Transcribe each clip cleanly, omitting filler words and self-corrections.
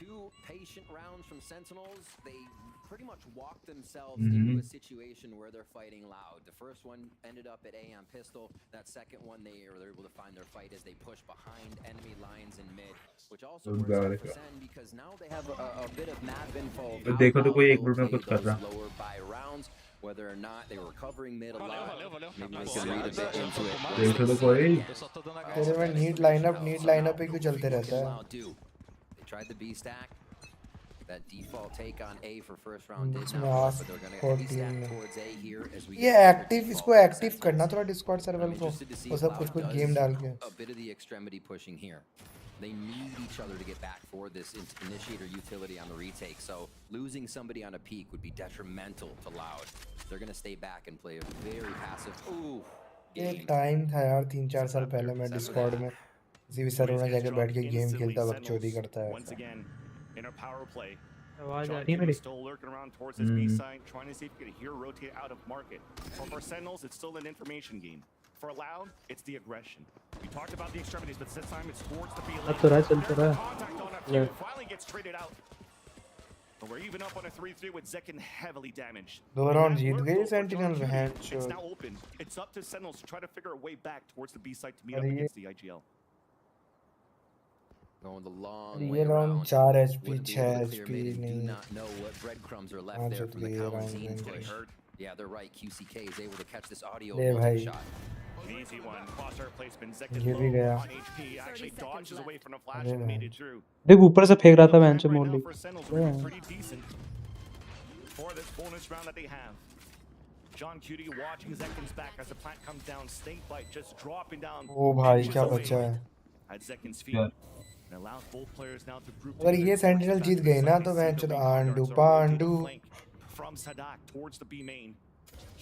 2 patient rounds from Sentinels. They pretty much walked themselves into a situation where they're fighting loud. The first one ended up at A on pistol. That second one, they were able to find their fight as they push behind enemy lines in mid, which also works out for SEN because now they have a bit of map info of how देखो तो कोई एक they'll minute में play कुछ कर those रहा lower buy rounds, whether or not they were covering mid a lot. Maybe they can read a bit into it. देखो तो कोई तेरे में नीड लाइनअप पे क्यों चलते रहता है? They tried the B stack. That default take on A for first round did not work, but they're going to heavy stack towards A here as we ये एक्टिव इसको एक्टिव करना थोड़ा Discord server को वो सब कुछ game डाल के a bit of the extremity pushing here. They need each other to get back for this initiator utility on the retake, so losing somebody on a peak would be detrimental to Loud. They're going to stay back and play a very passive. Ooh, एक time था यार 3-4 साल पहले मैं Discord में किसी भी server में जाके बैठ के गेम खेलता बकचोदी करता है in a power play. आवाज आ रही है मेरी? Still lurking around towards this B side, trying to see if he can hear rotate out of market. For Sentinels, it's still an information game. For Loud, it's the aggression. We talked about the extremities, but this time it's towards the B lane. अब तो रहा चलता रहा Contact on a few, finally gets traded out. But we're even up on a 3-3 with Zekin heavily damaged. दो round जीत गए sentinel में हैं It's now open. It's up to Sentinels to try to figure a way back towards the B side to meet up against the IGL. Going the long way ये round around. 4 HP Wouldn't be 6 able to clear HP mid and do नहीं not know what breadcrumbs are left हाँ, there from the ये Colin round team. win Getting गए। hurt. Yeah, they're right. QCK is able to catch this audio ले भाई shot. Easy one. Crosshair placement. Zekin ये भी गया on HP. Actually dodges away from the flash and made it through. देख ऊपर से फेंक रहा था बेंच में मोली For Sentinels, we're doing pretty decent for this bonus round that they have. John Cutie watching Zekin's back as the plant comes down. Snake bite just dropping down. ओ भाई क्या बचा है? At Zekin's feet. And allows both players now to group अगर ये sentinel जीत गए ना तो मैं चल आंडू Pandu from Sadak towards the B main.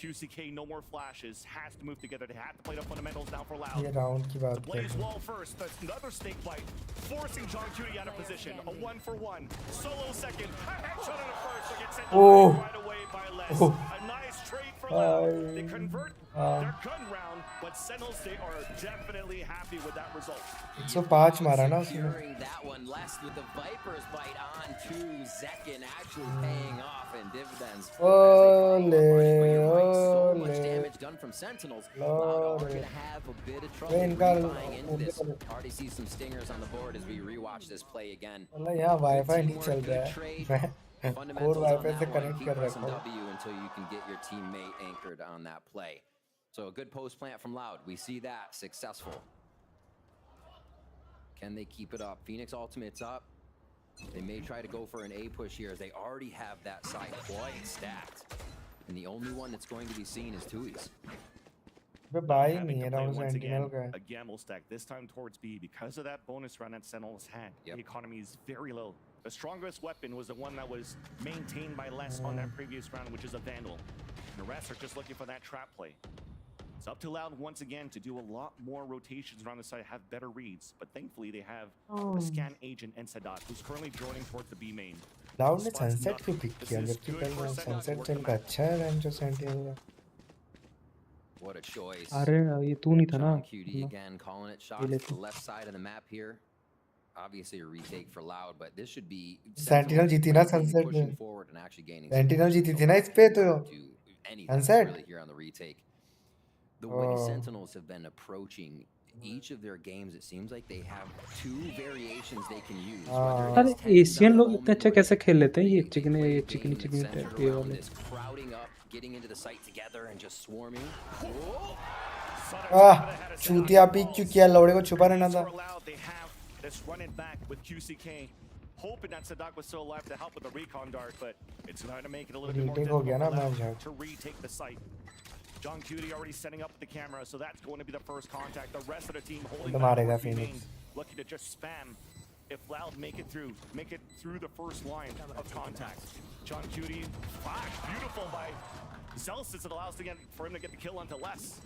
QCK no more flashes, has to move together. They have to play the fundamentals now for Loud. ये round की बात Blaze कर wall first. That's another snake bite, forcing John Cutie out of position. A 1-for-1. Solo second. A headshot on the first. So gets sent right away by Les. A nice trade for Loud. They convert their gun round, but Sentinels, they are definitely happy with that result. 105 मारा ना उसने Securing that one, Les with the Viper's bite on to Zekin, actually paying off in dividends. ओले So much ओले damage done from Sentinels. Loud are going to have a bit of trouble buying into this. Already see some stingers on the board as we rewatch this play again. मतलब यहाँ wifi नहीं चल रहा है मैं core wifi से connect कर रखा हूँ W until you can get your teammate anchored on that play. So a good post plant from Loud. We see that successful. Can they keep it up? Phoenix ultimate's up. They may try to go for an A push here as they already have that side quite stacked. And the only one that's going to be seen is Tui's. बे भाई Having नहीं to है play round once sentinel again का है a gamble stack, this time towards B. Because of that bonus run that Sentinels had, the economy is very low. The strongest weapon was the one that was maintained by Les on that previous round, which is a Vandal. And the rest are just looking for that trap play. It's up to Loud once again to do a lot more rotations around the side, have better reads. But thankfully they have a scan agent and Sadat, who's currently joining towards the B main. Loud ने sunset क्यों pick किया जबकि कल sunset से इनका अच्छा है rank जो सेंटिनल का What a choice. अरे ये तू नहीं था ना John Cutie again calling it shots to the left side of the map here. Obviously a retake for Loud, but this should be sentinel जीती ना सनसेट में pushing forward and actually gaining sentinel जीती थी ना इस पे तो Sunset really here on the retake. The way Sentinels have been approaching each of their games, it seems like they have 2 variations they can use. अरे Asian लोग इतने अच्छा कैसे खेल लेते हैं ये चिकने टाइप ये वाले Crowding up, getting into the site together and just swarming. चूतिया पिक क्यों किया लौड़े को छुपा रहना था Let's run it back with QCK. Hoping that Sadak was still alive to help with the recon dart, but it's going to make it a little bit more difficult to retake the site. John Cutie already setting up the camera, so that's going to be the first contact. The rest of the team holding back, looking to just spam. If Loud make it through the first line of contact. John Cutie, flash, beautiful by Zelsis. It allows for him to get the kill onto Les.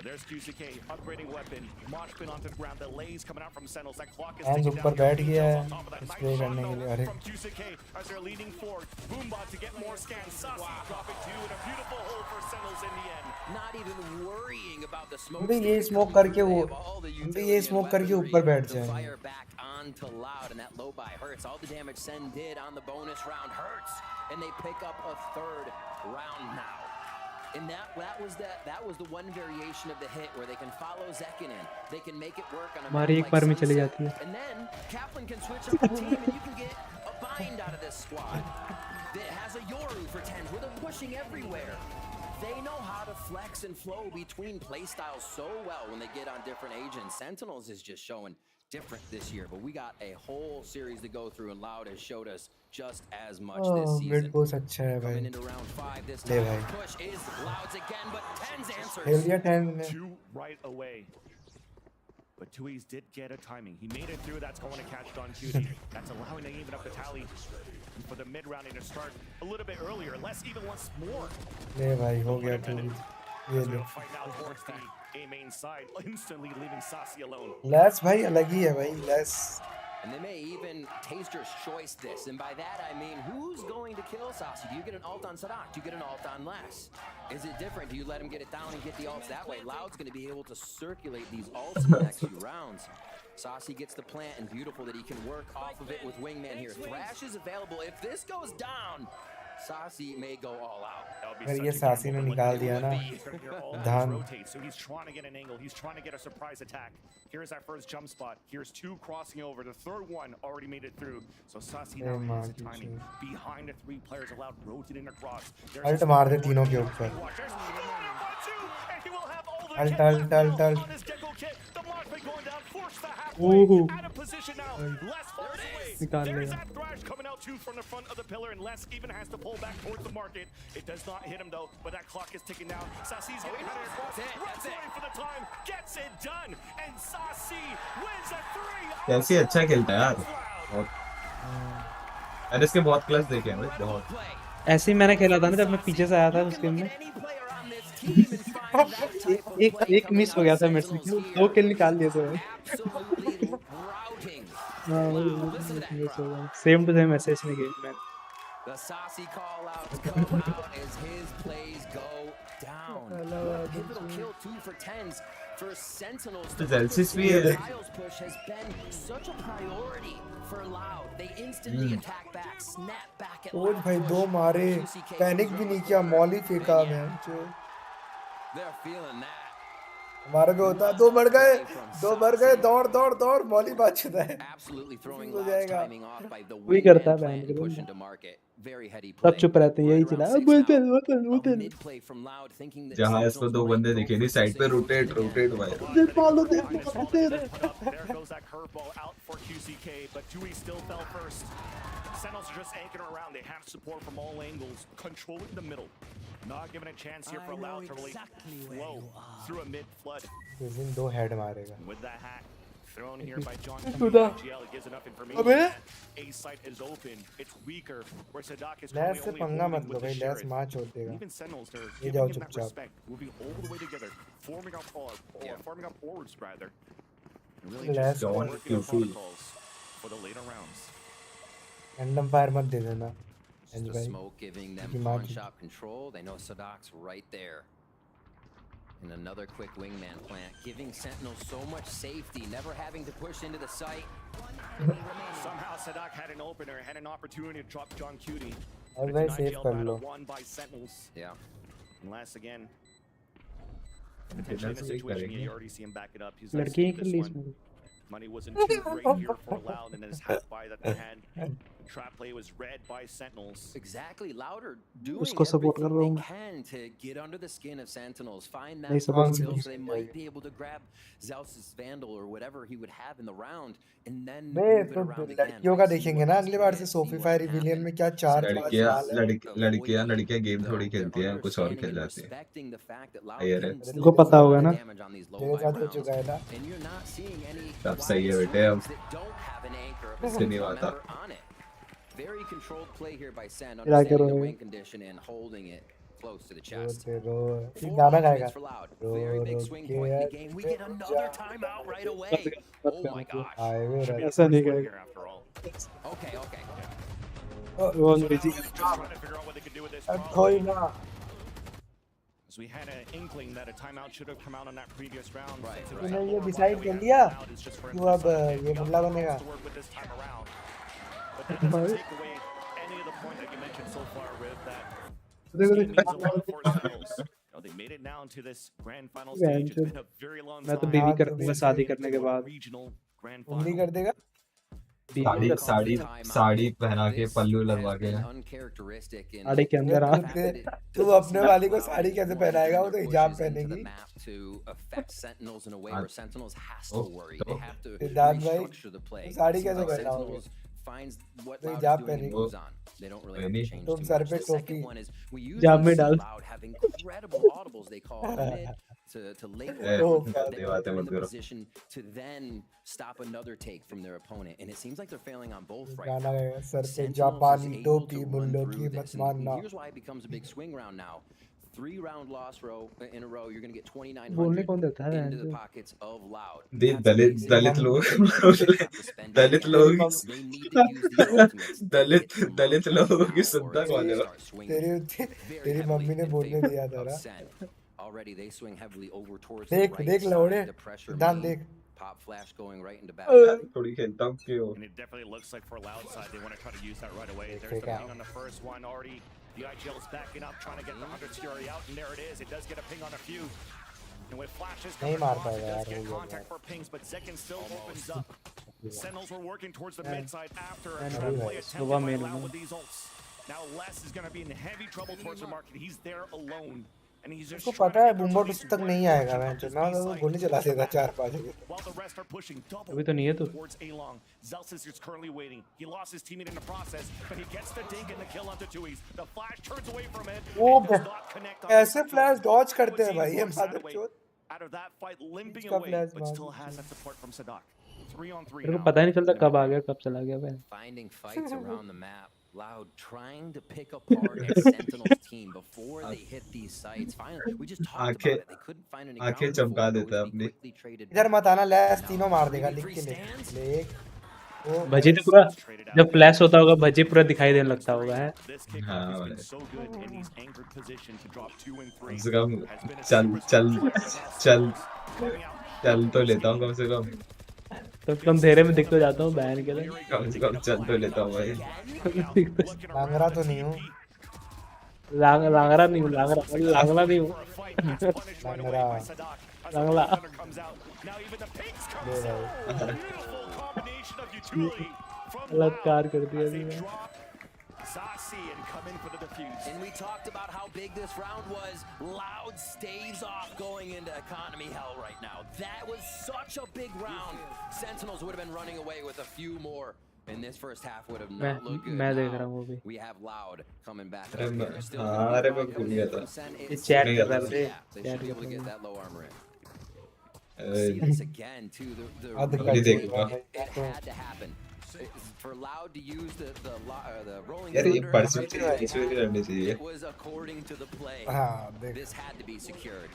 There's QCK upgrading weapon. Mosh pin onto the ground. The lays coming out from Sentinels. That clock is Hands ticking ऊपर down. बैठ गया Details है on top of that. Spray Nice करने shot, के लिए. though, अरे from QCK as they're leaning forward. Boombot to get more scans. Sasi dropping two and a beautiful hold for Sentinels in the end. Not even worrying about the smoke. हम भी ये smoke करके वो हम भी ये smoke करके ऊपर बैठ जाएंगे. Fire back onto Loud, and that low buy hurts. All the damage Sen did on the bonus round hurts, and they pick up a third round now. And that was the one variation of the hit where they can follow Zekin in. They can make it work on a हमारी एक बार में चली जाती है. and then Kaplan can switch up the team, and you can get a bind out of this squad that has a Yoru for 10s where they're pushing everywhere. They know how to flex and flow between playstyles so well when they get on different agents. Sentinels is just showing different this year, but we got a whole series to go through, and Loud has showed us just as much this season. Mid post अच्छा है भाई. Coming into round 5 this ले time. भाई. Push is Loud's again, but 10's answers. खेल दिया 10 ने. Two right away. But Tui's did get a timing. He made it through. That's going to catch Don Cutie. That's allowing to even up the tally. And for the mid-rounding to start a little bit earlier. Let's even once more. ले भाई हो गया तू. ये ले. Fight now towards the A main side, instantly leaving Sasi alone. Lace भाई अलग ही है भाई. Lace. And they may even Taster's choice this. And by that I mean, who's going to kill Sasi? Do you get an ult on Sadak? Do you get an ult on Les? Is it different? Do you let him get it down and get the ults that way? Loud's going to be able to circulate these ults in the next few rounds. Sasi gets the plant, and beautiful that he can work off of it with Wingman here. Thrash is available. If this goes down, Sasi may go all out. अगर ये सासी ने निकाल दिया ना धान. So he's trying to get an angle. He's trying to get a surprise attack. Here's our first jump spot. Here's two crossing over. The third one already made it through. So Sasi now has the timing. Behind the three players allowed rotating across. Ult मार दे तीनों के ऊपर. Alt. निकाल There's लेगा. that thrash coming out too from the front of the pillar, and Les even has to pull back towards the market. It does not hit him though, but that clock is ticking down. Sasi's getting better across. Runs away for the time, gets it done, and Sasi wins a 3. Chelsea अच्छा खेलता है यार. बहुत. मैंने इसके बहुत class देखे हैं भाई. बहुत. ऐसे ही मैंने खेला था ना जब मैं पीछे से आया था उस गेम में. एक मिस हो गया था मेरे से. 2 किल निकाल लिए थे. सेम टू सेम ऐसे इसमें गेम में. The Sasi call outs come out as his plays go down. Pivotal kill 2 for 10s for Sentinels. तो जेल्सिस भी है. Kyle's push has been such a priority for Loud. They instantly attack back, snap back at ओज भाई 2 मारे. Panic भी नहीं किया. Molly फेंका मैं. They're feeling that. हमारा भी होता है. 2 मर गए. दौड़ मॉली बात चुदा है. Absolutely throwing हो Loud's जाएगा. timing off by the वही wingman करता है plan बहन to के push बंदा. into market. Very heady सब play. चुप रहते हैं यही चला. A mid-play from Loud, thinking that जहाँ इसको 2 बंदे दिखे नहीं साइड पे रोटेट भाई. There goes that curveball out for QCK, but Tui still fell first. Sentinels are just anchoring around. They have support from all angles, controlling the middle. Not giving a chance here for Loud to really flow through a mid flood. इस दिन 2 head मारेगा. With that hack thrown here by John Suda. GL, it gives enough information. A site is open. It's weaker. Where Sadak is lace से only पंगा holding मत लो with the भाई. Lace sheriff. मार छोड़ देगा. Even Sentinels, they're ये giving जाओ him that चुपचाप. respect, moving all the way together, forming up forming up forwards rather. And really Last just one. working on protocols for the later rounds. Random fire मत दे देना. Just the भाई. smoke giving them He pawn might- shop control. They know Sadak's right there. And another quick wingman plant, giving Sentinels so much safety, never having to push into the site. Somehow Sadak had an opener, had an opportunity to drop John Cutie. और But भाई it's save an कर IGL low. battle won by Sentinels. Yeah. And last again, potentially in a situation you already see him back it up. He's like, लड़की "Save के this लिए one." इसमें. Money wasn't too great here for Loud, and then his half buy that they had. Trap play was read by Sentinels. Exactly. Louder doing उसको support कर रहा everything हूँ they can to get under the skin of Sentinels, find नहीं that support kill नहीं. so they might be able to grab Zeus's Vandal or whatever he would have in the round, and then bay move it तो around again. लड़कियों का देखेंगे ना अगली बार से. Sophie fire rebellion में क्या 4-5 साल है. लड़कियां गेम थोड़ी खेलती हैं. कुछ और खेल जाती हैं. यार तुमको पता होगा ना. तेरे साथ हो चुका है ना. सब सही है बेटे. अब इससे नहीं आता. Very controlled play here by Sen, क्या understanding the करोगे? wing condition and holding it. close to the row chest. ते रो ये 4 गाना गाएगा ultimates for Loud. रो Very big रो swing के point in the game. We get another timeout right away. Oh my gosh. Highway Should be the ऐसा first नहीं one करेगा। here after all. Okay. वो So अंग्रेजी now just trying to figure out what they could do with this अब problem. कोई ना As we had an inkling that a timeout should have come out on that previous round. Right, Since it right. was तूने that ये lower decide block that we कर had लिया now, it's just for him तू to अब decide ये maybe बल्ला how he बनेगा wants to work with this time around. But that doesn't take away any of the point that you mentioned so far, Riv, that this game means a lot for Sentinels. You know, they made it now into this grand final stage. It's been a very long मैं तो time. बीवी हाँ, कर तो दूंगा भी शादी सही। करने के बाद। Regional grand उंगली final. कर देगा साड़ी बीवी साड़ी साड़ी पहना के पल्लू लगवा के साड़ी के अंदर अबे हाँ तू अपने वाली को साड़ी कैसे पहनाएगा वो तो हिजाब पहनेगी सिद्धार्थ भाई तू साड़ी कैसे पहनाओगे finds what तो Loud हिजाब is doing and पहनेगी moves on. They don't really have to change तुम too सर much. पे The second टोपी one is we हिजाब में usually see डाल। Loud have incredible audibles. They call mid to late Eh, round. oh, They बात put है them in मत the करो। position to then stop another take from their opponent, and it seems like they're failing on both right गाना now. गाएगा sir पे Sentinels is जापानी able टोपी to run मुल्लों through की मत this, and मानना here's why it becomes a big swing round now. 3-round loss row in a row. You're going to get बोलने 2,900 कौन देता है into the जो pockets of Loud. They That's Dalit basically Dalit what लोग they have to spend Dalit again. लोग They need to use these ultimates to Dalit get some Dalit momentum लोगों की now, or सुनता it's कौन gonna है start swinging तेरी very तेरी heavily mummy ने in बोलने favor दिया था of ना Sen. Already they swing heavily over towards the देख right देख लौड़े side. The pressure सिद्धांत main. देख Pop flash going right into back. थोड़ी खेलता हूँ क्यों And it definitely looks like for Loud side, they want to try to use that right away. They There's the take ping out. on the first one already. The IGL's backing up, trying to get the 100 Fury out, and there it is. It does get a ping on a few. And with flashes नहीं coming मार across, it पाएगा does यार get वो contact for pings, but Zekin still opens up. Sentinels were working towards the Yeah. mid side after a Yeah, trap no, play it's attempt Nova by main, Loud no? with these ults. Now Les is going to be in heavy trouble towards the market. He's there alone. And he's just उसको trying पता to है get बूमबॉट at उस least तक one नहीं आएगा portion मैं of this मैं B तो side. गोली चला देगा 4-5 While the rest are pushing double अभी तो नहीं है तो towards A-Long. Zelsis is currently waiting. He lost his teammate in the process, but he gets the dink and the kill onto Tui's. The flash turns away from it. वो It does not connect on the ऐसे second flash one. Dodge करते हैं Tui's भाई ये works out मादरचोद out of that fight, limping इसका away, flash but मार still has that support from Sadak. 3-on-3 मेरे को now. पता ही नहीं चलता कब आ गया कब चला गया भाई Finding fights around the map. Loud trying to pick apart a Sentinels team before they hit these sites. Finally, we just talked about it. They couldn't find an आंखें encounter चमका for it. देता है Always be अपनी। quickly traded इधर back. मत आना lace Now, तीनों मार देगा 3v3 लिख के ले stands. लेक वो भजी तो पूरा जब फ्लैश होता होगा भजी पूरा दिखाई देने लगता होगा है This kickoff हाँ has भाई been so good in these anchored position to drop 2 and 3. कम से कम Has been a चल super चल spot. चल Coming out. चल तो लेता हूँ कम से कम तो कम धेरे में दिख तो जाता हूँ बहन के लिए कम से कम चल तो लेता हूँ भाई लांगरा तो नहीं हूँ लांगरा नहीं हूँ लांगला नहीं हूँ लांगरा लांगला ले भाई बलात्कार कर दिया अभी And we talked about how big this round was. Loud staves off going into economy hell right now. That was such a big round. Sentinels would have been running away with a few more. And this first half would have not looked good. मैं देख Now, रहा हूँ वो भी we have Loud coming back. अरे up मैं here. Still हाँ अरे मैं भूल गया था ये चैट नहीं कर रहा आता। है yeah, they should be able to get that low armor in. अरे See this again too. आधे अभी देखूंगा It had to happen. For Loud to use the rolling यार ये thunder, परसेंटेज इसमें नहीं रहनी चाहिए it was according to the play. हाँ देख This had to be secured.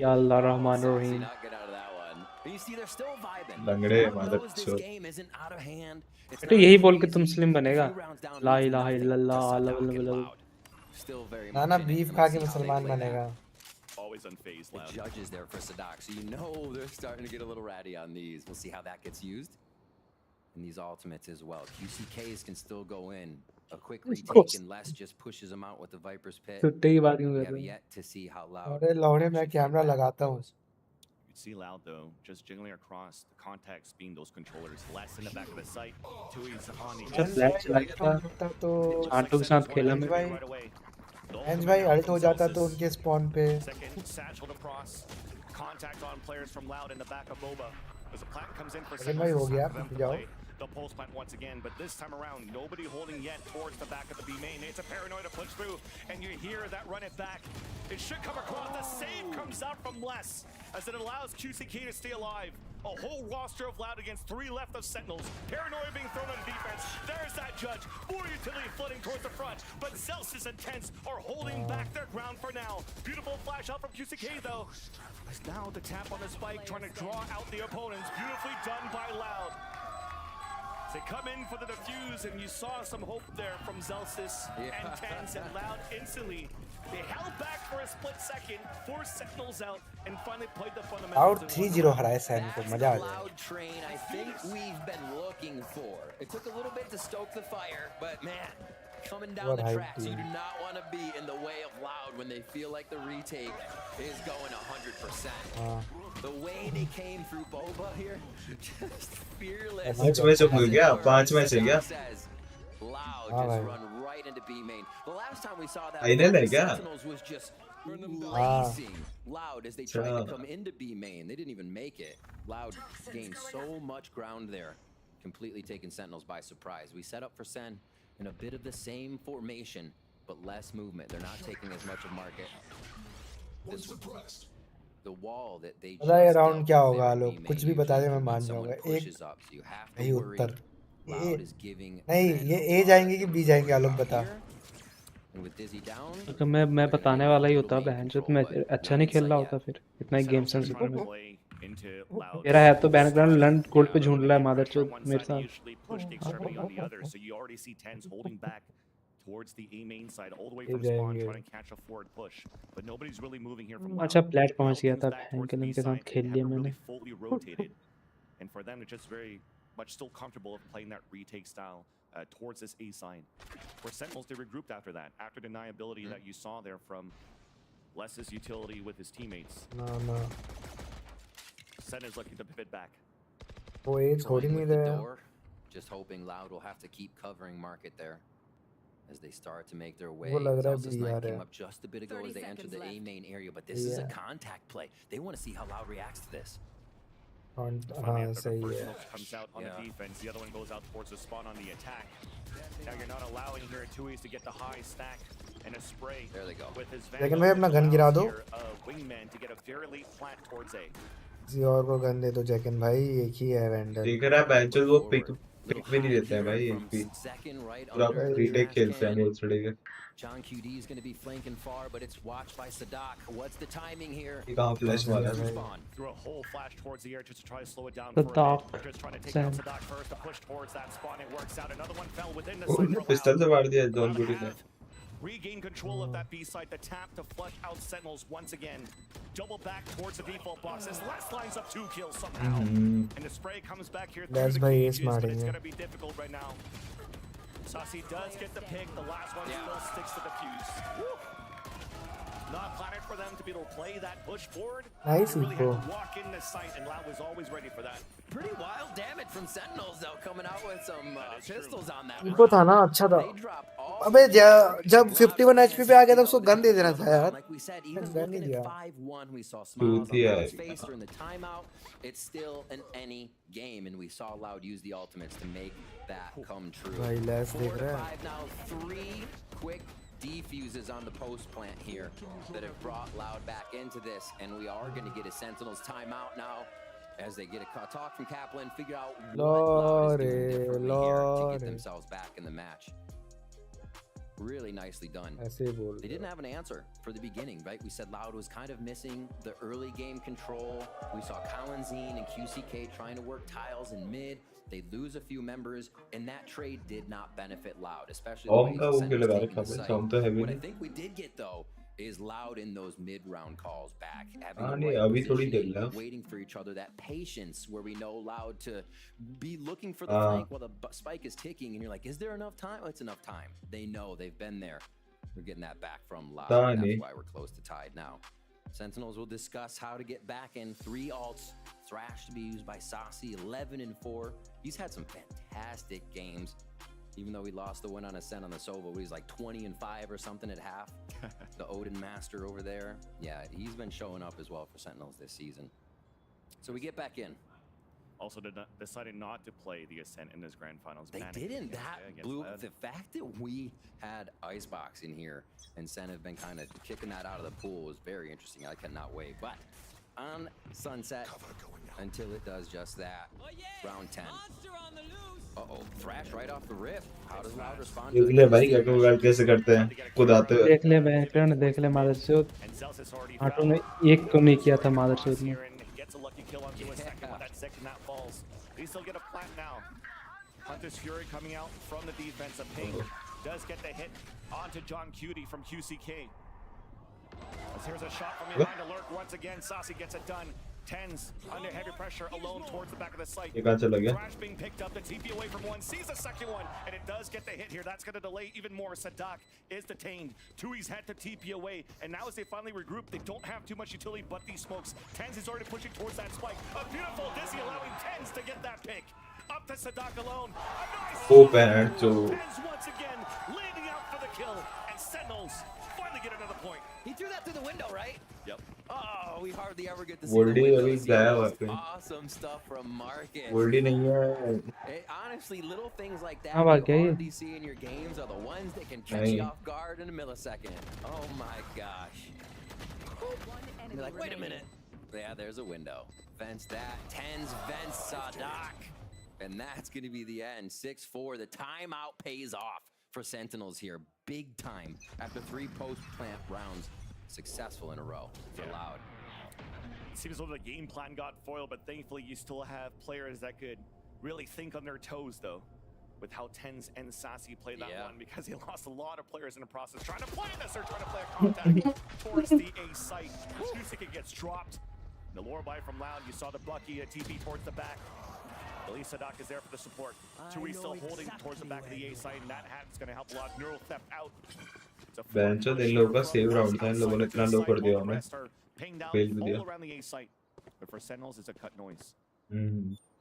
या अल्लाह Rahman Saucy Rahim not get out of that one. And you see, they're still vibing. लंगड़े Loud मादर knows this चोद game isn't out of hand. It's बेटे not यही as बोल के easy. तुम मुस्लिम बनेगा Few rounds down ला means इलाहा nothing इल्लल्लाह to Allah Sadak and वल्लल्लाह Loud. Still very ना much ना in it. बीफ खा Let's के see how they मुसलमान play बनेगा now. Always unfazed, The Loud. judges there for Sadak, so you know they're starting to get a little ratty on these. We'll see how that gets used. And these ultimates as well. QCKs can still go in. A quick retake and Les just pushes them out with the Viper's Pit. छुट्टे की बात क्यों We कर have रहे हो yet to see how Loud. अरे लौड़े मैं actually camera came back. लगाता हूँ You see Loud though, just jiggling across the contacts being those controllers. Less in the back of the site. Tui's on the अच्छा flash चला गया था तो onto के साथ खेला मैं भाई एंज भाई अल्ट हो जाता तो उनके स्पॉन पे Second satchel across. Contact on players from Loud in the back of Boba. As a plant comes in for अरे भाई हो गया Sentinels, जाओ play. the pulse plant once again, but this time around, nobody holding yet towards the back of the B main. It's a paranoia to push through, and you hear that run it back. It should come across. The save comes out from Les, as it allows QCK to stay alive. A whole roster of Loud against 3 left of Sentinels. Paranoia being thrown on defense. There's that judge. More utility flooding towards the front, but Celsius and Tense are holding back their ground for now. Beautiful flash out from QCK though. As now the tap on the spike, trying to draw out the opponents. Beautifully done by Loud. They come in for the defuse, and you saw some hope there from Celsius and Tense, and Loud instantly. They held back for a split second, forced Sentinels out, and finally played the fundamentals. Out 3-0 हराए SEN को, मजा आ गया. Loud train I think we've been looking for. It took a little bit to stoke the fire, but man, coming down the tracks, you do not want to be in the way of Loud when they feel like the retake is going 100%. The way they came through Boba here, just fearless. 5 match हो गया, 5 match हो गया. Loud just run right into B main. The last time we saw that, Sentinels was just racing Loud as they tried to come into B main. They didn't even make it. Loud gained so much ground there, completely taking Sentinels by surprise. We set up for Sen in a bit of the same formation, but less movement. They're not taking as much of market. The wall that they पता है round क्या होगा लोग कुछ भी बता दे मैं मान जाऊंगा. एक यही उत्तर नहीं ये ए जाएंगे कि बी जाएंगे आलोक बता. अगर मैं बताने वाला ही होता बहन जो मैं अच्छा नहीं खेल रहा होता फिर इतना ही गेम सेंस होता मैं. मेरा है तो बैकग्राउंड लंड गोल्ड पे झूठ रहा है मादर चोद मेरे साथ. Towards the A main side, all the way from spawn, trying to catch a forward push, but nobody's really moving here from. अच्छा प्लेट पहुंच गया था हैंकल के साथ खेल लिया मैंने. Fully rotated, and for them, it's just very much still comfortable of playing that retake style towards this A side. For Sentinels, they regrouped after that, after deniability that you saw there from Les's utility with his teammates. No. Sen is looking to pivot back. वो एक छोड़ नहीं रहा. Just hoping Loud will have to keep covering market there as they start to make their way. वो लग रहा है Celsius भी Knight यार came up just a bit ago as they entered the A main area, but this is a contact play. They want to see how Loud reacts to this. हाँ सही है. Comes out on the defense, the other one goes out towards the spawn on the attack. Now you're not allowing here Tui's to get the high stack and a spray. There they go. With his लेकिन मैं अपना gun गिरा दो. Wingman to get a very late plant towards A. किसी और को gun दे दो जैकन भाई एक ही है वेंडर. देख रहा है बेंचेस वो पिक भी नहीं देता है भाई एक भी. पूरा रीटेक खेलते हैं बहुत सड़े के. John QD is going to be flanking far, but it's watched by Sadak. What's the timing here? ये कहाँ फ्लैश मारा है? Threw a whole flash towards the air just to try to slow it down. Sadak. Just trying to take out Sadak first to push towards that spawn. It works out. Another one fell within the site. Pistol से मार दिया John गुडी ने. Regain control of that B site. The tap to flush out Sentinels once again. Double back towards the default box. This last lines up 2 kills somehow. And the spray comes back here through the cages, but it's going to be difficult right now. Saucy does get the pick. The last one still sticks to the fuse. Woo. Not planned for them to be able to play that push forward. Nice they really had info. to walk in the site, and Lau was always ready for that. Pretty wild damage from Sentinels though, coming out with some pistols on that. इनको था ना अच्छा था. They drop all अबे जब 51 HP पे आ गया था उसको गन दे देना था यार. Like we said, even gun नहीं looking दिया. at 5-1, we saw smiles on Yeah. Loud's face during the timeout. It's still an any game, and we saw Loud use the ultimates to make that come true. भाई lace 4 देख to रहा है. 5 now, 3 quick defuses on the post plant here that have brought Loud back into this, and we are going to get a Sentinels timeout now as they get a talk from Kaplan, figure out what Loud is doing differently here to get themselves back in the match. Really nicely done. ऐसे ही बोल. They didn't have an answer for the beginning, right? We said Loud was kind of missing the early game control. We saw Kalanzine and QCK trying to work tiles in mid. They lose a few members, and that trade did not benefit Loud, especially the way Sentinels taking the site. What I think we did get, though, is Loud in those mid-round calls back, having the right positioning, waiting for each other, that patience where we know Loud to be looking for the flank while the spike is ticking, and you're like, is there enough time? Oh, it's enough time. They know they've been there. We're getting that back from Loud. That's why we're close to tied now. Sentinels will discuss how to get back in 3 alts. Thrash to be used by Saucy, 11-4. He's had some fantastic games. Even though he lost the win on Ascent on the Sova, he's like 20-5 or something at half. The Odin Master over there. Yeah, he's been showing up as well for Sentinels this season. So we get back in. also decided not to play the Ascent in this grand finals. They didn't. That blew the fact that we had Icebox in here and Sen have been kind of kicking that out of the pool was very interesting. I cannot wait. But on Sunset until it does just that. Round 10. Uh-oh, Thrash right off the rip. How does Loud respond to ले भाई क्या को कैसे करते हैं खुद आते हुए देख ले बैकग्राउंड देख ले मादरचोद ऑटो ने एक तो नहीं किया था मादरचोद ने They still get a plant now. Hunter's Fury coming out from the defense of Pink does get the hit onto John Cutie from QCK. As here's a shot from behind to lurk once again. Saucy gets it done. Tens under heavy pressure alone towards the back of the site. Thrash being picked up. The TP away from one. Sees the second one. And it does get the hit here. That's going to delay even more. Sadak is detained. Tui's had to TP away. And now as they finally regroup, they don't have too much utility but these smokes. Tens is already pushing towards that spike. A beautiful Dizzy allowing Tens to get that pick. Up to Sadak alone. A nice Tens once again leading out for the kill. And Sentinels finally get another point. He threw that through the window, right? Yep. Oh, we hardly ever get to see the windows. Awesome stuff from Marcus. Honestly, little things like that you hardly see in your games are the ones that can catch you off guard in a millisecond. Oh my gosh. You're like, wait a minute. Yeah, there's a window. Vents that. Tens vents Sadak. And that's going to be the end. 6-4. The timeout pays off for Sentinels here. Big time after 3 post-plant rounds. Successful in a row for Loud. It seems as though the game plan got foiled, but thankfully you still have players that could really think on their toes, though, with how Tens and Sassy played that one, because he lost a lot of players in the process trying to play this or trying to play a contact towards the A site. Kusika gets dropped. The lore buy from Loud, you saw the Bucky, a TP towards the back. At least Sadak is there for the support. Tui still holding towards the back of the A site, and that hat's going to help a lot. Neural theft out. बेंचो इन लोगों का save round था इन लोगों ने इतना लो कर दिया हमें fail भी दिया but for Sentinels it's a cut noise.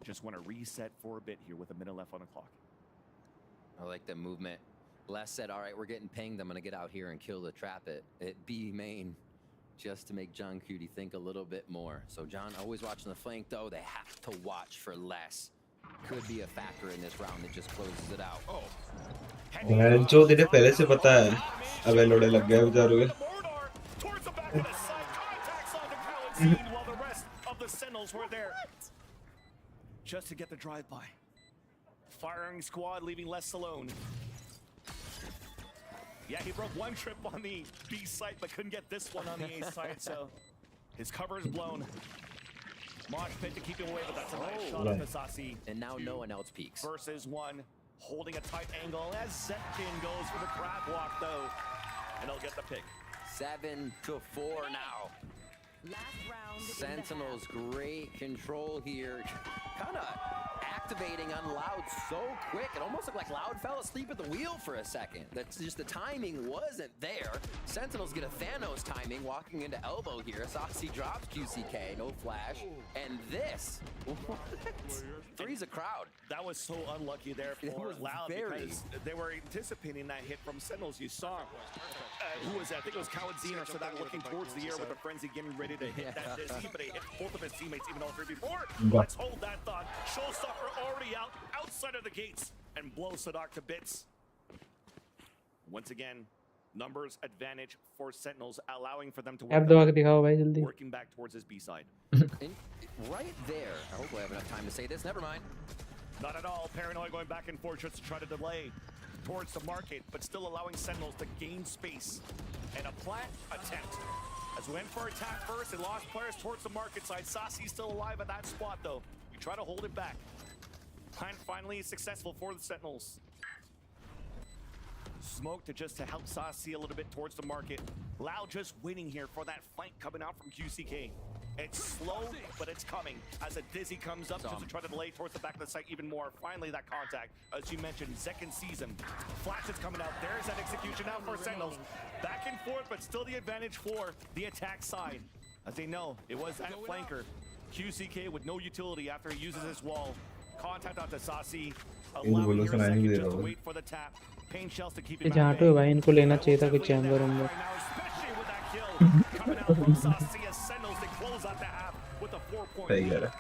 Just want to reset for a bit here with a minute left on the clock. I like the movement. Les said, all right, we're getting pinged. I'm going to get out here and kill the trap at B main just to make John Cutie think a little bit more. So John always watching the flank though. They have to watch for less. Could be a factor in this round that just closes it out. बेंचो तेरे पहले से पता है अबे लोड़े लग गए बेचारों के just to get the drive by. Firing squad leaving less alone. Yeah, he broke one trip on the B site but couldn't get this one on the A site, so his cover is blown. Mosh pit to keep him away, but that's a nice shot of Nasasi. And now no one else peeks. Versus one, holding a tight angle as Zetkin goes for the crab walk though. And he'll get the pick. 7-4 now. Last round. Sentinels, great control here. Kind of activating on Loud so quick. It almost looked like Loud fell asleep at the wheel for a second. That's just the timing wasn't there. Sentinels get a Thanos timing walking into elbow here. Saucy drops QCK, no flash. And this, three's a crowd. That was so unlucky there for Loud because they were anticipating that hit from Sentinels. You saw who was that? I think it was Kawadzine or Sadak looking towards the air with a frenzy getting ready to hit that Dizzy, but he hit both of his teammates even all three before. Let's hold that thought. Showstopper already outside of the gates and blow Sadak to bits. Once again, numbers advantage for Sentinels, allowing for them to working back towards his B side. Right there. I hope I have enough time to say this. Never mind. Not at all. Paranoid going back and forth just to try to delay towards the market, but still allowing Sentinels to gain space. And a plant attempt. As we went for attack first, they lost players towards the market side. Saucy's still alive at that spot though. We try to hold it back. Plant finally is successful for the Sentinels. Smoke to help Saucy a little bit towards the market. Loud just waiting here for that flank coming out from QCK. It's slow, but it's coming. As a Dizzy comes up just to try to delay towards the back of the site even more. Finally, that contact. As you mentioned, Zekin sees him. Flash is coming out. There's that execution now for Sentinels. Back and forth, but still the advantage for the attack side. As they know, it was that flanker. QCK with no utility after he uses his wall. Contact out to Saucy. Allowing your second just to wait for the tap. Pain shells to keep him जहाँ पे भाई इनको लेना चाहिए था कुछ chamber उम्बर coming out from Saucy as Sentinels, they close out the half with a 4-point lead.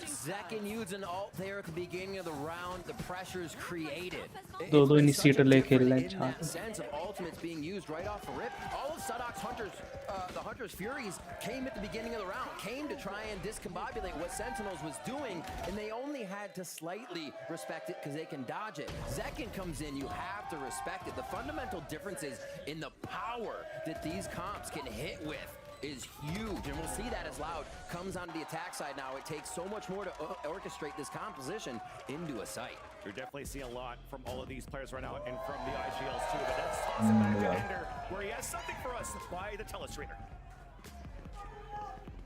Second used an ult there at the beginning of the round. The pressure's created. दो It's initiator such a ले खेल रहा है difference in that छात्र sense of ultimates being used right off the rip. All of Sadok's Hunters, the Hunters Furies came at the beginning of the round, came to try and discombobulate what Sentinels was doing, and they only had to slightly respect it because they can dodge it. Zekin comes in, you have to respect it. The fundamental differences in the power that these comps can hit with is huge, and we'll see that as Loud comes onto the attack side now. It takes so much more to orchestrate this composition into a site. You're definitely seeing a lot from all of these players right now, and from the IGLs too. But let's toss it back to Ender, where he has something for us by the telestrator.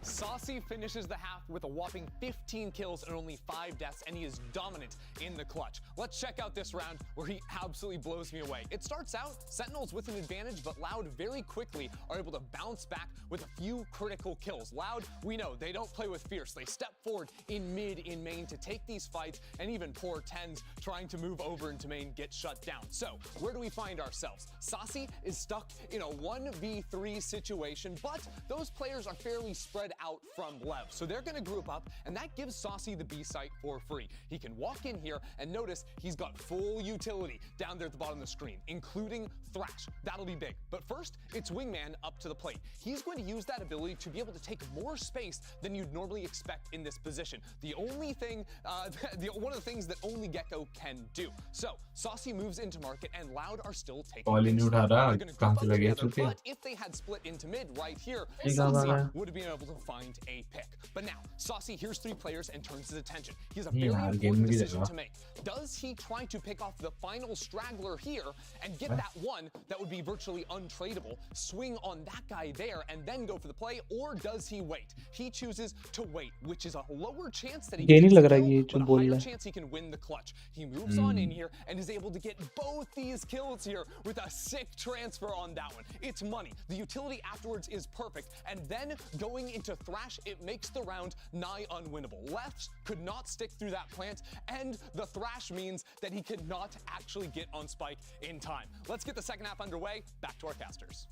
Saucy finishes the half with a whopping 15 kills and only 5 deaths, and he is dominant in the clutch. Let's check out this round where he absolutely blows me away. It starts out Sentinels with an advantage, but Loud very quickly are able to bounce back with a few critical kills. Loud, we know they don't play with fierce. They step forward in mid, in main to take these fights, and even poor Tens trying to move over into main get shut down. So where do we find ourselves? Saucy is stuck in a 1v3 situation, but those players are fairly spread out from Lev. So they're gonna group up, and that gives Saucy the B site for free. He can walk in here and notice he's got full utility down there at the bottom of the screen, including Thrash. That'll be big. But first, it's Wingman up to the plate. He's going to use that ability to be able to take more space than you'd normally expect in this position. The only thing, one of the things that only Gecko can do. So Saucy moves into market, and Loud are still taking Ball ही नहीं उठा रहा, They're gonna group कहाँ up से लगे together, चुके? but if they had split into mid right here, ठीक है, Saucy हमारा। would have been able to find a pick. But now, Saucy hears 3 players and turns his attention. He has a very यार, game important में भी decision देखा। to make. Does he try to pick off the final straggler here and get that one that would be virtually untradeable, swing on that guy there, and then go for the play, or does he wait? He chooses to wait, which is a lower chance that he ये नहीं gets लग the रहा है kill, ये but जो a बोल higher रहा है chance he can win the clutch. He moves on in here and is able to get both these kills here with a sick transfer on that one. It's money. The utility afterwards is perfect, and then going into Thrash, it makes the round nigh unwinnable. Left could not stick through that plant, and the Thrash means that he could not actually get on Spike in time. Let's get the second half underway. Back to our casters.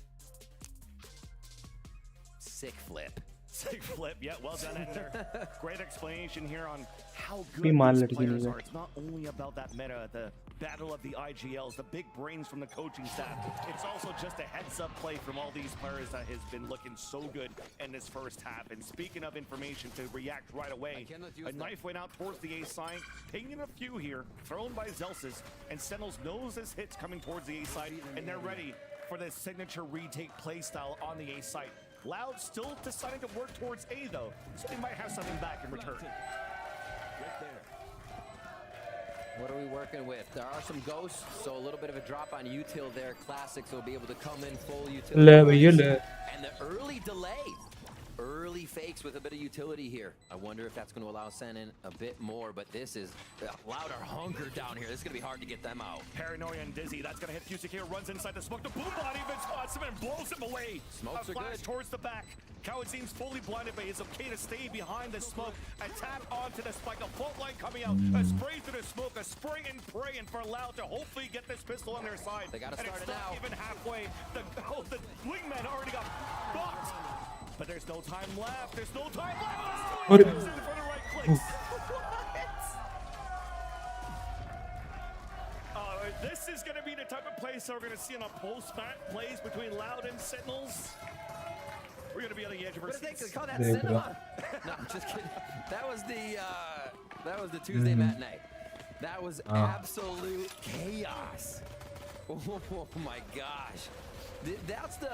Sick flip. Sick flip, yeah, well done, Ender. Great explanation here on how भी good मार these लड़की players नहीं are. It's not only about that meta, the battle of the IGLs, the big brains from the coaching staff. It's also just a heads-up play from all these players that has been looking so good in this first half. And speaking of information to react right away, a knife went out towards the A side, pinging a few here, thrown by Zelsis, and Sentinels knows this hit's coming towards the A side, and they're ready for this signature retake playstyle on the A side. Loud still deciding to work towards A though, so they might have something back in return. What are we working with? There are some ghosts, so a little bit of a drop on util there. Classics will be able to come in full utility. ले भैया ले And the early delay. Early fakes with a bit of utility here. I wonder if that's going to allow Sen in a bit more, but this is Loud are hungered down here. This is going to be hard to get them out. Paranoia and Dizzy, that's going to hit QCK, runs inside the smoke. The boom body even spots him and blows him away. Smokes a are flash good. towards the back. Coward seems fully blinded, but it's okay to stay behind the smoke. A tap onto the spike, a fault line coming out. A spray through the smoke, a spray and praying for Loud to hopefully get this pistol on their side. They gotta and start it's it not now. even halfway. The wingman already got blocked. But there's no time left. There's no time left. और In for the right clicks. This is going to be the type of place that we're going to see in a post-match plays between Loud and Sentinels. We're going to be on the edge of our What do you think? seats. They call that There you cinema? No, I'm just kidding. That was the Tuesday matinee. That was absolute chaos. Oh my gosh. That's the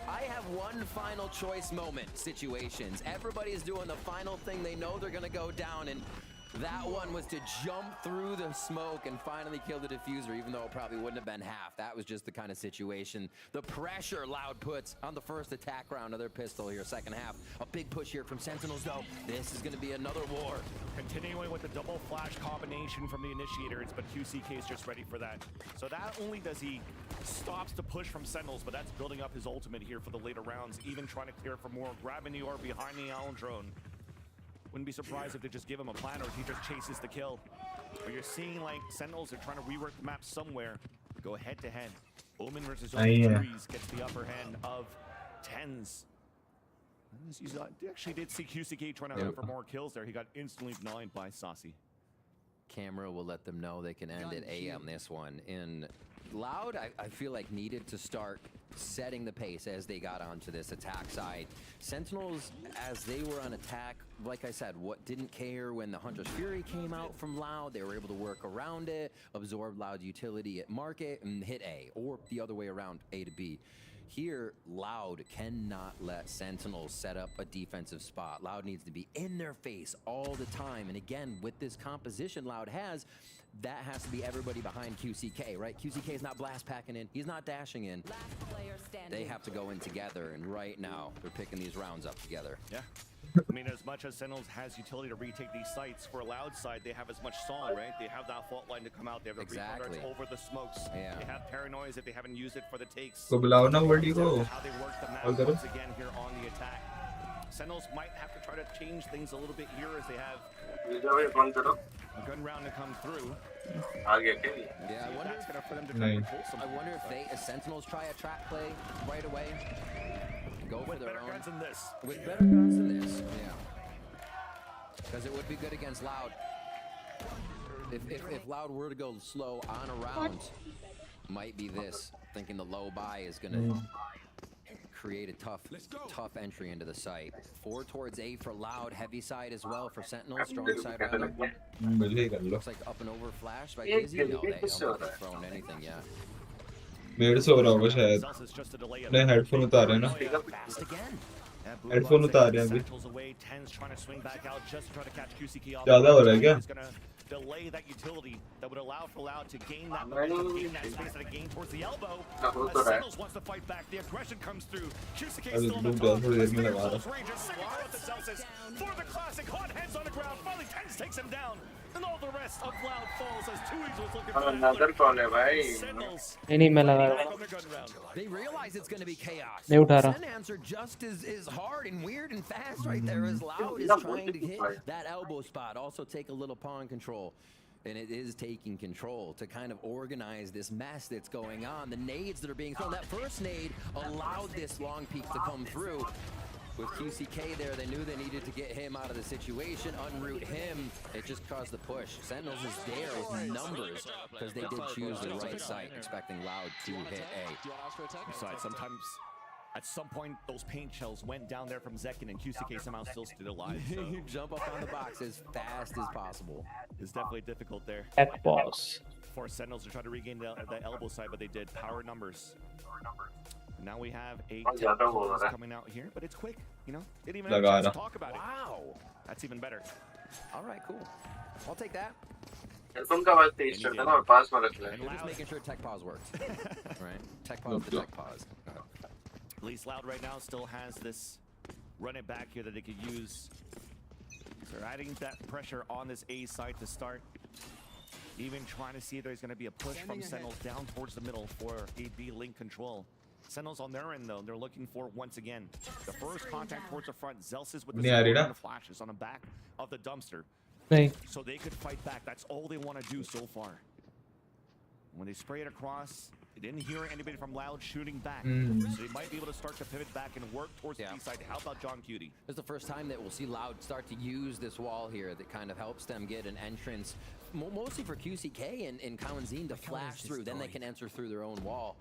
I have one final choice moment situations. Everybody is doing the final thing. They know they're going to go down, and that one was to jump through the smoke and finally kill the diffuser, even though it probably wouldn't have been half. That was just the kind of situation. The pressure Loud puts on the first attack round of their pistol here, second half. A big push here from Sentinels, though. This is going to be another war. Continuing with the double flash combination from the initiators, but QCK is just ready for that. So not only does he stops the push from Sentinels, but that's building up his ultimate here for the later rounds, even trying to clear for more, grabbing the R behind the Allen drone. Wouldn't be surprised if they just give him a plan or if he just chases the kill. But you're seeing like Sentinels are trying to rework the map somewhere. Go head to head. Omen versus Omen Threes gets the upper hand of Tens. You actually did see QCK trying to hunt for more kills there. He got instantly denied by Saucy. Camera will let them know they can end at A on this one. In Loud, I feel like needed to start setting the pace as they got onto this attack side. Sentinels, as they were on attack, like I said, what didn't care when the Hunter's Fury came out from Loud, they were able to work around it, absorb Loud's utility at market, and hit A, or the other way around, A to B. Here, Loud cannot let Sentinels set up a defensive spot. Loud needs to be in their face all the time. And again, with this composition Loud has, that has to be everybody behind QCK, right? QCK is not blast packing in. He's not dashing in. Last player standing. They have to go in together. And right now, they're picking these rounds up together. Yeah. I mean, as much as Sentinels has utility to retake these sites, for a Loud side, they have as much Saw, right? They have that fault line to come out. They have the Exactly. over the smokes. Yeah. They have Paranoias if they haven't used it for the takes. Go bulao na, where do you go? How they work the map All good. once again here on the attack. Sentinels might have to try to change things a little bit here as they have a gun round to come through. Yeah, I wonder That's gonna for them to Nice. pull some. I wonder if they, as Sentinels, try a trap play right away. Go for with their better own. guns than this. With better guns than this, yeah. Because it would be good against Loud. If Loud were to go slow on a round, might be this. Thinking the low buy is gonna create a tough entry into the site. 4 towards A for Loud, heavy side as well for Sentinel, strong side rather. Bilhi kar lo. Looks like up and over flash by Dizzy. No, they haven't thrown anything yet. मेरे से हो रहा होगा शायद. Zelsis is just a delay of- नहीं, headphone उतारे हैं ना. Fast again. Yeah, Blue Headphone Box उतारे हैं taking अभी. Satchels away, Tens trying to swing back out just to try to catch QCK off. ज़्यादा हो रहा है क्या? He's gonna delay that utility that would allow for Loud to gain that momentum, gain that space, and a gain towards the elbow. As Sentinels wants to fight back, the aggression comes through. QCK अभी still on the blue top. down थोड़ी देर में Spear लगा close रहा. range, a second shot to Celsius for the classic. Hot heads on the ground. Finally, Tens takes him down. And all the rest of Loud falls as Tui's was looking for that. Sentinels नहीं मैं लगा रहा हूँ. from the gun round. They realize it's going to be chaos. नहीं उठा रहा. Sen answer just as hard and weird and fast right there as Loud is trying to hit that elbow spot. Also take a little pawn control. And it is taking control to kind of organize this mess that's going on. The nades that are being thrown. That first nade allowed this long peek to come through. With QCK there, they knew they needed to get him out of the situation, unroot him. It just caused the push. Sentinels is there with numbers because they did choose the right site, expecting Loud to hit A. Besides, sometimes at some point those paint shells went down there from Zekin and QCK somehow still stood alive. So You jump up on the box as fast as possible. it's definitely difficult there Back boss. for Sentinels to try to regain the elbow side, but they did. Power numbers. Now we have a coming out here, but it's quick, you know? Didn't even have a chance to talk about it. Wow. That's even better. All right, cool. I'll take that. And You're just Loud, making sure tech pause works. Right? Tech pause to tech pause. at least Loud right now still has this run it back here that they could use. So they're adding that pressure on this A side to start. Even trying to see if there's going to be a push from Sentinels down towards the middle for a B link control. Sentinels on their end though, they're looking for once again the first contact towards the front. Zelsis with the नहीं flashes on the back of the dumpster, नहीं. so they could fight back. That's all they want to do so far. When they spray it across, they didn't hear anybody from Loud shooting back, so they might be able to start to pivot back and work towards the B side. How about John Cutie? This is the first time that we'll see Loud start to use this wall here that kind of helps them get an entrance, mostly for QCK and Kawanzine to flash through. Then they can enter through their own wall.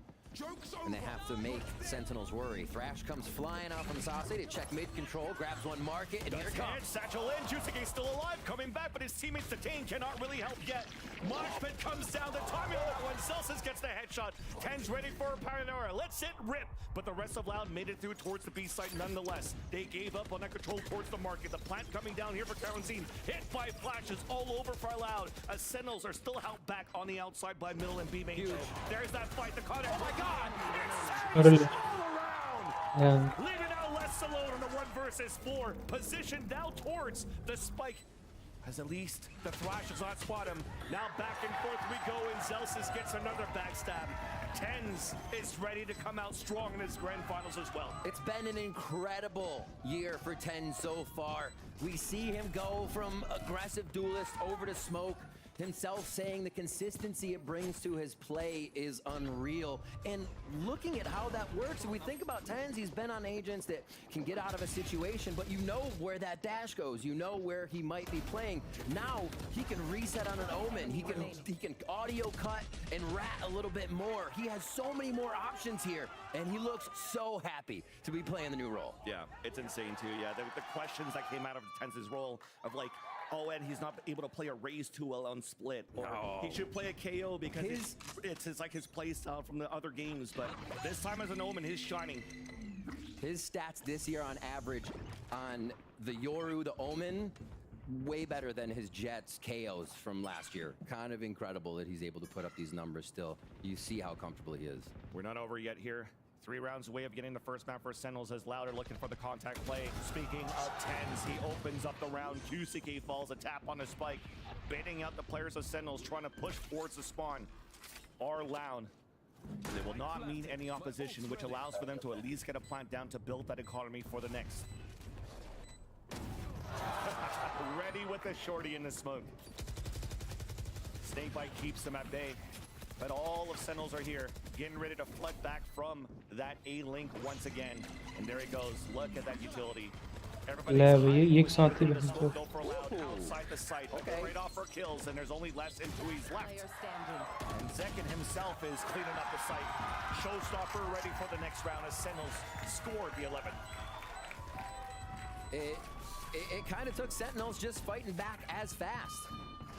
And they have to make Sentinels worry. Thrash comes flying out from Sase to check mid control, grabs one market, and here it comes. Satchel in, Jusuke still alive, coming back, but his teammates detained, cannot really help yet. Moshpit comes down, the timing of the one, Celsius gets the headshot. Ten's ready for a paranoia, let's it rip. But the rest of Loud made it through towards the B site nonetheless. They gave up on that control towards the market. The plant coming down here for Karanzine, hit by flashes all over for Loud, as Sentinels are still held back on the outside by middle and B main. There's that fight, the contact, oh my god! It's Really? all around! Yeah. Leaving out less alone on the 1 versus 4. Positioned now towards the spike. As at least the Thrash does not spot him. Now back and forth we go, and Zelsis gets another backstab. Tens is ready to come out strong in his grand finals as well. It's been an incredible year for 10 so far. We see him go from aggressive duelist over to smoke, himself saying the consistency it brings to his play is unreal. And looking at how that works, if we think about Tens, he's been on agents that can get out of a situation, but you know where that dash goes. You know where he might be playing. Now he can reset on an Omen. He can audio cut and rat a little bit more. He has so many more options here, and he looks so happy to be playing the new role. Yeah, it's insane too. Yeah, the questions that came out of Tens' role of like, oh, and he's not able to play a raise too well on split, or he should play a KO because it's like his play style from the other games. But this time as an Omen, he's shining. His stats this year on average on the Yoru, the Omen, way better than his Jets KOs from last year. Kind of incredible that he's able to put up these numbers still. You see how comfortable he is. We're not over yet here. 3 rounds away of getting the first map for Sentinels as Louder looking for the contact play. Speaking of Tens, he opens up the round. QCK falls a tap on the spike, baiting out the players of Sentinels, trying to push towards the spawn. Are Loud. They will not meet any opposition, which allows for them to at least get a plant down to build that economy for the next. Ready with the shorty in the smoke. Snakebite keeps them at bay. But all of Sentinels are here, getting ready to flood back from that A-Link once again. And there he goes. Look at that utility. ये एक साथ ही बहन Go for Loud outside the site. Okay. Right off for kills, and there's only less than 2 left. And Zekin himself is cleaning up the site. Showstopper ready for the next round as Sentinels scored the 11. It kind of took Sentinels just fighting back as fast.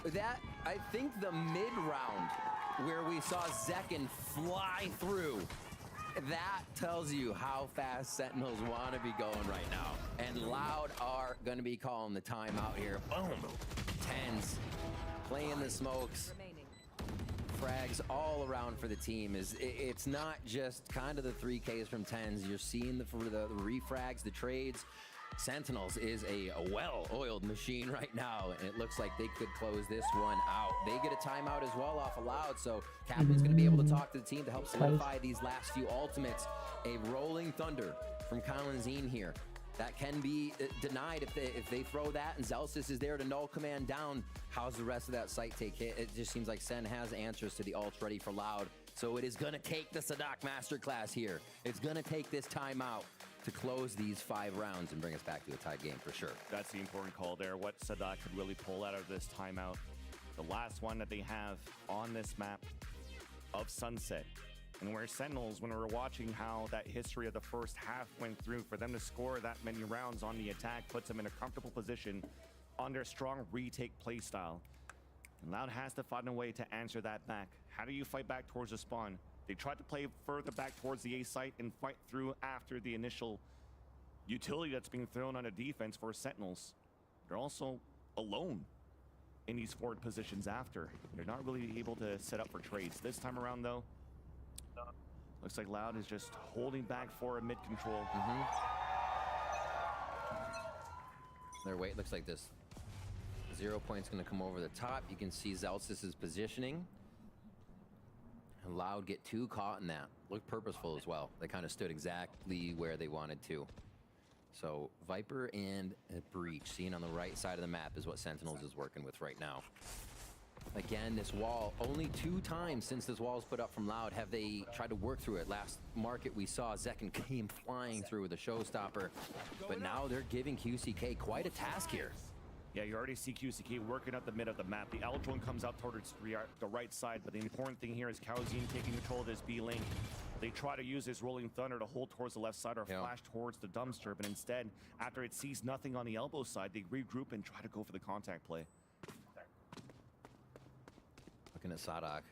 That, I think the mid-round where we saw Zekin fly through, that tells you how fast Sentinels want to be going right now. And Loud are going to be calling the timeout here. Boom. Tens playing the smokes. Frags all around for the team. It's not just kind of the 3Ks from Tens. You're seeing the refrags, the trades. Sentinels is a well-oiled machine right now, and it looks like they could close this one out. They get a timeout as well off of Loud, so Captain's going to be able to talk to the team to help solidify these last few ultimates. A rolling thunder from Colin here. That can be denied if they throw that, and Zelsis is there to null command down. How's the rest of that site take hit? It just seems like Sen has answers to the ults ready for Loud, so it is going to take the Sadak Masterclass here. It's going to take this timeout to close these 5 rounds and bring us back to a tied game for sure. That's the important call there. What Sadak could really pull out of this timeout. The last one that they have on this map of Sunset. And where Sentinels, when we were watching how that history of the first half went through, for them to score that many rounds on the attack puts them in a comfortable position under a strong retake play style. And Loud has to find a way to answer that back. How do you fight back towards the spawn? They tried to play further back towards the A site and fight through after the initial utility that's being thrown on a defense for Sentinels. They're also alone in these forward positions after. They're not really able to set up for trades. This time around, though, looks like Loud is just holding back for a mid control. Their weight looks like this. 0 point's going to come over the top. You can see Zelsis' positioning. And Loud get 2 caught in that. Looked purposeful as well. They kind of stood exactly where they wanted to. So Viper and Breach seen on the right side of the map is what Sentinels is working with right now. Again, this wall, only 2 times since this wall was put up from Loud have they tried to work through it. Last market we saw Zekin came flying through with a showstopper, but now they're giving QCK quite a task here. Yeah, you already see QCK working up the mid of the map. The L drone comes out towards the right side, but the important thing here is Kaozin taking control of this B lane. They try to use his rolling thunder to hold towards the left side or flash towards the dumpster, but instead, after it sees nothing on the elbow side, they regroup and try to go for the contact play. Looking at Sadak.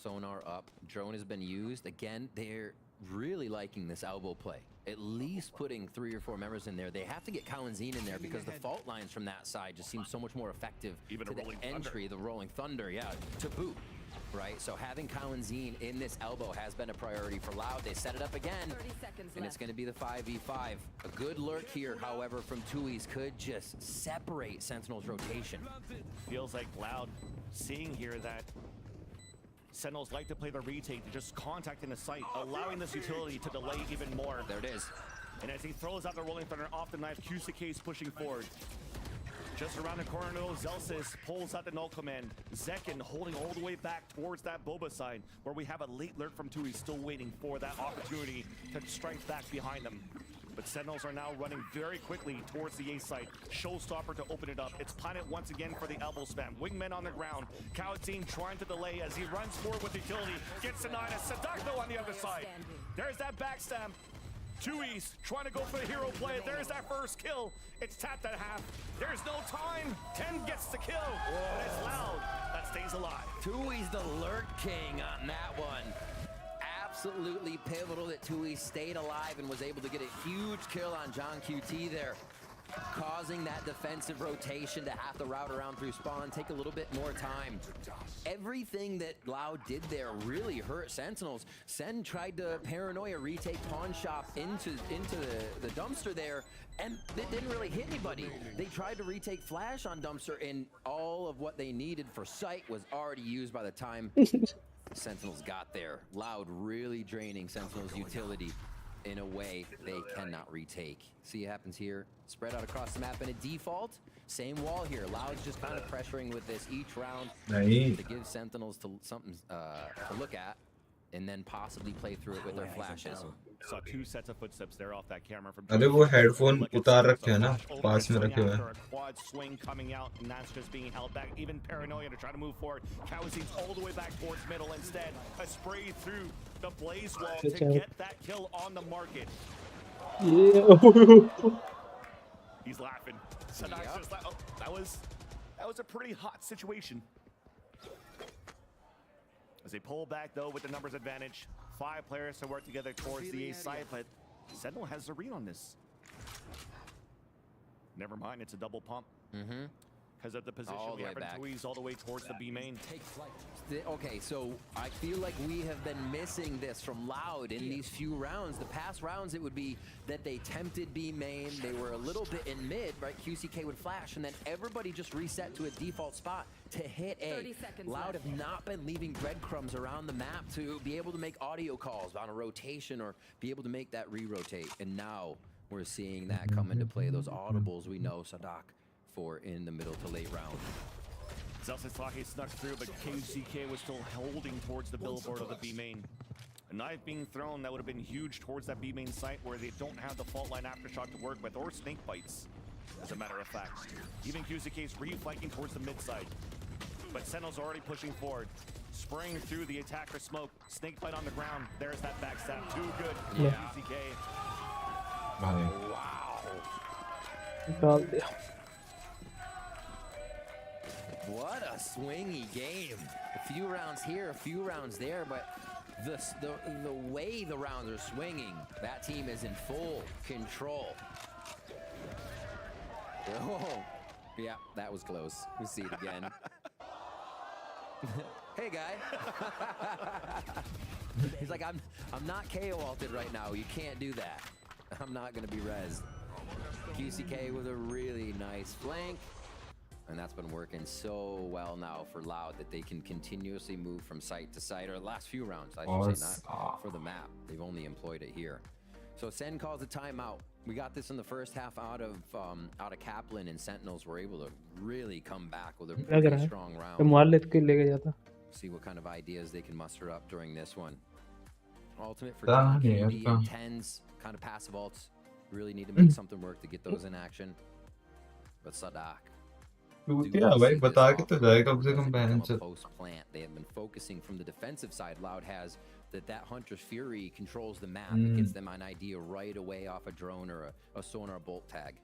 Sonar up. Drone has been used. Again, they're really liking this elbow play. At least putting 3 or 4 members in there. They have to get Kalinzine in there because the fault lines from that side just seem so much more effective. Even to the entry, the rolling thunder, to boot. Right, so having Kalinzine in this elbow has been a priority for Loud. They set it up again, 30 seconds and it's going to be the 5v5. A good lurk here, however, from Tui's could just separate Sentinel's rotation. Feels like Loud seeing here that Sentinels like to play the retake, to just contacting the site, allowing this utility to delay even more. There it is. And as he throws out the rolling thunder off the knife, QCK is pushing forward. Just around the corner, though, Zelsis pulls out the null command. Zekin holding all the way back towards that Boba side, where we have a late lurk from Tui still waiting for that opportunity to strike back behind them. But Sentinels are now running very quickly towards the A side. Showstopper to open it up. It's Planet once again for the elbow spam. Wingmen on the ground. Kalazine trying to delay as he runs forward with utility. Gets denied as Sadako on the other side. There's that backstab. Tui's trying to go for the hero play. There's that first kill. It's tapped at half. There's no time. 10 gets the kill. And it's Loud that stays alive. Tui's the lurk king on that one. Absolutely pivotal that Tui stayed alive and was able to get a huge kill on John QT there, causing that defensive rotation to have to route around through spawn, take a little bit more time. Everything that Loud did there really hurt Sentinels. Sen tried to paranoia retake pawn shop into the dumpster there, and it didn't really hit anybody. They tried to retake flash on dumpster, and all of what they needed for sight was already used by the time Sentinels got there. Loud really draining Sentinels' utility in a way they cannot retake. See what happens here? Spread out across the map in a default. Same wall here. Loud's just kind of pressuring with this each round to give Sentinels to something to look at, and then possibly play through it with their flashes. Saw 2 sets of footsteps there off that camera from. अरे वो headphone उतार रखे हैं ना, पास में रखे हुए हैं. Quad swing coming out, and that's just being held back. Even Paranoia to try to move forward. Kawazi's all the way back towards middle instead. A spray through the blaze wall to get that kill on the market. Yeah. He's laughing. Sadak's just like, oh, that was a pretty hot situation. As they pull back though with the numbers advantage. 5 players to work together towards the A side, but Sentinel has the read on this. Never mind, it's a double pump. Because of the position we have Tui's all the way towards the B main. Take flight. Okay, so I feel like we have been missing this from Loud in these few rounds. The past rounds, it would be that they tempted B main, they were a little bit in mid, right? QCK would flash, and then everybody just reset to a default spot to hit A. Loud have not been leaving breadcrumbs around the map to be able to make audio calls on a rotation or be able to make that re-rotate. And now we're seeing that come into play. Those audibles we know Sadak for in the middle to late round. Zelsis snuck through, but KCK was still holding towards the billboard of the B main. A knife being thrown that would have been huge towards that B main site where they don't have the fault line aftershock to work with, or snake bites, as a matter of fact. Even QCK's re-flanking towards the mid side. But Sentinel's already pushing forward. Spraying through the attacker smoke. Snake bite on the ground. There's that backstab. Too good. Yeah. QCK. Wow. What a swingy game. A few rounds here, a few rounds there, but the way the rounds are swinging, that team is in full control. Oh, yeah, that was close. We'll see it again. Hey, guy. He's like, I'm not KO ulted right now. You can't do that. I'm not going to be rezzed. QCK with a really nice flank. And that's been working so well now for Loud that they can continuously move from site to site, or the last few rounds, I should say, not for the map. They've only employed it here. So Sen calls a timeout. We got this in the first half out of Kaplan, and Sentinels were able to really come back with a really strong round. See what kind of ideas they can muster up during this one. Ultimate for community and 10s, kind of passive ults. Really need to make something work to get those in action. But Sadak. भाई बता के तो जाएगा कम से कम balance. Post plant, they have been focusing from the defensive side. Loud has that Hunter's Fury controls the map. It gets them an idea right away off a drone or a sonar bolt tag.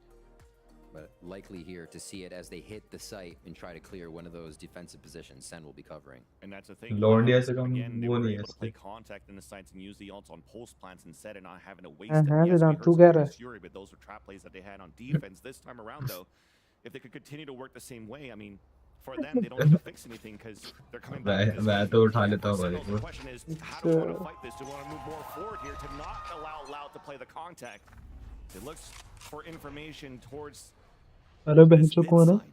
But likely here to see it as they hit the site and try to clear one of those defensive positions Sen will be covering. And that's the thing. Again, they were able to play contact in the sites and use the ults on post plants instead, and not having to waste them. Yes, we heard Fury, but those were trap plays that they had on defense. This time around, though, if they could continue to work the same way, I mean, for them, they don't need to fix anything because they're coming back. The question is, how do we want to fight this? Do we want to move more forward here to not allow Loud to play the contact? It looks for information towards this mid-side.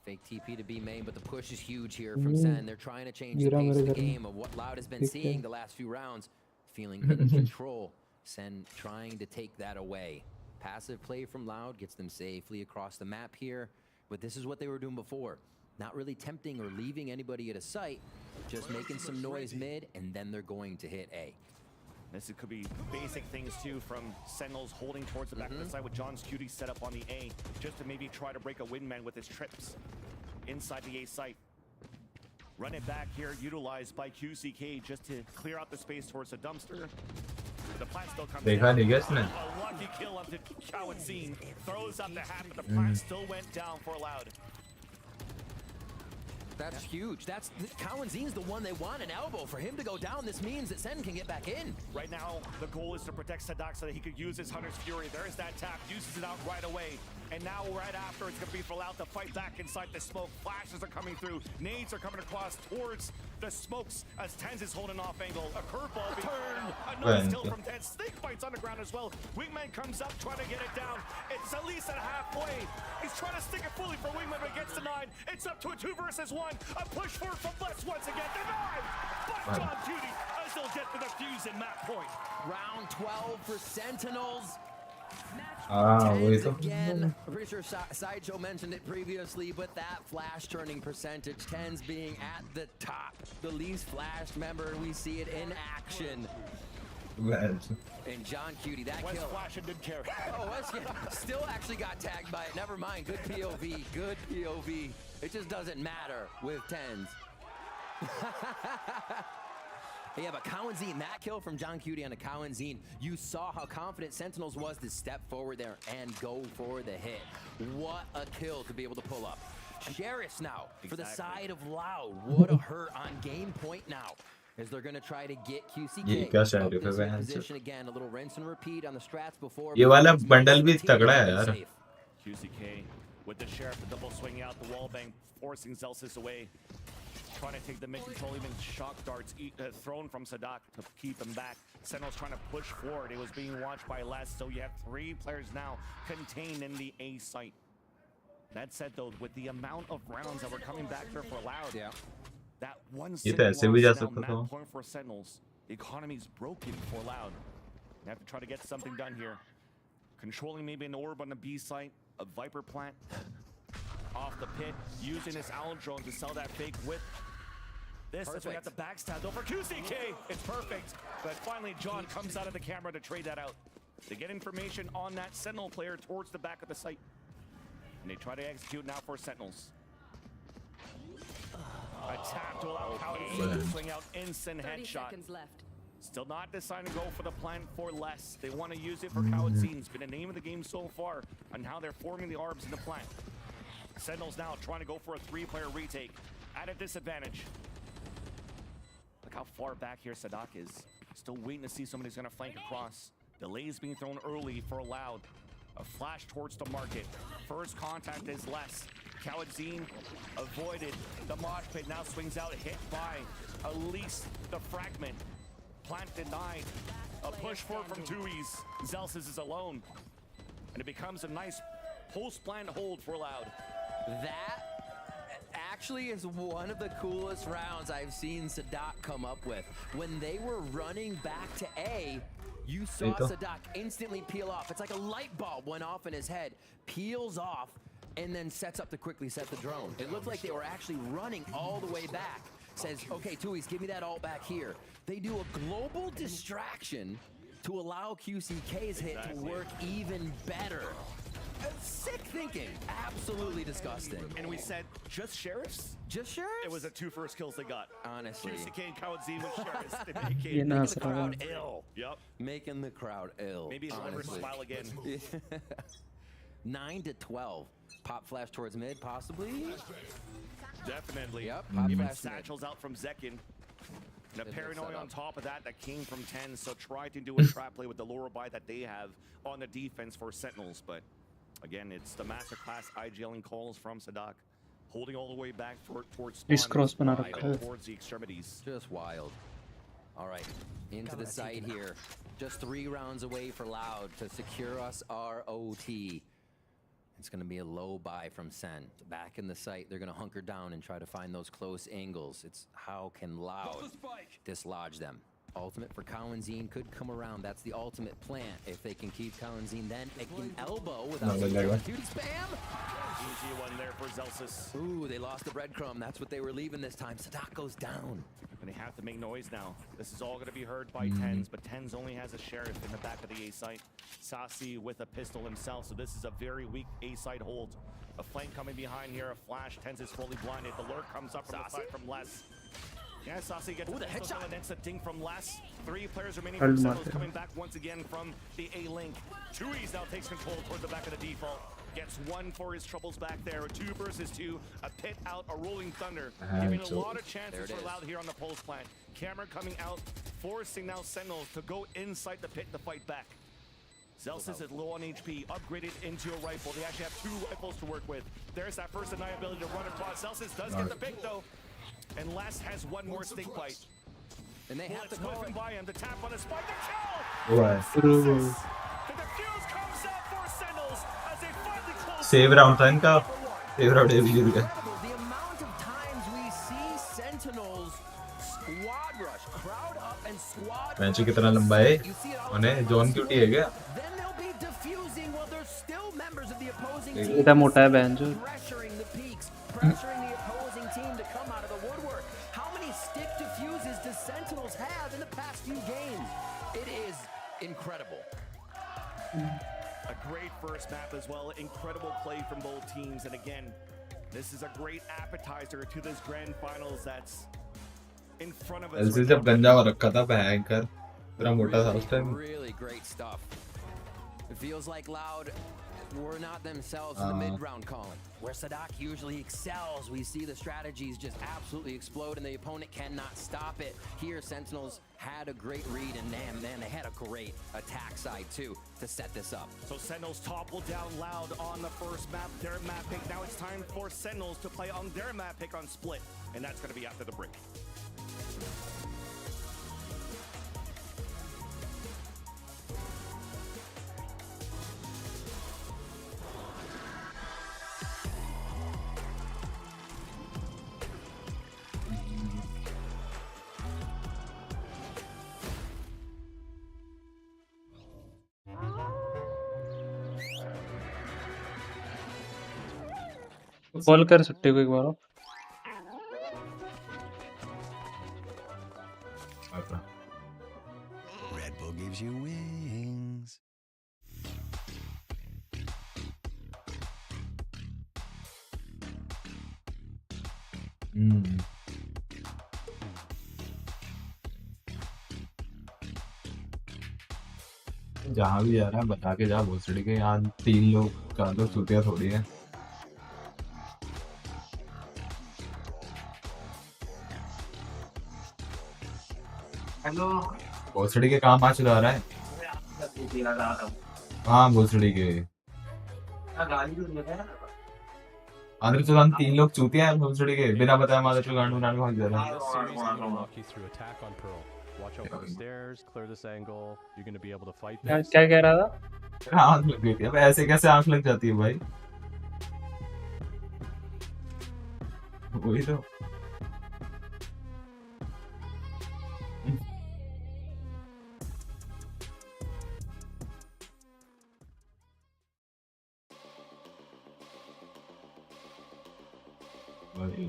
Fake TP to B main, but the push is huge here from Sen. They're trying to change the pace of the game of what Loud has been seeing the last few rounds. Feeling in control. Sen trying to take that away. Passive play from Loud gets them safely across the map here. But this is what they were doing before. Not really tempting or leaving anybody at a site. Just making some noise mid, and then they're going to hit A. This could be basic things too, from Sentinels holding towards the back of the side with John's Cutie set up on the A, just to maybe try to break a windman with his trips inside the A site. Run it back here, utilized by QCK just to clear out the space towards the dumpster. The plant still comes down. A lucky kill up to Kawadzine. Throws up the hat, but the plant still went down for Loud. That's huge. That's Kawadzine's the one they want an elbow. For him to go down, this means that Sen can get back in. Right now, the goal is to protect Sadak so that he could use his Hunter's Fury. There's that tap, uses it out right away. And now right after, it's going to be for Loud to fight back inside the smoke. Flashes are coming through. Nades are coming across towards the smokes as Tenz is holding off angle. A curveball turned. Another still from Tenz. Snake bites on the ground as well. Wingman comes up trying to get it down. It's at least at halfway. He's trying to stick it fully for Wingman, but gets denied. It's up to a 2 versus 1. A push forward from Bless once again. Denied! But John Cutie as they'll get to the fuse in map point. Round 12 for Sentinels. वही तो Again, I'm pretty sure Sideshow mentioned it previously, but that flash turning percentage, Tenz being at the top, the least flashed member, we see it in action. And John Cutie, that West kill. flash and didn't care. Oh, West still actually got tagged by it. Never mind. Good POV. Good POV. It just doesn't matter with Tenz. Yeah, but Kawadzine, that kill from John Cutie on a Kawadzine, you saw how confident Sentinels was to step forward there and go for the hit. What a kill to be able to pull up. Sheriffs now for the side of Loud. What a hurt on game point now, as they're going to try to get QCK up this position again. A little rinse and repeat on the strats before. ये वाला bundle भी तगड़ा है यार. QCK with the Sheriff, the double swinging out the wall bang, forcing Zelsis away. Trying to take the mid control, even shock darts thrown from Sadak to keep him back. Sentinel's trying to push forward. It was being watched by Les, so you have 3 players now contained in the A site. That said, though, with the amount of rounds that were coming back here for Loud, that one map point for Sentinels, the economy's broken for Loud. They have to try to get something done here. Controlling maybe an orb on the B site, a Viper plant off the pit, using his owl drone to sell that fake whip. This is we got the backstab over QCK. It's perfect. But finally, John comes out of the camera to trade that out. They get information on that Sentinel player towards the back of the site. And they try to execute now for Sentinels. A tap to allow Kawadzine to swing out instant headshot. Still not deciding to go for the plan for less. They want to use it for Kawadzine. It's been the name of the game so far on how they're forming the arbs in the plant. Sentinels now trying to go for a 3-player retake at a disadvantage. Look how far back here Sadak is. Still waiting to see somebody's going to flank across. Delays being thrown early for Loud. A flash towards the market. First contact is less. Kawadzine avoided the mosh pit. Now swings out, hit by at least the fragment. Plant denied. A push forward from Tui's. Zelsis is alone. And it becomes a nice post-plant hold for Loud. That actually is one of the coolest rounds I've seen Sadak come up with. When they were running back to A, you saw Sadak instantly peel off. It's like a light bulb went off in his head, peels off, and then sets up to quickly set the drone. It looked like they were actually running all the way back. Says, okay, Tui's, give me that ult back here. They do a global distraction to allow QCK's hit to work even better. Sick thinking. Absolutely disgusting. And we said, just Sheriffs? Just Sheriffs? It was the 2 first kills they got. Honestly. QCK and Kawadzine with Sheriffs. They Yeah, making the crowd ill. Yep. Making the crowd ill. Maybe it's over smile again. 9 to 12. Pop flash towards mid, possibly? Definitely. Yep. Pop Even flash satchels out from Zekin. And a paranoia on top of that came from Tenz. So try to do a trap play with the lower buy that they have on the defense for Sentinels. But again, it's the masterclass IGLing calls from Sadak. Holding all the way back towards towards the extremities. Just wild. All right, into the site here. Just 3 rounds away for Loud to secure us our OT. It's going to be a low buy from Sen. Back in the site, they're going to hunker down and try to find those close angles. It's how can Loud dislodge them. Ultimate for Cowanzine could come around. That's the ultimate plan. If they can keep Cowanzine, then it can elbow without duty spam. Easy one there for Zelsis. Ooh, they lost the breadcrumb. That's what they were leaving this time. Sadak goes down. And they have to make noise now. This is all going to be heard by Tens, but Tens only has a sheriff in the back of the A site. Sassy with a pistol himself, so this is a very weak A site hold. A flank coming behind here, a flash. Tens is fully blinded. The lurk comes up from the side from Les. Yeah, Sassy gets the headshot and it's a ding from Les. 3 players remaining from Sentinels coming back once again from the A link. Chewies now takes control towards the back of the default. Gets 1 for his troubles back there. 2 versus 2. A pit out, a rolling thunder. Giving a lot of chances for Loud here on the pulse plant. Camera coming out, forcing now Sentinels to go inside the pit to fight back. Zelsis is low on HP, upgraded into a rifle. They actually have 2 rifles to work with. There's that first deniability to run across. Zelsis does get the pick though. And Les has 1 more stink fight. And they have to call it by him. The tap on the spot, the kill! Right. The defuse comes out for Sentinels as they finally close. Save round था इनका. Save round ये भी जीत गए. The amount of times we see Sentinels squad rush, crowd up and squad match कितना लंबा है? उन्हें zone duty है क्या? Then they'll be defusing while there's still members of the opposing team. इतना मोटा है बहन जो. Pressuring the peaks, pressuring the opposing team to come out of the woodwork. How many stick defuses does Sentinels have in the past few games? It is incredible. A great first map as well. Incredible play from both teams. And again, this is a great appetizer to this grand finals that's in front of us. LC जब गंजा हो रखा था भयंकर. पूरा मोटा था उस time. Really great stuff. It feels like Loud were not themselves in the mid-round column. Where Sadak usually excels, we see the strategies just absolutely explode and the opponent cannot stop it. Here, Sentinels had a great read and man, they had a great attack side too to set this up. So Sentinels topple down Loud on the first map, their map pick. Now it's time for Sentinels to play on their map pick on Split. And that's going to be after the break. Call कर सकते हो एक बार. Red Bull gives you wings. जहाँ भी जा रहा है बता के जा भोसड़ी के. यहाँ 3 लोग का तो चूतिया थोड़ी है. हेलो. भोसड़ी के काम आज चला रहा है. हाँ भोसड़ी के. आंध्र तो 3 लोग चूतिया हैं भोसड़ी के. बिना बताए मादर चो गांडू नानू भाग जा रहा है. क्या कह रहा था? आंख लग गई थी. अब ऐसे कैसे आंख लग जाती है भाई? वही तो. वही.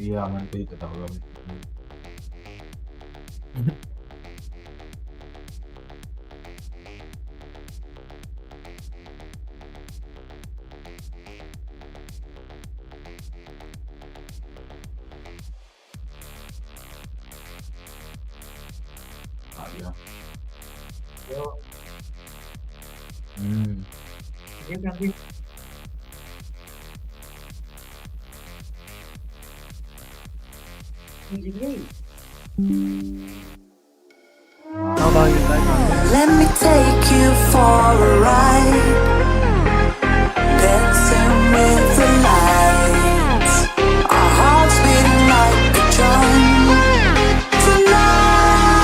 ये अमन पे ही पता होगा. आ गया. Let me take you for a ride, dancing with the lights, our hearts beating like a drum. Tonight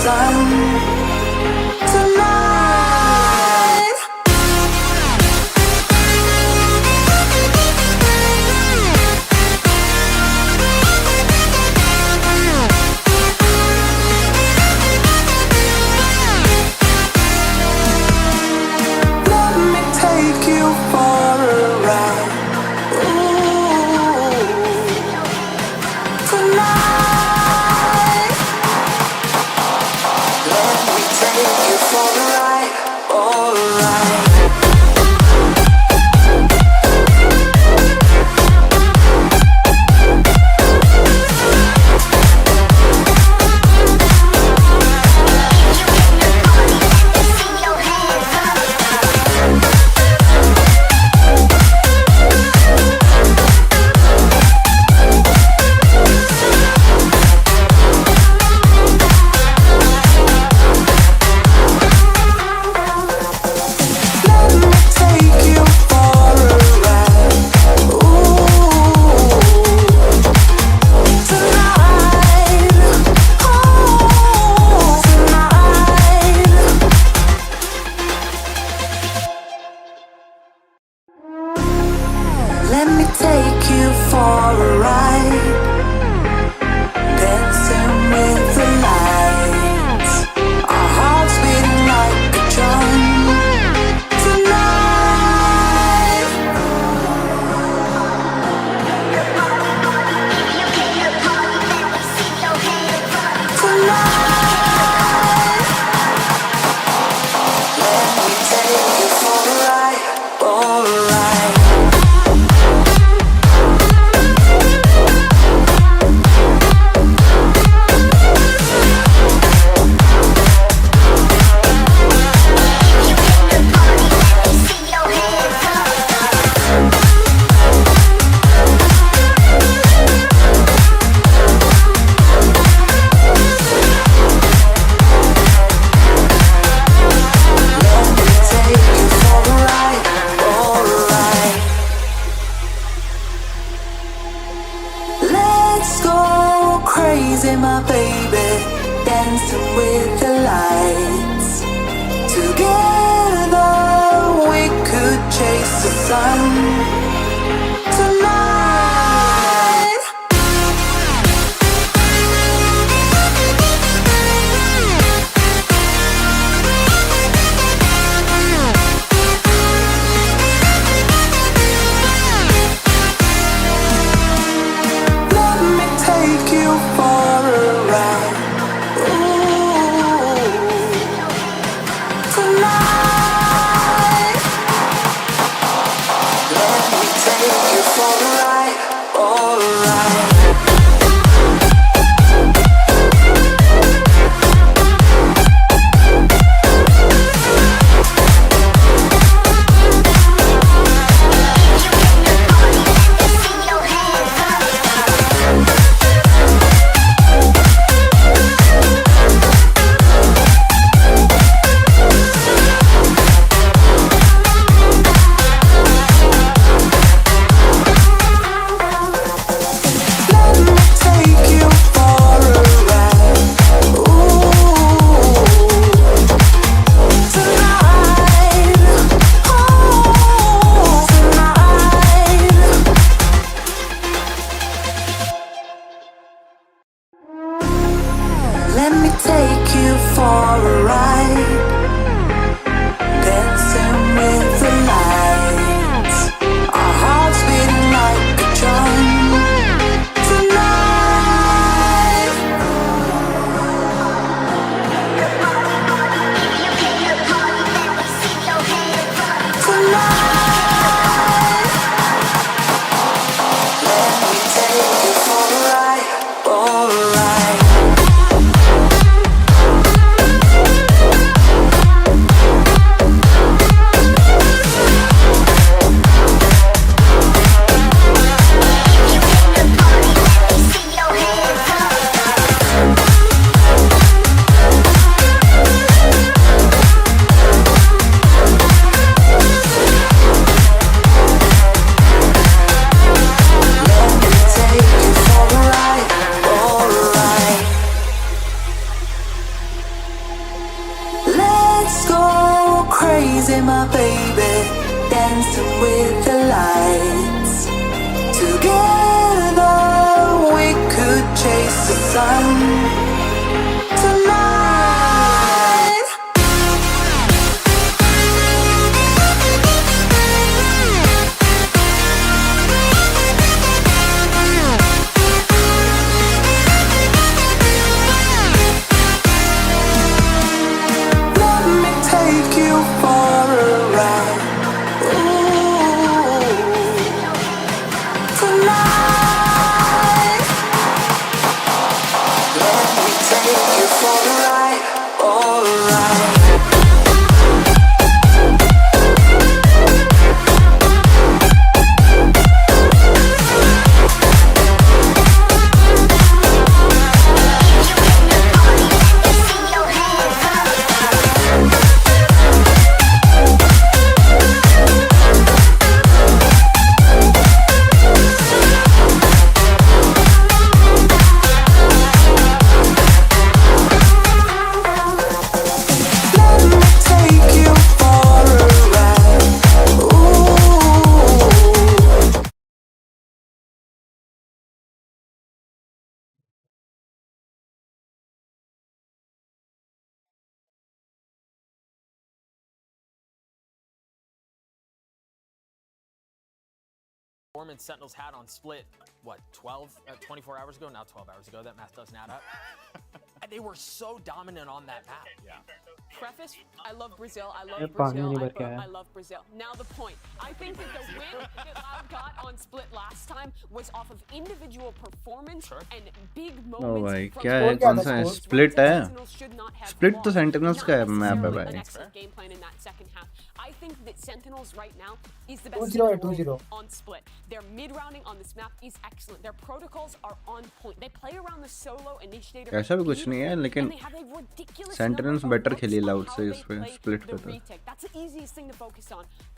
sun tonight. Let me take you for a ride. Ooh, tonight. Let me take you for a ride. Alright. Let me take you for a ride, dancing with the lights, our hearts beating like a drum tonight. Tonight, let me take you for a ride, alright. Let's go crazy, my baby, dancing with the lights. Together we could chase the sun tonight. Let me take you for a ride. Ooh, tonight. Let me take you for a ride. Alright. Let me take you for a ride. Ooh, tonight. Oh, tonight. Let me take you for a ride, dancing with the lights, our hearts beating like a drum tonight. Tonight, let me take you for a ride, alright. the sun tonight. Let me take you for a ride. Ooh, tonight. Let me take you for a ride. Alright. Let me take you for a ride. Ooh. Performance Sentinels had on Split, what, 24 hours ago? Now 12 hours ago. That math doesn't add up. And they were so dominant on that map. Yeah. Preface, I love Brazil. I love ये पानी Brazil. नहीं I, भर के आया। I love Brazil. Now the point. I think that the win that Loud got on Split last time was off of individual performance and big moments. भाई from क्या है Sentinels. कौन सा है Sentinels स्प्लिट है should not have स्प्लिट तो lost. Sentinels Not का है मैप है necessarily an भाई excellent game plan in that second half. I think that Sentinels right now is the 2-0 best team in the 2-0 world on Split. Their mid-rounding on this map is excellent. Their protocols are on point. They play around the solo initiator. ऐसा भी कुछ नहीं है लेकिन And they have a ridiculous sentinels number of better looks खेली on loud how से they इस पे play स्प्लिट the पे तो retake. That's the easiest thing to focus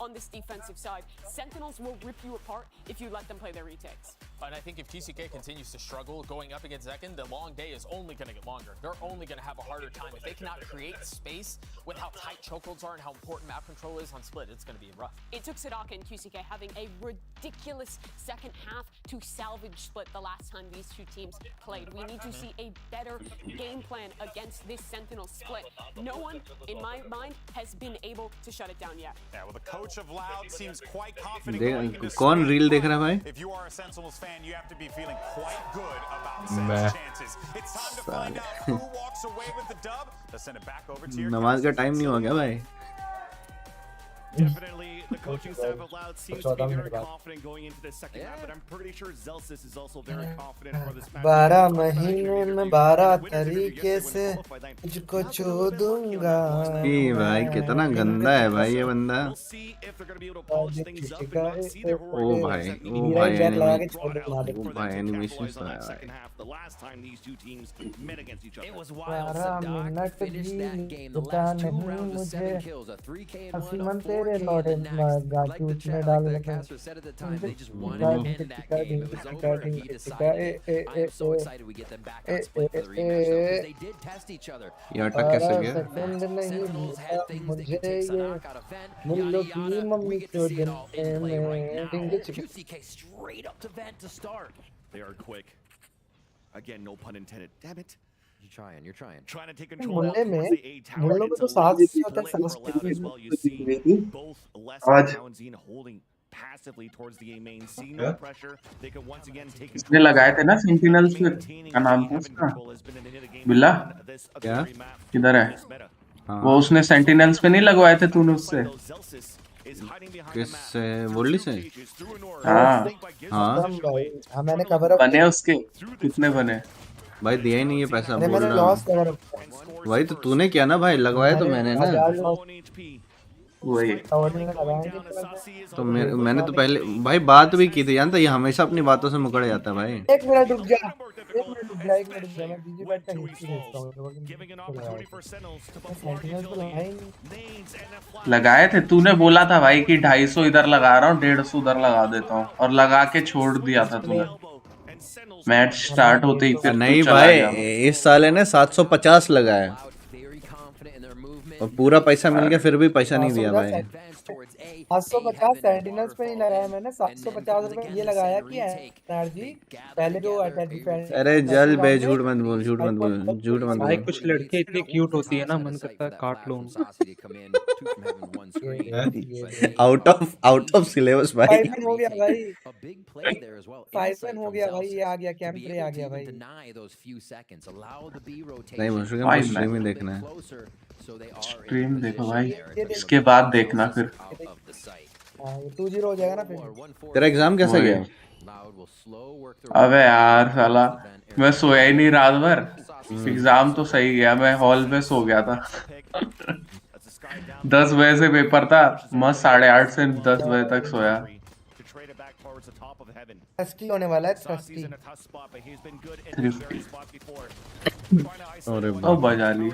on this defensive side. Sentinels will rip you apart if you let them play their retakes. And I think if QCK continues to struggle going up against Zekken, the long day is only going to get longer. They're only going to have a harder time. If they cannot create space with how tight chokeholds are and how important map control is on Split, it's going to be rough. It took Sadaka and QCK having a ridiculous second half to salvage Split the last time these two teams played. We need to see a better game plan against this Sentinel Split. No one, in my mind, has been able to shut it down yet. Yeah, well, the coach of Loud seems quite confident going into this कौन one. Reel देख रहा है भाई If you are a Sentinels fan, you have to be feeling quite good about Sentinels' chances. It's time to find out who walks away with the dub. Let's send it back over to your नमाज का time नहीं हो गया भाई Definitely, the coaching staff of Loud seems to be very confident going into the second half, but I'm pretty sure Zelsis is also very confident for this match. 12 महीने में 12 तरीके से तुझको छू दूंगा ये भाई कितना गंदा है भाई ये बंदा We'll see if they're going to be able to polish things up and not see their ओ भाई एनिमेशन तो है second half. The last time these two teams met against each other. It was wild. 12 Sadak minute finished that भी game. The पता last 2 नहीं rounds of 7 मुझे kills, a 3K in हंसी one, मन a तेरे 4K in लौटे the next. गाची Like the उसमें chat, डाल like the लगे caster said at the time, they just wanted to end that game. It was over. He decided it. I am so excited we get them back on Split for the rematch though, because they did test each other. ये अटक कैसे गया second नहीं Sentinels had मिलता things they मुझे could take ये Sadak out of vent. मुल्लों Yada की yada. Mummy We get to को see it all in play right now. Dinge चिके QCK straight up to vent to start. They are quick. Again, no pun intended. Damn it. You're trying. You're trying. Trying to take control मुल्ले out में towards the A tower. मुल्लों में It's तो a साथ little ही होता है split सांस for Loud as well. You see both Les आज- and Townsend holding passively towards the A main, see no pressure. They can once again take control. इसने लगाए थे ना सेंटिनल्स पे Maintaining क्या नाम था having उसका control has been an in the game बिल्ला on this क्या? very map. किधर है This meta. वो उसने सेंटिनल्स पे नहीं लगवाए थे तूने उससे Though Zelsis is hiding behind the किस map. वोल्डी से Through a Nora. हाँ। हाँ। हाँ मैंने कवर अप बने उसके कितने बने भाई दिया ही नहीं है पैसा मैंने बोल मैंने रहा लॉस हूँ कवर अप भाई तो तूने किया ना भाई लगवाया तो मैंने ना वही तो मैंने तो पहले भाई बात भी की थी जानता ये हमेशा अपनी बातों से मुकड़ जाता है भाई एक मिनट रुक जा मैं बीजी बैठ का हिस्ट्री भेजता हूँ सेंटिनल्स को लगाए नहीं लगाए थे तूने बोला था भाई कि 250 इधर लगा रहा हूँ 150 उधर लगा देता हूँ और लगा के छोड़ दिया था तूने मैच स्टार्ट होते ही फिर नहीं तू चला भाई गया। इस साले ने 750 लगाया और पूरा पैसा मिल गया फिर भी पैसा नहीं दिया भाई 750 सेंटिनल्स पे नहीं लगाया मैंने, 750 रुपए ये लगाया कि एनआरजी पहले जो अरे जल बे, राउंड झूठ मत बोल, झूठ मत बोल, झूठ मत भाई बोल। कुछ लड़कियां इतनी क्यूट होती है ना, मन करता है काट लो उनको। आउट ऑफ सिलेबस भाई। 5 हो गया भाई, 5 हो गया भाई, ये आ गया कैंप्रे आ गया भाई। नहीं मुश्किल है, स्ट्रीम ही देखना है। स्ट्रीम देखो भाई, इसके बाद देखना फिर। हाँ ये 2-0 हो जाएगा ना फिर। तेरा एग्जाम कैसा गया? अबे यार साला मैं सोया ही नहीं रात भर। एग्जाम तो सही गया, मैं हॉल में सो गया था। 10 बजे से पेपर था, मस्त 8:30 से 10 बजे तक सोया। ट्रस्टी होने वाला है, ट्रस्टी। अरे ओ बजा ली।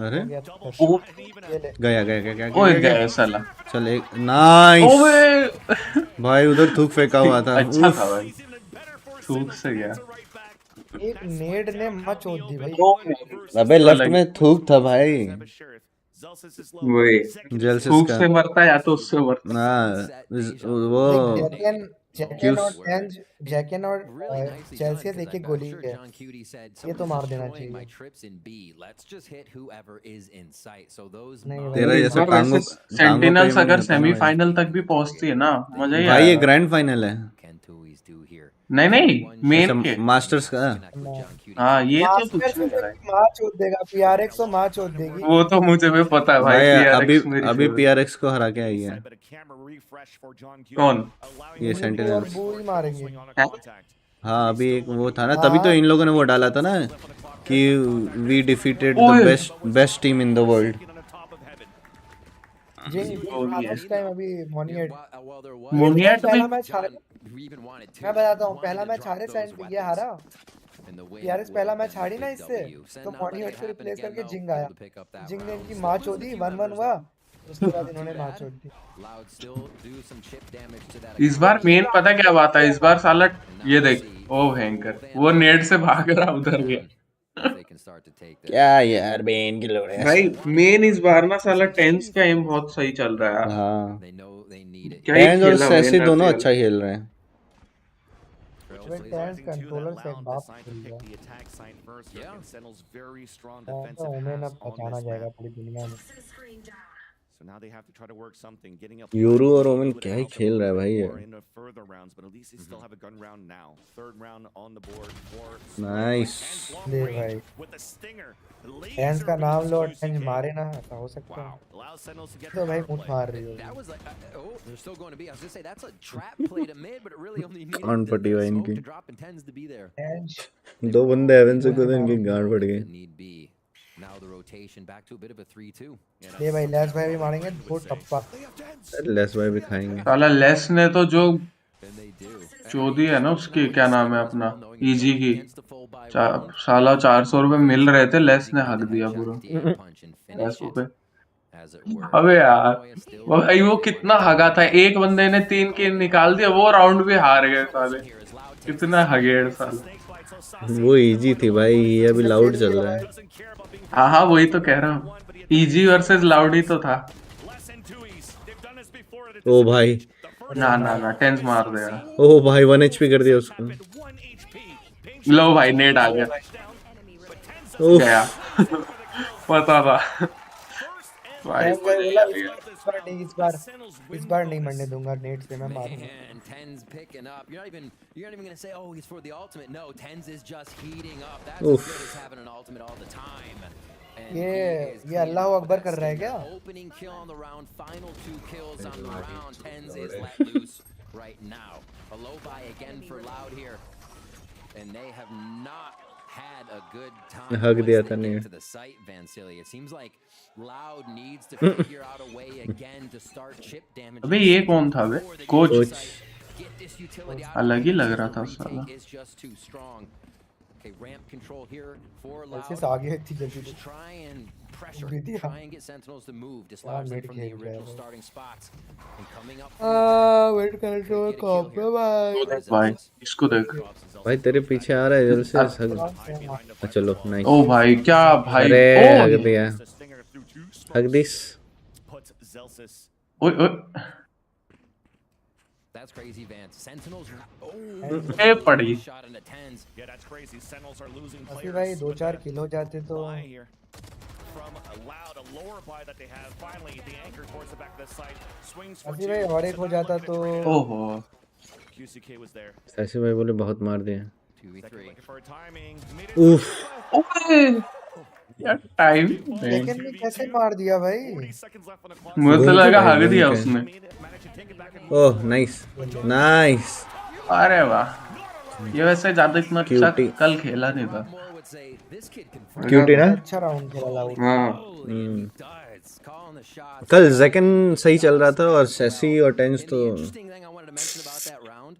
अरे ओ गया गया गया गया ओए गया साला। चल एक नाइस भाई, उधर थूक फेंका हुआ था। अच्छा था भाई, थूक से गया। एक नेड ने मच होत दी भाई। अबे लेफ्ट में थूक था भाई। वही जेल्सिस थूक का से मरता है या तो उससे मरता है। ना वो जैकन और चेल्सियस एक एक गोली है, ये तो मार देना चाहिए। तेरा जैसा टांगों सेंटिनल्स अगर सेमीफाइनल तक भी पहुंचती है ना, मजा ही भाई, ये आएगा। ग्रैंड फाइनल है। नहीं नहीं मेन के मास्टर्स का। हाँ ये तो कुछ मास्टर्स नहीं में है। मैच होत देगा, पीआरएक्स तो मैच होत देगी। वो तो मुझे भी पता है भाई, भाई अभी PRX मेरी अभी favorite। पीआरएक्स को हरा के आई है। कौन? ये और सेंटिनल्स। बू ही मारेंगे। हाँ अभी एक वो था ना, तभी तो इन लोगों ने वो डाला था ना कि वी डिफीटेड द ओए। Best team in the world. इस टाइम अभी मोनियट मोनियट पहला में मैच हारे। मैं बताता हूँ, पहला मैच हारे सेंट ये हारा। पीआरएक्स पहला मैच हारी ना इससे, तो मोनियट को रिप्लेस करके जिंग आया। जिंग ने इनकी मैच हो दी, 1-1 हुआ, उसके बाद इन्होंने मैच हो दी। इस बार मेन पता क्या बात है, इस बार साला ये देख, ओ भयंकर, वो नेट से भाग रहा उधर गया। क्या यार बेन की लोड़े। भाई मेन इस बार ना साला टेंस का एम बहुत सही चल रहा है। हाँ क्या ही टेंस और खेला भाई सेसी दोनों NRCL। अच्छा खेल रहे हैं। टैंस कंट्रोलर से बात कर लिया। तो उन्हें ना पहचाना जाएगा पूरी दुनिया में। यूरो और ओमेन क्या ही खेल रहा है भाई ये। नाइस ले भाई, टैंस का नाम लो और टेंस मारे ना, ऐसा हो सकता है। तो भाई मुठ मार रही हो। गांड फटी भाई इनकी। 2 बंदे हेवन से कूदे, इनकी गांड फट गई। ले भाई लेस भाई भी मारेंगे 2 टप्पा। लेस भाई भी खाएंगे। साला लेस ने तो जो चौधी है ना उसकी, क्या नाम है अपना, ईजी की, साला 400 रुपए मिल रहे थे, लेस ने हक दिया पूरा 10 रुपए। अबे यार वो भाई वो कितना हगा था, एक बंदे ने 3 किल निकाल दिया, वो राउंड भी हार गए साले, कितना हगेड़ साले। वो इजी थी भाई, ये अभी लाउड चल रहा है। हाँ हाँ वही तो कह रहा हूँ, इजी वर्सेस लाउड ही तो था। ओ भाई ना ना ना टेंस मार देगा। ओ भाई 1 HP कर दिया उसको। लो भाई नेट आ गया, गया पता था भाई। इस बार नहीं मरने दूंगा, नेट से मैं मारूंगा। ये अल्लाह अकबर कर रहा है क्या? हक दिया था नहीं। अबे ये कौन था बे? कोच अलग ही लग रहा था साला। ऐसे आगे इतनी जल्दी वेट कर भाई इसको देख भाई तेरे पीछे आ रहा है जल्द से। चलो नाइस। ओ भाई क्या भाई, अरे ओ हक दिया, हक दिस। Zelsis. ओए That's crazy, Vance. Sentinels. ए पड़ी। Shot into tens. Yeah, that's crazy. Sentinels are losing अभी players. भाई 2-4 किल हो जाते तो Buy here. From a loud, a lower buy that they have. Finally, the anchor towards the back of the site. Swings for अभी two. भाई और एक हो जाता तो ओहो QCK was there. ऐसे भाई बोले बहुत मार दिए। 2v3. Looking for a timing. उफ ओए यार टाइम लेकिन भी कैसे मार दिया भाई? 40 seconds left on the clock. मुझे तो लगा हग दिया उसने। Managed to take it back and oh nice nice. अरे वाह ये वैसे ज्यादा इतना अच्छा क्यूटी। कल खेला नहीं था। More would say this kid can cutie ना? अच्छा राउंड खेला लाउड। हाँ does calling the shots. कल जैकन सही चल रहा था और सेसी और टेंस तो Interesting thing I wanted to mention about that round.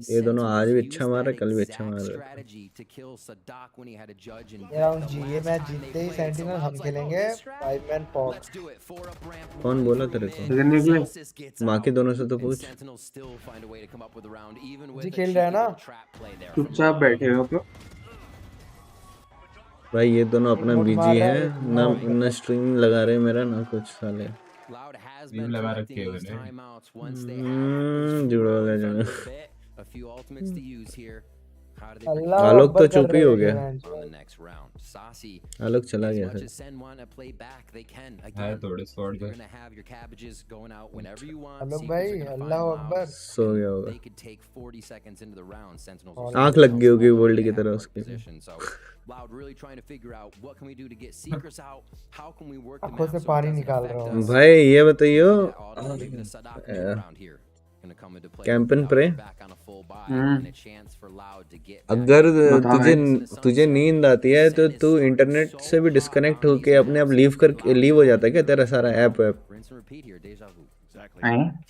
ये दोनों आज भी अच्छा मार रहे कल भी अच्छा मार रहे। Strategy to kill Sadak when he had a judge in. ये राउंड जी ये मैच जीतते ही सेंटिनल हम खेलेंगे 5 man pock. Let's do it. 4 up ramp. कौन बोला तेरे को? लेकिन निकले बाकी दोनों से तो पूछ। Sentinels still find a way to come up with a round even with ji a खेल रहा है ना? cheeky trap play there. चुपचाप बैठे हो तो भाई ये दोनों अपना रिमोट बिजी मार रहा है है, ना ना स्ट्रीम लगा रहे मेरा ना कुछ साले। Loud has Stream been लगा collecting रखे those हुए ने। timeouts once they have जुड़ा लगा a जाना। bit. A few ultimates to use here. How do they bring अल्लाह आलोक तो अकबर कर चुप ही रहे हो हैं गया। ये on the next round? Saucy. आलोक चला As गया much फिर। as Sen want to play back, they can. है Again, थोड़े स्पॉट you're पे। gonna have your cabbages going out whenever you want. Alok Seekers भाई are gonna Allah find Akbar. Loud. सो गया होगा। They could take 40 seconds into the round. Sentinels और will आँख still लग गई होगी small, वर्ल्ड they की have तरह more उसके। position. So Loud really trying to figure out what can we do to get Seekers out? How can we work the आंखों map से so it पानी doesn't निकाल affect रहा हूँ। us? भाई ये बताइयो That auto, maybe the Sadak will come around here. Gonna come into play. कैंपन Loud pray back on a full buy and a chance for Loud to get back. अगर बता तुझे भाई। तुझे नींद आती है तो तू इंटरनेट से भी डिस्कनेक्ट होके अपने आप लीव हो जाता है क्या तेरा सारा app वैप? Rinse and repeat here, deja vu. exactly. हैं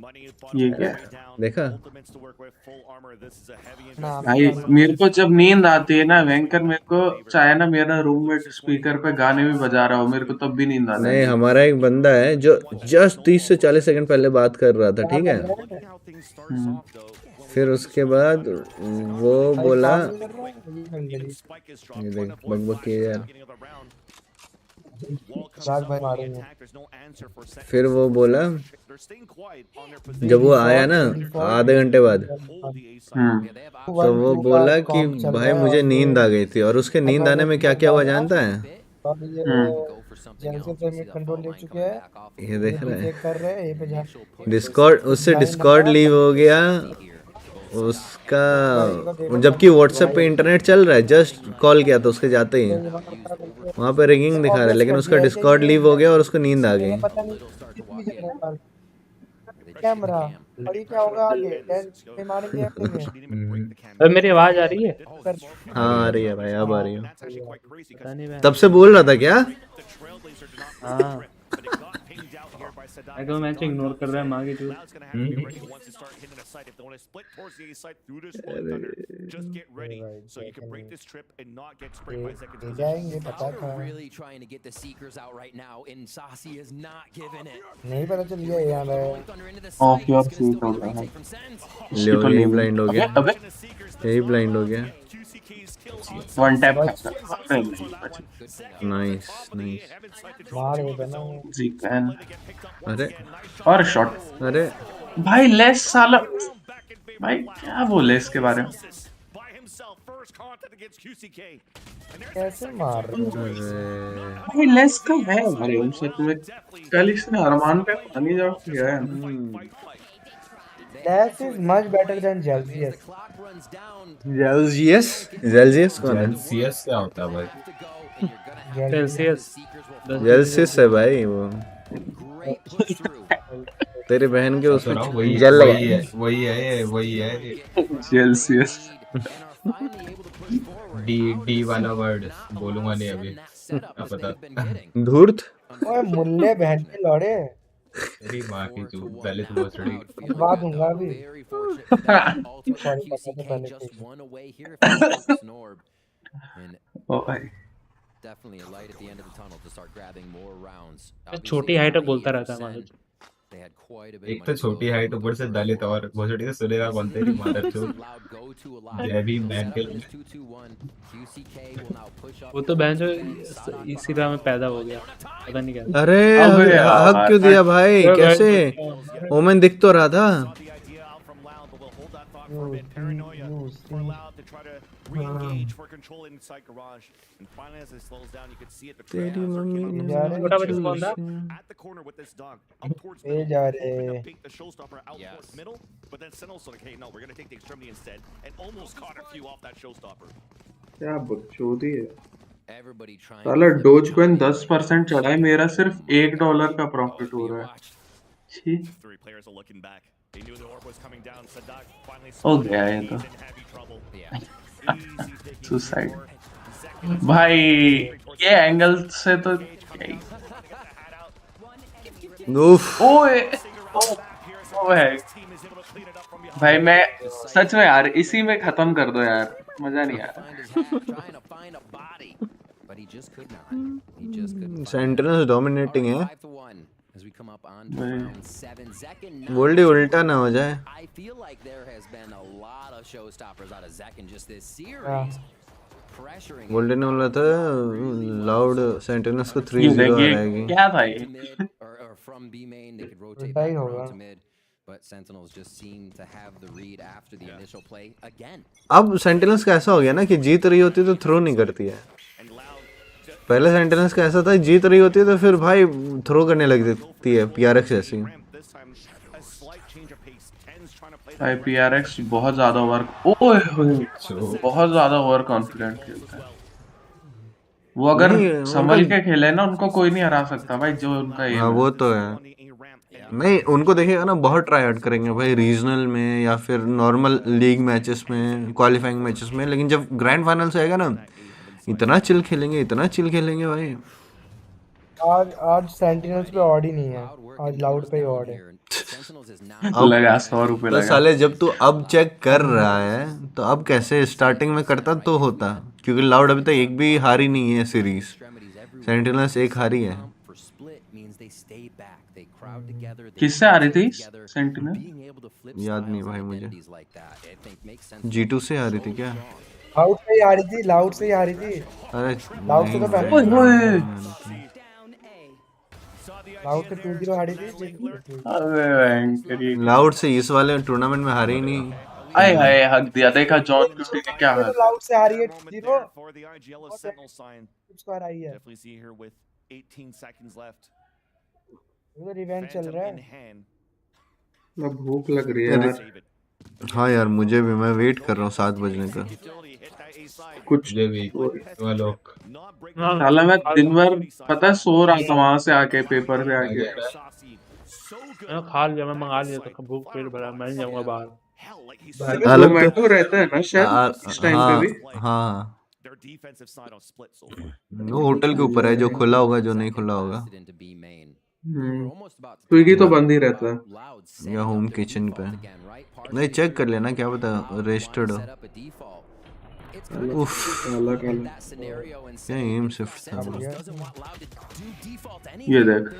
Money is ये bought क्या? all the way down. देखा? Ultimates to work with full armor. This is a heavy ना भाई investment. मेरे को जब नींद आती है ना भयंकर मेरे को चाहे ना मेरा रूममेट स्पीकर पे गाने भी बजा रहा हो मेरे को तब भी नींद आता नहीं है। हमारा एक बंदा है जो जस्ट 30 से 40 सेकंड पहले बात कर रहा था ठीक है। Looking how things starts off though. when we फिर look उसके at बाद वो भाई बोला काम नहीं कर रहा है, ये कर even गई। Spike is dropped. ये One देख of one बकबक flash किए at the यार। beginning of the round. Wall comes राग up भाई on the मारेंगे। attack. There's no answer for Sentinels. फिर वो बोला They're staying quiet on their position. जब वो आया ना आधे घंटे बाद Hold the A side. Hmm Yeah, they have तो वो बोला कि भाई मुझे नींद आ गई थी और उसके नींद आने में क्या क्या हुआ जानता है? अब ये go for something जैसे else. पेमेंट कंट्रोल ले चुके हैं ये देख रहा है चेक कर रहे हैं ये पे जा डिस्कॉर्ड उससे डिस्कॉर्ड लीव हो गया उसका जबकि व्हाट्सएप पे इंटरनेट चल रहा है जस्ट कॉल किया था उसके जाते ही वहाँ पे रिंगिंग दिखा रहा है लेकिन उसका डिस्कॉर्ड लीव हो गया और उसको नींद आ गई। पता नहीं कितनी जगह पर कैमरा और ये क्या होगा आगे 10 पे मारेंगे अपने अब मेरी आवाज आ रही है? हाँ आ रही है भाई अब आ रही है। That's actually quite crazy पता because नहीं मैं तब से बोल रहा था क्या? the Trailblazer did not हाँ but it got pinged out here by Sadak. मैं तो मैच इग्नोर कर रहा है माँ की चूत। Loud's gonna have to be ready once they start hitting the site. If they want to split towards the A site through this one thunder, just get ready so you can break this trip and not get sprayed by seconds. ले जाएंगे पता था They're really trying to get the Seekers out right now, and Saucy is not giving it. नहीं पता चल गया यहाँ पे Rolling Thunder into the of site. Your It's gonna seat still हो be the रहा है retake from Sens. इसकी लो तो यही नींद ब्लाइंड हो गया अबे यही ब्लाइंड हो गया। QCK's kill on one tap nice nice मार ये बना जी कैन अरे और शॉट अरे भाई लेस साला भाई क्या बोले इसके बारे में by himself. First contact against QCK. And there's कैसे मार रहे हो अरे भाई लेस का है हमारे उन सच में कल इसने अरमान पे पता नहीं जब किया है Dash is much better than Celsius Clock runs down. जेल्सियस जेल्सियस कौन है? CS क्या होता है भाई? सेल्सियस जेल्सियस है भाई वो Great push through. तेरी बहन के सुना उसमें वही जल लगा। वही है वही है वही है सेल्सियस डी वाला वर्ड बोलूंगा नहीं अभी क्या पता। धूर्त ओए मुल्ले बहन के लौड़े तेरी माँ की तू पहले तो भोसड़ी दबा दूंगा अभी Very fortunate that ultimate QCK just one away here if he focus Norb. And ओ भाई definitely a light at the end of the tunnel to start grabbing more rounds. छोटी हाइट बोलता रहता है मानो। They had quite a bit एक of तो money to छोटी go height from ऊपर with से those दलित first और goals. भोसड़ी से सुनेगा बोलते नहीं मादर चोद Loud go to a lot. जय भीम They'll बहन set के up this 2-2-1. QCK will now push up वो तो बहन जो towards the bench. Sadat इसी behind राह में the पैदा goal. हो गया, पता नहीं कैसे। अरे अबे हक क्यों दिया यार भाई, अरे बहन कैसे जो- ओमेन दिख तो रहा था। Saw the idea out from Loud, but we'll hold that thought for a bit. Paranoia for Loud to try to re-engage for control inside Garage. And finally, as it slows down, you can see it. The तेरी crowds are mummy coming ने out. छोटा बच्चा कौन था? At the corner with this dog, up towards A middle, जा hoping to रे bait the showstopper out towards middle. But then Sentinel's like, hey, no, we're gonna take the extremity instead, and almost caught a few off that showstopper. क्या बकचोदी है Everybody trying साला to flip dose the coin dominant 10% चढ़ा है, मेरा सिर्फ $1 का profit हो रहा है। छी Three players are looking back. They knew the orb was coming down. Sadak finally हो spotted गया it. ये He's तो in heavy trouble. Yeah. Easy taking suicide C4. Zek is भाई, towards ये एंगल से तो Cage coming out. Trying to get the hat out. उफ ओए Chasing around the map here. ओ है His team is able to clean it up from behind. भाई, मैं सच में यार इसी में खत्म कर दो यार, मजा नहीं आ रहा। Find his hat, trying to find a body, but he just could not. He just couldn't find it. Sentinels dominating है। 5-1 as we come up on to round 7. Zek and Goldy उल्टा ना हो जाए। I feel like there has been a lot of showstoppers out of Zek in just this series. Pressuring Goldy ने बोला था loud sentinels को ये 3-0 देखिए हराएगी। क्या था to ये mid or from B main, they could rotate उल्टा ही back होगा। around to mid. But Sentinels just seem to have the read after the initial play again. अब सेंटिनल्स का ऐसा हो गया ना कि जीत रही होती तो थ्रो नहीं करती है। And Loud पहले सेंटिनल्स का ऐसा था, जीत रही होती है तो फिर भाई थ्रो करने लग देती है पीआरएक्स जैसी। ramp this time. A slight change of pace. 10's trying to play भाई that पीआरएक्स बहुत ज्यादा ओए होए, बहुत ज्यादा ओवर कॉन्फिडेंट खेलता है वो। अगर नहीं, संभल उनका- के खेले ना, उनको कोई नहीं हरा सकता भाई, जो उनका हाँ एम वो है। तो है। नहीं, उनको देखेगा ना, बहुत ट्राई आउट करेंगे भाई रीजनल में या फिर नॉर्मल लीग मैचेस में, क्वालिफाइंग मैचेस में, लेकिन जब ग्रैंड फाइनल से आएगा ना, इतना चिल खेलेंगे, इतना चिल खेलेंगे भाई। आज सेंटिनल्स पे ऑड ही नहीं है, आज लाउड पे ही ऑड है। अब लगा 100 रुपए तो लगा। साले जब तू अब चेक कर रहा है तो अब कैसे स्टार्टिंग में करता तो होता, क्योंकि लाउड अभी तक एक भी हारी नहीं है सीरीज, सेंटिनल्स एक हारी है। किससे आ रही थी सेंटिनल? याद नहीं भाई मुझे, G2 से आ रही थी क्या? लाउड से ही हारी थी, लाउड से ही हारी थी। अरे लाउड से तो नहीं पहले भाई। लाउड से 2-0 हारी थी। अबे भयंकर, लाउड से इस वाले टूर्नामेंट में हारे ही नहीं। आए हाय हक दिया। देखा जॉन क्यूटी ने क्या तो हाल। लाउड से हारी है 2-0, for the IGL of Sentinel sign. उसको हराई है। Definitely see here with 18 seconds left. ये रिवेंज चल रहा Phantom in है। hand. मतलब भूख लग रही है यार, Save it. हाँ यार मुझे भी, मैं वेट कर रहा हूँ 7 बजने का। Utility hit that A side. कुछ मुझे भी वालों Not break साला मैं दिन भर पता है सो रहा था, वहां से आके पेपर से आके। Saucy. So good. मैंने खा लिया, मैं मंगा लिया था, भूख पेट भरा, मैं नहीं जाऊंगा बाहर। Hell, like he's अलग जोमेटो रहता है ना शायद इस टाइम पे भी। हाँ, their defensive side on split so far. वो होटल के ऊपर है, जो खुला होगा जो नहीं खुला होगा, स्विगी तो बंद ही रहता है। या होम किचन पे। नहीं चेक कर लेना, क्या पता रजिस्टर्ड हो। उफ, क्या एम शिफ्ट था bro। ये देख,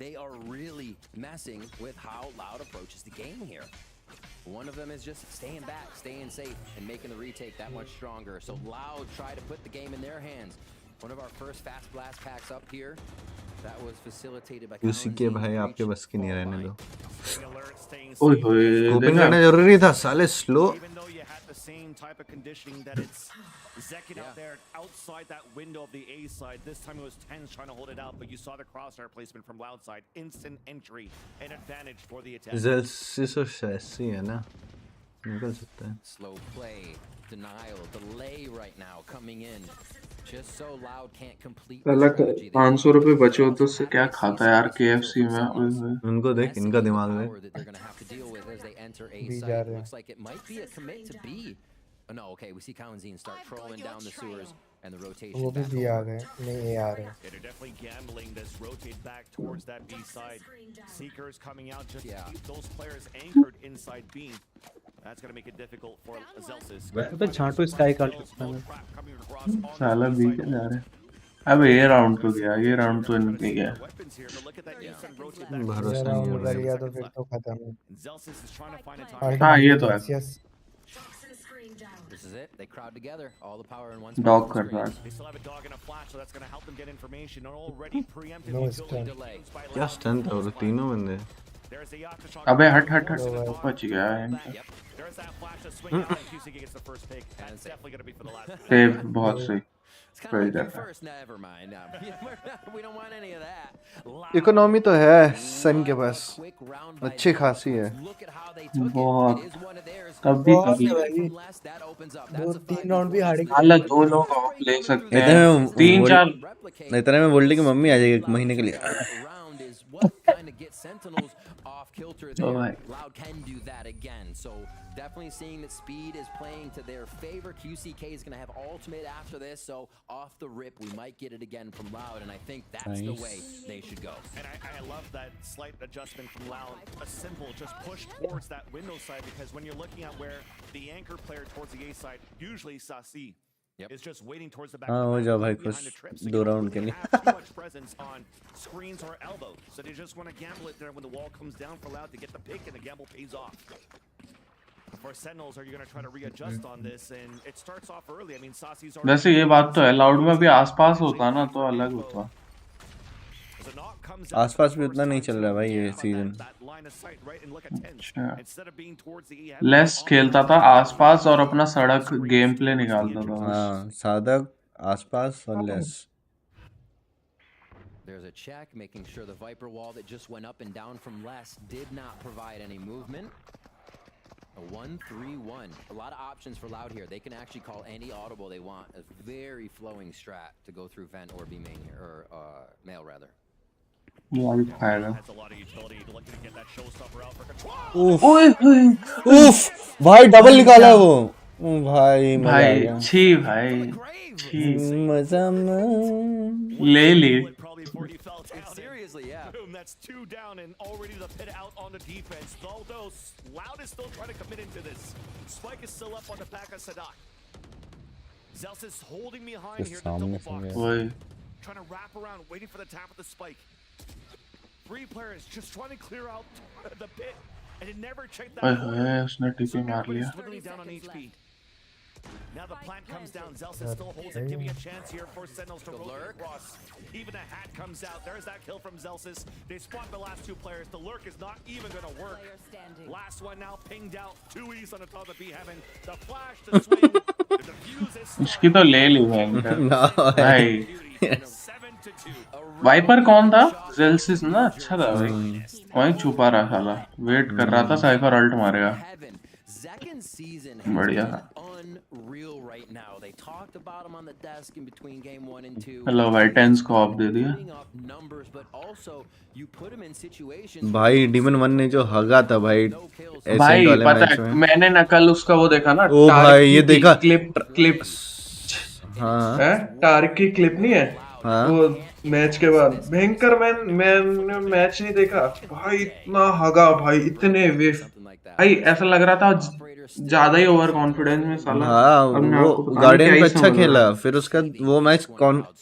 They are really messing with how Loud approaches the game here. One of them is just staying back, staying safe, and making the retake that much stronger. So Loud try to put the game in their hands. One of our first fast blast packs up here. That was facilitated by उसी के भाई आपके बस की नहीं रहने दो। ओए होए, स्कोपिंग देखा करना जरूरी था साले, slow. Even though you had the same type of conditioning that it's Zekin out there outside that window of the A side. This time it was 10's trying to hold it out, but you saw the crosshair placement from Loud side. Instant entry and advantage for the attack. जेल्सिस और sassy है ना, निकल सकता है। Slow play, denial, delay right now coming in. Just so Loud can't complete the अलग strategy. 500 रुपए बचे होते उससे क्या खाता है यार KFC में। ओए होए, उनको देख, इनका दिमाग देख। Power that they're going to have to deal with as they enter A भी जा site. रहे हैं। Looks like it might be a commit to B. Oh, no, okay, we see Kawanzine start trolling down the sewers and the rotation वो भी back भी आ over. गए, नहीं ये आ रहे हैं। Yeah, they're definitely gambling this rotate back towards that B side. Seekers coming out just to keep those players anchored inside B. That's going to make it difficult for Zelsis. तो छांटू sky का Coming across on साला the भी side. क्या जा रहा है। अब ये राउंड तो गया, ये राउंड तो नहीं गया। भरोसा नहीं है उधर भाई। गया तो फिर तो खत्म है। हाँ ये तो है। Yes This is it. They crowd together. All the power in one dog spot. कर रहा है। They still have a dog and a flash, so that's going to help them get information. They're already preemptively No going stun. Delay. by क्या stun था वो तीनों बंदे। There's the yacht to shock. अबे हट हट हट, बच गया इनका। Yep. There's that flash to swing out, and QCK gets the first pick. That's definitely going to be for the last. Save बहुत सही। It's kind of like you Very first. Never mind. We don't want any of that. Economy तो है सन के पास, Quick round by अच्छी खासी है। Look at how they took it. बहुत। It is one of theirs. कभी बहुत कभी है भाई। From less, that opens up. दो That's a तीन 5v4 राउंड भी हारेंगे। हालांकि दो लोग ऑफ ले सकते इतने हैं, में 3-4 इतने में बोल्टी की मम्मी आ जाएगी 1 महीने के लिए। Around is what kind of gets Sentinels off kilter Oh, there. right. Loud can do that again. So definitely seeing that speed is playing to their favor. QCK is going to have ultimate after this. So off the rip, we might get it again from Loud. And I think that's the way they should go. And I love that slight adjustment from Loud. A simple just push towards that window side, because when you're looking at where the anchor player towards the A side, usually Sasi is just waiting towards the back. हाँ हो जाओ भाई खुश 2 round के लिए। Too much presence on screens or elbow, so they just want to gamble it there when the wall comes down for Loud to get the pick, and the gamble pays off. For Sentinels, are you going to try to readjust on this? And it starts off early. I mean, Sasi's already. वैसे ये बात तो है, loud में भी आसपास होता ना तो अलग होता। आसपास भी उतना नहीं चल रहा भाई ये सीजन। लेस खेलता था आसपास और अपना सड़क गेम प्ले निकालता था। हाँ सादक आसपास और less. There's a check, making sure the Viper wall that just went up and down from Les did not provide any movement. A 1-3-1. A lot of options for Loud here. They can actually call any audible they want. A very flowing strat to go through vent or B main here, or male rather. Light खाएगा। Has a lot of utility, looking to get that showstopper out for control. उफ भाई double निकाला वो। भाई मजा आ भाई गया। छी भाई छी। मजा ले ली। Seriously, yeah. Boom, that's 2 down and already the pit out on the defense. Although Loud is still trying to commit into this. Spike is still up on the back of Sadak. Zels is holding behind here. The double box. Trying to wrap around, waiting for the tap of the spike. 3 players just trying to clear out the pit, and it never checked that. उसने TP मार लिया। Down on HP. Now the plant comes down. Zelsis still holds it, giving a chance here for Sentinels to roll across. Even a hat comes out. There's that kill from Zelsis. They spot the last 2 players. The lurk is not even going to work. Last one now pinged out. 2 E's on the top of B heaven. The flash to swing. The defuse is इसकी तो ले ली भाई। 7-2. Wiper कौन था? जेल्सिस ना, अच्छा था भाई। वहीं छुपा रहा साला, वेट कर रहा था साइफर अल्ट मारेगा। बढ़िया था। हेलो भाई, 10 को ऑफ दे दिया। भाई डीमन 1 ने जो हगा था भाई भाई पता है, मैंने ना कल उसका वो देखा ना। ओ भाई ये देखा क्लिप हाँ टार्क की क्लिप नहीं है हाँ वो मैच के बाद भयंकर। मैंने मैच नहीं देखा भाई, इतना हगा भाई, इतने वेव भाई, ऐसा लग रहा था ज्यादा ही ओवर कॉन्फिडेंस में साला। हाँ वो गार्डियन पे अच्छा खेला, फिर उसका वो मैच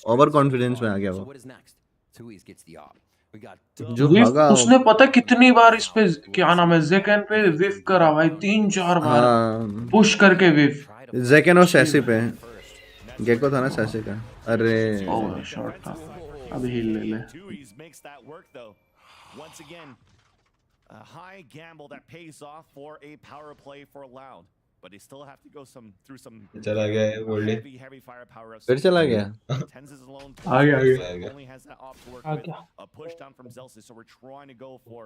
ओवर कॉन्फिडेंस में आ गया वो जो भागा। उसने पता कितनी बार इस पे क्या नाम है जेकन पे विफ करा भाई, 3-4 बार पुश करके विफ। जेकन और सैसी पे गेको था ना सैसी का। अरे शॉट था, अभी हिल ले ले। A high gamble that pays off for a power play for Loud, but they still have to go through some चला गया है बोल्डी, heavy firepower. फिर चला गया। Tens is alone. आ गया Only has that off to work with. A push down from Zelsis, so we're trying to go for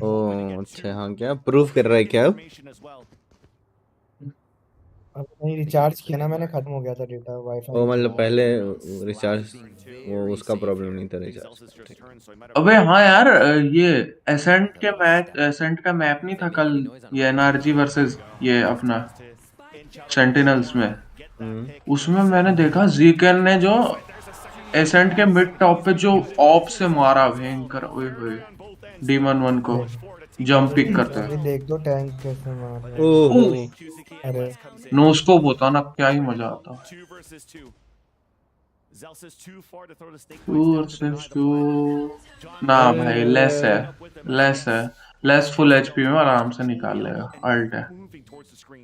ओह अच्छा हाँ क्या प्रूफ कर रहा है क्या अब? अब नहीं रिचार्ज किया ना मैंने, खत्म हो गया था डेटा वाईफाई। ओ मतलब पहले रिचार्ज वो उसका प्रॉब्लम नहीं था रिचार्ज। अबे हाँ यार, ये एसेंट का मैप नहीं था कल, ये एनआरजी वर्सेस ये अपना सेंटिनल्स में। उसमें मैंने देखा जीकेन ने जो एसेंट के मिड टॉप पे जो ऑप से मारा भयंकर, ओए होए डीमन 1 को जंप पिक करते हैं। देख दो टैंक कैसे मार रहा है। ओह अरे नो स्कोप होता ना क्या ही मजा आता। ना भाई लेस फुल एचपी में आराम से निकाल लेगा अल्ट है।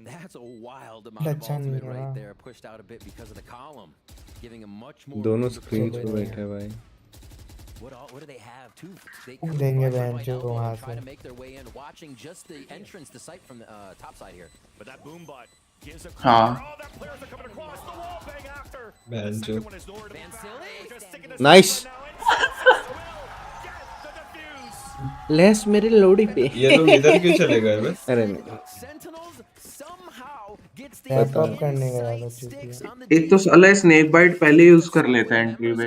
That's a wild amount of अच्छा नहीं ultimate है right ना। there, pushed out a bit because of the column, giving him much more दोनों room to स्क्रीन play पे with. बैठे भाई। What do they have too? They खूब could देंगे rush बहन by जो elbow वहाँ and try से। to make their way in, watching just the entrance to sight from the top side here. But that boom bot gives a हाँ oh, that players are coming across the wall bang after. The बहन जो second one is nowhere to be found. They're just sticking this nice one now, and Celsius will get the defuse. Less मेरे लोडी पे। ये लोग इधर क्यों चले गए बे? अरे नहीं Sentinels somehow gets the rap पता अप करने गया था sticks चूतिया। on the एक तो साला स्नेक बाइट पहले यूज कर लेता है एंट्री पे,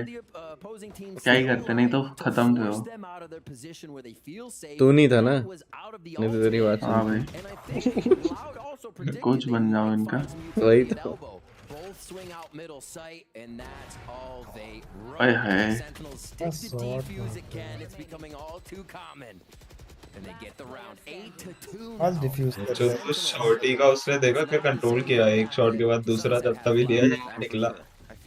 opposing team क्या ही करते, नहीं तो खत्म थे वो। them out of their position where they feel safe. तू नहीं था ना, was out of the नहीं तो तेरी बात हाँ सुन। भाई and I think Loud also predicted coach बन जाओ इनका। वही the तो। elbow. Both swing out middle sight, and that's all they Aye, run. aye. Sentinels stick to defuse it can. It's becoming all too common. And they get the round 8-2. आज diffuse कर जो रहे हैं। उस शॉटी का उसने देखा कि कंट्रोल किया एक शॉट के बाद दूसरा जब तभी लिया निकला।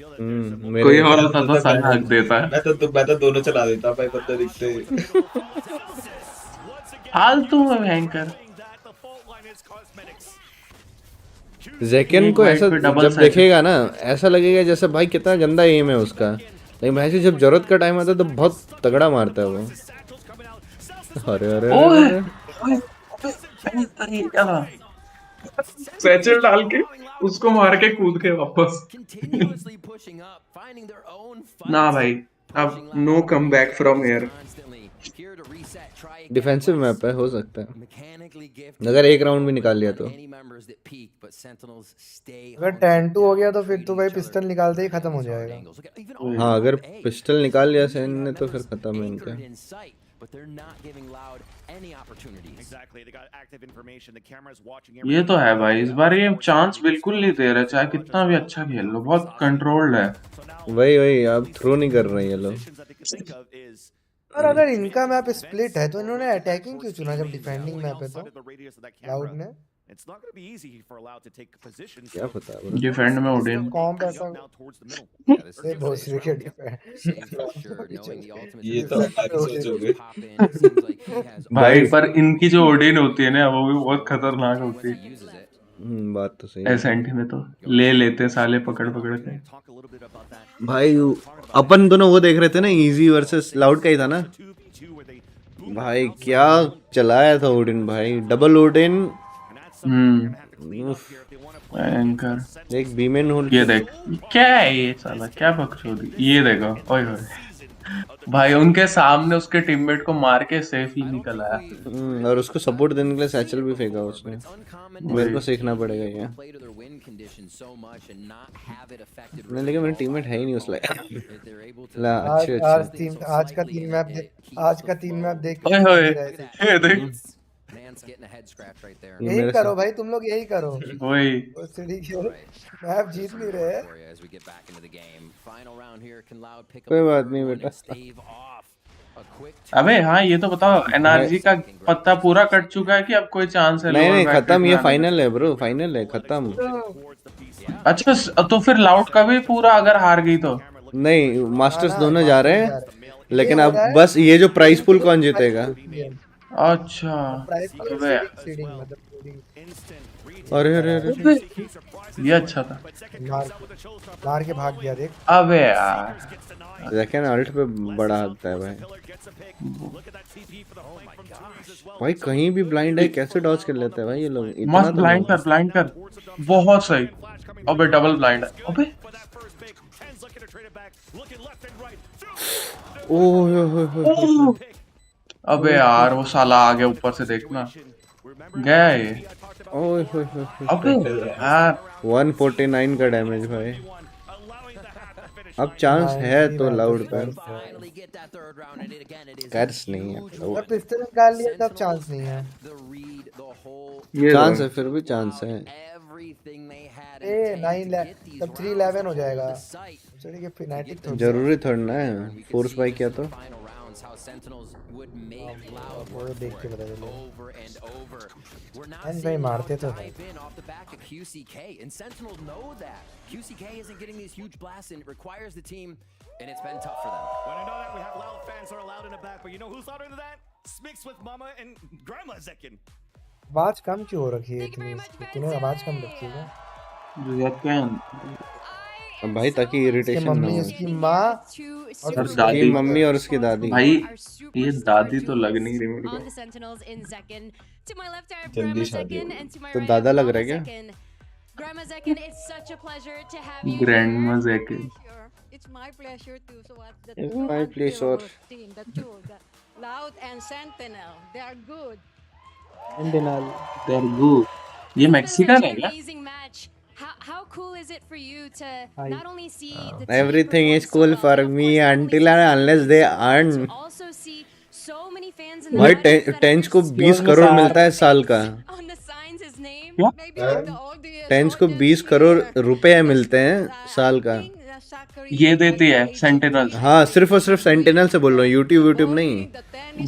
मेरे कोई और होता तो साला हक देता। मैं तो दोनों चला देता भाई बंदे दिखते। फालतू में भयंकर। जैकिन को ऐसा जब देखेगा ना ऐसा लगेगा जैसे भाई कितना गंदा एम है उसका, लेकिन भाई से जब जरूरत का टाइम आता है तो बहुत तगड़ा मारता है वो। अरे अरे सैचल डाल के उसको मार के कूद के वापस। Continuously pushing up, finding their own ना भाई अब no come back from here. here to reset, try again. Defensive map है, हो सकता है Mechanically gifted. अगर एक राउंड भी निकाल लिया तो। Any members that peak, but Sentinels stay अगर 10-2 हो गया तो फिर तो भाई पिस्टल निकालते ही खत्म हो जाएगा। हाँ अगर पिस्टल निकाल लिया सेन ने तो फिर खत्म है इनका। in sight, but they're not giving Loud any opportunities. Exactly, they got active information. The camera's watching ये तो है भाई, इस बार ये चांस बिल्कुल नहीं दे रहे, चाहे कितना भी अच्छा खेल लो, बहुत कंट्रोल्ड है। वही अब थ्रो नहीं कर रहे ये लोग। और अगर इनका मैप स्प्लिट है तो इन्होंने अटैकिंग क्यों चुना जब डिफेंडिंग मैप है तो लाउड ने? It's not going to be easy for Loud to take positions. क्या पता डिफेंड में उड़े कॉम्प ऐसा ये भोसड़ी के डिफेंड ये तो हमारी सोच हो गई भाई, पर इनकी जो ओडिन होती है ना वो भी बहुत खतरनाक होती है। बात तो सही है। एसेंट में तो ले लेते हैं साले पकड़ पकड़ के। भाई अपन दोनों वो देख रहे थे ना, इजी वर्सेस लाउड का ही था ना भाई, क्या चलाया था ओडिन भाई, डबल ओडिन। भयंकर। एक बीमेन होल। ये देख क्या है ये साला, क्या बकचोदी, ये देखो ओए होए भाई, उनके सामने उसके टीममेट को मार के सेफली निकल आया। और उसको सपोर्ट देने के लिए सैचल भी फेंका उसने। मेरे को सीखना पड़ेगा ये। नहीं लेकिन मेरा टीममेट है ही नहीं उस लायक। ला अच्छे आज का तीन मैप देख ओए होए ये देख, यही करो भाई, तुम लोग यही करो। वही मैप जीत नहीं रहे। कोई बात नहीं बेटा। अबे हाँ ये तो बताओ, एनआरजी का पत्ता पूरा कट चुका है कि अब कोई चांस है? नहीं खत्म, ये फाइनल है ब्रो, फाइनल है, खत्म। अच्छा तो फिर लाउड का भी पूरा अगर हार गई तो? नहीं मास्टर्स दोनों जा रहे हैं, लेकिन अब बस ये जो प्राइस पूल कौन जीतेगा। अच्छा अरे अरे अरे ये अच्छा था, मार के भाग गया देख। अबे यार लेकिन अल्ट पे बड़ा हकता है भाई। भाई कहीं भी ब्लाइंड है, कैसे डॉज कर लेते हैं भाई ये लोग। मस्त ब्लाइंड कर बहुत सही। अबे डबल ब्लाइंड है, अबे ओह अबे यार वो साला आ गया ऊपर से, देखना गया ये। ओह अबे यार 149 का डैमेज भाई। अब चांस है तो लाउड पे, कर्स नहीं है। जब पिस्टल निकाल लिया तब चांस नहीं है। चांस है, फिर भी चांस है। 3-11 हो जाएगा। चलिए फिनाटिक जरूरी थोड़ा ना है फोर्स बाई किया तो। evidence how Sentinels would make Loud वो work देख के for पता it चला over and over. We're not भाई seeing मारते Loud तो है dive in off the back of QCK, and Sentinels know that. QCK isn't getting these huge blasts, and it requires the team, and it's been tough for them. When I know that we have loud fans are allowed in the back, but you know who's louder than that? Smix with Mama and Grandma Zekin. आवाज कम क्यों हो रखी है इतनी तूने आवाज कम रखी है अब भाई ताकि उसकी इरिटेशन ना मम्मी हो उसकी माँ और और दादी उसकी मम्मी और उसकी दादी भाई ये दादी तो लग नहीं रही मेरे को जल्दी शादी होगी तो दादा लग रहा है क्या Grandma Zekin, it's such a pleasure to have you Grandma here. Zekin. It's my pleasure to watch the It's two my pleasure. team, the Loud and Sentinel. They are good. Sentinel. They're good. ये Mexican है क्या? Amazing match. How cool is it for you to not only see the team Everything is perform cool so for well, of me course, not until only and unless they earn. to also see so many fans in the भाई audience that tense are को 20 करोड़ मिलता है साल का on the signs his name. क्या? Maybe like the audience. टेंस को 20 करोड़ रुपए मिलते हैं साल का ये देती है सेंटिनल हाँ सिर्फ और सिर्फ सेंटिनल से बोल रहा हूँ यूट्यूब नहीं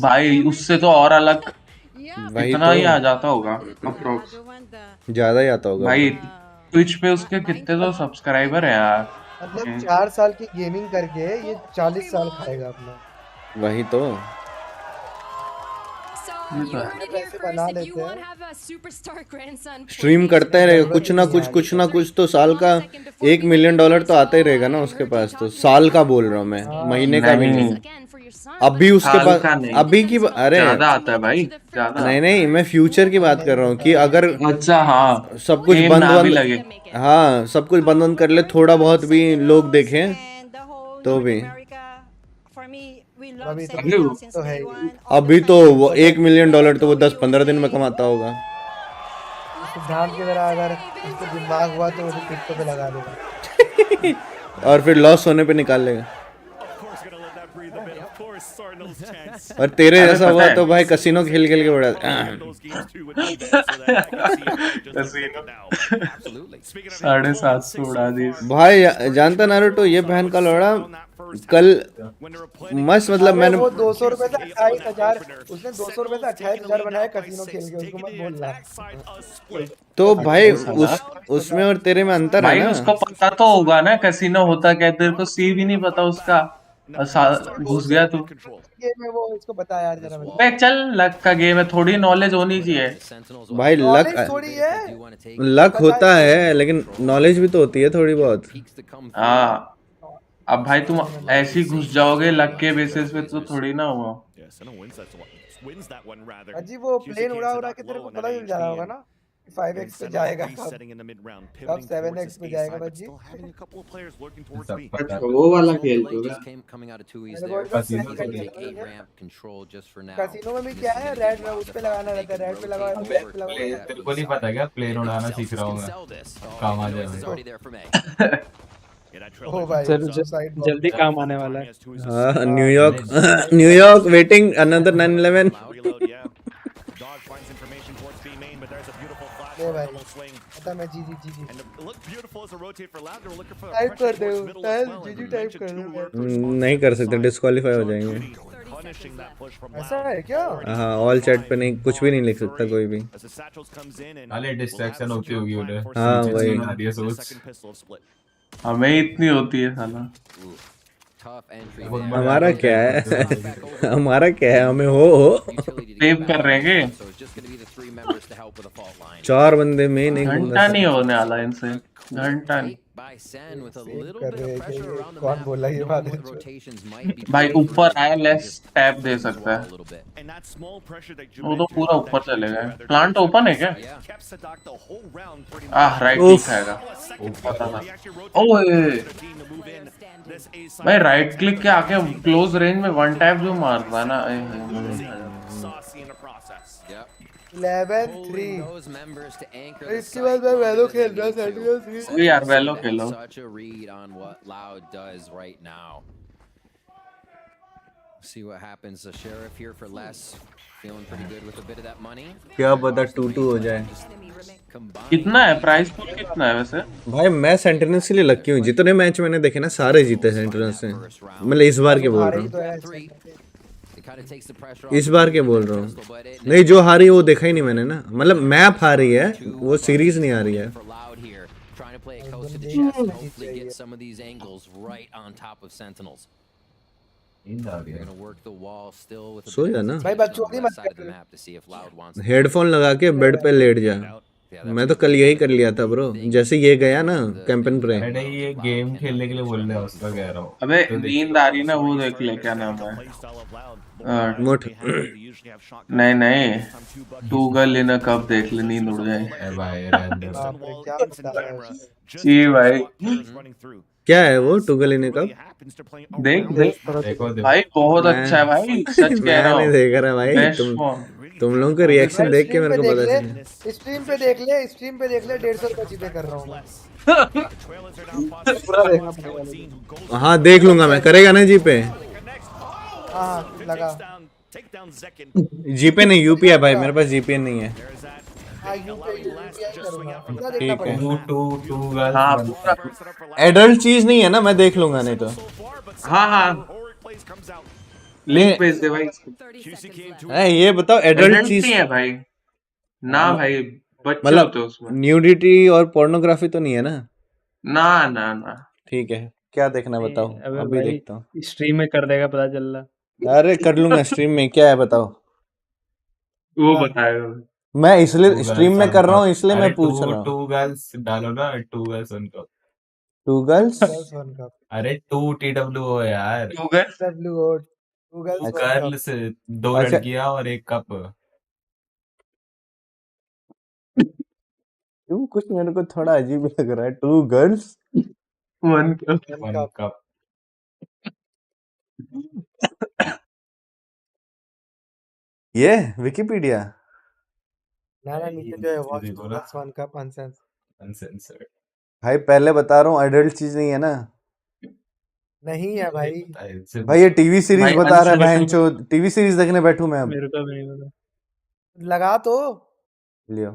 भाई उससे तो और अलग वही इतना ही तो आ जाता होगा अप्रोक्स ज्यादा ही आता होगा भाई ट्विच पे उसके कितने तो सब्सक्राइबर हैं यार मतलब 4 साल की गेमिंग करके ये 40 साल खाएगा अपना वही तो स्ट्रीम करते रहेगा कुछ ना कुछ तो साल का $1 मिलियन तो आता ही रहेगा ना उसके पास तो साल का बोल रहा हूँ मैं महीने का भी नहीं अभी उसके पास अभी की अरे ज्यादा आता है भाई ज्यादा नहीं मैं फ्यूचर की बात कर रहा हूँ कि अगर अच्छा हाँ सब कुछ बंद हाँ सब कुछ बंद कर ले थोड़ा बहुत भी लोग देखें तो भी अभी तो वो $1 मिलियन तो वो 10-15 दिन में कमाता होगा सिद्धांत की तरह अगर उसको दिमाग हुआ तो वो क्रिप्टो पे लगा देगा और फिर लॉस होने पे निकाल लेगा और तेरे जैसा हुआ तो भाई कसिनो खेल के बड़ा 750 उड़ा दी भाई जानता नारुतो ये बहन का लौड़ा कल मस्त मतलब मैंने वो 200 रुपए से 28,000 उसने 200 रुपए से 28,000 बनाया कसिनो खेल के उसको मत बोलना तो भाई उसमें और तेरे में अंतर है भाई ना उसको पता तो होगा ना कसिनो होता क्या तेरे को सी भी नहीं पता उसका घुस गया तू गेम है वो इसको बता यार जरा बे चल लक का गेम है थोड़ी नॉलेज होनी चाहिए भाई लक होता है लेकिन नॉलेज भी तो होती है थोड़ी बहुत हाँ अब भाई तुम ऐसी घुस जाओगे लक के बेसिस पे तो थोड़ी ना हुआ अजी वो प्लेन उड़ा के तेरे को पता चल जा रहा होगा ना 5x पे जाएगा कब 7x पे जाएगा बच्ची वो वाला खेल तो कैसीनो में भी क्या है रेड में उस पे लगाना रहता है रेड पे लगा ब्लैक पे लगा तेरे को नहीं पता क्या प्लेन उड़ाना सीख रहा हूँ मैं काम आ जाए ओ भाई जल्दी काम आने वाला है हाँ न्यूयॉर्क वेटिंग अनदर 9/11 भाई पता मैं जी टाइप कर दे जी टाइप कर दे नहीं कर सकते डिस्क्वालीफाई हो जाएंगे ऐसा है क्या हाँ ऑल चैट पे नहीं कुछ भी नहीं लिख सकता कोई भी अरे डिस्ट्रैक्शन होती होगी उधर हाँ वही सोच हमें इतनी होती है साला हमारा क्या है हमारा क्या है हमें हो सेव कर रहे हैं 4 बंदे में नहीं घंटा नहीं होने वाला इनसे घंटा नहीं कौन बोला ये बात भाई ऊपर आया लेस टैप दे सकता है वो तो पूरा ऊपर चलेगा प्लांट ओपन है क्या राइट ठीक है ओए भाई राइट क्लिक के आके क्लोज रेंज में वन टैप जो मारता है ना 11-3 इसके बाद मैं वैलो खेल रहा था यार वैलो खेलो See what happens. The sheriff here for less. Feeling pretty good with a bit of that money. क्या पता 2-2 हो जाए कितना है प्राइस पूल कितना है वैसे भाई मैं सेंटिनल्स के लिए लकी हूँ जितने मैच मैंने देखे ना सारे जीते सेंटिनल्स से मतलब इस बार के बोल रहा हूँ kind of takes the pressure इस off बार the के बोल pistol, रहा हूँ but it नहीं जो हारी वो देखा ही नहीं मैंने ना मतलब मैप हारी है वो सीरीज नहीं हारी है for Loud here, trying to play it close to the chest and hopefully get some of these angles right on top of Sentinels. They're gonna work the wall still with a so bit जा of ना hesitation on the left side of the map to see if Loud wants to headphone लगा के bed पे late जा मैं तो कल यही कर लिया था ब्रो जैसे ये गया ना कैंपन पे अरे ये गेम खेलने के लिए बोल रहे हैं उसका कह रहा हूँ अबे नींद आ रही ना वो देख ले क्या नाम है मुठ नहीं नहीं two girl in a cup देख ले नींद उड़ जाए ए भाई रहने दे बाप रे क्या बता रहा है जी भाई क्या है वो टुगल इन्हें कब देख देख देखो भाई बहुत अच्छा है भाई सच कह रहा मैं नहीं हूँ देख रहा भाई बेस्ट फॉर्म तुम लोगों का रिएक्शन देख के मेरे को पता चला स्ट्रीम पे देख ले 150 रुपए जीपे कर रहा हूँ मैं पूरा देखना पड़ेगा हाँ देख लूंगा मैं करेगा ना जी पे हाँ लगा जीपे नहीं यूपीआई भाई मेरे पास जीपे नहीं है हाँ यूपीआई करूंगा पूरा देखना ठीक है पड़ेगा टू गर्ल्स हाँ एडल्ट चीज नहीं है ना मैं देख लूंगा नहीं तो हाँ हाँ लिंक भेज दे भाई ये बताओ एडल्ट चीज नहीं है भाई ना भाई बच्चे मतलब होते उसमें न्यूडिटी और पोर्नोग्राफी तो नहीं है ना ना ना ना ठीक है क्या देखना बताओ अबे अभी भाई देखता हूँ स्ट्रीम में कर देगा पता चल रहा अरे कर लूंगा स्ट्रीम में क्या है बताओ वो बताएगा मैं इसलिए स्ट्रीम में कर रहा हूँ इसलिए मैं पूछ रहा हूँ टू गर्ल्स डालो ना टू गर्ल्स उनको टू गर्ल्स वन कप अरे टू TWO यार two girl W two girls one cup girls दो अच्छा। लड़कियां और एक कप क्यों कुछ मेरे को थोड़ा अजीब लग रहा है two girls one one cup ये विकिपीडिया ना नीचे जो है वॉच देखो ना वन कप अनसेंस अनसेंसर्ड भाई पहले बता रहा हूँ एडल्ट चीज नहीं है ना नहीं है भाई भाई ये टीवी सीरीज भाई बता रहा है बहन unsolicited- चो टीवी सीरीज देखने बैठू मैं अब मेरे को भी नहीं पता लगा तो लियो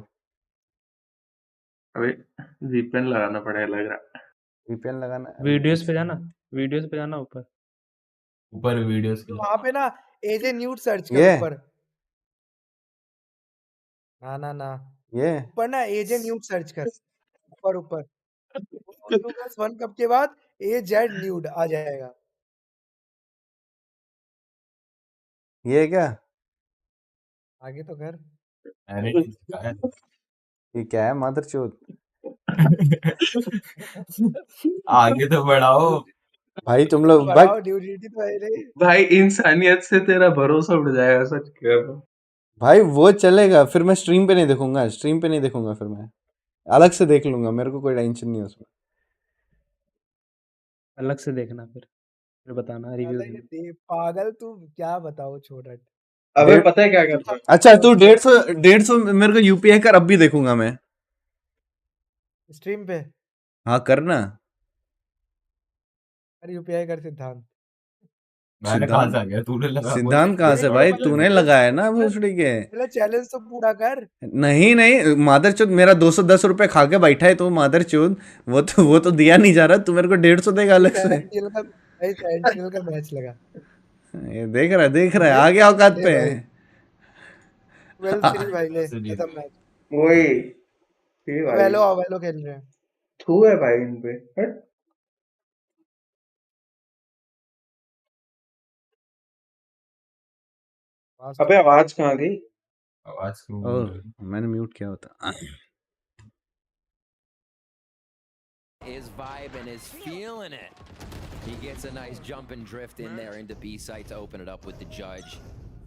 अबे VPN लगाना पड़ेगा लग रहा वीपीएन लगाना वीडियोस पे जाना ऊपर ऊपर वीडियोस के वहां पे ना एजे न्यूड सर्च ये? कर ऊपर ना ये ऊपर ना एजे न्यूड सर्च कर ऊपर ऊपर टू गर्ल्स वन कप के बाद एजेड न्यूड आ जाएगा ये क्या आगे तो कर अरे ये क्या है मादरचोद आगे तो बढ़ाओ भाई तुम लोग भाई बढ़ाओ ड्यूटी तो है रे भाई इंसानियत से तेरा भरोसा उठ जाएगा सच कह रहा हूँ भाई वो चलेगा फिर मैं स्ट्रीम पे नहीं देखूंगा फिर मैं अलग से देख लूंगा मेरे को कोई टेंशन नहीं है उसमें अलग से देखना फिर बताना रिव्यू पागल तू क्या बताओ छोटा अबे पता है क्या करता है अच्छा तू 150 मेरे को यूपीआई कर अब भी देखूंगा मैं स्ट्रीम पे हाँ करना अरे यूपीआई कर सिद्धांत मैंने कहाँ से आ गया तूने लगा सिद्धांत कहाँ से भाई तूने लगाया ना भोसड़ी के पहले चैलेंज तो पूरा कर नहीं मादरचोद मेरा 210 रुपए खा के बैठा है तो मादरचोद वो तो दिया नहीं जा रहा तू मेरे को 150 देगा अलग से सेंटिनल का मैच लगा ये देख रहा है आ गया औकात पे 12-3 भाई ले खत्म मैच वही ठीक है वेलो खेल रहे हैं थू है भाई इन पे हट अबे आवाज कहाँ गई आवाज क्यों ओह मैंने म्यूट किया होता His vibe and is feeling it. He gets a nice jump and drift in there into B site to open it up with the judge.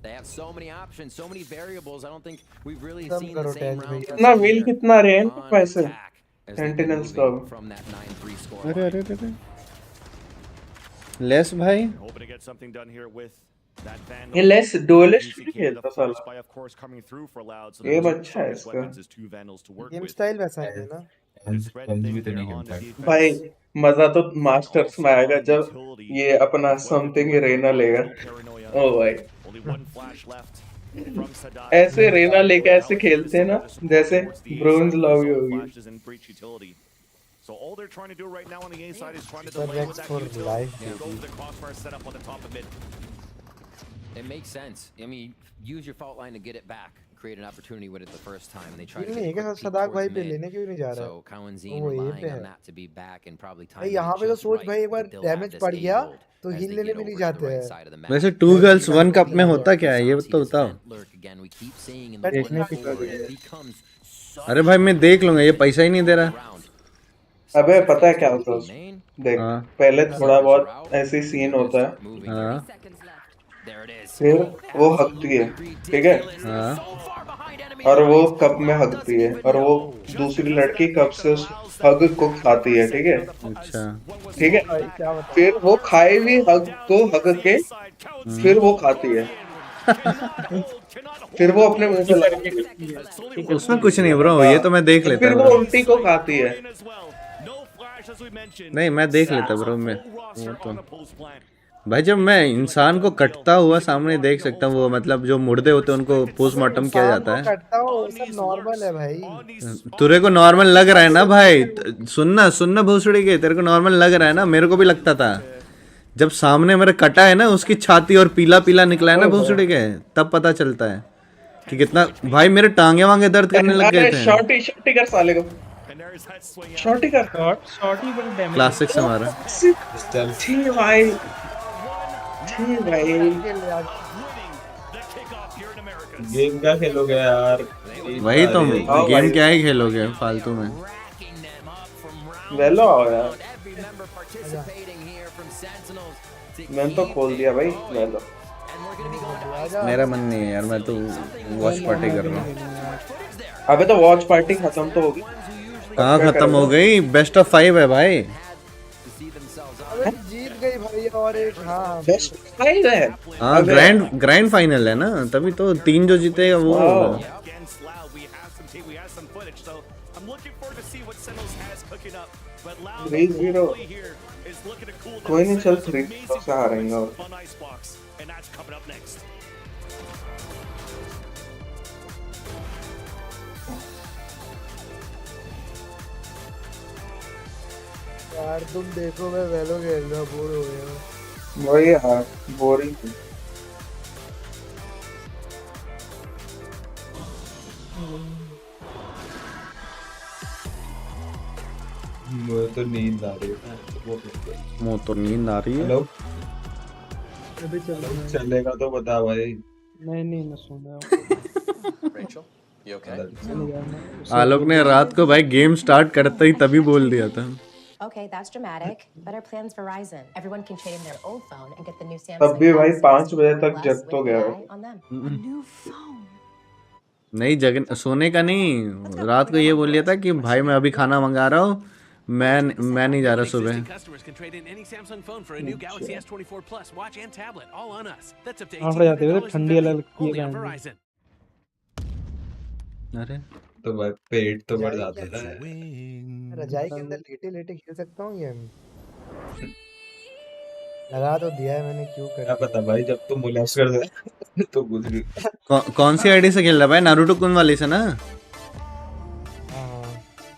They have so many options, so many variables. I don't think we've really seen the same round. कितना मिल कितना रहे हैं पैसे sentinels का From that 9-3 score. अरे less भाई Hoping to get something done here with that Vandal. ये less duellist भी UCK खेलता the साला first by, of course, coming through for Loud, so game there's अच्छा है strongest इसका weapons is two Vandals to work game with. Style वैसा है ना भी तो नहीं खेलता है भाई मजा तो मास्टर्स में आएगा जब ये अपना समथिंग रेना लेगा ओ भाई Only one flash left from Sadat. ऐसे रेना लेके ऐसे खेलते हैं ना जैसे ब्रोंज लॉबी होगी Flashes and breach utility. So all they're trying to do right now on the A side is trying to delay with that utility. Go for the crossfire setup on the top of mid. It makes sense. I mean, use your fault line to get it back. Create an opportunity with it the first time, and they try to नहीं get है सदाक भाई पे लेने क्यों नहीं जा रहा है? so Cowanzine वो ये relying पे on है। that to be back and probably भाई time यहाँ it पे तो just सोच right भाई एक बार that they'll have damage this पड़ गया A-hold तो as हील they लेने get भी नहीं over to the जाते right हैं। side of the map. वैसे 2 girls 1 कप में होता क्या है ये तो बताओ। Again, we keep seeing in the देखने 1v4, it becomes such अरे भाई मैं देख लूंगा, ये पैसा ही नहीं दे रहा। round. अबे पता है क्या होता है उसमें? देख हाँ पहले थोड़ा बहुत ऐसे सीन होता है, हाँ There it is. फिर वो हकती है, ठीक है, हाँ और वो कप में हकती है, और वो दूसरी लड़की कप से उस हग को खाती है, ठीक है, अच्छा ठीक है, भाई क्या बता? फिर वो खाए भी हग को हग के फिर वो खाती है, फिर वो अपने मुंह पे लगाती है, उसमें कुछ नहीं ब्रो, ये तो मैं देख लेता फिर वो ब्रो। उल्टी को खाती है। नहीं मैं देख लेता ब्रो, मैं वो तो भाई जब मैं इंसान को कटता हुआ सामने देख सकता हूँ, वो मतलब जो मुर्दे होते हैं उनको पोस्टमार्टम किया जाता है। कटता हो वो सब नॉर्मल है भाई। तेरे को नॉर्मल लग रहा है ना भाई? सुनना सुनना भोसड़ी के, तेरे को नॉर्मल लग रहा है ना? मेरे को भी लगता था जब सामने मेरे कटा है ना, उसकी छाती और पीला पीला निकला है ना भोसड़ी के, तब पता चलता है कि कितना भाई मेरे टांगे वांगे दर्द करने लग गए थे। शॉर्टी शॉर्टी कर साले को, शॉर्टी कर, शॉर्टी पर डैमेज क्लासिक से मारा। ठीक भाई, ठीक भाई, गेम क्या खेलोगे यार? वही तो गेम क्या ही खेलोगे फालतू में। वेलो आओ यार, मैंने तो खोल दिया भाई वेलो। मेरा मन नहीं है यार, मैं तो वॉच पार्टी कर रहा हूँ। अबे तो वॉच पार्टी खत्म तो होगी। कहाँ खत्म हो गई? बेस्ट ऑफ 5 है भाई। अबे जीत गई भाई, और एक हाँ बेस्ट 5 है। हाँ ग्रैंड फाइनल है ना, तभी तो 3 जो जीतेगा वो होगा। 3-0 कोई नहीं, चल 3-0 से हारेंगे। और यार तुम देखो मैं वेलो खेल रहा, बोर हो गया। वही यार बोरिंग। मुझे तो नींद आ रही है। मुझे तो नींद आ रही है। हेलो अभी चल चलेगा तो बता भाई। नहीं मैं सो रहा हूँ। आलोक ने रात को भाई गेम स्टार्ट करते ही तभी बोल दिया था। Okay, that's dramatic. Better plans Verizon. Everyone can trade in their old phone and get the new Samsung. तब भी भाई Galaxy 5 बजे तक Plus जग तो with गया। AI on them. New phone. नहीं जगन सोने का नहीं, रात को ये बोल लिया था कि भाई मैं अभी खाना मंगा रहा हूँ, मैं नहीं जा रहा सुबह। आंकड़े जाते हुए ठंडी अलग लगती है। अरे तो भाई पेट तो बढ़ जाता है। रजाई के अंदर लेटे लेटे खेल सकता हूँ गेम? लगा तो दिया है मैंने, क्यों कर क्या पता भाई, जब तुम मोलेस्ट कर दे तो गुजरी। कौन सी आईडी से खेल रहा भाई? नारुतो कुन वाली से ना?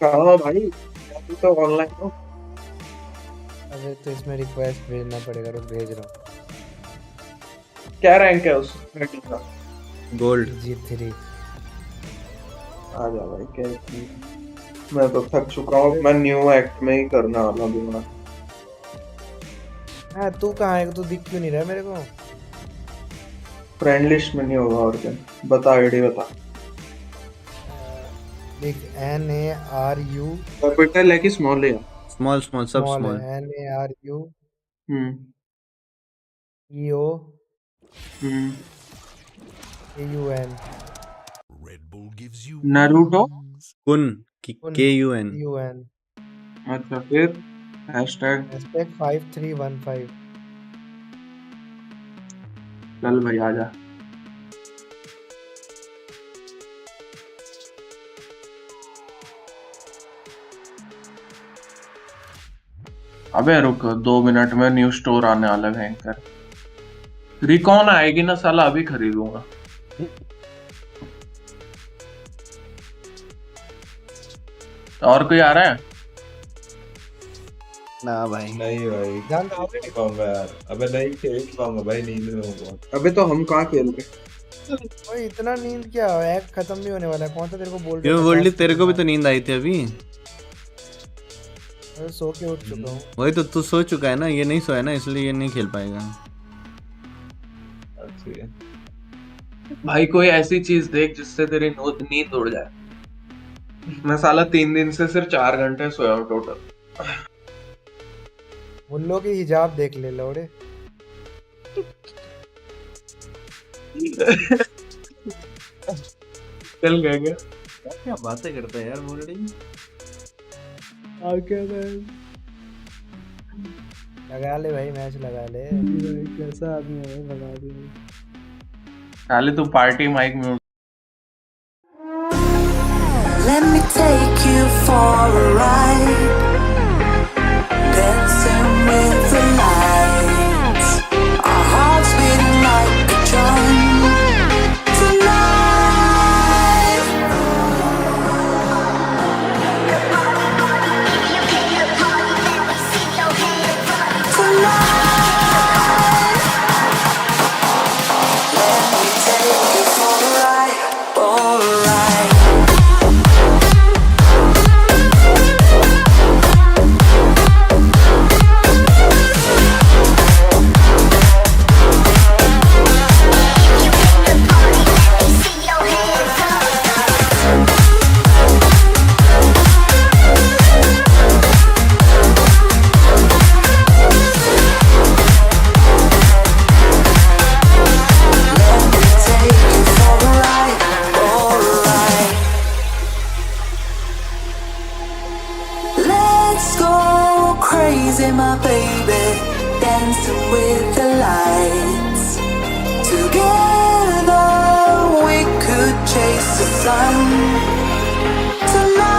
कहाँ भाई, अभी तो ऑनलाइन हो। अबे तो इसमें रिक्वेस्ट भेजना पड़ेगा, रुक भेज रहा हूँ। क्या रैंक है उस रेटिंग का? Gold G3। आ जा भाई, क्या मैं तो थक चुका हूँ, मैं न्यू एक्ट में ही करने वाला हूँ। हाँ तू कहाँ है? तू दिख क्यों नहीं रहा मेरे को? फ्रेंड लिस्ट में नहीं होगा, और क्या बता, आईडी बता। देख NARU कैपिटल है कि स्मॉल है? स्मॉल सब small. NARU EO AUN Naruto कुन KUN। अच्छा फिर हैशटैग 5315। चल भाई आजा। अबे रुक 2 मिनट में न्यू स्टोर आने वाला है भयंकर। रिकॉन आएगी ना साला, अभी खरीदूंगा। और कोई आ रहा है? ना भाई नहीं भाई जान खेल नहीं पाऊंगा यार। अबे नहीं खेल नहीं पाऊंगा भाई, नींद में हूँ बहुत। अबे तो हम कहाँ खेल रहे? ओए इतना नींद क्या, एक खत्म भी होने वाला है, कौन सा तेरे को बोल रहा क्यों है बोल 50 तेरे को भी खेलना तो नींद आई थी अभी। है। मैं सो के उठ चुका हूँ। वही तो तू सो चुका है ना, ये नहीं सोया ना, इसलिए ये नहीं खेल पाएगा। अच्छी है। भाई कोई ऐसी चीज देख जिससे तेरी नींद उड़ जाए। मैं साला 3 दिन से सिर्फ 4 घंटे सोया हूँ टोटल। मुल्लो की हिजाब देख ले लौड़े। चल गया क्या? क्या बातें करते हैं यार बोल रही। लगा ले भाई, मैच लगा ले। कैसा आदमी है भाई, लगा दिया। साले तू party mic mute. Let me take you for a ride, dancing with the lights, our hearts beating like a drum tonight. Tonight, let me take you for a ride, for a ride. Let's go crazy, my baby, dancing with the lights. Together we could chase the sun tonight.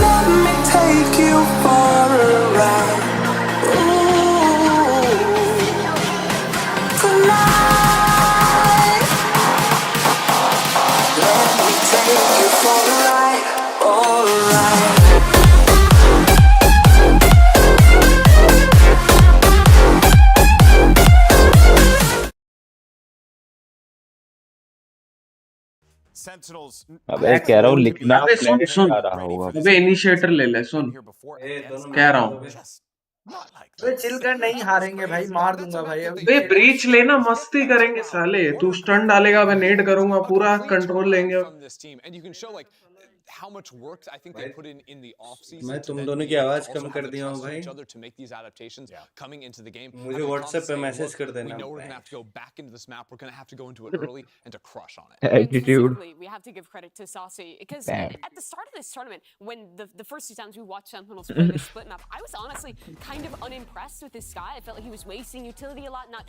Let me take you for a ride. Ooh, tonight. Let me take you for a ride, for a ride. Sentinels. अबे कह रहा हूँ लिखना अबे सुन plane सुन, आ रहा होगा। अबे initiator ले ले। सुन कह रहा हूँ, अबे चिल कर, नहीं हारेंगे भाई, मार दूंगा भाई अभी। अबे ब्रीच लेना, मस्ती करेंगे साले। तू स्टन डालेगा, मैं नेट करूंगा, पूरा कंट्रोल लेंगे। from this team, and you can show like how much work I think they put in the off season. मैं to तुम then दोनों be की able to आवाज also कम have कर the दिया हूँ trust in भाई। each other to make these adaptations coming into the game. मुझे Having WhatsApp पे constant मैसेज look, कर देना we know we're भाई। gonna have to go back into this map. We're gonna have to go into it early and to crush on it. And Attitude. specifically, we have to give credit to Saucy because Damn. at the start of this tournament, when the first two times we watched Sentinels play this split map, I was honestly kind of unimpressed with this guy. I felt like he was wasting utility a lot, not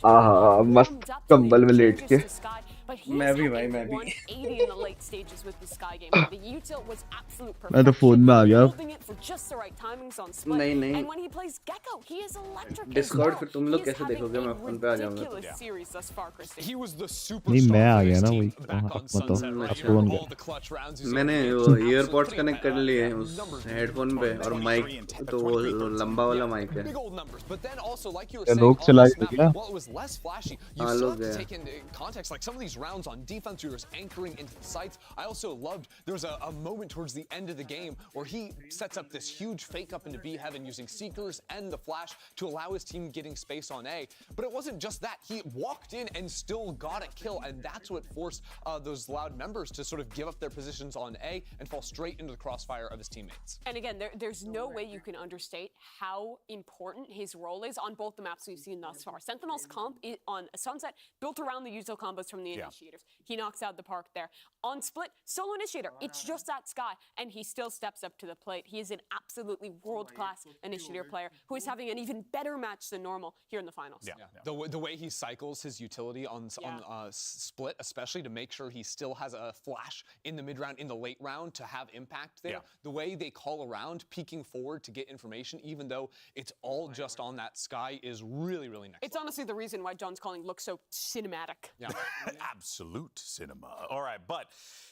मस्त warmed up to कंबल में the late के। changes to Sky. But he's मैं भी had भाई, a मैं भी। 180 in the late stages with the Sky game. The util was absolute मैं तो फोन perfection, में आ गया। holding it for just the right timings on split. नहीं, नहीं। And when he plays Gecko, he is electric as Discord well. फिर तुम लोग He is कैसे having देखोगे? a मैं फोन पे आ जाऊंगा तो। ridiculous series thus far, Christy. He was the नहीं superstar मैं आ for गया his ना team वही back on मतलब Sunset, right? अब phone All the clutch rounds he's मैंने able to वो get, just earpods absolutely connect कर लिए हैं उस numbers हेडफोन पे, और माइक तो वो लंबा वाला माइक है। big old numbers. But then also, like you were क्या saying, लोग on चला this गए map, क्या? while it was less flashy, you हाँ, still लोग have to गए। take into context, like some of these rounds on defense, you were anchoring into the sights. I also loved, there was a moment towards the end of the game where he sets up this huge fake up into B heaven using Seekers and the flash to allow his team getting space on A. But it wasn't just that. He walked in and still got a kill, and that's what forced those Loud members to sort of give up their positions on A and fall straight into the crossfire of his teammates. And again, there's no way you can understate how important his role is on both the maps we've seen thus far. Sentinel's comp on Sunset built around the util combos from the initiators. He knocks out the park there. On Split, solo initiator. It's just that that Sky, and he still steps up to the plate. He is an absolutely world-class initiator player who is having an even better match than normal here in the finals. The way he cycles his utility on split, especially to make sure he still has a flash in the mid-round, in the late round to have impact there. The way they call around, peeking forward to get information, even though it's all just on that Sky, is really, really next. It's honestly the reason why John's calling looks so cinematic. Yeah. Absolute cinema. All right, but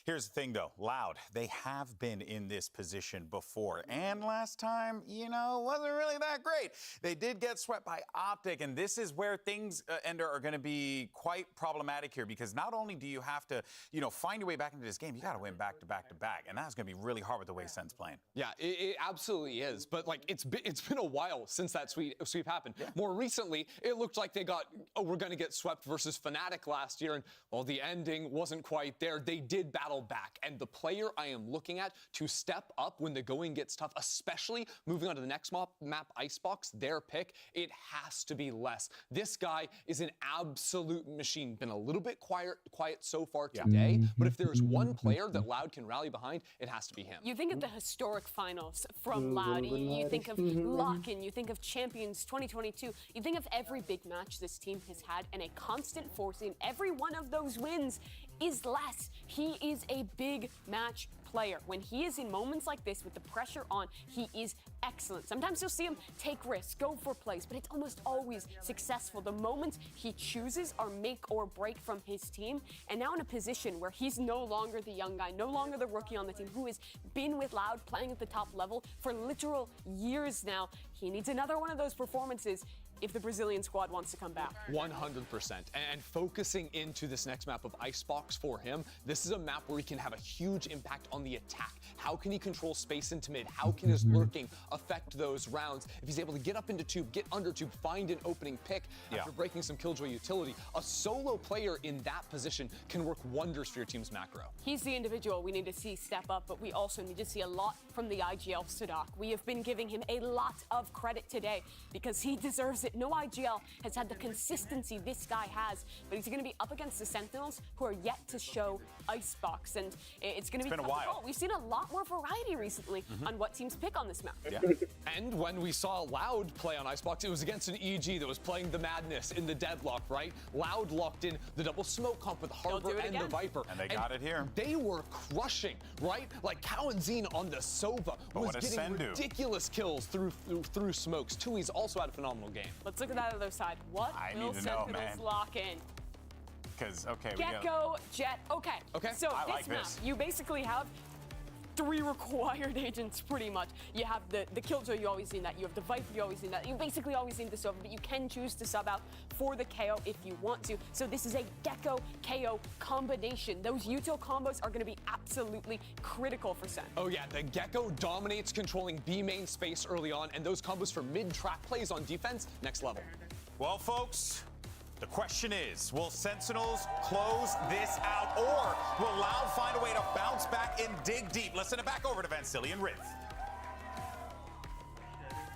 here's the thing, though. Loud, they have been in this position before. And last time, you know, wasn't really that great. They did get swept by Optic, and this is where things, Ender, are going to be quite problematic here, because not only do you have to, you know, find your way back into this game, you got to win back to back to back, and that's going to be really hard with the way Sen's playing. Yeah, it absolutely is. But like, it's been a while since that sweep happened. More recently, it looked like they we're going to get swept versus Fnatic last year, and well, the ending wasn't quite there. They did battle back, and the player I am looking at to step up when the going gets tough, especially moving on to the next map, Icebox, their pick, it has to be Les. This guy is an absolute machine. Been a little bit quiet so far today, but if there's one player that Loud can rally behind, it has to be him. You think of the historic finals from Loud, you think of Lock-in, you think of Champions 2022, you think of every big match this team has had, and a constant force in every one of those wins is Les. He is a big match player. When he is in moments like this with the pressure on, he is excellent. Sometimes you'll see him take risks, go for plays, but it's almost always successful. The moments he chooses are make or break from his team, and now in a position where he's no longer the young guy, no longer the rookie on the team, who has been with Loud playing at the top level for literal years now. He needs another one of those performances if the Brazilian squad wants to come back. 100%. And focusing into this next map of Icebox for him, this is a map where he can have a huge impact on the attack. How can he control space into mid? How can his lurking affect those rounds? If he's able to get up into tube, get under tube, find an opening pick after breaking some Killjoy utility, a solo player in that position can work wonders for your team's macro. He's the individual we need to see step up, but we also need to see a lot from the IGL Sadak. We have been giving him a lot of credit today because he deserves it. No IGL has had the consistency this guy has, but he's going to be up against the Sentinels, who are yet to show Icebox, and it's going to be been a while. We've seen a lot more variety recently on what teams pick on this map. And when we saw Loud play on Icebox, it was against an EG that was playing the madness in the deadlock, right? Loud locked in the double smoke comp with Harbor and the Viper. And they got it here. They were crushing, right? Like Cow and Zine on the Sova was getting ridiculous kills through smokes. Tui's also had a phenomenal game. Let's look at that other side. What will Sentinels lock in? Because, okay, Gecko, Jet, okay. So this map, you basically have 3 required agents pretty much. You have the Killjoy, you always need that. You have the Viper, you always need that. You basically always need the Sova, but you can choose to sub out for the KO if you want to. So this is a Gecko KO combination. Those util combos are going to be absolutely critical for Sen. Oh yeah, the Gecko dominates controlling B main space early on, and those combos for mid-trap plays on defense, next level. Well, folks, the question is, will Sentinels close this out, or will Loud find a way to bounce back and dig deep? Let's send it back over to Vansili and Riv.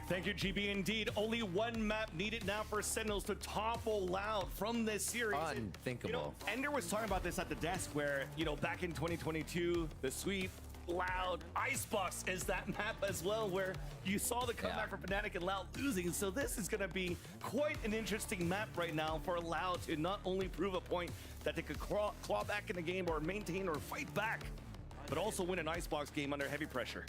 Thank you, GB. Indeed, only one map needed now for Sentinels to topple Loud from this series. Unthinkable. You know, Ender was talking about this at the desk where, you know, back in 2022, the sweep, Loud, Icebox is that map as well, where you saw the comeback for Fnatic and Loud losing. So this is going to be quite an interesting map right now for Loud to not only prove a point that they could claw back in the game or maintain or fight back, but also win an Icebox game under heavy pressure.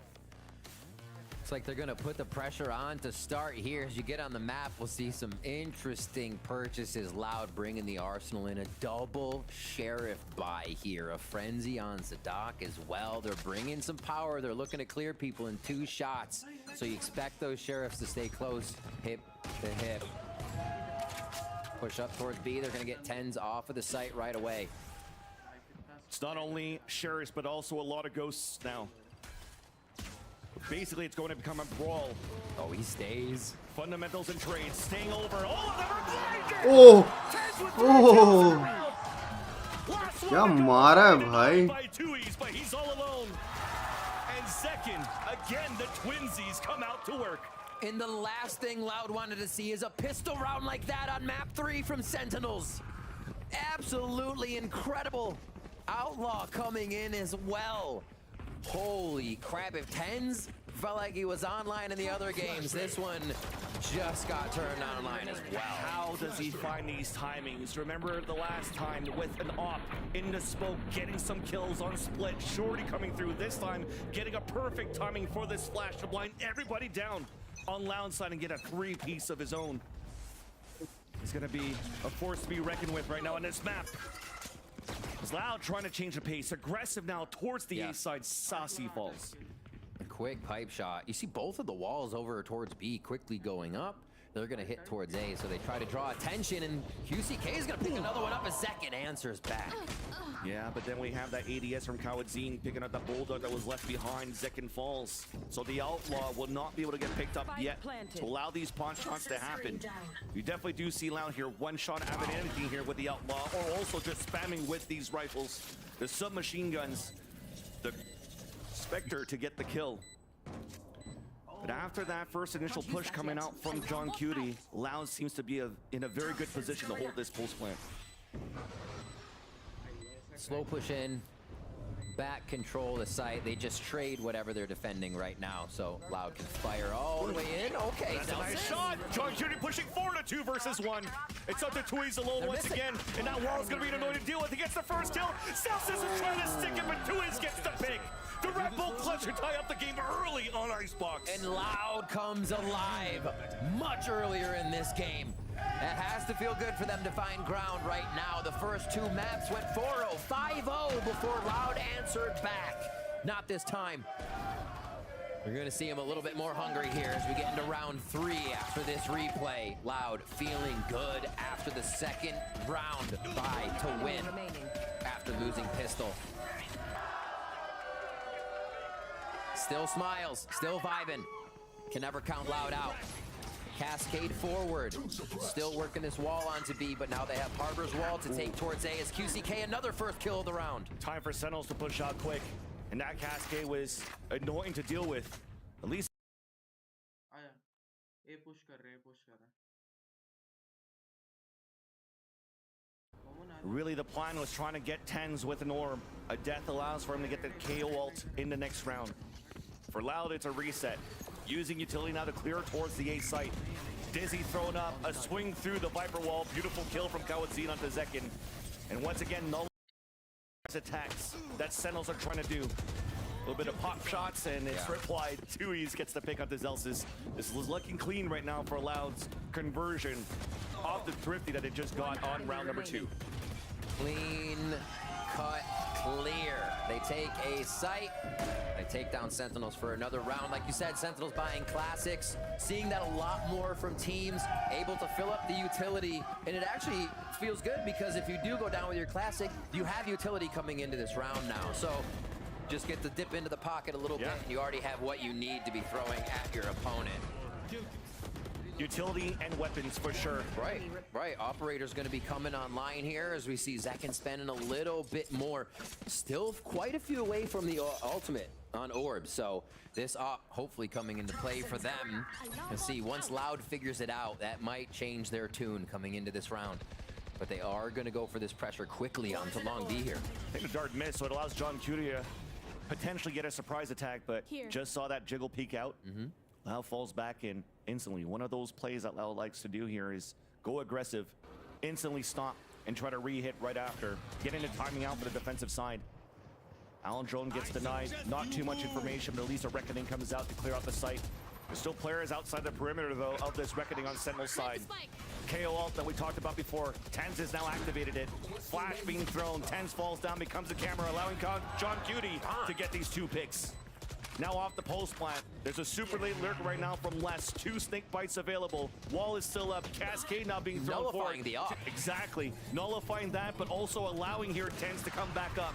Looks like they're going to put the pressure on to start here. As you get on the map, we'll see some interesting purchases. Loud bringing the arsenal in. A double Sheriff buy here. A frenzy on Sadak as well. They're bringing some power. They're looking to clear people in 2 shots. So you expect those Sheriffs to stay close, hip to hip. Push up towards B. They're going to get 10s off of the site right away. It's not only Sheriffs, but also a lot of Ghosts now. Basically, it's going to become a brawl. Oh, he stays. Fundamentals and trades staying over. All of them are blinded! क्या मारा है भाई? By Tui's, but he's all alone. And second, again, the twinsies come out to work. And the last thing Loud wanted to see is a pistol round like that on map 3 from Sentinels. Absolutely incredible. Outlaw coming in as well. Holy crap, if Tens felt like he was online in the other games, this one just got turned online as well. How does he find these timings? Remember the last time with an op into smoke, getting some kills on split, Shorty coming through. This time, getting a perfect timing for this flash to blind everybody down on Loud side and get a 3-piece of his own. He's gonna be a force to be reckoned with right now on this map. It's Loud trying to change the pace, aggressive now towards the A side. Saucy falls. A quick pipe shot. You see both of the walls over towards B quickly going up. They're going to hit towards A, so they try to draw attention, and QCK is going to pick another one up as Zekin answers back. Yeah, but then we have that ADS from Kawadzine picking up that bulldog that was left behind. Zekin falls. So the Outlaw will not be able to get picked up yet to allow these pawn shots to happen. You definitely do see Loud here, one shot having anything here with the Outlaw, or also just spamming with these rifles, the submachine guns, the Spectre to get the kill. But after that first initial push coming out from John Cutie, Loud seems to be in a very good position to hold this post plant. Slow push in, back control the site. They just trade whatever they're defending right now, so Loud can fire all the way in. Okay, that's a nice shot. John Cutie pushing forward to 2 versus 1. It's up to Tui's alone once again, and that wall is going to be an annoying to deal with. He gets the first kill. Celsius is trying to stick it, but Tui's gets the pick. The Red Bull clutch to tie up the game early on Icebox. And Loud comes alive much earlier in this game. It has to feel good for them to find ground right now. The first 2 maps went 4-0, 5-0 before Loud answered back. Not this time. We're going to see him a little bit more hungry here as we get into round 3 after this replay. Loud feeling good after the second round bye to win after losing pistol. Still smiles, still vibing. Can never count Loud out. Cascade forward. Still working this wall onto B, but now they have Harbor's wall to take towards A as QCK another first kill of the round. Time for Sentinels to push out quick. And that Cascade was annoying to deal with. At least. Really, the plan was trying to get Tens with an orb. A death allows for him to get the KO ult in the next round. For Loud, it's a reset. Using utility now to clear towards the A site. Dizzy throwing up a swing through the Viper wall. Beautiful kill from Kawadzine onto Zekin. And once again, null attacks that Sentinels are trying to do. A little bit of pop shots, and it's replied. Tui's gets the pick up to Zelsis. This is looking clean right now for Loud's conversion off the Thrifty that it just got on round number 2. Clean cut, clear. They take a site. They take down Sentinels for another round. Like you said, Sentinels buying classics, seeing that a lot more from teams, able to fill up the utility. And it actually feels good because if you do go down with your classic, you have utility coming into this round now. So just get to dip into the pocket a little bit, and you already have what you need to be throwing at your opponent. Utility and weapons for sure. Right, right. Operator's going to be coming online here as we see Zekin spending a little bit more. Still quite a few away from the ultimate on Orb, so this op hopefully coming into play for them. And see, once Loud figures it out, that might change their tune coming into this round. But they are going to go for this pressure quickly onto Long B here. I think the dart missed, so it allows John Cutie to potentially get a surprise attack, but just saw that jiggle peek out. Loud falls back in instantly. One of those plays that Loud likes to do here is go aggressive, instantly stop, and try to re-hit right after. Getting the timing out for the defensive side. Alan Drone gets denied. Not too much information, but at least a Reckoning comes out to clear out the site. There's still players outside the perimeter, though, of this Reckoning on Sentinel's side. KO ult that we talked about before. Tens has now activated it. Flash being thrown. Tens falls down, becomes a camera, allowing John Cutie to get these 2 picks. Now off the post plant. There's a super late lurk right now from Les. 2 snake bites available. Wall is still up. Cascade now being thrown forward. Nullifying the op. Exactly. Nullifying that, but also allowing here Tens to come back up.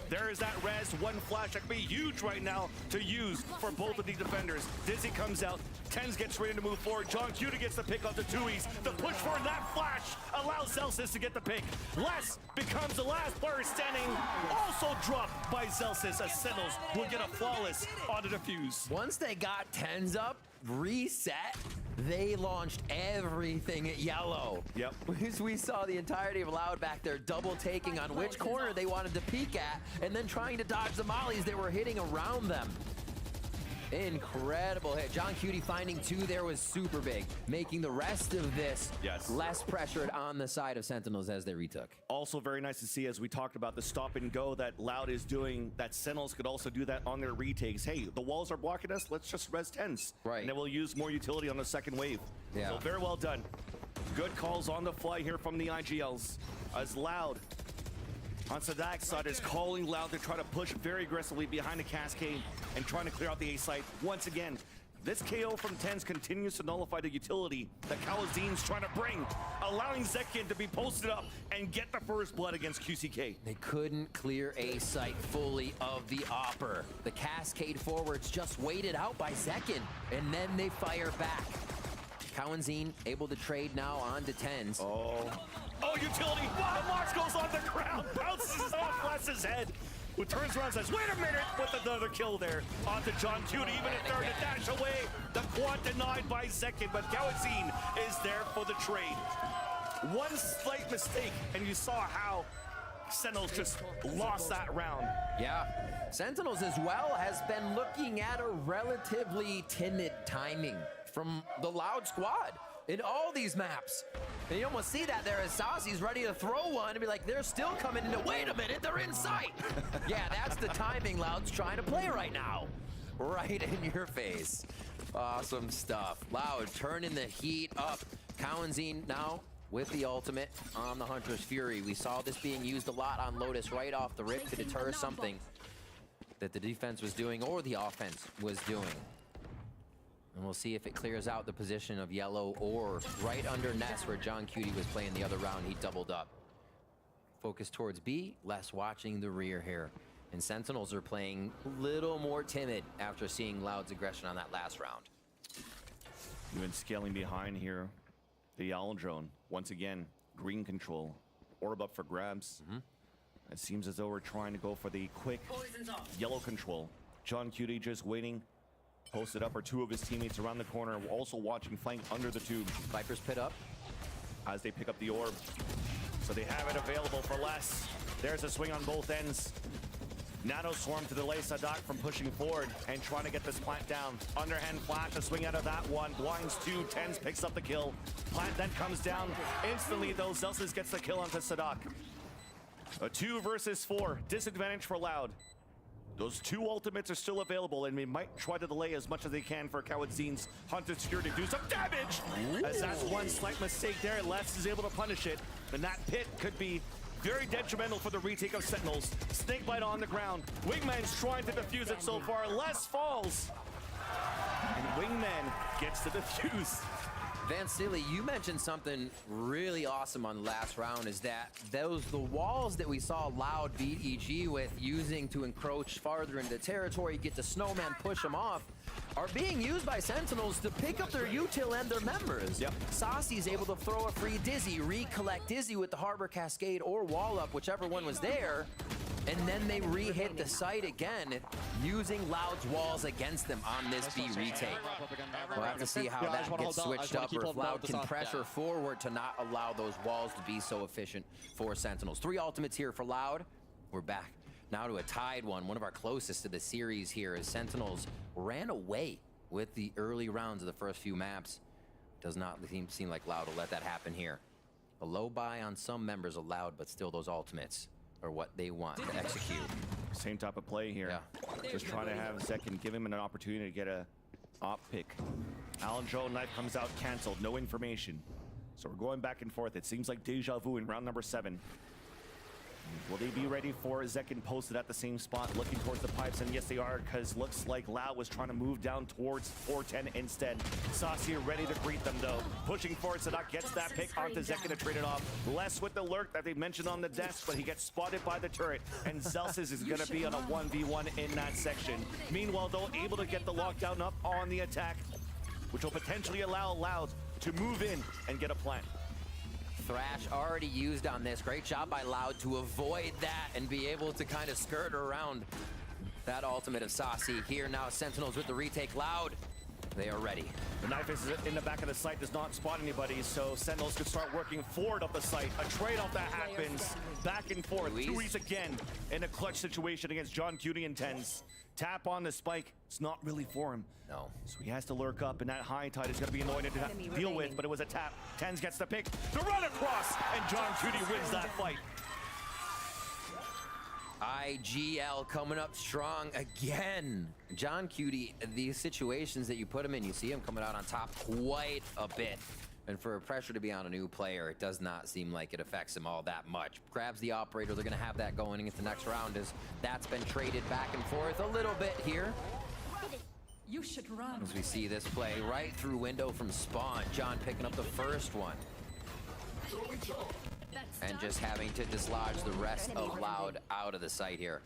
There is that res, 1 flash that could be huge right now to use for both of these defenders. Dizzy comes out, Tens gets ready to move forward. John Cutie gets the pick off the Tui's. The push for that flash allows Zelsis to get the pick. Les becomes the last player standing, also dropped by Zelsis as Sentinels will get a flawless on the defuse. Once they got Tens up, reset, They launched everything at yellow. Yep. We saw the entirety of Loud back there double taking on which corner they wanted to peek at, and then trying to dodge the mollies that were hitting around them. Incredible hit. John Cutie finding 2 there was super big, making the rest of this less pressured on the side of Sentinels as they retook. Also very nice to see, as we talked about, the stop and go that Loud is doing, that Sentinels could also do that on their retakes. Hey, the walls are blocking us, let's just res 10s. Right. And then we'll use more utility on the second wave. Yeah. So very well done. Good calls on the fly here from the IGLs. As Loud on Sadak's side is calling Loud to try to push very aggressively behind the cascade and trying to clear out the A site. Once again, this KO from TenZ continues to nullify the utility that Kalazin's trying to bring, allowing Zekin to be posted up and get the first blood against QCK. They couldn't clear A site fully of the Opper. The cascade forwards just waited out by Zekin, and then they fire back. Kawenzine able to trade now on to TenZ. Oh, utility! Wow, Mox goes on the ground, bounces off Les's head, who turns around and says, wait a minute, with another kill there onto John Cutie, even if they're to dash away. The quad denied by Zekin, but Kawenzine is there for the trade. One slight mistake, and you saw how Sentinels just lost that round. Yeah, Sentinels as well has been looking at a relatively timid timing from the Loud squad in all these maps. And you almost see that there as Saucy's ready to throw one and be like, they're still coming into, wait a minute, they're in sight. Yeah, that's the timing Loud's trying to play right now. Right in your face. Awesome stuff. Loud turning the heat up. Kawenzine now with the ultimate on the Hunter's Fury. We saw this being used a lot on Lotus right off the rip to deter something that the defense was doing or the offense was doing. And we'll see if it clears out the position of yellow or right under Ness where John Cutie was playing the other round. He doubled up. Focus towards B, less watching the rear here. And Sentinels are playing a little more timid after seeing Loud's aggression on that last round. Even scaling behind here, the Owl Drone. Once again, green control. Orb up for grabs. It seems as though we're trying to go for the quick yellow control. John Cutie just waiting. Posted up are 2 of his teammates around the corner, also watching flank under the tube. Viper's pit up as they pick up the orb. So they have it available for less. There's a swing on both ends. Nano Swarm to delay Sadak from pushing forward and trying to get this plant down. Underhand flash, a swing out of that one. Blinds 2, TenZ picks up the kill. Plant then comes down instantly though. Zelsis gets the kill onto Sadak. A 2 versus 4, disadvantage for Loud. Those 2 ultimates are still available, and we might try to delay as much as they can for Kawadzine's Hunter's Fury to do some damage. As that's one slight mistake there, Les is able to punish it. And that pit could be very detrimental for the retake of Sentinels. Snakebite on the ground. Wingman's trying to defuse it so far. Les falls. And Wingman gets to defuse. Van Silly, you mentioned something really awesome on the last round, is that the walls that we saw Loud beat EG with, using to encroach farther into territory, get the snowman, push them off, are being used by Sentinels to pick up their util and their members. Yep. Saucy's able to throw a free Dizzy, recollect Dizzy with the Harbor Cascade or wall up, whichever one was there, and then they re-hit the site again, using Loud's walls against them on this B retake. We'll have to see how that gets switched up, or if Loud can pressure forward to not allow those walls to be so efficient for Sentinels. 3 ultimates here for Loud. We're back now to a tied one of our closest to the series here, as Sentinels ran away with the early rounds of the first few maps. Does not seem like Loud will let that happen here. A low buy on some members allowed, but still those ultimates are what they want to execute. Same type of play here. Yeah. Just trying to have Zekin give him an opportunity to get a op pick. Alan Joe knife comes out canceled, no information. So we're going back and forth. It seems like deja vu in round number 7. Will they be ready for Zekin posted at the same spot, looking towards the pipes? And yes, they are, because looks like Loud was trying to move down towards 410 instead. Saucy ready to greet them, though. Pushing forward, Sadak gets that pick onto Zekin to trade it off. Less with the lurk that they mentioned on the desk, but he gets spotted by the turret, and Zelsis is going to be on a 1v1 in that section. Meanwhile, though, able to get the lockdown up on the attack, which will potentially allow Loud to move in and get a plant. Thrash already used on this. Great job by Loud to avoid that and be able to kind of skirt around that ultimate of Saucy. Here now, Sentinels with the retake. Loud They are ready. The knife is in the back of the site, does not spot anybody, so Sentinels can start working forward of the site. A trade-off that happens back and forth. Tui's again in a clutch situation against John Cutie and Tens. Tap on the spike, it's not really for him. No. So he has to lurk up, and that high tide is going to be annoying to deal with, but it was a tap. Tens gets the pick, the run across, and John Cutie wins that fight. IGL coming up strong again. John Cutie, these situations that you put him in, you see him coming out on top quite a bit. And for pressure to be on a new player, it does not seem like it affects him all that much. Grabs the operator, they're going to have that going into the next round as that's been traded back and forth a little bit here. You should run. As we see this play right through window from Spawn. John picking up the first one. And just having to dislodge the rest of Loud out of the site here.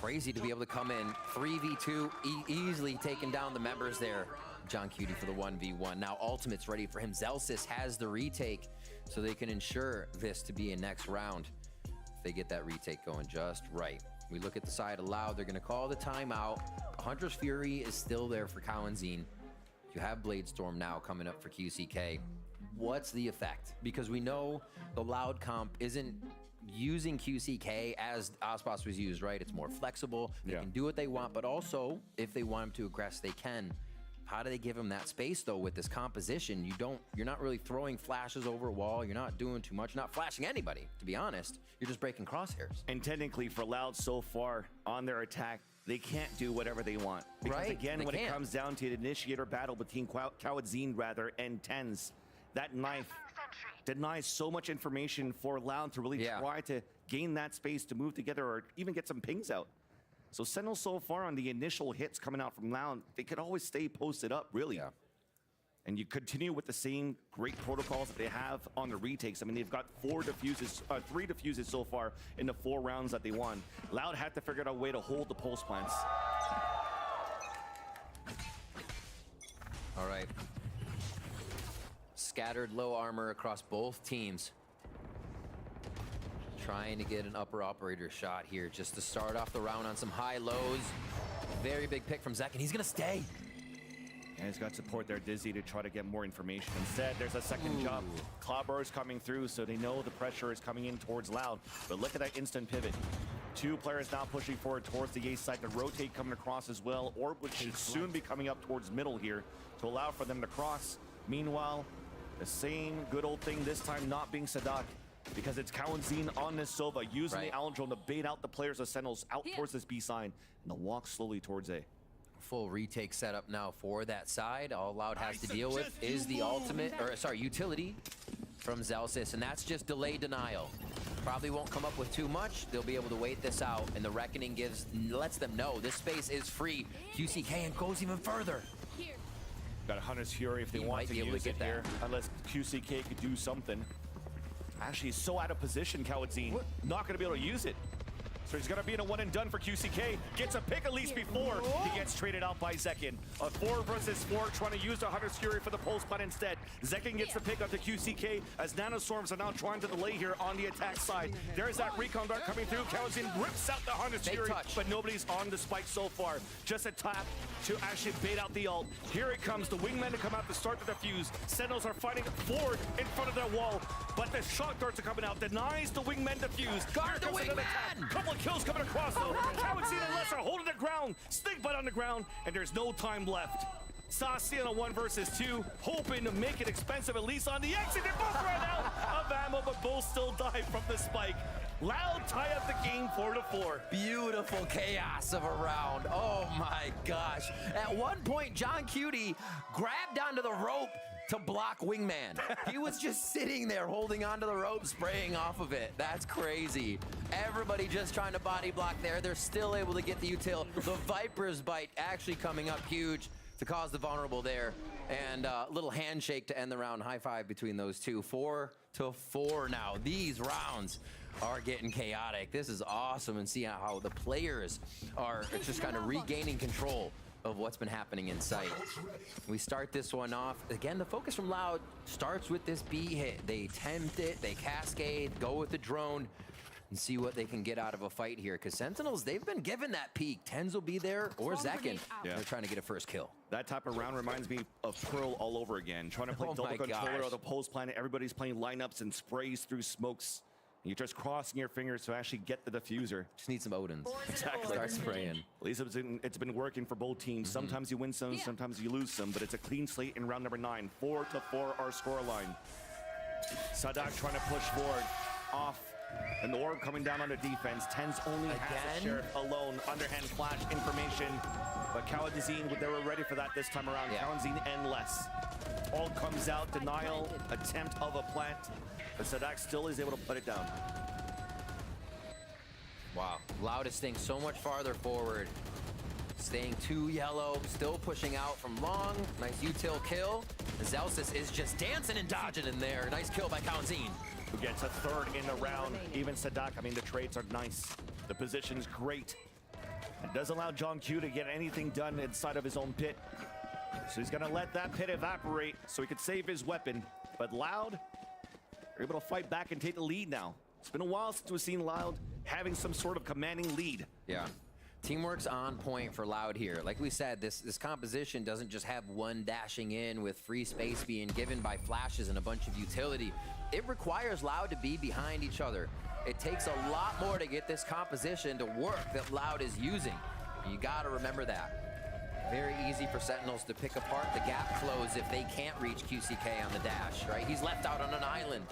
Crazy to be able to come in 3v2, easily taking down the members there. John Cutie for the 1v1. Now Ultimate's ready for him. Zelsis has the retake, so they can ensure this to be a next round. If they get that retake going just right. We look at the side of Loud, they're gonna call the timeout. Hunter's Fury is still there for Cowanzine. You have Bladestorm now coming up for QCK. What's the effect? Because we know the Loud comp isn't using QCK as Ospas was used, right? It's more flexible. They can do what they want, but also if they want him to aggress, they can. How do they give him that space though with this composition? You're not really throwing flashes over a wall. You're not doing too much, not flashing anybody, to be honest. You're just breaking crosshairs. And technically for Loud so far on their attack, they can't do whatever they want. Because again, when it comes down to the initiator battle between Cowanzine and Tens, that knife denies so much information for Loud to really try to gain that space to move together or even get some pings out. So Sentinel so far on the initial hits coming out from Loud, they could always stay posted up, really. And you continue with the same great protocols that they have on the retakes. I mean, they've got 3 defuses so far in the 4 rounds that they won. Loud had to figure out a way to hold the pulse plants. All right. Scattered low armor across both teams. Trying to get an upper operator shot here just to start off the round on some high lows. Very big pick from Zek, and he's gonna stay. And he's got support there, Dizzy, to try to get more information. Instead, there's a second jump. Cloudburst coming through, so they know the pressure is coming in towards Loud. But look at that instant pivot. 2 players now pushing forward towards the A side. The rotate coming across as well. Orb, which should soon be coming up towards middle here to allow for them to cross. Meanwhile, the same good old thing this time not being Sadak, because it's Cowanzine on this Sova using the Allen drone to bait out the players of Sentinels out towards this B sign, and they'll walk slowly towards A. Full retake setup now for that side. All Loud has to deal with is the utility from Zelsis, and that's just delay denial. Probably won't come up with too much. They'll be able to wait this out, and the Reckoning lets them know this space is free. QCK and goes even further. Got a Hunter's Fury if they want to use it here, unless QCK could do something. Actually, he's so out of position, Cowanzine. Not going to be able to use it. So he's going to be in a one and done for QCK. Gets a pick at least before he gets traded out by Zekin. A 4 versus 4, trying to use the Hunter's Fury for the pulse, but instead, Zekin gets the pick up to QCK as Nanostorms are now trying to delay here on the attack side. There's that recon dart coming through. Cowanzine rips out the Hunter's Fury, but nobody's on the spike so far. Just a tap to actually bait out the ult. Here it comes, the wingmen to come out to start the defuse. Sentinels are fighting forward in front of their wall, but the shock darts are coming out, denies the wingmen defuse. Guard the wingman! Couple of kills coming across though. Cowanzine and Les are holding the ground, Snake Bite on the ground, and there's no time left. Saucy on a 1 versus 2, hoping to make it expensive at least on the exit. They both ran out of ammo, but both still died from the spike. Loud tie up the game 4-4. Beautiful chaos of a round. Oh my gosh. At one point, John Cutie grabbed onto the rope to block Wingman. He was just sitting there holding onto the rope, spraying off of it. That's crazy. Everybody just trying to body block there. They're still able to get the util. The Viper's Bite actually coming up huge to cause the vulnerable there. And a little handshake to end the round. High five between those two. 4-4 now. These rounds are getting chaotic. This is awesome, and see how the players are just kind of regaining control of what's been happening in sight. We start this one off. Again, the focus from Loud starts with this B hit. They tempt it, they cascade, go with the drone. and see what they can get out of a fight here. Because Sentinels, they've been given that peak. Tens will be there, or Zekin. Yeah. They're trying to get a first kill. That type of round reminds me of Pearl all over again. Trying to play double controller of the post planet. Everybody's playing lineups and sprays through smokes. You're just crossing your fingers to actually get the diffuser. Just need some Odins. Exactly. Start spraying. At least it's been working for both teams. Sometimes you win some, sometimes you lose some, but it's a clean slate in round number 9. 4-4 our scoreline. Sadak trying to push forward. Off. And the orb coming down on the defense. Tens only has the Sheriff alone. Underhand flash information. But Kaladazine, they were ready for that this time around. Kaladazine and less. All comes out. Denial. Attempt of a plant. But Sadak still is able to put it down. Wow. Loud is staying so much farther forward. Staying too yellow. Still pushing out from long. Nice util kill. Zelsis is just dancing and dodging in there. Nice kill by Kaladazine. Who gets a third in the round. Even Sadak, I mean, the trades are nice. The position's great. It doesn't allow John Q to get anything done inside of his own pit. So he's gonna let that pit evaporate so he could save his weapon. But Loud are able to fight back and take the lead now. It's been a while since we've seen Loud having some sort of commanding lead. Yeah. Teamwork's on point for Loud here. Like we said, this composition doesn't just have one dashing in with free space being given by flashes and a bunch of utility. It requires Loud to be behind each other. It takes a lot more to get this composition to work that Loud is using. You gotta remember that. Very easy for Sentinels to pick apart the gap close if they can't reach QCK on the dash, right? He's left out on an island.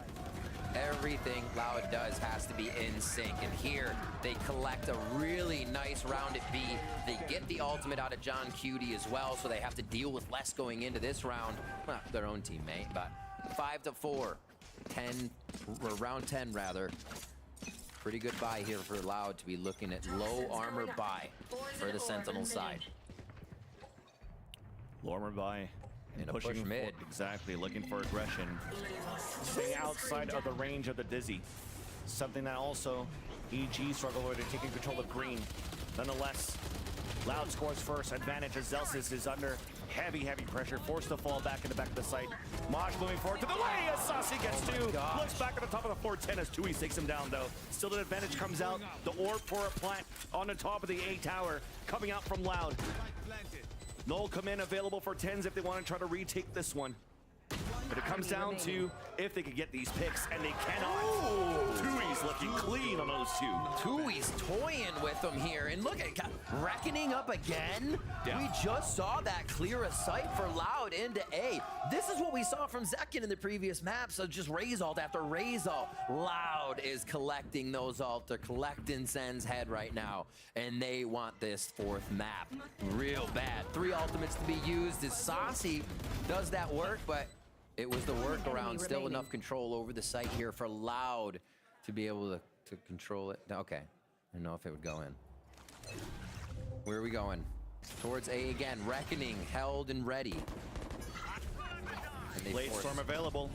Everything Loud does has to be in sync, and here they collect a really nice round at B. They get the ultimate out of John Cutie as well, so they have to deal with less going into this round. Well, their own teammate, but 5-4, 10, or round 10 rather. Pretty good buy here for Loud to be looking at low armor buy for the Sentinel side. Low armor buy. And pushing push mid. Exactly, looking for aggression. Staying outside of the range of the Dizzy. Something that also EG struggled with, taking control of green. Nonetheless, Loud scores first. Advantage as Zelsis is under heavy pressure. Forced to fall back in the back of the site. Mosh moving forward to the way as Saucy gets two. Looks back at the top of the 410 as Tui takes him down though. Still the advantage comes out. The orb for a plant on the top of the A tower coming out from Loud. Null command available for Tens if they want to try to retake this one. But it comes down to if they could get these picks, and they cannot. Tui's looking clean on those two. Tui's toying with them here, and look at Reckoning up again. Yeah. We just saw that clear a sight for Loud into A. This is what we saw from Zekin in the previous map, so just raise ult after raise ult. Loud is collecting those ult. They're collecting Sen's head right now, and they want this 4th map real bad. 3 ultimates to be used as Saucy does that work, but it was the workaround. Still enough control over the site here for Loud to be able to control it. Okay, I don't know if it would go in. Where are we going? Towards A again. Reckoning held and ready. Blade Storm available.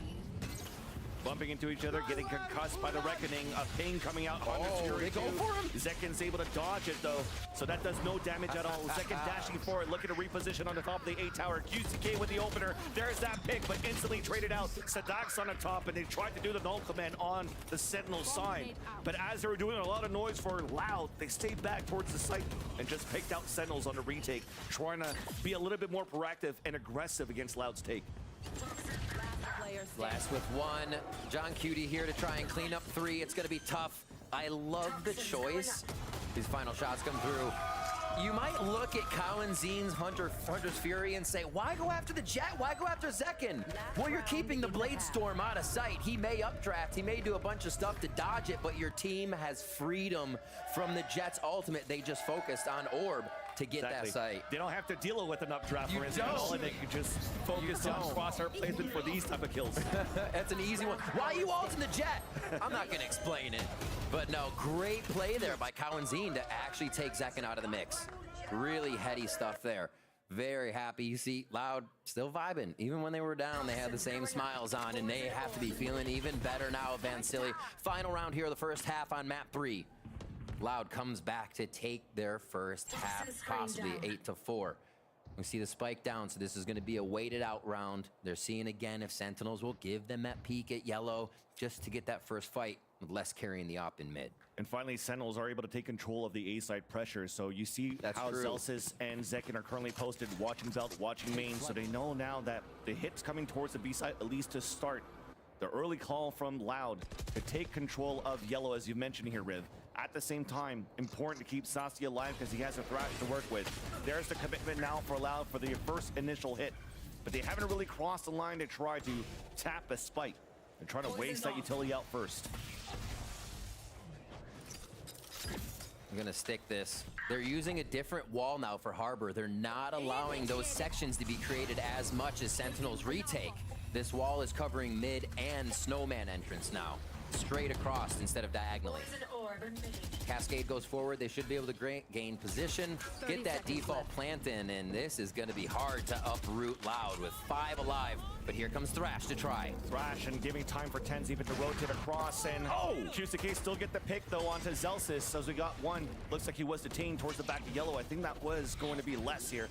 Bumping into each other, getting concussed by the Reckoning. A ping coming out on the Fury. They go for him. Zekin's able to dodge it though, so that does no damage at all. Zekin dashing forward, looking to reposition on the top of the A tower. QCK with the opener. There's that pick, but instantly traded out. Sadak's on the top, and they tried to do the null command on the Sentinel side. But as they were doing a lot of noise for Loud, they stayed back towards the site and just picked out Sentinels on the retake, trying to be a little bit more proactive and aggressive against Loud's take. Last with 1. John Cutie here to try and clean up 3. It's going to be tough. I love the choice. These final shots come through. You might look at Kaladzane's Hunter's Fury and say, why go after the Jet? Why go after Zekin? Well, you're keeping the Blade Storm out of sight. He may updraft. He may do a bunch of stuff to dodge it, but your team has freedom from the Jet's ultimate. They just focused on Orb to get that sight. They don't have to deal with an updraft for instance, and they can just focus on crosshair placement for these type of kills. That's an easy one. Why are you ulting the Jet? I'm not gonna explain it. But no, great play there by Kaladzane to actually take Zekin out of the mix. Really heady stuff there. Very happy. You see Loud still vibing. Even when they were down, they had the same smiles on, and they have to be feeling even better now. Van Silly. Final round here, the first half on map 3. Loud comes back to take their first half, possibly 8-4. We see the spike down, so this is going to be a weighted out round. They're seeing again if Sentinels will give them that peek at yellow just to get that first fight. with less carrying the op in mid. And finally, Sentinels are able to take control of the A side pressure. So you see how Zelsis and Zekin are currently posted, watching belt, watching main. So they know now that the hit's coming towards the B side, at least to start. The early call from Loud to take control of yellow, as you mentioned here, Riv. At the same time, important to keep Sasi alive because he has a Thrash to work with. There's the commitment now for Loud for the first initial hit. But they haven't really crossed the line to try to tap a spike. They're trying to waste that utility out first. I'm gonna stick this. They're using a different wall now for Harbor. They're not allowing those sections to be created as much as Sentinels retake. This wall is covering mid and Snowman entrance now. Straight across instead of diagonally. Cascade goes forward. They should be able to gain position, get that default plant in, and this is going to be hard to uproot Loud with 5 alive. But here comes Thrash to try. Thrash and giving time for Tens even to rotate across, and QCK still get the pick though onto Zelsis as we got one. Looks like he was detained towards the back of yellow. I think that was going to be less here.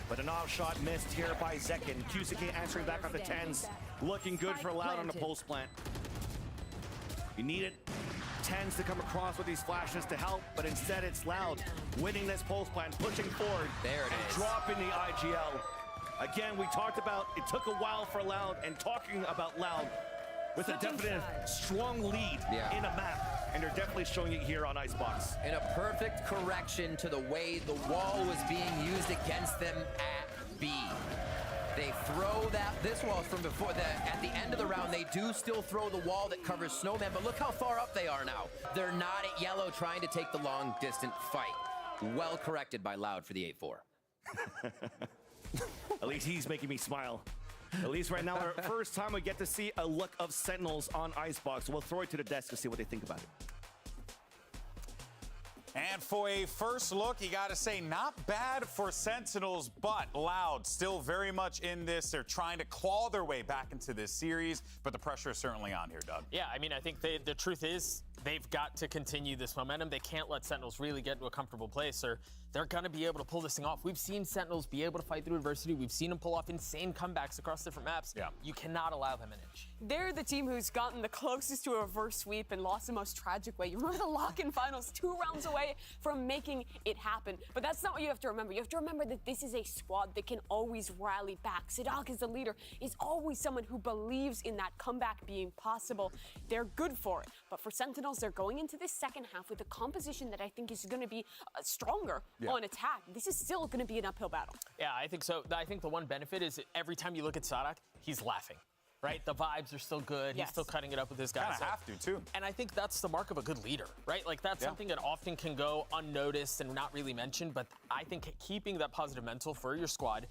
But an off shot missed here by Zekin. QCK answering back on the Tens. Looking good for Loud on the post plant. You needed Tens to come across with these flashes to help, but instead it's Loud winning this post plant, pushing forward. There it is. Dropping the IGL. Again, we talked about it took a while for Loud, and talking about Loud with a definite strong lead in a map, and they're definitely showing it here on Icebox. And a perfect correction to the way the wall was being used against them at B. They throw this wall from before. At the end of the round, they do still throw the wall that covers Snowman, but look how far up they are now. They're not at yellow trying to take the long distant fight. Well corrected by Loud for the 8-4. At least he's making me smile. At least right now, our first time we get to see a look of Sentinels on Icebox. We'll throw it to the desk to see what they think about it. And for a first look, you got to say, not bad for Sentinels, but Loud still very much in this. They're trying to claw their way back into this series, but the pressure is certainly on here, Doug. Yeah, I mean, I think the truth is they've got to continue this momentum. They can't let Sentinels really get to a comfortable place, or they're going to be able to pull this thing off. We've seen Sentinels be able to fight through adversity. We've seen them pull off insane comebacks across different maps. Yeah. You cannot allow them an inch. They're the team who's gotten the closest to a reverse sweep and lost the most tragic way. You remember the lock-in finals, 2 rounds away from making it happen. But that's not what you have to remember. You have to remember that this is a squad that can always rally back. Sadak is the leader, is always someone who believes in that comeback being possible. They're good for it. But for Sentinels, they're going into this second half with a composition that I think is going to be stronger on attack. This is still going to be an uphill battle. Yeah, I think so. I think the one benefit is that every time you look at Sadak, he's laughing. Right? The vibes are still good. He's still cutting it up with his guys. Kind of have to, too. And I think that's the mark of a good leader, right? Like, that's something that often can go unnoticed and not really mentioned, but I think keeping that positive mental for your squad,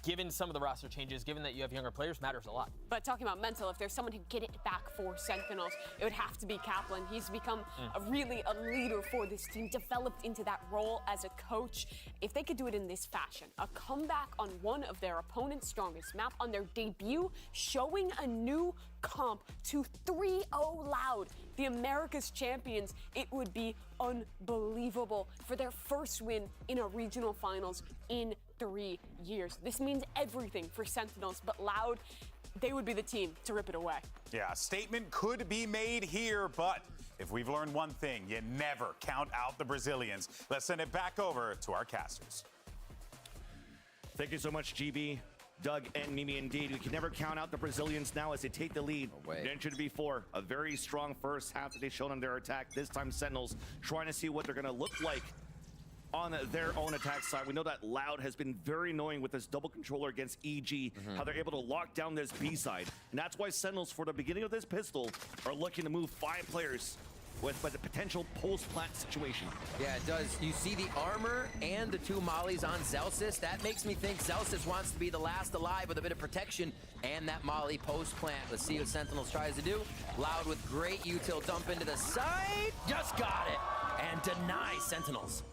given some of the roster changes, given that you have younger players, matters a lot. But talking about mental, if there's someone who can get it back for Sentinels, it would have to be Kaplan. He's become really a leader for this team, developed into that role as a coach. If they could do it in this fashion, a comeback on one of their opponent's strongest map on their debut, showing a new comp to 3-0 Loud, the America's champions, it would be unbelievable for their first win in a regional finals in 3 years. This means everything for Sentinels, but Loud, they would be the team to rip it away. Yeah, a statement could be made here, but if we've learned one thing, you never count out the Brazilians. Let's send it back over to our casters. Thank you so much, GB, Doug, and Mimi. Indeed, we can never count out the Brazilians now as they take the lead. Mentioned before, a very strong first half that they've shown on their attack. This time, Sentinels trying to see what they're going to look like on their own attack side. We know that Loud has been very annoying with this double controller against EG, how they're able to lock down this B side. And that's why Sentinels, for the beginning of this pistol, are looking to move 5 players with a potential post-plant situation. Yeah, it does. You see the armor and the 2 mollies on Zelsis. That makes me think Zelsis wants to be the last alive with a bit of protection and that molly post-plant. Let's see what Sentinels tries to do. Loud with great util dump into the side. Just got it. And deny Sentinels.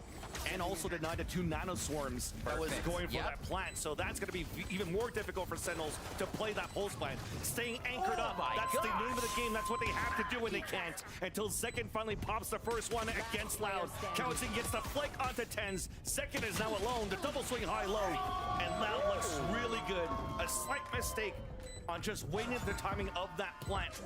And also denied the 2 nano swarms that was going for that plant. So that's going to be even more difficult for Sentinels to play that pulse plant. Staying anchored up. That's the name of the game. That's what they have to do when they can't. Until Zekin finally pops the first one against Loud. Counting gets the flick onto Tens. Zekin is now alone. The double swing high-low. And Loud looks really good. A slight mistake on just waiting the timing of that plant.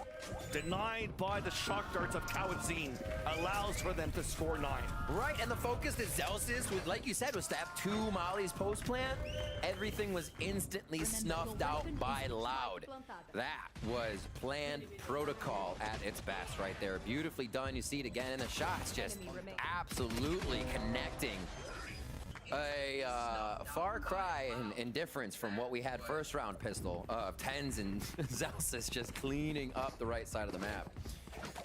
Denied by the shock darts of Kawadzine, allows for them to score 9. Right, and the focus that Zelsis, like you said, was to have 2 mollies post-plant. Everything was instantly snuffed out by Loud. That was planned protocol at its best right there. Beautifully done. You see it again in the shots, just absolutely connecting. A far cry in difference from what we had first round pistol of TenZ and Zelsis just cleaning up the right side of the map.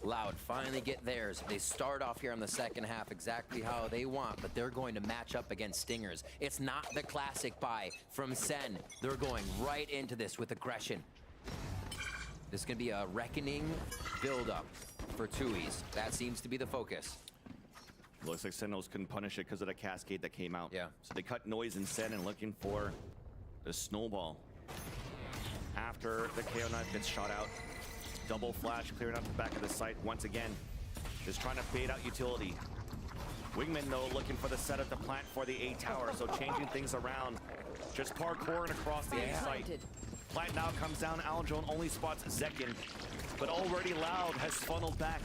Loud finally get theirs. They start off here in the second half exactly how they want, but they're going to match up against Stingers. It's not the classic buy from SEN. They're going right into this with aggression. This is going to be a reckoning build-up for Tui's. That seems to be the focus. Looks like Sentinels couldn't punish it because of the cascade that came out. Yeah. So they cut noise and SEN and looking for the snowball. After the KO knife gets shot out, double flash clearing out the back of the site once again. Just trying to bait out utility. Wingman though looking for the setup to plant for the A tower, so changing things around. Just parkouring across the A site. Plant now comes down. Aljone only spots Zekin, but already Loud has funneled back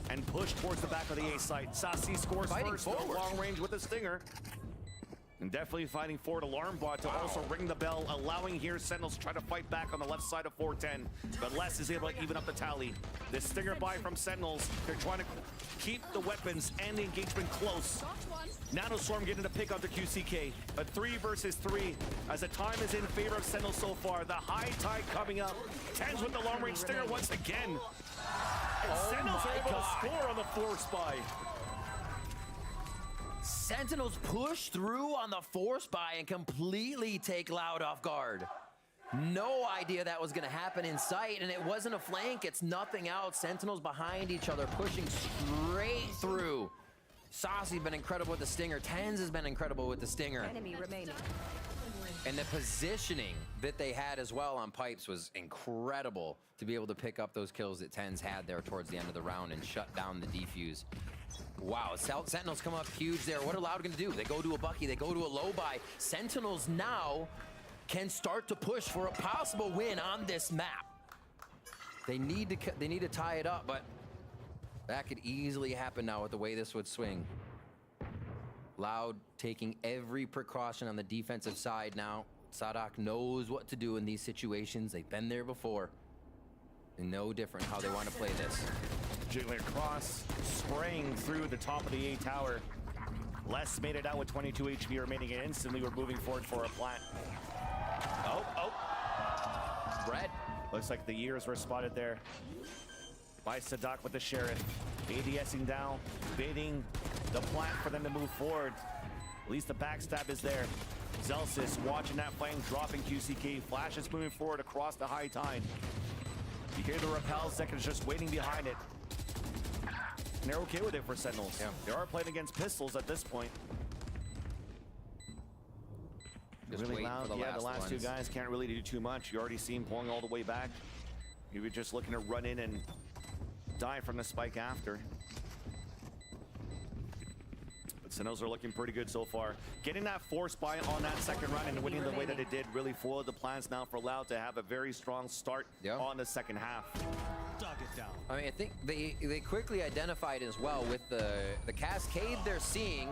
and pushed towards the back of the A site. Sasi scores first, though, long range with a stinger. And definitely fighting forward. Alarm bot to also ring the bell, allowing here Sentinels to try to fight back on the left side of 410. But Les is able to even up the tally. This stinger buy from Sentinels. They're trying to keep the weapons and the engagement close. Nanoswarm getting to pick up the QCK. A 3 versus 3 as the time is in favor of Sentinels so far. The high tide coming up. TenZ with the long range stinger once again. And Sentinels are able to score on the force buy. Sentinels push through on the force buy and completely take Loud off guard. No idea that was going to happen in sight, and it wasn't a flank. It's nothing else. Sentinels behind each other, pushing straight through. Saucy's been incredible with the stinger. TenZ has been incredible with the stinger. Enemy remaining. And the positioning that they had as well on pipes was incredible to be able to pick up those kills that TenZ had there towards the end of the round and shut down the defuse. Wow, Sentinels come up huge there. What are Loud going to do? They go to a Bucky, they go to a low buy. Sentinels now can start to push for a possible win on this map. They need to tie it up, but that could easily happen now with the way this would swing. Loud taking every precaution on the defensive side now. Sadak knows what to do in these situations. They've been there before. And no different how they want to play this. Jiggling across, spraying through the top of the A tower. Les made it out with 22 HP remaining, and instantly we're moving forward for a plant. Oh. Red. Looks like the years were spotted there by Sadak with the Sheriff. ADSing down, baiting the plant for them to move forward. At least the backstab is there. Zelsis watching that flame, dropping QCK. Flash is moving forward across the high tide. You hear the repel, Zekin's just waiting behind it. And they're okay with it for Sentinels. Yeah. They are playing against pistols at this point. Just really loud. For The last two guys can't really do too much. You already see him pulling all the way back. You were just looking to run in and die from the spike after. But Sentinels are looking pretty good so far. Getting that force buy on that second round and winning the way that it did really foiled the plans now for Loud to have a very strong start on the second half. I mean, I think they quickly identified as well with the cascade they're seeing.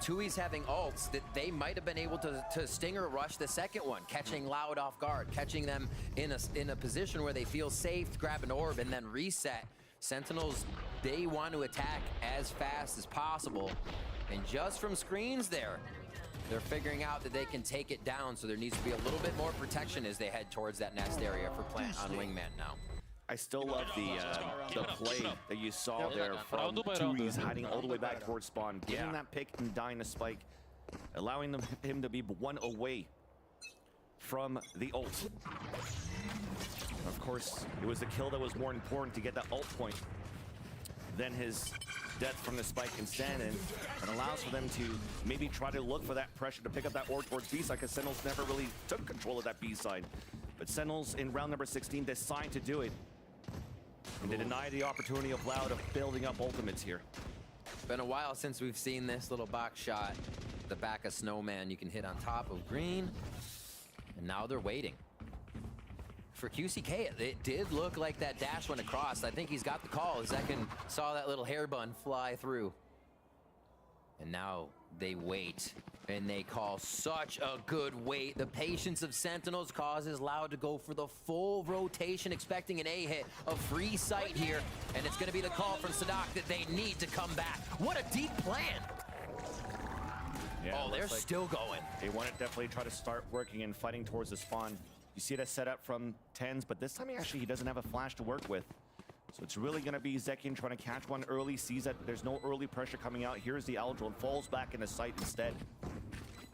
Tui's having ults that they might have been able to stinger rush the second one, catching Loud off guard, catching them in a position where they feel safe, grab an orb and then reset. Sentinels, they want to attack as fast as possible. And just from screens there, they're figuring out that they can take it down, so there needs to be a little bit more protection as they head towards that next area for plant on Wingman now. I still love the play that you saw there from Tui's hiding all the way back towards spawn, getting that pick and dying the spike, allowing him to be one away from the ult. Of course, it was the kill that was more important to get that ult point than his death from the spike and stand in. It allows for them to maybe try to look for that pressure to pick up that orb towards B-side, because Sentinels never really took control of that B-side. But Sentinels in round number 16 decide to do it. And they deny the opportunity of Loud of building up ultimates here. It's been a while since we've seen this little box shot. The back of Snowman, you can hit on top of green. And now they're waiting for QCK, it did look like that dash went across. I think he's got the call. Zekin saw that little hair bun fly through. And now they wait, and they call such a good wait. The patience of Sentinels causes Loud to go for the full rotation, expecting an A hit, a free sight here, and it's going to be the call from Sadak that they need to come back. What a deep plan! Yeah, oh, they're still going. They want to definitely try to start working and fighting towards the spawn. You see that setup from Tens, but this time he doesn't have a flash to work with. So it's really going to be Zekin trying to catch one early, sees that there's no early pressure coming out. Here's the Eldril and falls back into sight instead.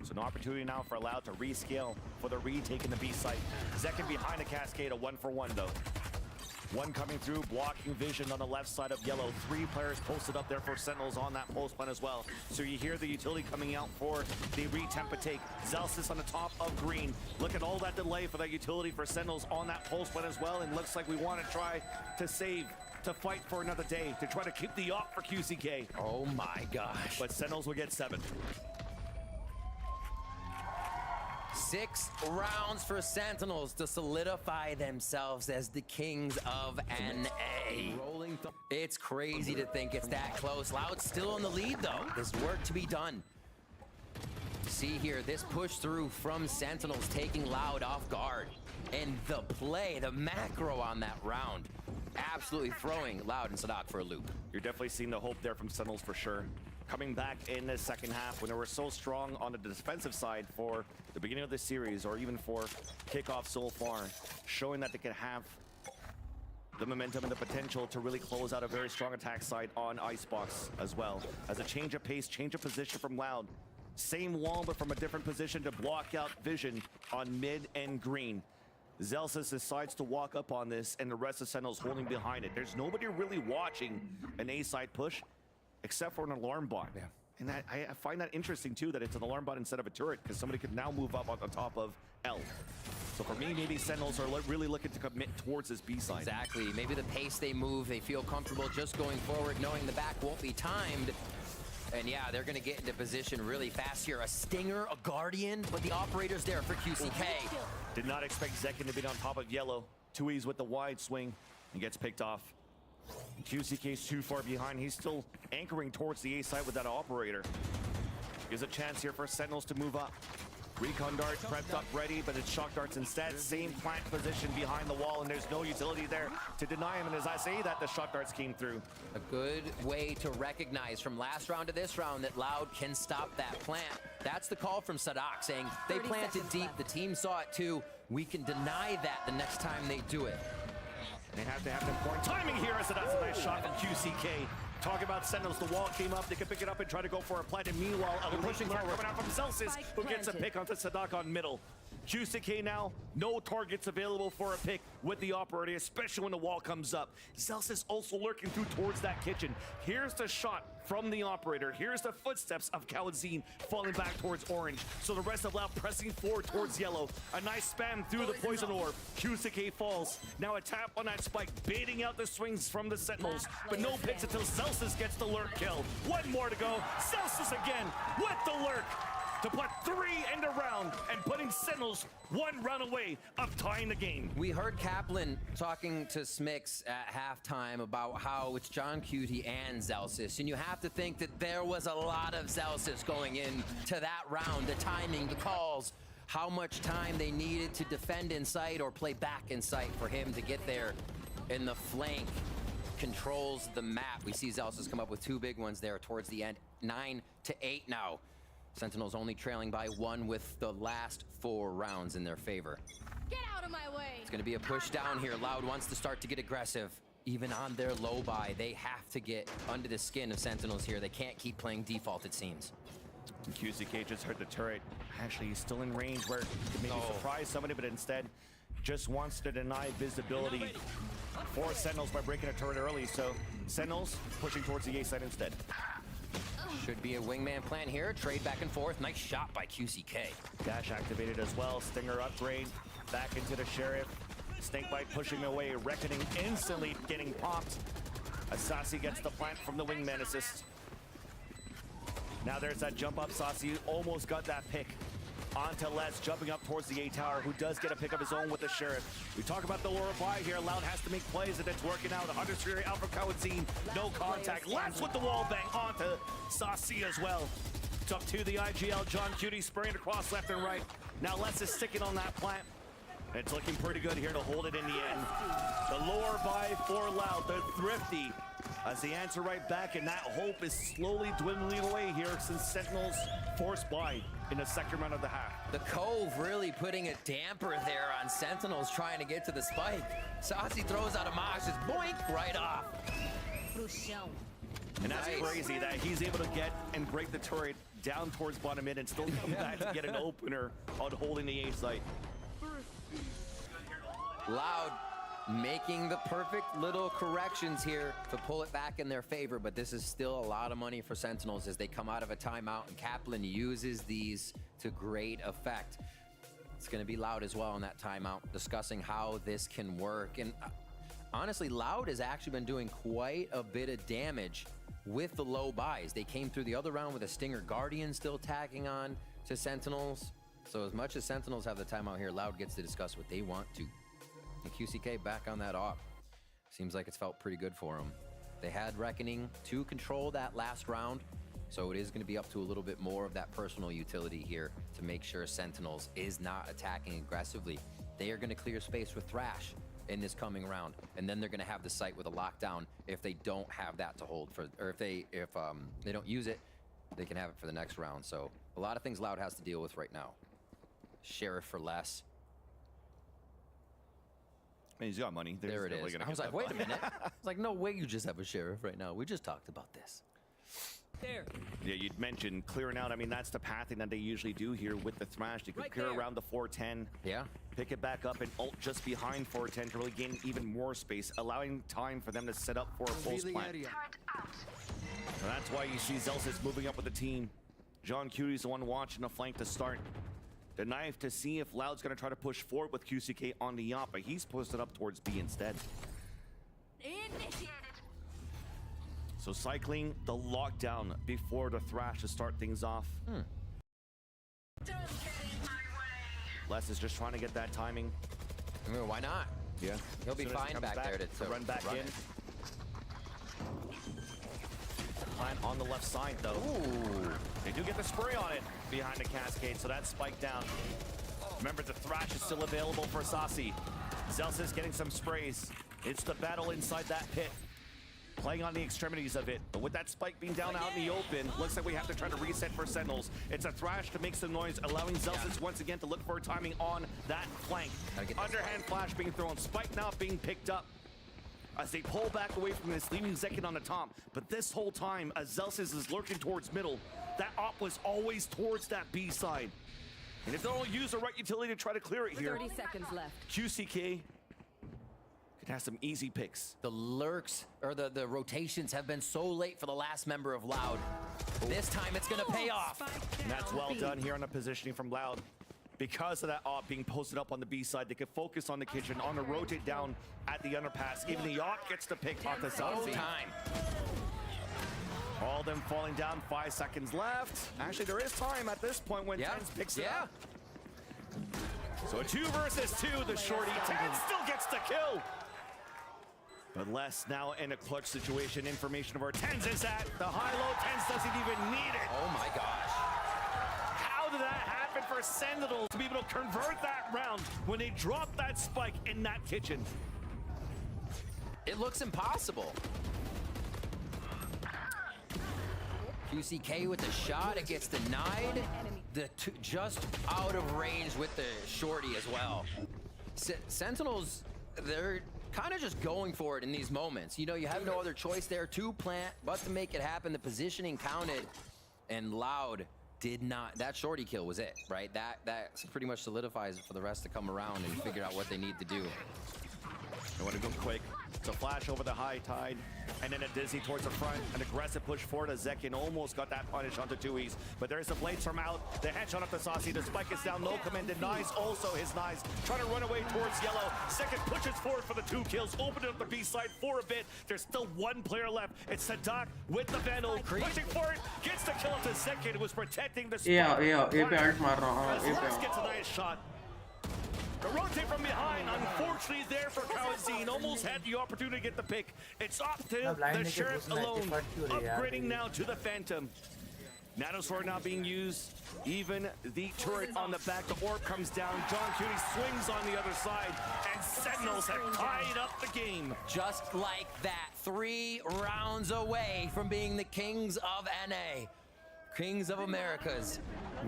So an opportunity now for Loud to rescale for the retake in the B site. Zekin behind the cascade, a 1-for-1 though. One coming through, blocking vision on the left side of Yellow. 3 players posted up there for Sentinels on that post plan as well. So you hear the utility coming out for the retempa take. Zelsis on the top of Green. Look at all that delay for that utility for Sentinels on that post plan as well. And looks like we want to try to save, to fight for another day, to try to keep the op for QCK. Oh my gosh. But Sentinels will get 7. 6 rounds for Sentinels to solidify themselves as the kings of NA. It's crazy to think it's that close. Loud still in the lead though. There's work to be done. See here, this push through from Sentinels taking Loud off guard. And the play, the macro on that round, absolutely throwing Loud and Sadak for a loop. You're definitely seeing the hope there from Sentinels for sure. Coming back in the second half when they were so strong on the defensive side for the beginning of the series, or even for Kickoff so far, showing that they can have the momentum and the potential to really close out a very strong attack side on Icebox as well. As a change of pace, change of position from Loud. Same wall, but from a different position to block out vision on mid and green. Zelsis decides to walk up on this, and the rest of Sentinels holding behind it. There's nobody really watching an A-side push, except for an alarm bot. Yeah. And I find that interesting too, that it's an alarm bot instead of a turret, because somebody could now move up on top of L. So for me, maybe Sentinels are really looking to commit towards this B side. Exactly. Maybe the pace they move, they feel comfortable just going forward, knowing the back won't be timed. And yeah, they're going to get into position really fast here. A Stinger, a Guardian, but the operator's there for QCK. Did not expect Zekin to be on top of Yellow. 2E's with the wide swing and gets picked off. QCK's too far behind. He's still anchoring towards the A side with that operator. Here's a chance here for Sentinels to move up. Recon dart prepped up ready, but it's shock darts instead. Same plant position behind the wall, and there's no utility there to deny him. And as I say that, the shock darts came through. A good way to recognize from last round to this round that Loud can stop that plant. That's the call from Sadak saying they planted deep. The team saw it too. We can deny that the next time they do it. They have to have the point timing here, as that's a nice shot from QCK. Talk about Sentinels, the wall came up, they can pick it up and try to go for a plant, and meanwhile, a pushing forward coming out from Zelsis, who gets a pick onto Sadak on middle. QCK now, no targets available for a pick with the operator, especially when the wall comes up. Zelsis also lurking through towards that kitchen. Here's the shot from the operator. Here's the footsteps of Khaledzine falling back towards orange. So the rest of Loud pressing forward towards yellow. A nice spam through the poison orb. QCK falls. Now a tap on that spike, baiting out the swings from the Sentinels. But no picks until Zelsis gets the lurk kill. One more to go. Zelsis again with the lurk to put 3 in the round and putting Sentinels 1 round away of tying the game. We heard Kaplan talking to Smix at halftime about how it's John Cutie and Zelsis, and you have to think that there was a lot of Zelsis going in to that round, the timing, the calls, how much time they needed to defend in sight or play back in sight for him to get there. In the flank controls the map. We see Zelsis come up with 2 big ones there towards the end. 9-8 now. Sentinels only trailing by 1 with the last 4 rounds in their favor. Get out of my way! It's going to be a push down here. Loud wants to start to get aggressive. Even on their low buy, they have to get under the skin of Sentinels here. They can't keep playing default, it seems. QCK just heard the turret. Actually, he's still in range where he could maybe surprise somebody, but instead just wants to deny visibility for Sentinels by breaking a turret early. So Sentinels pushing towards the A side instead. Should be a wingman plan here. Trade back and forth. Nice shot by QCK. Dash activated as well. Stinger upgrade. Back into the Sheriff. Snakebite pushing away. Reckoning instantly getting popped. Asasi gets the plant from the wingman assist. Now there's that jump up. Sasi almost got that pick. onto Les, jumping up towards the A tower, who does get a pick of his own with the Sheriff. We talk about the lower buy here. Loud has to make plays, and it's working out. 100 Fury out from Kawadzin. No contact. Les with the wall bang onto Saucy as well. It's up to the IGL. John Cutie spraying across left and right. Now Les is sticking on that plant. It's looking pretty good here to hold it in the end. The lower buy for Loud. They're thrifty as they answer right back, and that hope is slowly dwindling away here since Sentinels forced buy in the second round of the half. The Cove really putting a damper there on Sentinels trying to get to the spike. Saucy throws out a mosh, just boink, right off. And that's crazy that he's able to get and break the turret down towards bottom mid and still come back to get an opener on holding the A site. Loud making the perfect little corrections here to pull it back in their favor, but this is still a lot of money for Sentinels as they come out of a timeout, and Kaplan uses these to great effect. It's going to be Loud as well in that timeout, discussing how this can work. And honestly, Loud has actually been doing quite a bit of damage with the low buys. They came through the other round with a Stinger Guardian still tagging on to Sentinels. So as much as Sentinels have the timeout here, Loud gets to discuss what they want to. And QCK back on that op. Seems like it's felt pretty good for them. They had Reckoning to control that last round, so it is going to be up to a little bit more of that personal utility here to make sure Sentinels is not attacking aggressively. They are going to clear space with Thrash in this coming round, and then they're going to have the site with a lockdown if they don't have that to hold for, or if they don't use it, they can have it for the next round. So a lot of things Loud has to deal with right now. Sheriff for less. I mean, he's got money. There it is. I was like, wait a minute. I was like, no way you just have a Sheriff right now. We just talked about this. There. Yeah, you'd mentioned clearing out. I mean, that's the pathing that they usually do here with the Thrash. They could clear around the 410. Yeah. Pick it back up and ult just behind 410 to really gain even more space, allowing time for them to set up for a pulse plant. And that's why you see Zelsis moving up with the team. John Cutie's the one watching the flank to start. The knife to see if Loud's going to try to push forward with QCK on the yacht, but he's posted up towards B instead. Initiated. So cycling the lockdown before the Thrash to start things off. Les is just trying to get that timing. I mean, why not? Yeah. He'll be fine back there to run back in. it. Plant on the left side, though. Ooh. They do get the spray on it behind the cascade, so that's spiked down. Remember, the Thrash is still available for Saucy. Zelsis getting some sprays. It's the battle inside that pit. Playing on the extremities of it. But with that spike being down out in the open, looks like we have to try to reset for Sentinels. It's a Thrash to make some noise, allowing Zelsis once again to look for timing on that flank. Underhand flash being thrown. Spike now being picked up as they pull back away from this, leaving Zekin on the top. But this whole time, as Zelsis is lurking towards middle, that op was always towards that B side. And if they don't use the right utility to try to clear it here, 30 seconds left. QCK could have some easy picks. The lurks, or the rotations have been so late for the last member of Loud. This time it's gonna pay off. And that's well done here on the positioning from Loud. Because of that op being posted up on the B side, they could focus on the kitchen, on the rotate down at the underpass. Even the op gets the pick off the south. Time. All of them falling down, 5 seconds left. Actually, there is time at this point when Tens picks it up. So a 2 versus 2, the shorty. Tens still gets the kill. But Les now in a clutch situation. Information of where Tens is at. The high-low, Tens doesn't even need it. Oh my gosh. How did that happen for Sentinels to be able to convert that round when they drop that spike in that kitchen? It looks impossible. QCK with the shot, it gets denied. Just out of range with the shorty as well. Sentinels, they're kind of just going for it in these moments. You know, you have no other choice there to plant, but to make it happen. The positioning counted, and Loud did not. That shorty kill was it, right? That pretty much solidifies it for the rest to come around and figure out what they need to do. They want to go quick. So flash over the high tide, and then a dizzy towards the front. An aggressive push forward as Zekin almost got that punish onto Tui's. But there's the blades from out. The headshot up to Saucy. The spike is down. No command denies also his knives. Trying to run away towards yellow. Second pushes forward for the 2 kills. Opening up the B side for a bit. There's still 1 player left. It's Sadak with the Vandal. Pushing for it. Gets the kill up to Zekin, who was protecting the spike. A पे ult मार रहा हूँ. As Lex gets a nice shot. The rotate from behind, unfortunately there for Kawazine. Almost had the opportunity to get the pick. It's up to the Sheriff alone. Upgrading now to the Phantom. Nanosword now being used. Even the turret on the back. The orb comes down. John Cutie swings on the other side. And Sentinels have tied up the game. Just like that. 3 rounds away from being the Kings of NA. Kings of Americas.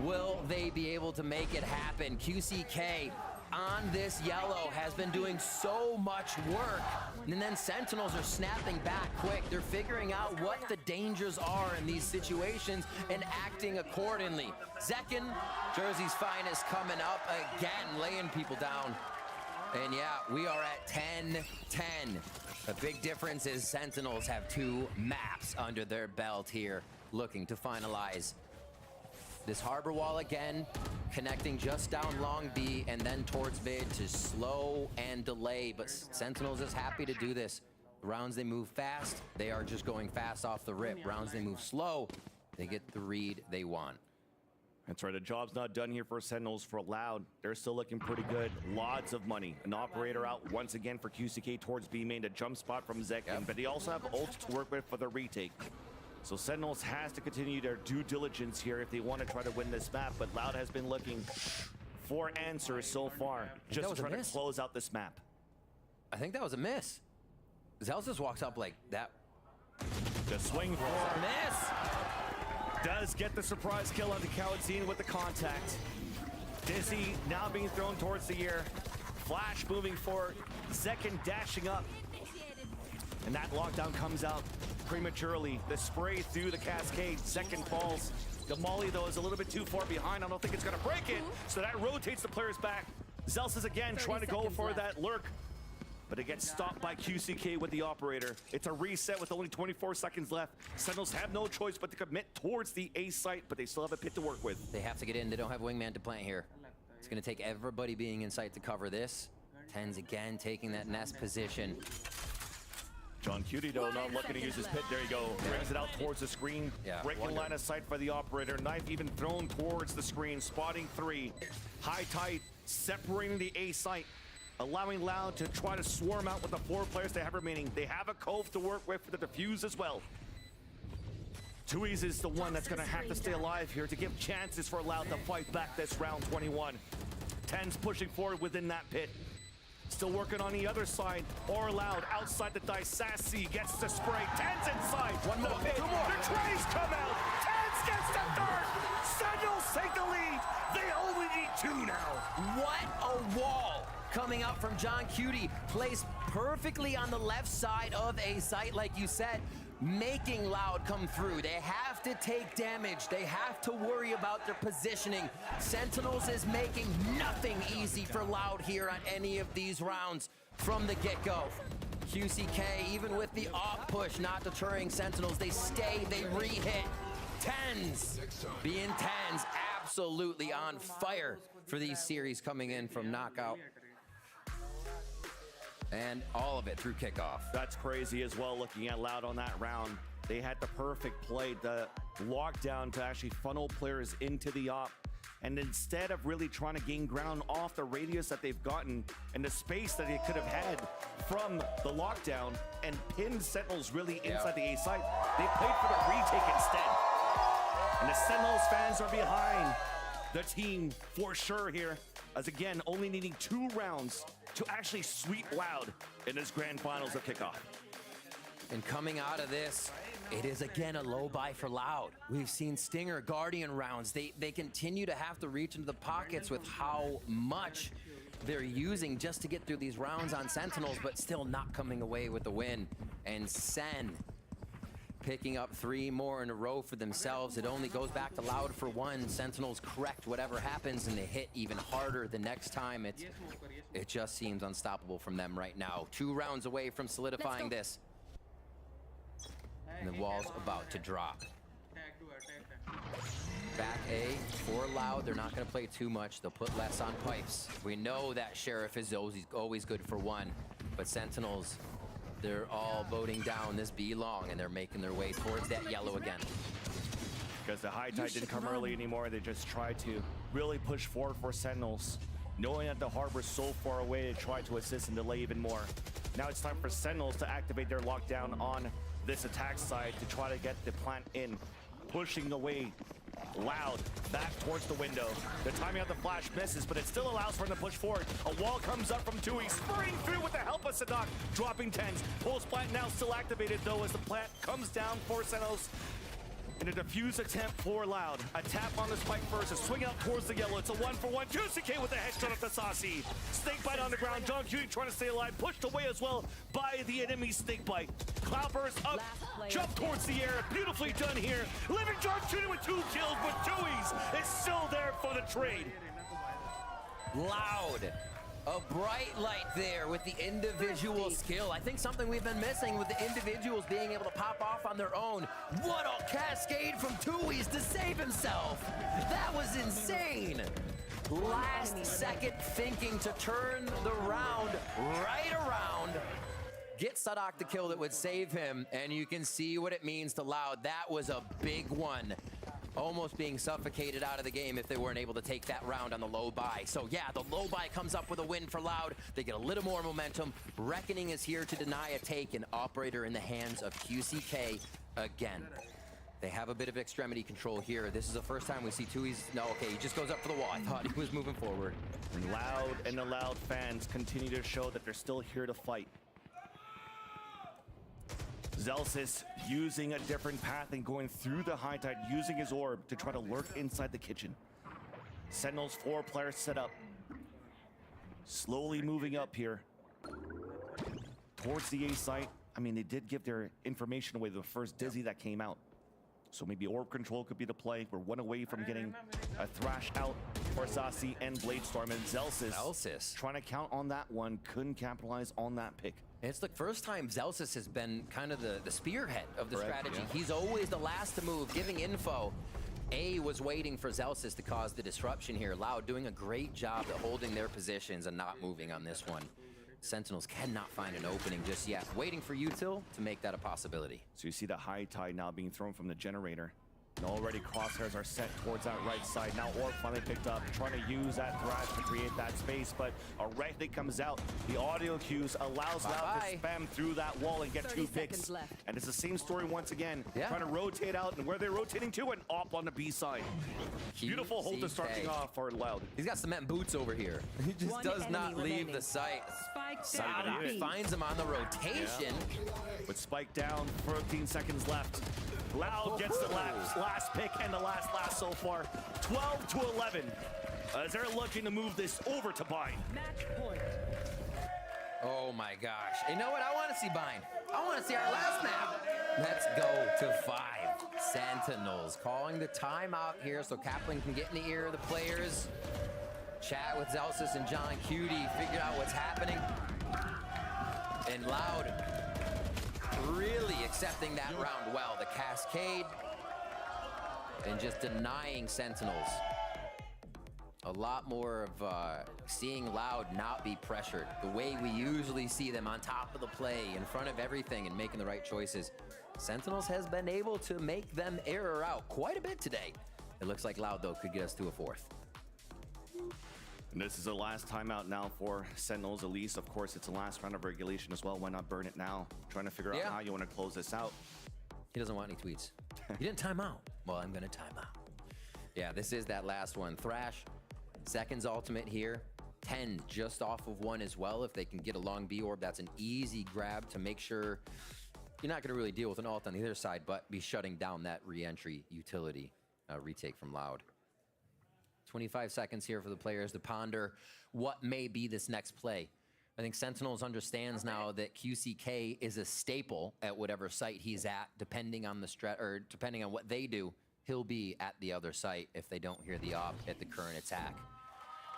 Will they be able to make it happen? QCK on this yellow has been doing so much work, and then Sentinels are snapping back quick. They're figuring out what the dangers are in these situations and acting accordingly. Zekin, Jersey's finest, coming up again, laying people down. And yeah, we are at 10-10. The big difference is Sentinels have 2 maps under their belt here, looking to finalize this harbor wall again, connecting just down long B and then towards mid to slow and delay. But Sentinels is happy to do this. Rounds they move fast, they are just going fast off the rip. Rounds they move slow, they get the read they want. That's right, the job's not done here for Sentinels for Loud. They're still looking pretty good. Lots of money. An operator out once again for QCK towards B main, a jump spot from Zekin, but they also have ult to work with for the retake. So Sentinels has to continue their due diligence here if they want to try to win this map, but Loud has been looking for answers so far, just to try to close out this map. I think that was a miss. Zels just walks up like that. The swing for a miss. Does get the surprise kill onto Kawadzine with the contact. Dizzy now being thrown towards the air. Flash moving forward. Zekin dashing up. And that lockdown comes out prematurely. The spray through the cascade. Zekin falls. The molly, though, is a little bit too far behind. I don't think it's going to break it. So that rotates the players back. Zels is again trying to go for that lurk. But it gets stopped by QCK with the operator. It's a reset with only 24 seconds left. Sentinels have no choice but to commit towards the A site, but they still have a pit to work with. They have to get in. They don't have wingman to plant here. It's going to take everybody being in sight to cover this. Tens again taking that nest position. John Cutie, though, not looking to use his pit. There you go. Brings it out towards the screen. Breaking line of sight for the operator. Knife even thrown towards the screen. Spotting 3. High tight, separating the A site. Allowing Loud to try to swarm out with the 4 players they have remaining. They have a cove to work with for the defuse as well. Tui's is the one that's going to have to stay alive here to give chances for Loud to fight back this round 21. Tens pushing forward within that pit. Still working on the other side. Or Loud outside the dice. Sassy gets the spray. Tens inside. One more pit. The trays come out. Tens gets the third. Sentinels take the lead. They only need 2 now. What a wall coming up from John Cutie, placed perfectly on the left side of A site, like you said, making Loud come through. They have to take damage. They have to worry about their positioning. Sentinels is making nothing easy for Loud here on any of these rounds from the get-go. QCK, even with the off push, not deterring Sentinels. They stay, they re-hit. Tens, being Tens, absolutely on fire for these series coming in from Knockout. And all of it through Kickoff. That's crazy as well, looking at Loud on that round. They had the perfect play, the lockdown to actually funnel players into the op. And instead of really trying to gain ground off the radius that they've gotten and the space that they could have had from the lockdown and pinned Sentinels really inside the A site, they played for the retake instead. And the Sentinels fans are behind the team for sure here, as again, only needing 2 rounds to actually sweep Loud in this grand finals of Kickoff. And coming out of this, it is again a low buy for Loud. We've seen Stinger, Guardian rounds. They continue to have to reach into the pockets with how much they're using just to get through these rounds on Sentinels, but still not coming away with the win. And SEN picking up 3 more in a row for themselves. It only goes back to Loud for 1. Sentinels correct whatever happens, and they hit even harder the next time. It just seems unstoppable from them right now. 2 rounds away from solidifying this. And the wall's about to drop. Back A for Loud. They're not going to play too much. They'll put less on pipes. We know that Sheriff is always good for 1, but Sentinels, they're all voting down this B long, and they're making their way towards that yellow again. Because the high tide didn't come early anymore, they just tried to really push forward for Sentinels. Knowing that the harbor's so far away, they try to assist and delay even more. Now it's time for Sentinels to activate their lockdown on this attack side to try to get the plant in. Pushing away Loud back towards the window. The timing of the flash misses, but it still allows for him to push forward. A wall comes up from Tui, spurring through with the help of Sadak, dropping 10s. Pulse plant now still activated though as the plant comes down for Sentinels. In a defuse attempt for Loud. A tap on the spike first, a swing out towards the yellow. It's a 1-for-1. QCK with a headshot of the Saucy. Snake bite on the ground. John Cutie trying to stay alive. Pushed away as well by the enemy snake bite. Cloudburst up, jump towards the air. Beautifully done here. Living John Cutie with 2 kills, but Tui's is still there for the trade. Loud. A bright light there with the individual skill. I think something we've been missing with the individuals being able to pop off on their own. What a cascade from Tui's to save himself. That was insane. Last second thinking to turn the round right around. Get Sadak the kill that would save him, and you can see what it means to Loud. That was a big one. Almost being suffocated out of the game if they weren't able to take that round on the low buy. So yeah, the low buy comes up with a win for Loud. They get a little more momentum. Reckoning is here to deny a take, an operator in the hands of QCK again. They have a bit of extremity control here. This is the first time we see Tui's. No, okay, he just goes up for the wall. I thought he was moving forward. And Loud and the Loud fans continue to show that they're still here to fight. Zelsis using a different path and going through the high tide, using his orb to try to lurk inside the kitchen. Sentinels 4 players set up. Slowly moving up here towards the A site. I mean, they did give their information away the first Dizzy that came out. So maybe orb control could be the play. We're 1 away from getting a thrash out for Sasi and Bladestorm. And Zelsis trying to count on that one, couldn't capitalize on that pick. It's the first time Zelsis has been kind of the spearhead of the strategy. Yeah. He's always the last to move, giving info. A was waiting for Zelsis to cause the disruption here. Loud doing a great job at holding their positions and not moving on this one. Sentinels cannot find an opening just yet. Waiting for Util to make that a possibility. So you see the high tide now being thrown from the generator. And already crosshairs are set towards that right side. Now Orb finally picked up, trying to use that thrash to create that space, but a right that comes out. The audio cues allows Loud to spam through that wall and get 2 picks. And it's the same story once again. Trying to rotate out, and where they're rotating to, and op on the B side. Beautiful hold to starting off for Loud. He's got cement boots over here. He just does not leave the site. Sadak finds him on the rotation. With Spike down, 13 seconds left. Loud gets the last pick and the last so far. 12-11. As they're looking to move this over to Bind. Match point. Oh my gosh. You know what? I want to see Bind. I want to see our last map. Let's go to 5. Sentinels calling the timeout here so Kaplan can get in the ear of the players. Chat with Zelsis and John Cutie. Figure out what's happening. And Loud really accepting that round well. The cascade and just denying Sentinels. A lot more of seeing Loud not be pressured. The way we usually see them on top of the play, in front of everything and making the right choices. Sentinels has been able to make them error out quite a bit today. It looks like Loud, though, could get us to a 4th. And this is the last timeout now for Sentinels. At least, of course, it's the last round of regulation as well. Why not burn it now? Trying to figure out how you want to close this out. He doesn't want any tweets. He didn't time out. Well, I'm going to time out. Yeah, this is that last one. Thrash, Seconds ultimate here. 10 just off of 1 as well. If they can get a long B orb, that's an easy grab to make sure you're not going to really deal with an ult on the other side, but be shutting down that re-entry utility retake from Loud. 25 seconds here for the players to ponder what may be this next play. I think Sentinels understands now that QCK is a staple at whatever site he's at, depending on the depending on what they do, he'll be at the other site if they don't hear the op at the current attack.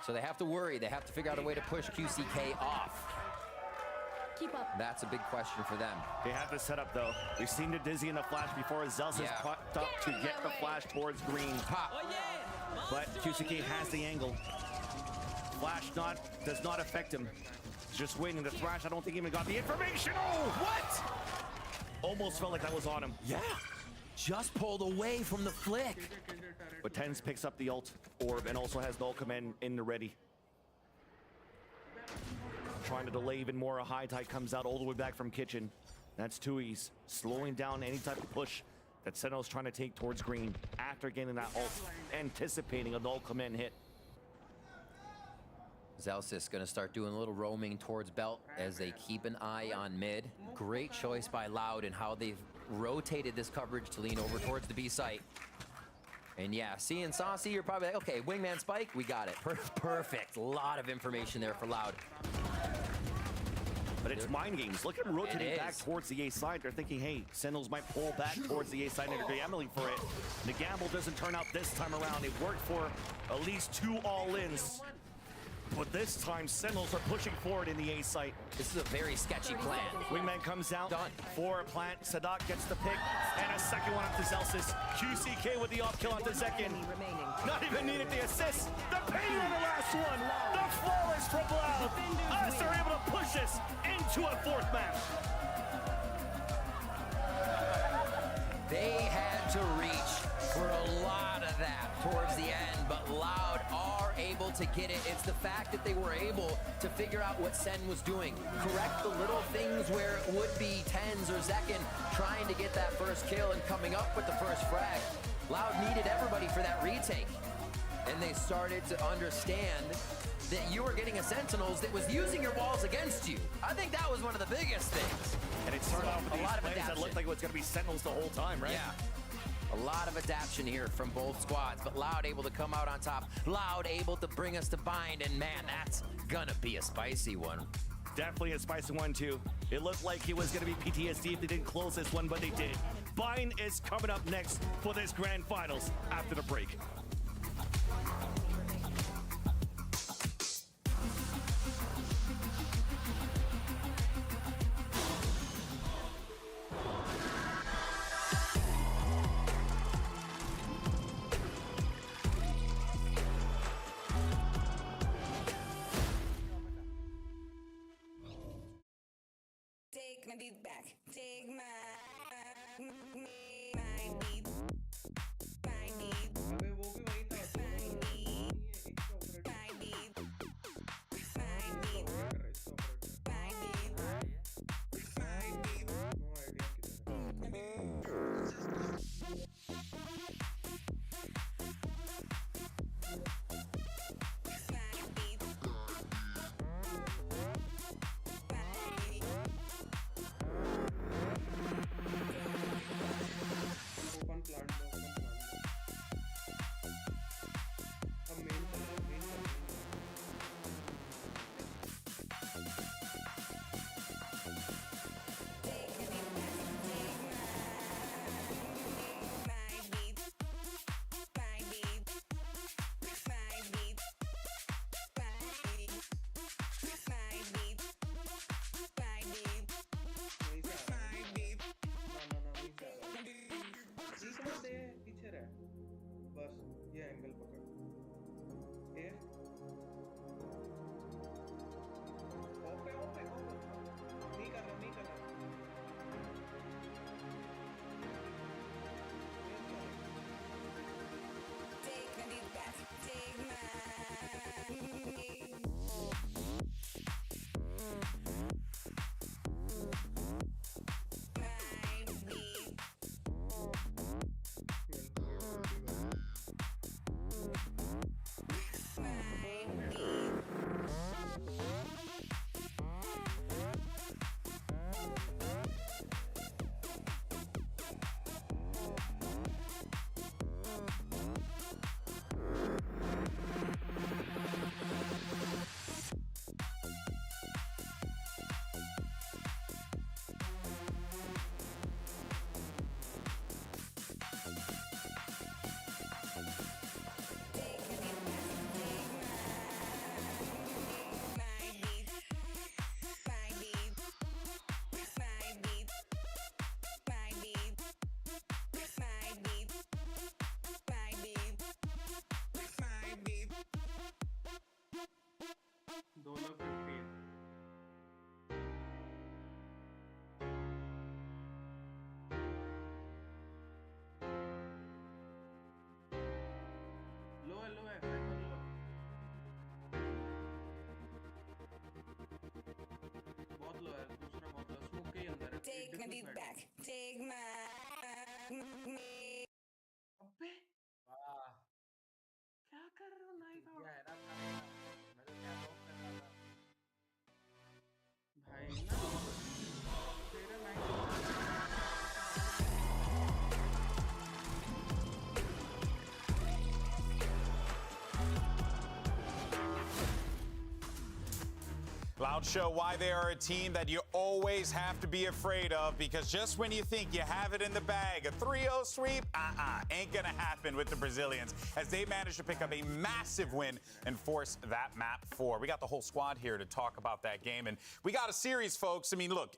So they have to worry. They have to figure out a way to push QCK off. Keep up. That's a big question for them. They have the setup though. We've seen the Dizzy in the flash before. Zelsis popped up to get the flash towards green. Pop. But QCK has the angle. Flash does not affect him. He's just waiting. The Thrash, I don't think he even got the information. Oh, what? Almost felt like that was on him. Yeah. Just pulled away from the flick. But Tens picks up the ult orb and also has null command in the ready. Trying to delay even more. A high tide comes out all the way back from kitchen. That's Tui's slowing down any type of push that Sentinel's trying to take towards green after getting that ult, anticipating a null command hit. Zelsis gonna start doing a little roaming towards Belt as they keep an eye on mid. Great choice by Loud in how they've rotated this coverage to lean over towards the B site. And yeah, seeing Saucy, you're probably like, okay, wingman spike, we got it. Perfect. A lot of information there for Loud. But it's mind games. Look at him rotating back towards the A side. They're thinking, hey, Sentinels might pull back towards the A side and they're gambling for it. The gamble doesn't turn out this time around. It worked for at least 2 all-ins. But this time, Sentinels are pushing forward in the A site. This is a very sketchy plan. Wingman comes out for a plant. Sadak gets the pick, and a second one up to Zelsis. QCK with the off kill onto Zekin. Not even needed the assist. The ping on the last one. The flawless from Loud. Us are able to push this into a 4th map. They had to reach for a lot of that towards the end, but Loud are able to get it. It's the fact that they were able to figure out what Sen was doing. Correct the little things where it would be Tens or Zekin trying to get that first kill and coming up with the first frag. Loud needed everybody for that retake. And they started to understand that you were getting a Sentinels that was using your walls against you. I think that was one of the biggest things. And it started off with a lot of plays that looked like it was going to be Sentinels the whole time, right? Yeah. A lot of adaptation here from both squads, but Loud able to come out on top. Loud able to bring us to bind, and man, that's gonna be a spicy one. Definitely a spicy one, too. It looked like it was gonna be PTSD if they didn't close this one, but they did. Bind is coming up next for this grand finals after the break. Take my beat back. Take my beat. My beat. My beat. my beat back. Take my me. क्या कर रहे हो knife out भाई ना तेरा Loud show why they are a team that you always have to be afraid of, because just when you think you have it in the bag, a 3-0 sweep, ain't gonna happen with the Brazilians as they manage to pick up a massive win and force that map 4. We got the whole squad here to talk about that game, and we got a series, folks. I mean, look,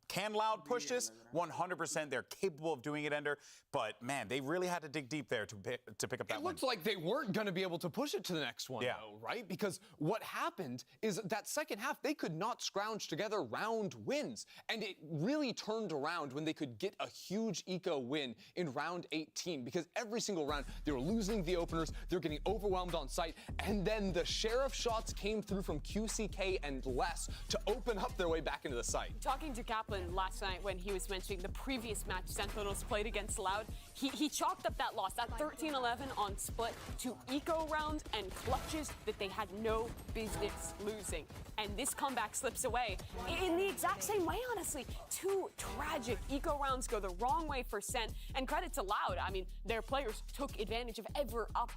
can Loud push this? 100%. They're capable of doing it, Ender. But, man, they really had to dig deep there to pick up that win. It looked like they weren't going to be able to push it to the next one, though, right? Because what happened is that second half, they could not scrounge together round wins. And it really turned around when they could get a huge eco win in round 18. Because every single round, they were losing the openers, they were getting overwhelmed on site, and then the sheriff shots came through from QCK and less to open up their way back into the site. Talking to Kaplan last night when he was mentioning the previous match Sentinels played against Loud, he chalked up that loss, that 13-11 on split, to eco rounds and clutches that they had no business losing. And this comeback slips away in the exact same way, honestly. 2 tragic eco rounds go the wrong way for SEN, and credit to Loud. I mean, their players took advantage of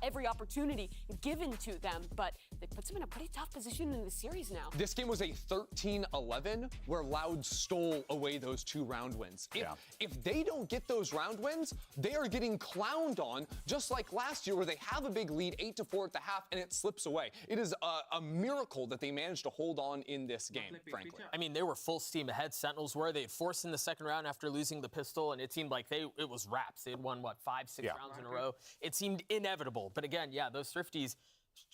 every opportunity given to them, but they puts them in a pretty tough position in the series now. This game was a 13-11 where Loud stole away those 2 round wins. If they don't get those round wins, they are getting clowned on, just like last year where they have a big lead, 8-4 at the half, and it slips away. It is a miracle that they managed to hold on in this game, frankly. I mean, they were full steam ahead. Sentinels were. They had forced in the second round after losing the pistol, and it seemed like it was wraps. They had won, 5-6 rounds in a row. It seemed inevitable. But again, those Thrifties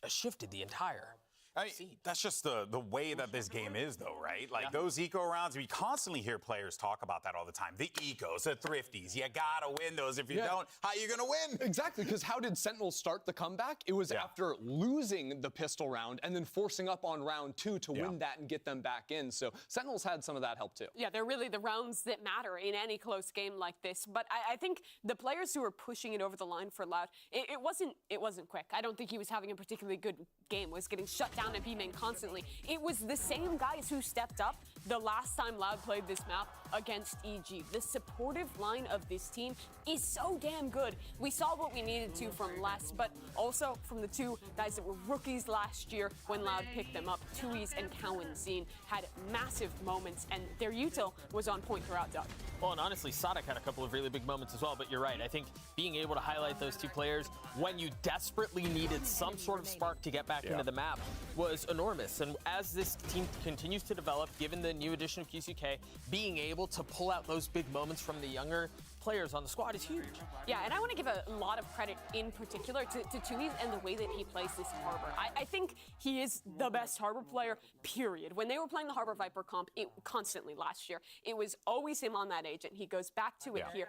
shifted the entire I mean, that's just the way that this game is, though, right? Like, those eco rounds, we constantly hear players talk about that all the time. The ecos, the Thrifties, you gotta win those. If you don't, how you gonna win? Exactly, because how did Sentinels start the comeback? It was after losing the pistol round and then forcing up on round 2 to win that and get them back in. So Sentinels had some of that help, too. Yeah, they're really the rounds that matter in any close game like this. But I think the players who were pushing it over the line for Loud, it wasn't quick. I don't think he was having a particularly good game, was getting shut down at B-main constantly. It was the same guys who stepped up the last time Loud played this map against EG. The supportive line of this team is so damn good. We saw what we needed to from Les, but also from the 2 guys that were rookies last year when Loud picked them up. Tui's and Cowan Zine had massive moments, and their util was on point throughout Doug. Well, and honestly, Sadak had a couple of really big moments as well, but you're right. I think being able to highlight those 2 players when you desperately needed some sort of spark to get back into the map was enormous. And as this team continues to develop, given the new addition of QCK, being able to pull out those big moments from the younger players on the squad is huge. Yeah, and I want to give a lot of credit in particular to Tui and the way that he plays this Harbor. I think he is the best Harbor player, period. When they were playing the Harbor Viper comp, constantly last year, it was always him on that agent. He goes back to it here.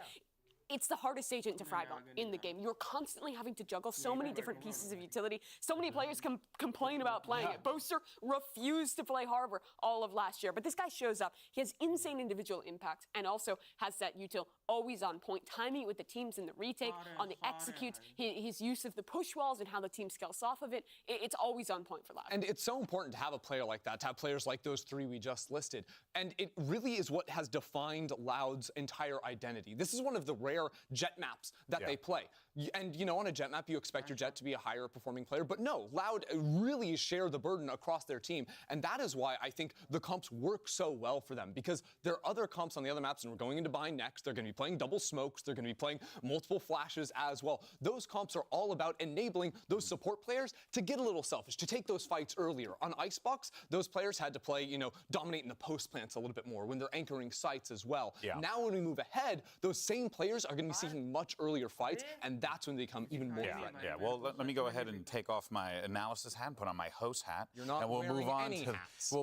It's the hardest agent to frag on in the game. You're constantly having to juggle so many different pieces of utility. So many players complain about playing it. Boaster refused to play Harbor all of last year, but this guy shows up. He has insane individual impact and also has that util always on point. Timing with the teams in the retake, on the executes, his use of the push walls and how the team scales off of it, it's always on point for Loud. And it's so important to have a player like that, to have players like those 3 we just listed. And it really is what has defined Loud's entire identity. This is one of the rare jet maps that they play. And, on a jet map, you expect your jet to be a higher performing player. But no, Loud really share the burden across their team. And that is why I think the comps work so well for them, because there are other comps on the other maps, and we're going into Bind next. They're going to be playing double smokes. They're going to be playing multiple flashes as well. Those comps are all about enabling those support players to get a little selfish, to take those fights earlier. On Icebox, those players had to play, dominate in the post plants a little bit more when they're anchoring sites as well. Now when we move ahead, those same players are going to be seeking much earlier fights, and that's when they become even more threatening. Yeah. Well, let me go ahead and take off my analysis hat and put on my host hat. You're not and we'll wearing move on any to hats.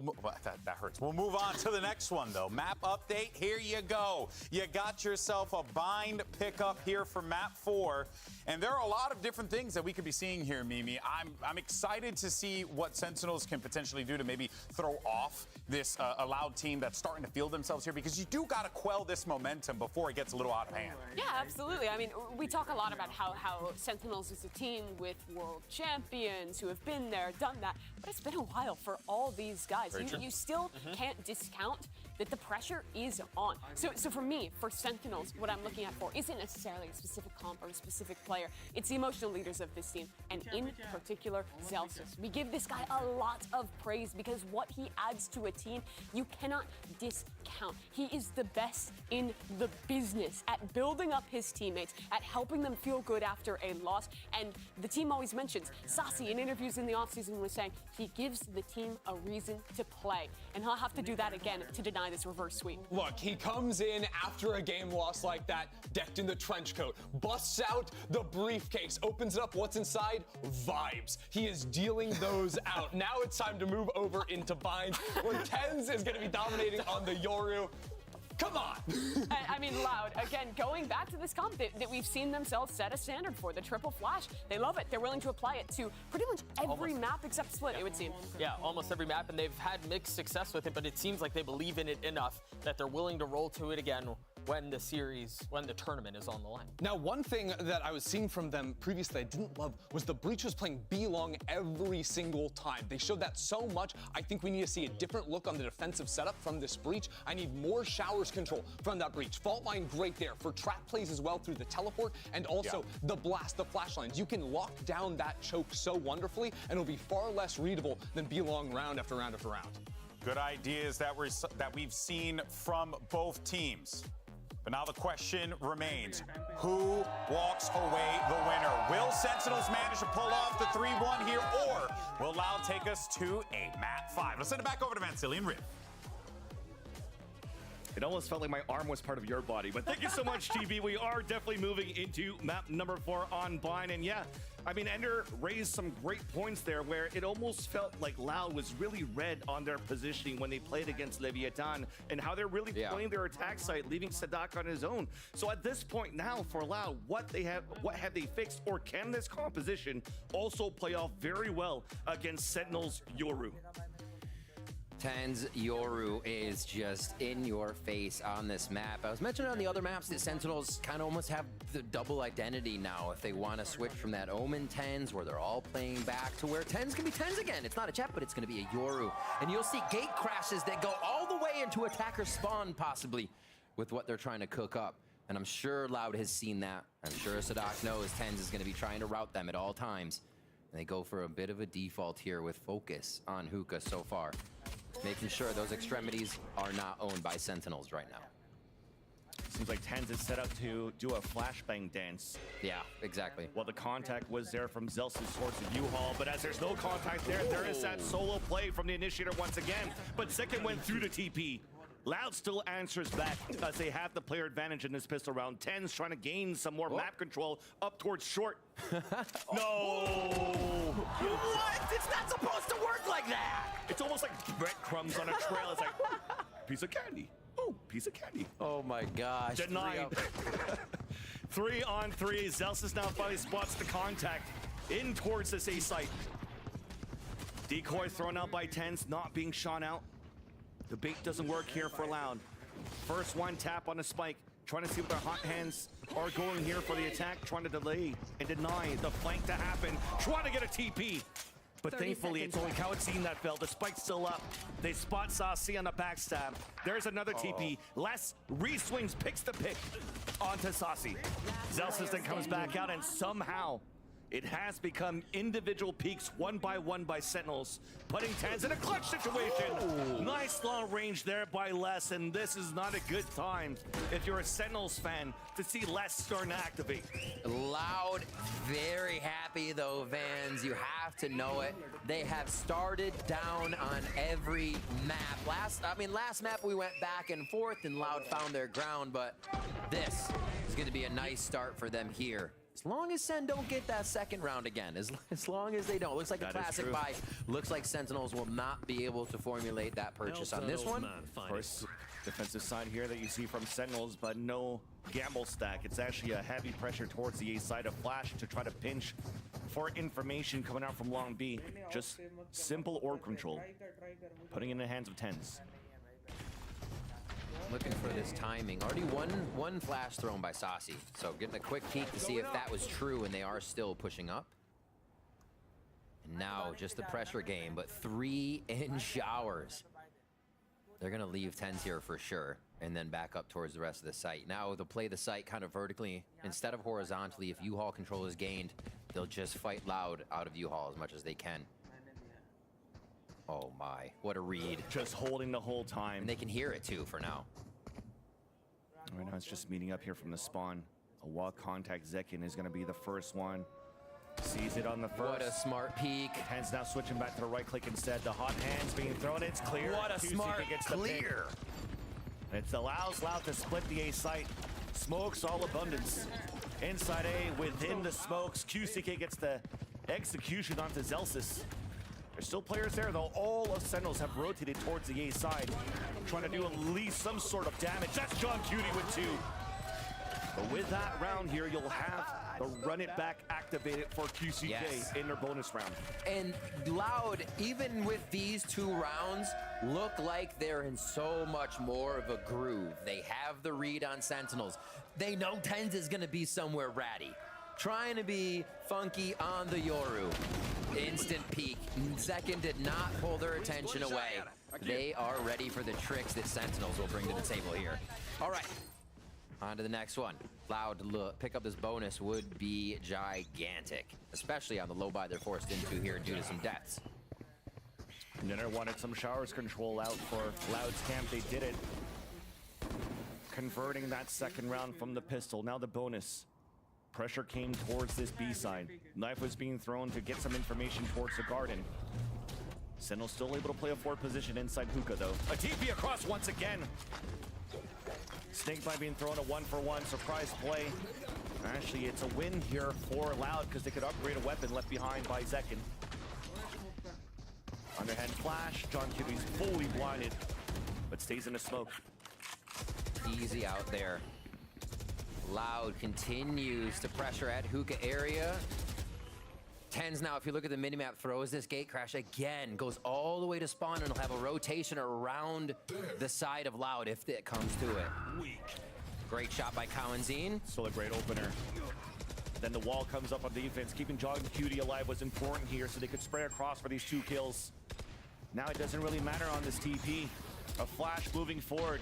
that hurts. We'll move on to the next one though. Map update. Here you go. You got yourself a bind pickup here for map 4. And there are a lot of different things that we could be seeing here, Mimi. I'm excited to see what Sentinels can potentially do to maybe throw off this Loud team that's starting to feel themselves here, because you do got to quell this momentum before it gets a little out of hand. Yeah, absolutely. I mean, we talk a lot about how Sentinels is a team with world champions who have been there, done that, but it's been a while for all these guys. You still can't discount that the pressure is on. So for me, for Sentinels, what I'm looking at for isn't necessarily a specific comp or a specific player. It's the emotional leaders of this team, and in particular, Zelsis. We give this guy a lot of praise because what he adds to a team, you cannot discount. He is the best in the business at building up his teammates, at helping them feel good after a loss. And the team always mentions, Sassy in interviews in the offseason was saying he gives the team a reason to play. And he'll have to do that again to deny this reverse sweep. Look, he comes in after a game loss like that, decked in the trench coat, busts out the briefcase, opens it up, what's inside? Vibes. He is dealing those out. Now it's time to move over into Bind, where Tens is going to be dominating on the Yoru. Come on! I mean, Loud, again, going back to this comp that we've seen themselves set a standard for, the triple flash. They love it. They're willing to apply it to pretty much every map except Split, it would seem. Yeah, almost every map, and they've had mixed success with it, but it seems like they believe in it enough that they're willing to roll to it again when the tournament is on the line. Now, one thing that I was seeing from them previously I didn't love was the Breach was playing B-Long every single time. They showed that so much. I think we need to see a different look on the defensive setup from this Breach. I need more showers control from that Breach. Fault line, great there. For trap plays as well through the teleport, and also the blast, the flash lines. You can lock down that choke so wonderfully, and it'll be far less readable than B-Long round after round after round. Good ideas that we've seen from both teams. But now the question remains, who walks away the winner? Will Sentinels manage to pull off the 3-1 here, or will Loud take us to a map 5? Let's send it back over to Mancillion Riff. It almost felt like my arm was part of your body, but thank you so much, TB. We are definitely moving into map number 4 on Bind, and yeah, I mean, Ender raised some great points there where it almost felt like Loud was really red on their positioning when they played against Leviathan and how they're really playing their attack site, leaving Sadak on his own. So at this point now for Loud, what have they fixed, or can this composition also play off very well against Sentinels Yoru? Tens Yoru is just in your face on this map. I was mentioning on the other maps that Sentinels kind of almost have the double identity now if they want to switch from that Omen Tens where they're all playing back to where Tens can be Tens again. It's not a Jet, but it's going to be a Yoru. And you'll see gate crashes that go all the way into attacker spawn possibly with what they're trying to cook up. And I'm sure Loud has seen that. I'm sure Sadak knows Tens is going to be trying to route them at all times. And they go for a bit of a default here with focus on Hookah so far, making sure those extremities are not owned by Sentinels right now. Seems like Tens is set up to do a flashbang dance. Yeah, exactly. Well, the contact was there from Zelsis towards the U-Haul, but as there's no contact there, there is that solo play from the initiator once again. But Second went through the TP. Loud still answers back as they have the player advantage in this pistol round. Tens trying to gain some more map control up towards short. No! What? It's not supposed to work like that! It's almost like breadcrumbs on a trail. It's like, piece of candy. Oh, piece of candy. Oh my gosh. Denied. 3 on 3. Zelsis now finally spots the contact in towards this A site. Decoy thrown out by Tens, not being shot out. The bait doesn't work here for Loud. First one tap on a spike, trying to see what their hot hands are going here for the attack, trying to delay and deny the flank to happen, trying to get a TP. But thankfully, it's only Kawatsin that fell. The spike's still up. They spot Saucy on the backstab. There's another TP. Les re-swings, picks the pick onto Saucy. Zelsis then comes back out, and somehow it has become individual peaks one by Sentinels, putting Tens in a clutch situation. Nice long range there by Les, and this is not a good time if you're a Sentinels fan to see Les starting to activate. Loud, very happy though, Vans. You have to know it. They have started down on every map. Last map we went back and forth and Loud found their ground, but this is going to be a nice start for them here. As long as Sen don't get that second round again, as long as they don't. Looks like a classic buy. Looks like Sentinels will not be able to formulate that purchase on this one. First defensive side here that you see from Sentinels, but no gamble stack. It's actually a heavy pressure towards the A side of Flash to try to pinch for information coming out from Long B. Just simple orb control, putting it in the hands of Tens. Looking for this timing. Already one flash thrown by Saucy. So getting a quick peek to see if that was true, and they are still pushing up. And now just the pressure game, but 3 in showers. They're gonna leave Tens here for sure, and then back up towards the rest of the site. Now they'll play the site kind of vertically instead of horizontally. If U-Haul control is gained, they'll just fight loud out of U-Haul as much as they can. Oh my, what a read. Just holding the whole time. And they can hear it too for now. Right now it's just meeting up here from the spawn. A wall contact. Zekin is gonna be the first one. Sees it on the first. What a smart peek. Hands now switching back to the right click instead. The hot hands being thrown. It's clear. What a smart clear. It allows Loud to split the A site. Smokes all abundance. Inside A, within the smokes. QCK gets the execution onto Zelsis. There's still players there, though. All of Sentinels have rotated towards the A side, trying to do at least some sort of damage. That's John Cutie with 2. But with that round here, you'll have the run it back activated for QCK in their bonus round. And Loud, even with these 2 rounds, look like they're in so much more of a groove. They have the read on Sentinels. They know Tens is gonna be somewhere ratty. Trying to be funky on the Yoru. Instant peek. Zekin did not pull their attention away. They are ready for the tricks that Sentinels will bring to the table here. All right, on to the next one. Loud to pick up this bonus would be gigantic, especially on the low buy they're forced into here due to some deaths. Ninner wanted some showers control out for Loud's camp. They did it. Converting that second round from the pistol. Now the bonus. Pressure came towards this B side. Knife was being thrown to get some information towards the garden. Sentinel still able to play a forward position inside Hookah though. A TP across once again. Snake by being thrown a 1-for-1 surprise play. Actually, it's a win here for Loud because they could upgrade a weapon left behind by Zekin. Underhand flash. John Cutie's fully blinded, but stays in the smoke. Easy out there. Loud continues to pressure at Hookah area. Tens now, if you look at the minimap, throws this gate crash again, goes all the way to spawn, and will have a rotation around the side of Loud if it comes to it. Great shot by Kawanzine. Still a great opener. Then the wall comes up on defense. Keeping John Cutie alive was important here, so they could spray across for these 2 kills. Now it doesn't really matter on this TP. A flash moving forward,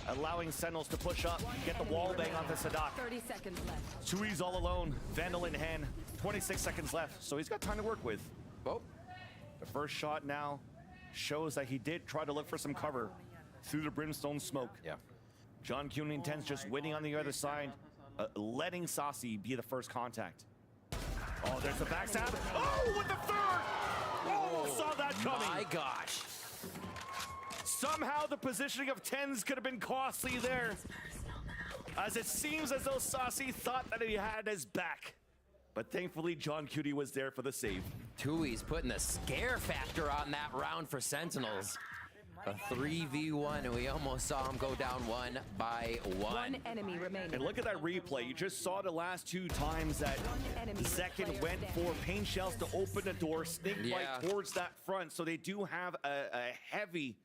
allowing Sentinels to push up, get the wall bang onto Sadak. 30 seconds left. Tui's all alone, Vandal in hand, 26 seconds left, so he's got time to work with. Oh. The first shot now shows that he did try to look for some cover through the brimstone smoke. Yeah. John Cutie intends just winning on the other side, letting Saucy be the first contact. Oh, there's the backstab. Oh, with the third! Oh, saw that coming. My gosh. Somehow the positioning of Tens could have been costly there, as it seems as though Saucy thought that he had his back. But thankfully, John Cutie was there for the save. Tui's putting the scare factor on that round for Sentinels. A 3v1, and we almost saw him go down 1 by 1. One enemy remaining. And look at that replay. You just saw the last 2 times that Zekin went for pain shells to open the door, snake bite towards that front. So they do have a heavy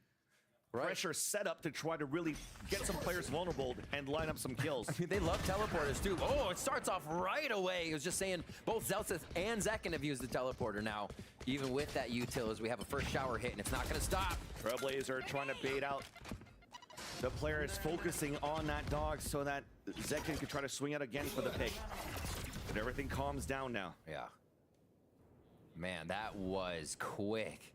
pressure set up to try to really get some players vulnerable and line up some kills. I mean, they love teleporters too. Oh, it starts off right away. It was just saying both Zelsis and Zekin have used the teleporter now. Even with that util, as we have a first shower hit, and it's not going to stop. Trailblazer trying to bait out the players, focusing on that dog so that Zekin could try to swing out again for the pick. But everything calms down now. Yeah. Man, that was quick.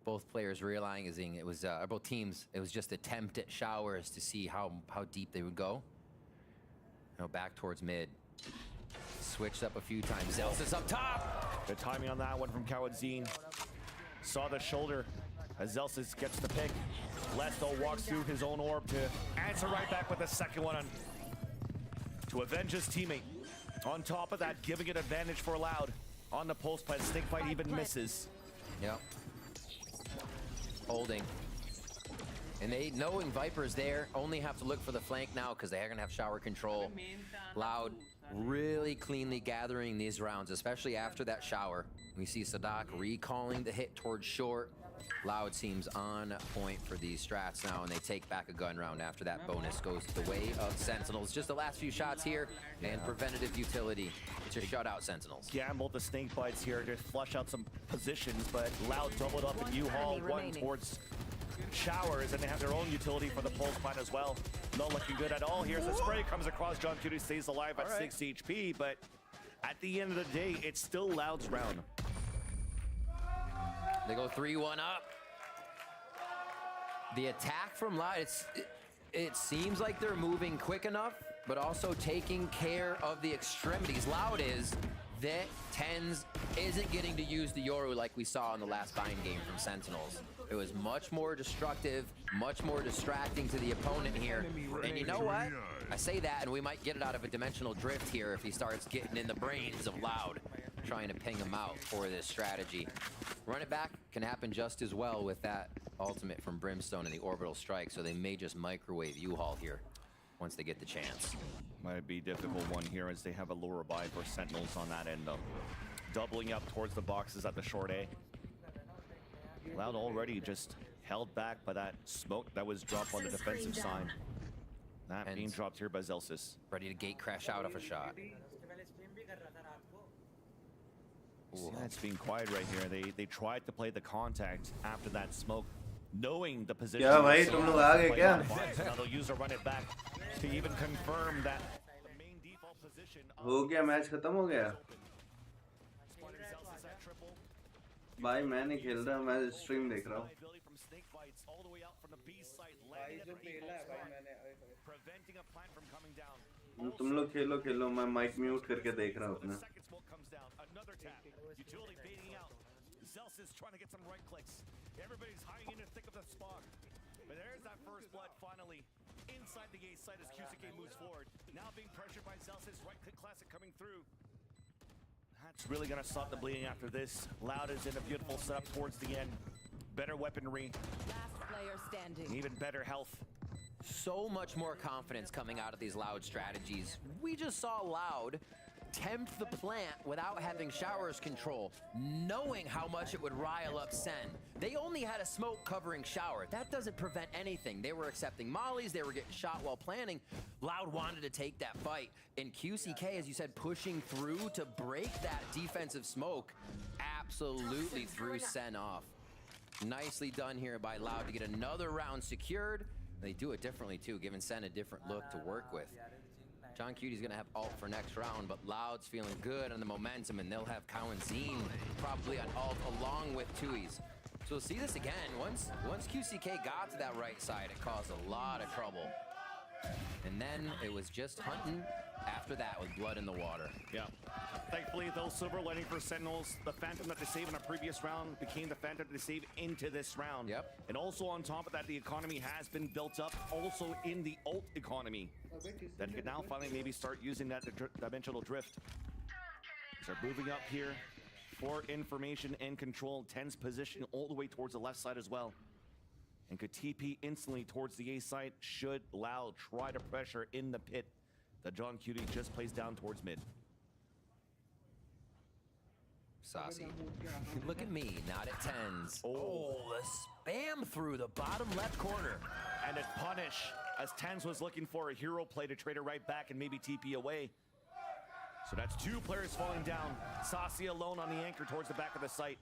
Both players realizing it was, both teams, it was just attempt at showers to see how deep they would go. Now back towards mid. Switched up a few times. Zelsis up top. Good timing on that one from Kawanzine. Saw the shoulder as Zelsis gets the pick. Lesto walks through his own orb to answer right back with the second one on, to avenge his teammate. On top of that, giving it advantage for Loud. On the post plant, Snake Fight even misses. Yep. Holding. And they, knowing Viper's there, only have to look for the flank now because they are going to have shower control. Loud really cleanly gathering these rounds, especially after that shower. We see Sadak recalling the hit towards short. Loud seems on point for these strats now, and they take back a gun round after that bonus goes the way of Sentinels. Just the last few shots here, and preventative utility to shut out Sentinels. Gambled the snake bites here to flush out some positions, but Loud doubled up in U-Haul, one towards showers, and they have their own utility for the pulse plant as well. Not looking good at all. Here's the spray, comes across. John Cutie stays alive at 6 HP, but at the end of the day, it's still Loud's round. They go 3-1 up. The attack from Loud, it seems like they're moving quick enough, but also taking care of the extremities. Loud is that TenZ isn't getting to use the Yoru like we saw in the last bind game from Sentinels. It was much more destructive, much more distracting to the opponent here. And you know what? I say that, and we might get it out of a dimensional drift here if he starts getting in the brains of Loud, trying to ping him out for this strategy. Run it back can happen just as well with that ultimate from Brimstone and the orbital strike, so they may just microwave U-Haul here once they get the chance. Might be a difficult one here as they have a lower buy for Sentinels on that end though. Doubling up towards the boxes at the short A. Loud already just held back by that smoke that was dropped on the defensive side. That being dropped here by Zelsis. Ready to gate crash out of a shot. See, that's being quiet right here. They tried to play the contact after that smoke, knowing the position. क्या भाई तुम लोग आ गए क्या? Now they'll use a run it back to even confirm that the main default position. हो गया match खत्म हो गया? भाई मैं नहीं खेल रहा, मैं स्ट्रीम देख रहा हूँ। तुम लोग खेलो मैं माइक म्यूट करके देख रहा हूँ अपना। Utility baiting out. Zelsis trying to get some right clicks. Everybody's hiding in the thick of the spawn. But there's that first blood finally inside the A site as QCK moves forward. Now being pressured by Zelsis, right click classic coming through. That's really gonna stop the bleeding after this. Loud is in a beautiful setup towards the end. Better weaponry. Last player standing. Even better health. So much more confidence coming out of these Loud strategies. We just saw Loud tempt the plant without having showers control, knowing how much it would rile up SEN. They only had a smoke covering shower. That doesn't prevent anything. They were accepting mollies, they were getting shot while planning. Loud wanted to take that fight. And QCK, as you said, pushing through to break that defensive smoke, absolutely threw SEN off. Nicely done here by Loud to get another round secured. They do it differently too, giving SEN a different look to work with. John Cutie's gonna have ult for next round, but Loud's feeling good on the momentum, and they'll have Cow and Zine probably on ult along with Tui's. So we'll see this again. Once QCK got to that right side, it caused a lot of trouble. And then it was just hunting after that with blood in the water. Yeah. Thankfully, though, silver lining for Sentinels, the Phantom that they saved in a previous round became the Phantom that they saved into this round. Yep. And also on top of that, the economy has been built up also in the ult economy. That you can now finally maybe start using that dimensional drift. So moving up here for information and control. TenZ position all the way towards the left side as well. And could TP instantly towards the A site should Loud try to pressure in the pit that John Cutie just plays down towards mid. Saucy. Look at me, not at TenZ. Oh, the spam through the bottom left corner. And it punish as TenZ was looking for a hero play to trade it right back and maybe TP away. So that's two players falling down. Saucy alone on the anchor towards the back of the site.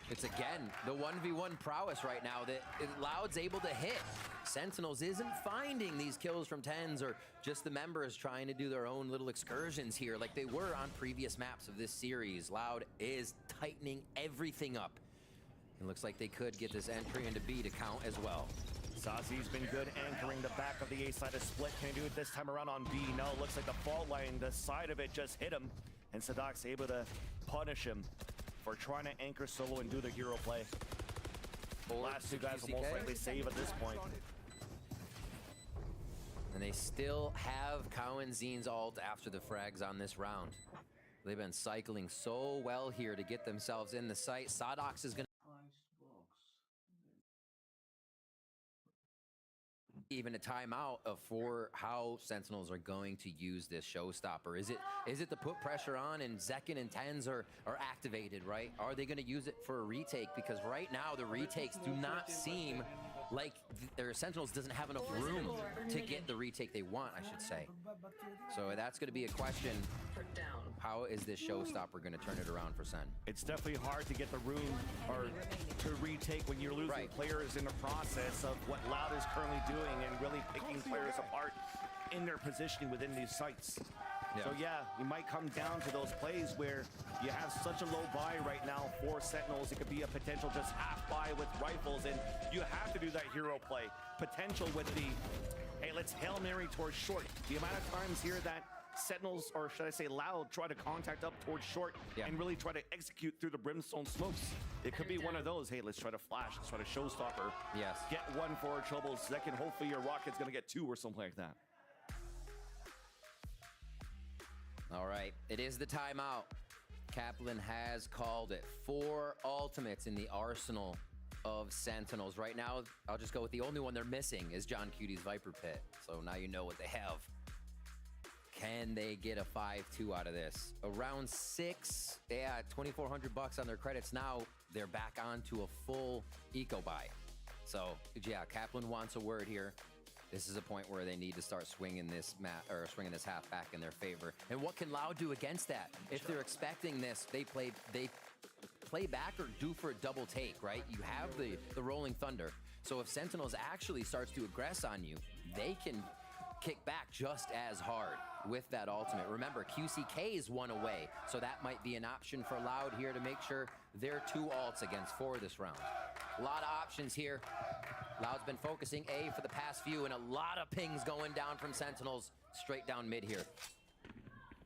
It's again the 1v1 prowess right now that Loud's able to hit. Sentinels isn't finding these kills from TenZ or just the members trying to do their own little excursions here like they were on previous maps of this series. Loud is tightening everything up. It looks like they could get this entry into B to count as well. Saucy's been good anchoring the back of the A side of split. Can he do it this time around on B? No, it looks like the fault line, the side of it just hit him. And Sadak's able to punish him for trying to anchor solo and do the hero play. The last two guys will most likely save at this point. And they still have Cowan Zine's ult after the frags on this round. They've been cycling so well here to get themselves in the site. Sadox is going to even a timeout for how Sentinels are going to use this showstopper. Is it to put pressure on and Zekin and Tens are activated, right? Are they going to use it for a retake? Because right now the retakes do not seem like their Sentinels doesn't have enough room to get the retake they want, I should say. So that's going to be a question. How is this showstopper going to turn it around for Sen? It's definitely hard to get the room or to retake when you're losing players in the process of what Loud is currently doing and really picking players apart in their positioning within these sites. So yeah, you might come down to those plays where you have such a low buy right now for Sentinels. It could be a potential just half buy with rifles, and you have to do that hero play. Potential with the, hey, let's Hail Mary towards short. The amount of times here that Sentinels, or should I say Loud, try to contact up towards short and really try to execute through the brimstone smokes. It could be one of those, hey, let's try to flash, let's try to showstopper. Yes. Get one for our troubles. Second, hopefully your rocket's gonna get two or something like that. All right, it is the timeout. Kaplan has called it. 4 ultimates in the arsenal of Sentinels. Right now, I'll just go with the only one they're missing is John Cutie's Viper Pit. So now you know what they have. Can they get a 5-2 out of this? Around 6, yeah, $2,400 on their credits now. They're back onto a full eco buy. So yeah, Kaplan wants a word here. This is a point where they need to start swinging this swinging this half back in their favor. And what can Loud do against that? If they're expecting this, they play back or do for a double take, right? You have the Rolling Thunder. So if Sentinels actually starts to aggress on you, they can kick back just as hard with that ultimate. Remember, QCK is 1 away, so that might be an option for Loud here to make sure they're 2 ults against 4 this round. A lot of options here. Loud's been focusing A for the past few, and a lot of pings going down from Sentinels straight down mid here.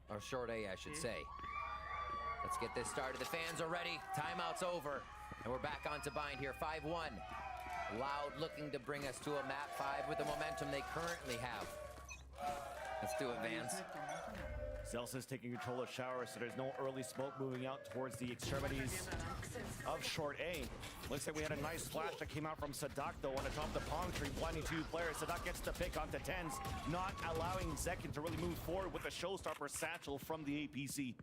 Or short A, I should say. Let's get this started. The fans are ready. Timeout's over, and we're back on to bind here. 5-1. Loud looking to bring us to a map 5 with the momentum they currently have. Let's do it, Vans. Zelsa's taking control of Shower, so there's no early smoke moving out towards the extremities of short A. Looks like we had a nice flash that came out from Sadak, though, on the top of the palm tree, blinding 2 players. Sadak gets the pick onto Tens, not allowing Zekin to really move forward with the showstopper satchel from the APC.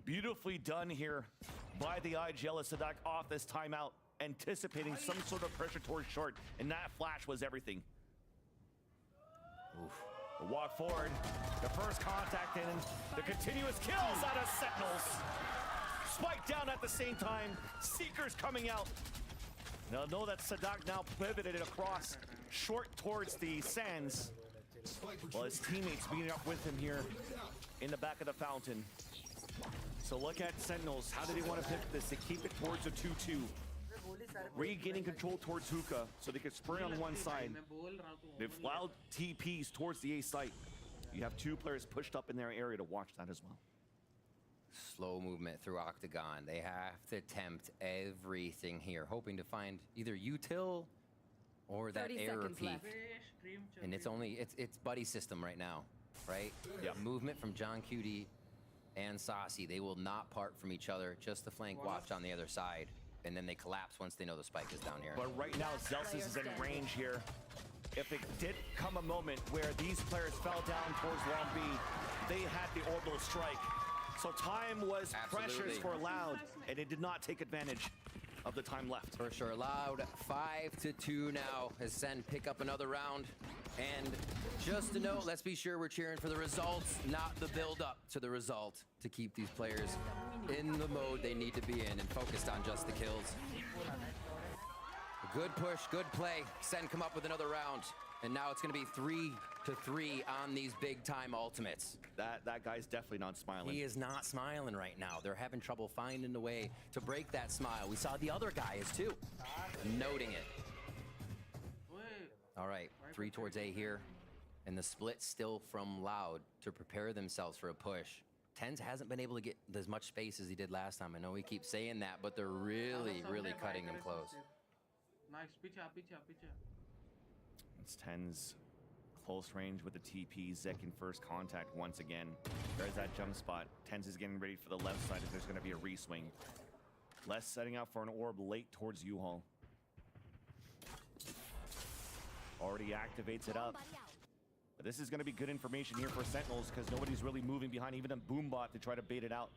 Beautifully done here by the IGL as Sadak off this timeout, anticipating some sort of pressure towards short, and that flash was everything. Oof. The walk forward, the first contact, and the continuous kills out of Sentinels. Spike down at the same time, Seekers coming out. Now know that Sadak now pivoted it across short towards the sands, while his teammates meeting up with him here in the back of the fountain. So look at Sentinels, how do they want to pick this? They keep it towards a 2-2. Regaining control towards Hookah so they can spray on one side. They've allowed TPs towards the A site. You have 2 players pushed up in their area to watch that as well. Slow movement through Octagon. They have to attempt everything here, hoping to find either util or that error peak. And it's buddy system right now, right? Yeah. Movement from John Cutie and Saucy. They will not part from each other, just the flank watch on the other side. And then they collapse once they know the spike is down here. But right now, Zelsis is in range here. If it did come a moment where these players fell down towards Long B, they had the orbital strike. So time was precious for Loud, and it did not take advantage of the time left. For sure, Loud 5-2 now as Sen pick up another round. And just to note, let's be sure we're cheering for the results, not the build-up to the result, to keep these players in the mode they need to be in and focused on just the kills. Good push, good play. Sen come up with another round. And now it's going to be 3-3 on these big-time ultimates. That guy's definitely not smiling. He is not smiling right now. They're having trouble finding a way to break that smile. We saw the other guys, too, noting it. All right, 3 towards A here. And the split still from Loud to prepare themselves for a push. Tens hasn't been able to get as much space as he did last time. I know we keep saying that, but they're really, really cutting them close. It's Tens close range with the TP. Zek in first contact once again. There's that jump spot. Tens is getting ready for the left side if there's going to be a re-swing. Les setting up for an orb late towards U-Haul. Already activates it up. But this is going to be good information here for Sentinels because nobody's really moving behind, even a Boombot to try to bait it out.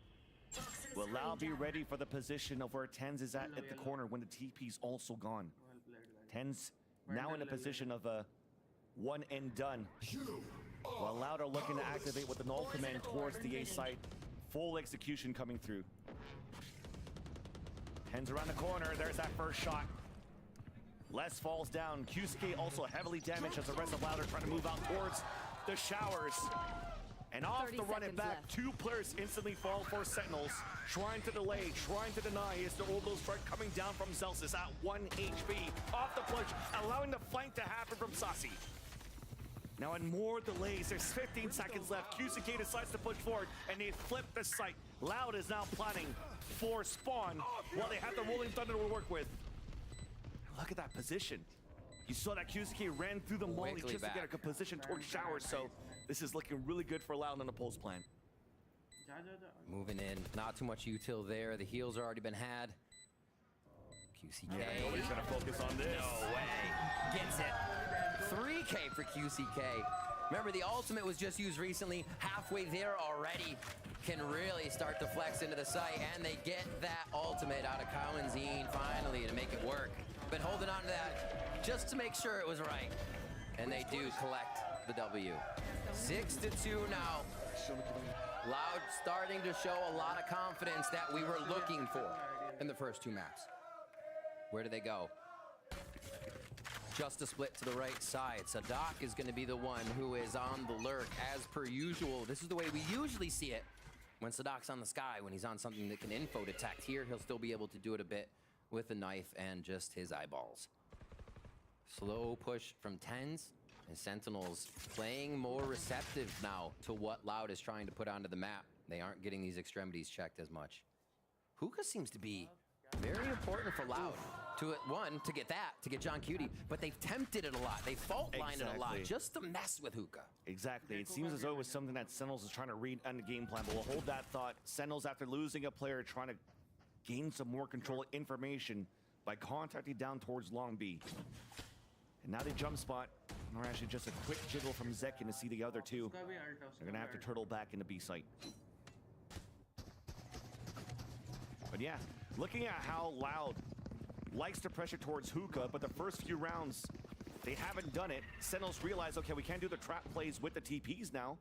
Will Lau be ready for the position of where Tens is at the corner when the TP's also gone? Tens now in a position of a one and done. While Loud are looking to activate with the null command towards the A site. Full execution coming through. Tens around the corner. There's that first shot. Les falls down. QSK also heavily damaged as the rest of Loud are trying to move out towards the showers. And off the run it back, two players instantly fall for Sentinels. Trying to delay, trying to deny as the Orbital strike coming down from Celsius at 1 HP. Off the push, allowing the flank to happen from Sasi. Now in more delays, there's 15 seconds left. QCK decides to push forward and they flip the site. Loud is now planning for spawn while they have the Rolling Thunder to work with. Look at that position. You saw that QCK ran through the molly just to get a good position towards showers, so this is looking really good for Loud on the pulse plan. Moving in, not too much util there. The heals have already been had. QCK. Yeah, nobody's gonna focus on this. No way. Gets it. 3K for QCK. Remember, the ultimate was just used recently. Halfway there already. Can really start to flex into the site, and they get that ultimate out of Kyle and Zine finally to make it work. Been holding on to that just to make sure it was right. And they do collect the W. 6-2 now. Loud starting to show a lot of confidence that we were looking for in the first two maps. Where do they go? Just a split to the right side. Sadak is going to be the one who is on the lurk as per usual. This is the way we usually see it when Sadak's on the sky, when he's on something that can info detect. Here, he'll still be able to do it a bit with the knife and just his eyeballs. Slow push from Tens. And Sentinels playing more receptive now to what Loud is trying to put onto the map. They aren't getting these extremities checked as much. Hookah seems to be very important for Loud. To get that, to get John Cutie, but they've tempted it a lot. They fault lined it a lot just to mess with Hookah. Exactly. It seems as though it was something that Sentinels is trying to read on the game plan, but we'll hold that thought. Sentinels, after losing a player, trying to gain some more control information by contacting down towards Long B. And now they jump spot. Or actually just a quick jiggle from Zekin to see the other two. They're gonna have to turtle back into B site. But yeah, looking at how Loud likes to pressure towards Hookah, but the first few rounds, they haven't done it. Sentinels realize, okay, we can't do the trap plays with the TPs now.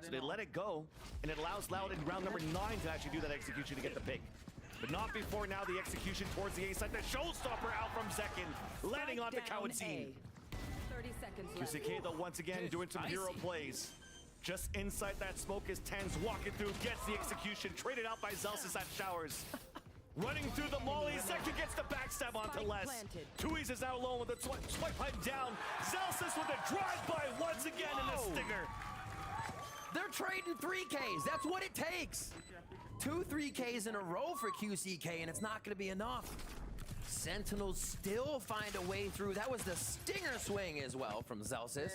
So they let it go, and it allows Loud in round number 9 to actually do that execution to get the pick. But not before now the execution towards the A side. The showstopper out from Zekin, landing onto Kawadzine. 30 seconds left. QCK though once again doing some hero plays. Just inside that smoke is Tens walking through, gets the execution, traded out by Zelsis at showers. Running through the molly, Zekin gets the backstab onto Les. Tuiz is now alone with the swipe pipe down. Zelsis with a drive-by once again in the stinger. They're trading 3Ks, that's what it takes. 2 3Ks in a row for QCK, and it's not gonna be enough. Sentinels still find a way through. That was the stinger swing as well from Zelsis.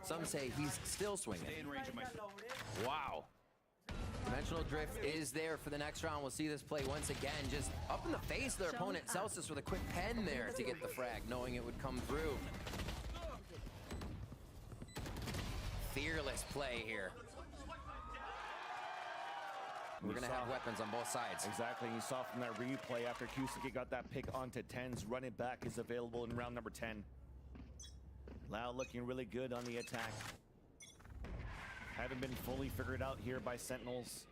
Some say he's still swinging. Wow. Dimensional drift is there for the next round. We'll see this play once again. Just up in the face of their opponent. Celsius with a quick pen there to get the frag, knowing it would come through. Fearless play here. We're going to have weapons on both sides. Exactly. You saw from that replay after QCK got that pick onto Tens. Run it back is available in round number 10. Lau looking really good on the attack. Haven't been fully figured out here by Sentinels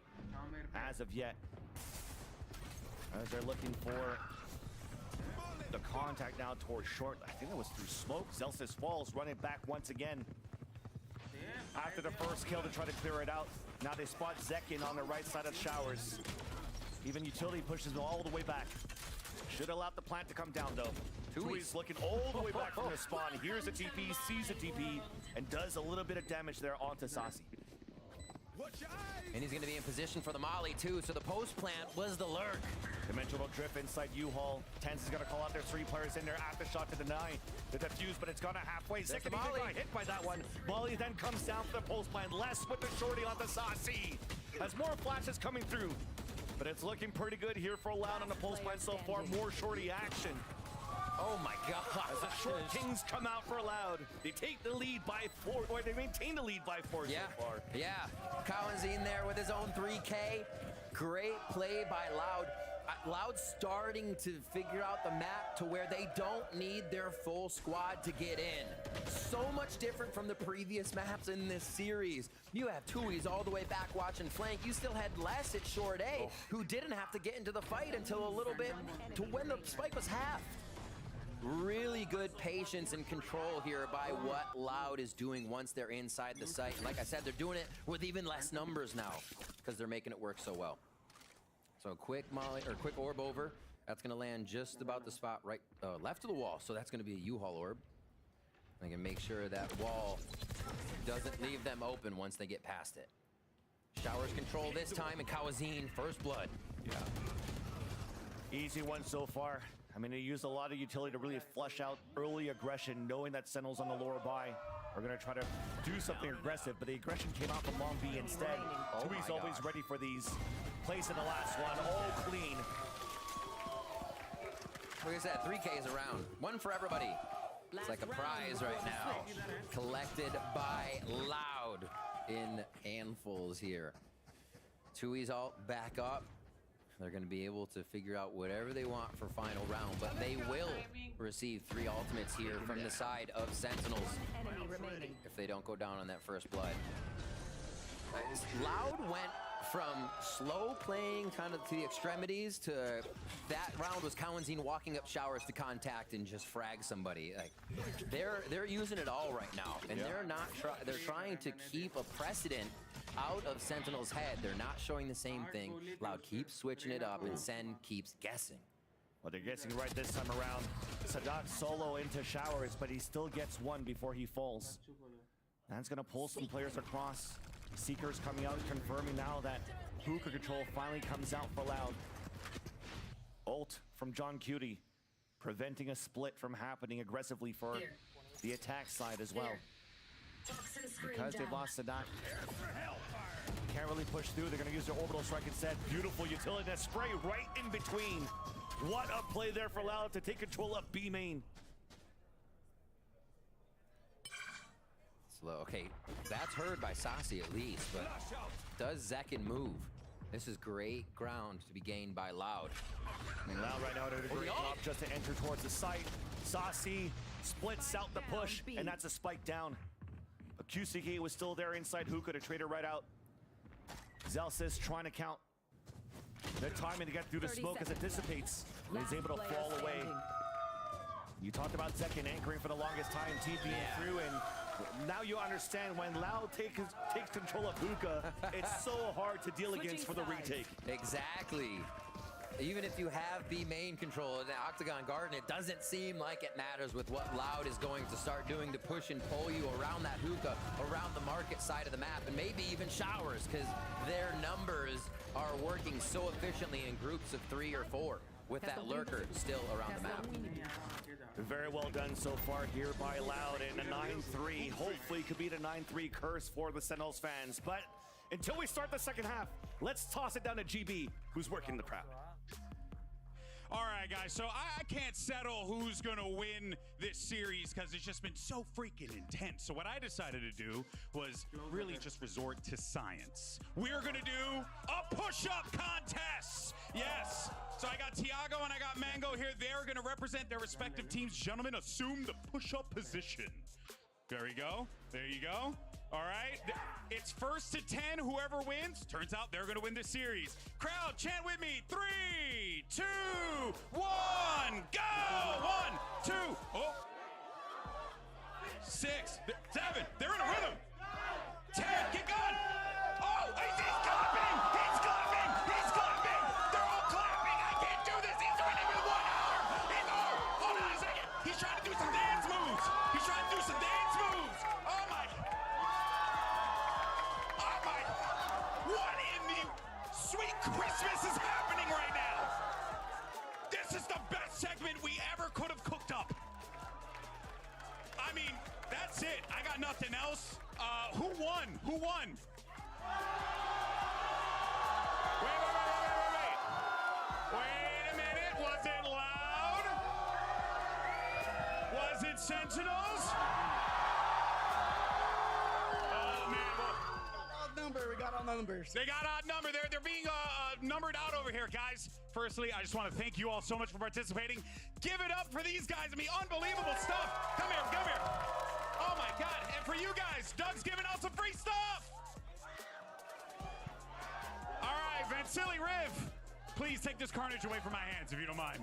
as of yet. As they're looking for the contact now towards short. I think that was through smoke. Zelsis falls, running back once again. After the first kill to try to clear it out. Now they spot Zekin on the right side of showers. Even utility pushes him all the way back. Should allow the plant to come down though. Tui's looking all the way back from the spawn. Here's a TP, sees a TP, and does a little bit of damage there onto Sasi. And he's going to be in position for the molly too, so the post plant was the lurk. Dimensional drift inside U-Haul. Tenz is going to call out their 3 players in there. Aftershock to deny the defuse, but it's gone a halfway. Second, he got hit by that one. Molly then comes down for the post plant. Less with the shorty on the Saucy. As more flashes coming through. But it's looking pretty good here for Loud on the post plant so far. More shorty action. Oh my God. As the short kings come out for Loud. They take the lead by 4, or they maintain the lead by 4 so far. Yeah, Cowan's in there with his own 3K. Great play by Loud. Loud starting to figure out the map to where they don't need their full squad to get in. So much different from the previous maps in this series. You have Tui's all the way back watching flank. You still had Les at short A, who didn't have to get into the fight until a little bit to when the spike was half. Really good patience and control here by what Loud is doing once they're inside the site. And like I said, they're doing it with even less numbers now because they're making it work so well. So quick molly or quick orb over. That's gonna land just about the spot right left of the wall. So that's gonna be a U-Haul orb. I can make sure that wall doesn't leave them open once they get past it. Showers control this time, and Kawazine first blood. Yeah. Easy one so far. I mean, they used a lot of utility to really flush out early aggression, knowing that Sentinels on the lower buy are going to try to do something aggressive, but the aggression came out from Long B instead. Tui's always ready for these. Place in the last one, all clean. Like I said, 3Ks around. One for everybody. It's like a prize right now. Collected by Loud in handfuls here. Tui's all back up. They're going to be able to figure out whatever they want for final round, but they will receive 3 ultimates here from the side of Sentinels if they don't go down on that first blood. Loud went from slow playing kind of to the extremities to that round was Cowanzine walking up showers to contact and just frag somebody. Like they're using it all right now, and they're not they're trying to keep a precedent out of Sentinel's head. They're not showing the same thing. Loud keeps switching it up, and Sen keeps guessing. Well, they're guessing right this time around. Sadak solo into showers, but he still gets one before he falls. That's gonna pull some players across. Seekers coming out, confirming now that hookah control finally comes out for Loud. Ult from John Cutie, preventing a split from happening aggressively for the attack side as well. Because they've lost Sadak, can't really push through. They're going to use their orbital strike instead. Beautiful utility, that spray right in between. What a play there for Loud to take control of B main. Slow. Okay, that's heard by Saucy at least, but does Zekin move? This is great ground to be gained by Loud. I mean, Loud right now doing a great job just to enter towards the site. Saucy splits out the push, and that's a spike down. But QCK was still there inside hookah to trade her right out. Zelsis trying to count the timing to get through the smoke as it dissipates. And he's able to fall away. You talked about Zekin anchoring for the longest time, TPing through, and now you understand when Loud takes control of hookah, it's so hard to deal against for the retake. Exactly. Even if you have B main control in the Octagon Garden, it doesn't seem like it matters with what Loud is going to start doing to push and pull you around that hookah, around the market side of the map, and maybe even showers, because their numbers are working so efficiently in groups of 3 or 4 with that lurker still around the map. Very well done so far here by Loud in a 9-3. Hopefully could be the 9-3 curse for the Sentinels fans. But until we start the second half, let's toss it down to GB, who's working the crowd. All right, guys, so I can't settle who's going to win this series because it's just been so freaking intense. So what I decided to do was really just resort to science. We're going to do a push-up contest. Yes. So I got Tiago and I got Mango here. They're going to represent their respective teams. Gentlemen, assume the push-up position. There you go. There you go. All right. It's 1st to 10. Whoever wins, turns out they're going to win this series. Crowd, chant with me. 3, 2, 1, go! 1, 2, 6, 7. They're in a rhythm. 10, get going. Oh, he's clapping. He's clapping. He's clapping. They're all clapping. I can't do this. He's doing it in 1 hour. Hold on a second. He's trying to do some dance moves. He's trying to do some dance moves. Oh my. it. I got nothing else. Who won? Who won? Wait a minute. Was it Loud? Was it Sentinels? Oh, man. Odd number. We got odd numbers. They got odd number. They're being numbered out over here, guys. Firstly, I just want to thank you all so much for participating. Give it up for these guys. I mean, unbelievable stuff. Come here. Come here. Oh, my God. And for you guys, Doug's giving out some free stuff. All right, Vansili Riv, please take this carnage away from my hands, if you don't mind.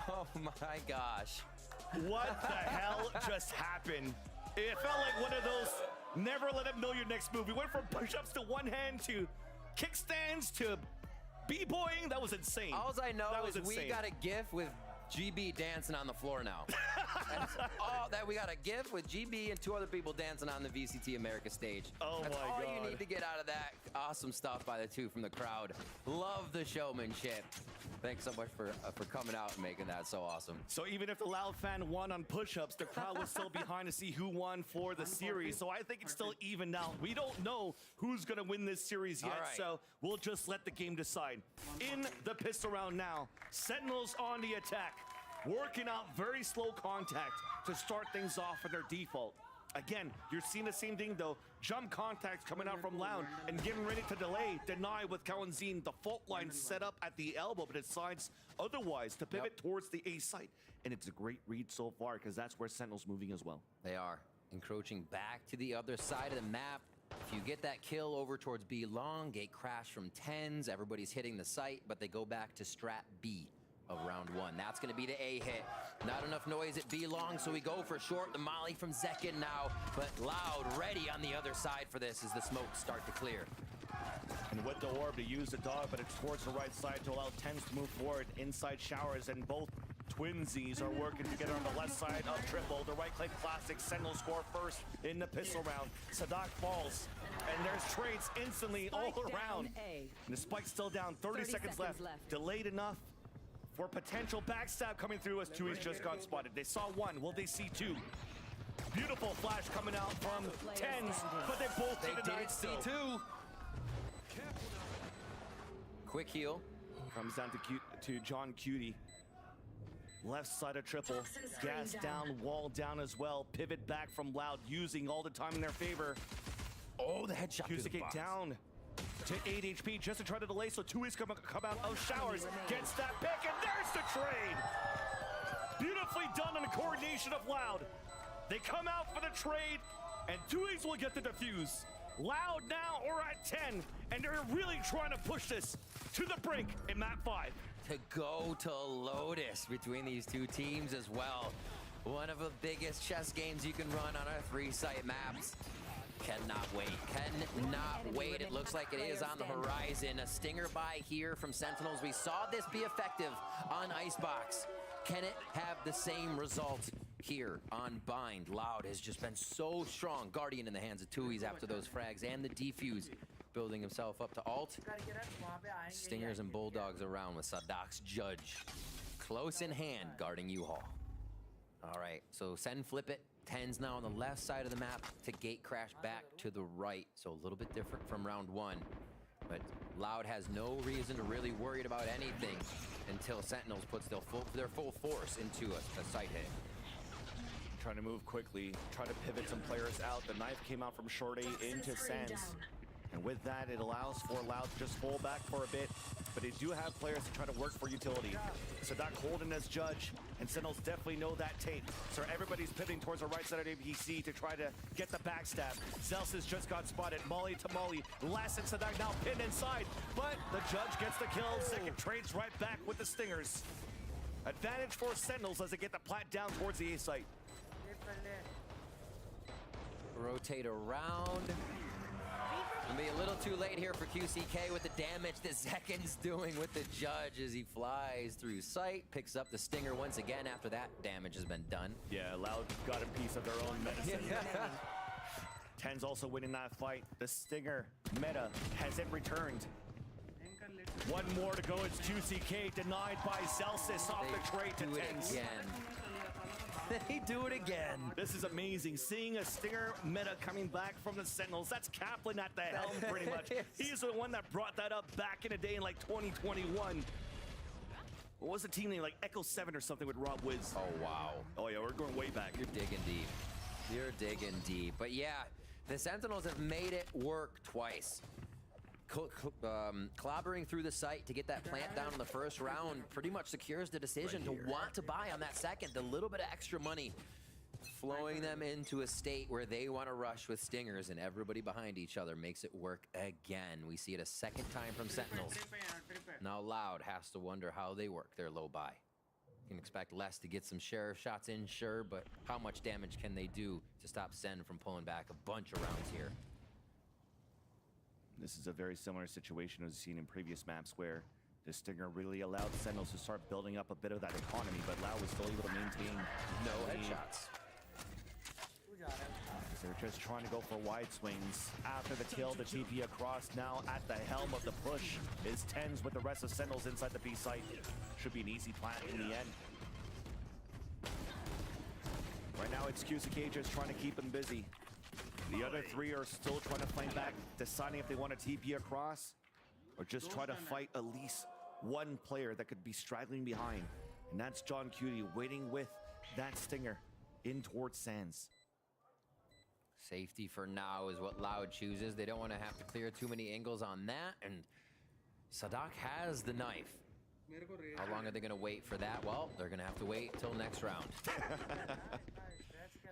Oh, my gosh. What the hell just happened? It felt like one of those never let them know your next move. We went from push-ups to one hand to kickstands to b-boying. That was insane. All I know is insane. we got a GIF with GB dancing on the floor now. That's all that we got a GIF with GB and 2 other people dancing on the VCT America stage. Oh That's my all God. you need to get out of that. Awesome stuff by the 2 from the crowd. Love the showmanship. Thanks so much for coming out and making that so awesome. So even if the Loud fan won on push-ups, the crowd was still behind to see who won for the series. So I think it's still even now. We don't know who's going to win this series yet, right. so we'll just let the game decide. In the pistol round now, Sentinels on the attack, working out very slow contact to start things off for their default. Again, you're seeing the same thing though. Jump contacts coming out from Loud and getting ready to delay, deny with Kawanzine. The fault line set up at the elbow, but it decides otherwise to pivot towards the A site. And it's a great read so far because that's where Sentinel's moving as well. They are encroaching back to the other side of the map. If you get that kill over towards B long, gate crash from 10s, everybody's hitting the site, but they go back to strat B of round 1. That's going to be the A hit. Not enough noise at B long, so we go for short. The molly from Zekin now, but Loud ready on the other side for this as the smokes start to clear. And with the orb to use the dog, but it's towards the right side to allow Tens to move forward. Inside showers, and both twinsies are working together on the left side of triple. The right click classic. Sentinel score first in the pistol round. Sadak falls, and there's trades instantly all around. And the spike's still down. 30 seconds left. Delayed enough for potential backstab coming through as Tui's just got spotted. They saw 1. Will they see 2? Beautiful flash coming out from Tens, but they both didn't see 2. Quick heal. Comes down to John Cutie. Left side of triple. Gas down, wall down as well. Pivot back from Loud, using all the time in their favor. Oh, the headshot. Kusike down to 8 HP just to try to delay, so Tui's come out of showers. Gets that pick, and there's the trade. Beautifully done on the coordination of Loud. They come out for the trade, and Tui's will get the defuse. Loud now or at 10, and they're really trying to push this to the brink in map 5. To go to Lotus between these 2 teams as well. One of the biggest chess games you can run on our 3-site maps. Cannot wait. Cannot wait. It looks like it is on the horizon. A stinger buy here from Sentinels. We saw this be effective on Icebox. Can it have the same result here on Bind? Loud has just been so strong. Guardian in the hands of Tui's after those frags and the defuse. Building himself up to alt. Stingers and Bulldogs around with Sadak's Judge. Close in hand, guarding U-Haul. All right, so Sen flip it. 10's now on the left side of the map to gate crash back to the right. So a little bit different from round 1. But Loud has no reason to really worry about anything until Sentinels puts their full force into a site hit. Trying to move quickly, try to pivot some players out. The knife came out from Short A into Sands. And with that, it allows for Loud to just fall back for a bit, but they do have players to try to work for utility. Sadak holding as Judge, and Sentinels definitely know that tape. So everybody's pivoting towards the right side of APC to try to get the backstab. Zelsis just got spotted, Molly to Molly. Lass and Sadak now pinned inside, but the Judge gets the kill. Second trades right back with the Stingers. Advantage for Sentinels as they get the plat down towards the A site. Rotate around. Gonna be a little too late here for QCK with the damage that Zekin's doing with the Judge as he flies through sight, picks up the Stinger once again after that damage has been done. Yeah, Loud got a piece of their own medicine. Ten's also winning that fight. The Stinger meta has it returned. One more to go. It's QCK denied by Celsius off the trade to do it Tens. again. They do it again. This is amazing. Seeing a Stinger meta coming back from the Sentinels. That's Kaplan at the helm, pretty much. He's the one that brought that up back in the day in like 2021. What was the team name? Like Echo 7 or something with Rob Wiz. Oh, wow. Oh, yeah, we're going way back. You're digging deep. You're digging deep. But yeah, the Sentinels have made it work twice. Clobbering through the site to get that plant down in the first round pretty much secures the decision to want to buy on that second. The little bit of extra money flowing them into a state where they want to rush with Stingers, and everybody behind each other makes it work again. We see it a second time from Sentinels. Now Loud has to wonder how they work their low buy. You can expect Les to get some sheriff shots in, sure, but how much damage can they do to stop Sen from pulling back a bunch of rounds here? This is a very similar situation as seen in previous maps where the Stinger really allowed Sentinels to start building up a bit of that economy, but Lau was still able to maintain no headshots. They're just trying to go for wide swings. After the kill, the TP across. Now at the helm of the push is Tens with the rest of Sentinels inside the B site. Should be an easy plant in the end. Right now it's QCK just trying to keep them busy. The other three are still trying to fight back, deciding if they want to TP across or just try to fight at least one player that could be straggling behind. And that's John Cutie waiting with that Stinger in towards Sands. Safety for now is what Loud chooses. They don't want to have to clear too many angles on that, and Sadak has the knife. How long are they going to wait for that? Well, they're going to have to wait till next round.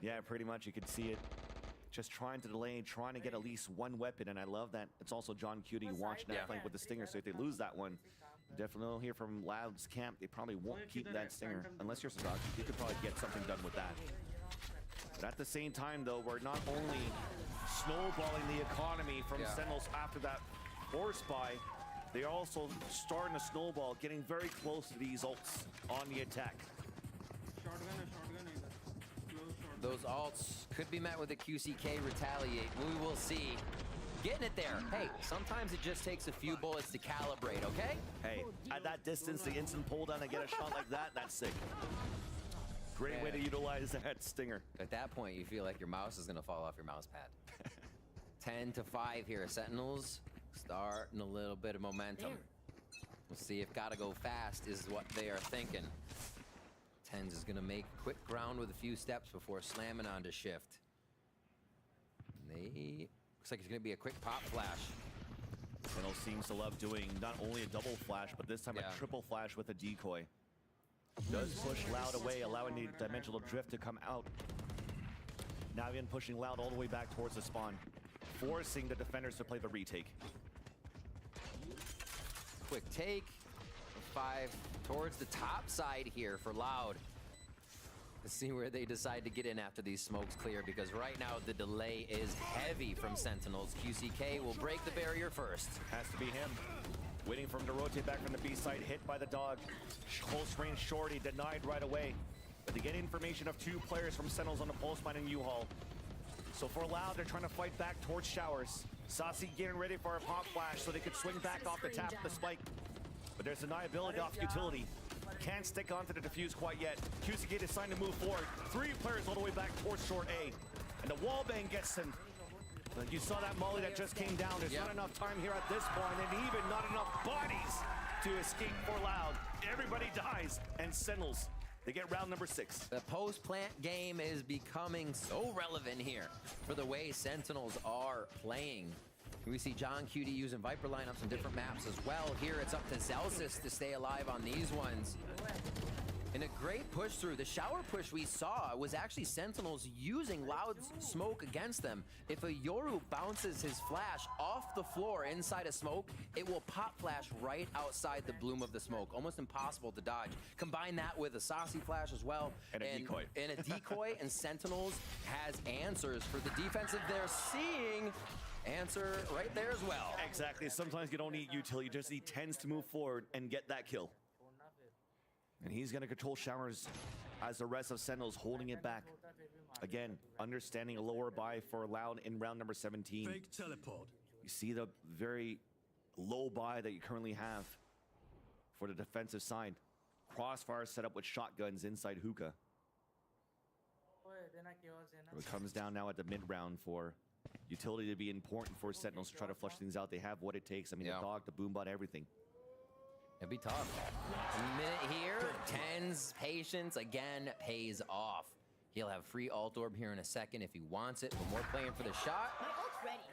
Yeah, pretty much. You could see it. Just trying to delay, trying to get at least one weapon, and I love that. It's also John Cutie watching that flank with the Stinger, so if they lose that one, definitely will hear from Loud's camp. They probably won't keep that Stinger. Unless you're Sadak, you could probably get something done with that. But at the same time, though, we're not only snowballing the economy from Sentinels after that force buy, they're also starting to snowball, getting very close to these ults on the attack. Those ults could be met with a QCK retaliate. We will see. Getting it there. Hey, sometimes it just takes a few bullets to calibrate, okay? Hey, at that distance, the instant pull down and get a shot like that, that's sick. Great way to utilize that Stinger. At that point, you feel like your mouse is going to fall off your mouse pad. 10-5 here. Sentinels starting a little bit of momentum. We'll see if gotta go fast is what they are thinking. Tens is going to make quick ground with a few steps before slamming onto shift. Looks like it's going to be a quick pop flash. Sentinel seems to love doing not only a double flash, but this time a triple flash with a decoy. Does push Loud away, allowing the dimensional drift to come out. Now again pushing Loud all the way back towards the spawn, forcing the defenders to play the retake. Quick take. 5 towards the top side here for Loud. Let's see where they decide to get in after these smokes clear, because right now the delay is heavy from Sentinels. QCK will break the barrier first. Has to be him. Waiting for him to rotate back from the B side, hit by the dog. Close range shorty, denied right away. But they get information of 2 players from Sentinels on the pulse mine and U-Haul. So for Loud, they're trying to fight back towards Showers. Saucy getting ready for a pop flash so they could swing back off the tap of the spike. But there's deniability off utility. Can't stick onto the defuse quite yet. QCK deciding to move forward. 3 players all the way back towards short A. And the wallbang gets him. You saw that molly that just came down. There's not enough time here at this point, and even not enough bodies to escape for Loud. Everybody dies, and Sentinels, they get round number 6. The post-plant game is becoming so relevant here for the way Sentinels are playing. We see John Cutie using Viper lineups on different maps as well. Here it's up to Zelsis to stay alive on these ones. And a great push through. The shower push we saw was actually Sentinels using Loud's smoke against them. If a Yoru bounces his flash off the floor inside a smoke, it will pop flash right outside the bloom of the smoke. Almost impossible to dodge. Combine that with a saucy flash as well. And a decoy. And a decoy, and Sentinels has answers for the defensive they're seeing. Answer right there as well. Exactly. Sometimes you don't need utility. You just need Tens to move forward and get that kill. And he's going to control Showers as the rest of Sentinels holding it back. Again, understanding a lower buy for Loud in round number 17. Fake teleport. You see the very low buy that you currently have for the defensive side. Crossfire set up with shotguns inside hookah. It comes down now at the mid-round for utility to be important for Sentinels to try to flush things out. They have what it takes. I mean, the dog, the boombot, everything. It'd be tough. A minute here, Tens patience again pays off. He'll have free alt orb here in a second if he wants it, but we're playing for the shot.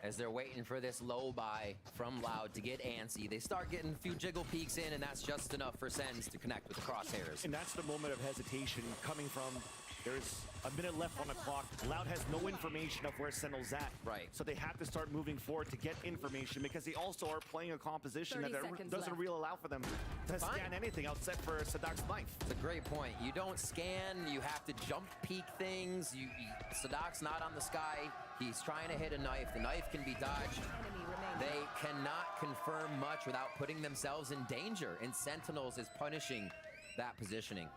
As they're waiting for this low buy from Loud to get antsy. They start getting a few jiggle peeks in, and that's just enough for Sens to connect with the crosshairs. And that's the moment of hesitation coming from, there's a minute left on the clock. Loud has no information of where Sentinel's at. Right. So they have to start moving forward to get information because they also are playing a composition that doesn't really allow for them to scan anything outside for Sadak's knife. It's a great point. You don't scan, you have to jump peek things. Sadak's not on the sky. He's trying to hit a knife. The knife can be dodged. They cannot confirm much without putting themselves in danger, and Sentinels is punishing that positioning.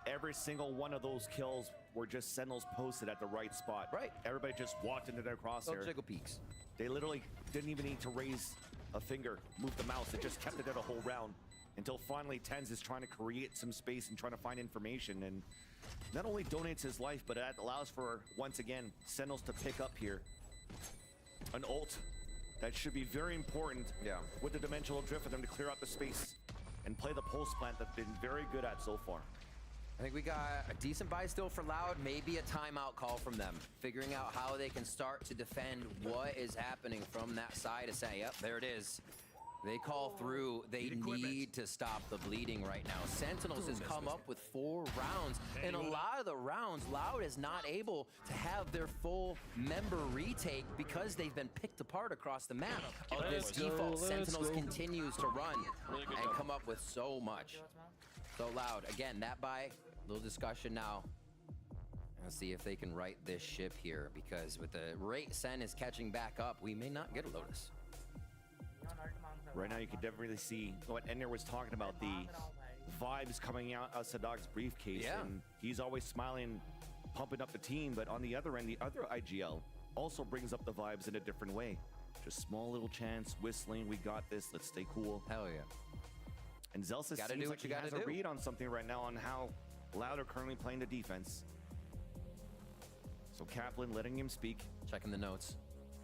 Every single one of those kills were just Sentinels posted at the right spot. Right. Everybody just walked into their crosshair. No jiggle peeks. They literally didn't even need to raise a finger, move the mouse. They just kept it there the whole round until finally Tens is trying to create some space and trying to find information, and not only donates his life, but that allows for, once again, Sentinels to pick up here an ult that should be very important with the dimensional drift for them to clear out the space and play the pulse plant that they've been very good at so far. I think we got a decent buy still for Loud, maybe a timeout call from them, figuring out how they can start to defend what is happening from that side of say, yep, there it is. They call through. They need to stop the bleeding right now. Sentinels has come up with 4 rounds. And a lot of the rounds, Loud is not able to have their full member retake because they've been picked apart across the map. Of this default, Sentinels continues to run and come up with so much. So Loud, again, that buy, little discussion now. Let's see if they can right this ship here, because with the rate Sen is catching back up, we may not get a Lotus. Right now, you can definitely see what Ender was talking about, the vibes coming out of Sadak's briefcase. Yeah. And he's always smiling, pumping up the team. But on the other end, the other IGL also brings up the vibes in a different way. Just small little chants, whistling, we got this, let's stay cool. Hell yeah. And Zelsis seems like he has a read on something right now on how Loud are currently playing the defense. So Kaplan letting him speak. Checking the notes.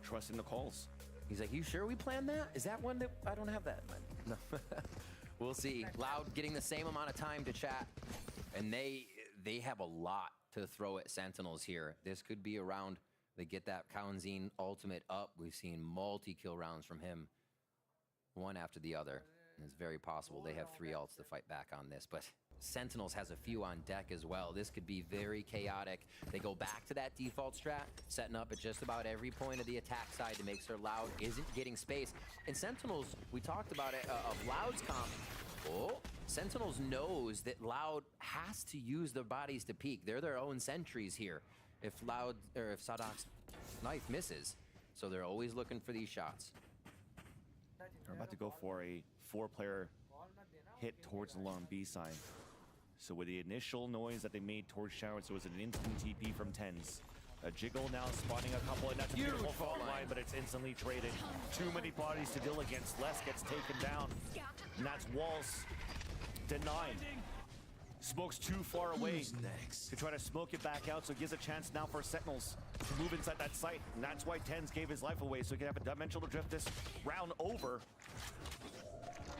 Trusting the calls. He's like, you sure we planned that? Is that one that I don't have that? No. We'll see. Loud getting the same amount of time to chat. And they have a lot to throw at Sentinels here. This could be a round. They get that Kaunzine ultimate up. We've seen multi-kill rounds from him. One after the other. And it's very possible they have 3 ults to fight back on this. But Sentinels has a few on deck as well. This could be very chaotic. They go back to that default strat, setting up at just about every point of the attack side to make sure Loud isn't getting space. And Sentinels, we talked about it, of Loud's comp. Oh, Sentinels knows that Loud has to use their bodies to peek. They're their own sentries here if Loud, or if Sadak's knife misses. So they're always looking for these shots. They're about to go for a 4-player hit towards the long B side. So with the initial noise that they made towards Shower, so it was an instant TP from Tens. A jiggle now spawning a couple, and that's a beautiful fault line, but it's instantly traded. Too many bodies to deal against. Les gets taken down, and that's Walls denied. Smoke's too far away to try to smoke it back out, so it gives a chance now for Sentinels to move inside that site, and that's why Tens gave his life away, so he can have a dimensional drift this round over.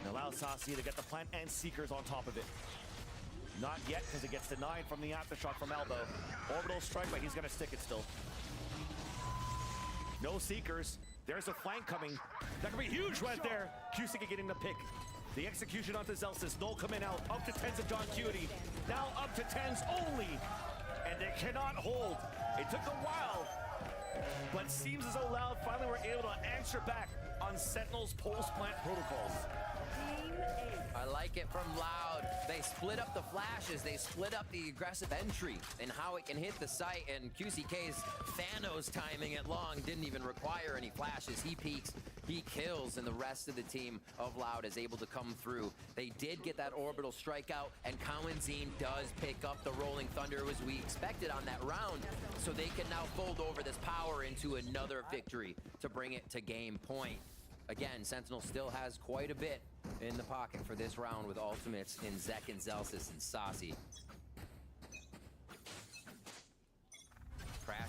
And allow Sasi to get the plant and Seekers on top of it. Not yet, because it gets denied from the aftershock from Elbow. Orbital strike, but he's going to stick it still. No Seekers. There's a flank coming. That could be huge right there. QC getting the pick. The execution onto Zelsis. Null coming out. Up to Tens of John Cutie. Now up to Tens only. And they cannot hold. It took a while. But seems as though Loud finally were able to answer back on Sentinel's pulse plant protocols. I like it from Loud. They split up the flashes. They split up the aggressive entry and how it can hit the site. And QCK's Thanos timing it long didn't even require any flashes. He peeks, he kills, and the rest of the team of Loud is able to come through. They did get that orbital strikeout, and Kaunzine does pick up the Rolling Thunder as we expected on that round. So they can now fold over this power into another victory to bring it to game point. Again, Sentinel still has quite a bit in the pocket for this round with ultimates in Zek and Zelsis and Sasi.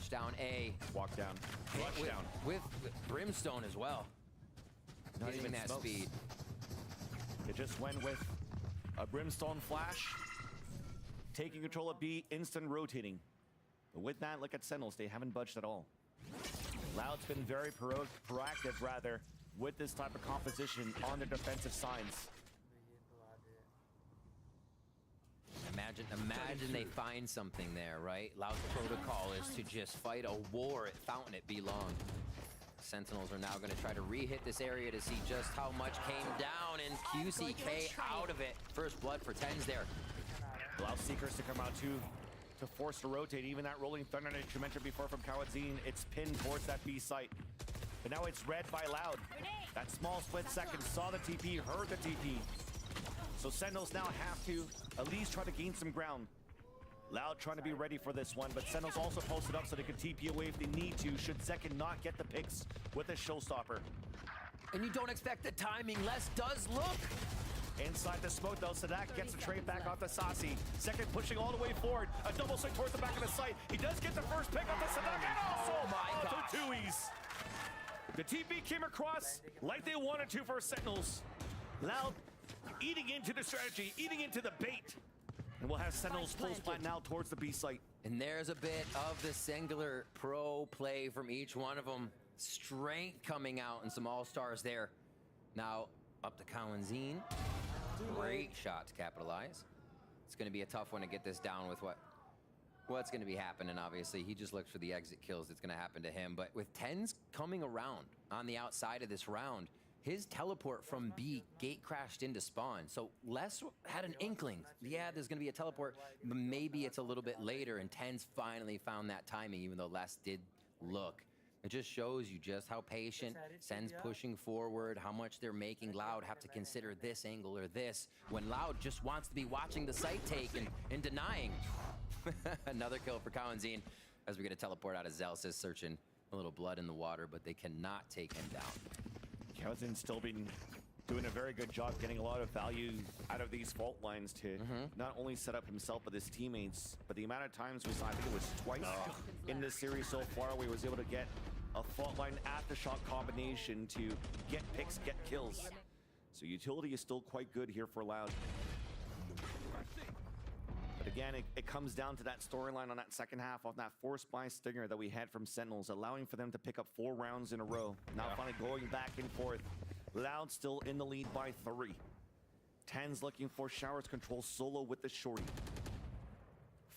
push down A. Walk down. Flush down. With Brimstone as well. Not even that smokes. speed. It just went with a Brimstone flash. Taking control of B, instant rotating. But with that, look at Sentinels. They haven't budged at all. Loud's been very proactive, rather, with this type of composition on their defensive signs. Imagine they find something there, right? Loud's protocol is to just fight a war at Fountain at B long. Sentinels are now going to try to re-hit this area to see just how much came down, and QCK out of it. First blood for Tens there. Allows Seekers to come out to force to rotate. Even that rolling thunder that you mentioned before from Kawadzin, it's pinned towards that B site. But now it's read by Loud. That small split second saw the TP, heard the TP. So Sentinels now have to at least try to gain some ground. Loud trying to be ready for this one, but Sentinels also posted up so they can TP away if they need to, should Zekin not get the picks with a showstopper. And you don't expect the timing. Les does look. Inside the smoke though, Sadak gets the trade back off the Sasi. Second pushing all the way forward. A double swing towards the back of the site. He does get the first pick off the Sadak and also onto Tui's. The TP came across like they wanted to for Sentinels. Loud eating into the strategy, eating into the bait. And we'll have Sentinels pulse plant now towards the B site. And there's a bit of the singular pro play from each one of them. Strength coming out and some all-stars there. Now up to Kawadzin. Great shot to capitalize. It's going to be a tough one to get this down with what's going to be happening, obviously. He just looks for the exit kills that's going to happen to him. But with Tens coming around on the outside of this round, his teleport from B gate crashed into spawn. So Les had an inkling. Yeah, there's going to be a teleport, but maybe it's a little bit later, and Tens finally found that timing, even though Les did look. It just shows you just how patient Sen's pushing forward, how much they're making Loud have to consider this angle or this, when Loud just wants to be watching the site take and denying. Another kill for Kawadzin as we get a teleport out of Zelsis, searching a little blood in the water, but they cannot take him down. Kawadzin's still been doing a very good job getting a lot of value out of these fault lines to not only set up himself but his teammates, but the amount of times we saw, I think it was twice in this series so far, where he was able to get a fault line aftershock combination to get picks, get kills. So utility is still quite good here for Loud. But again, it comes down to that storyline on that second half of that forced by Stinger that we had from Sentinels, allowing for them to pick up 4 rounds in a row. Now finally going back and forth. Loud still in the lead by 3. Tens looking for Showers control solo with the shorty.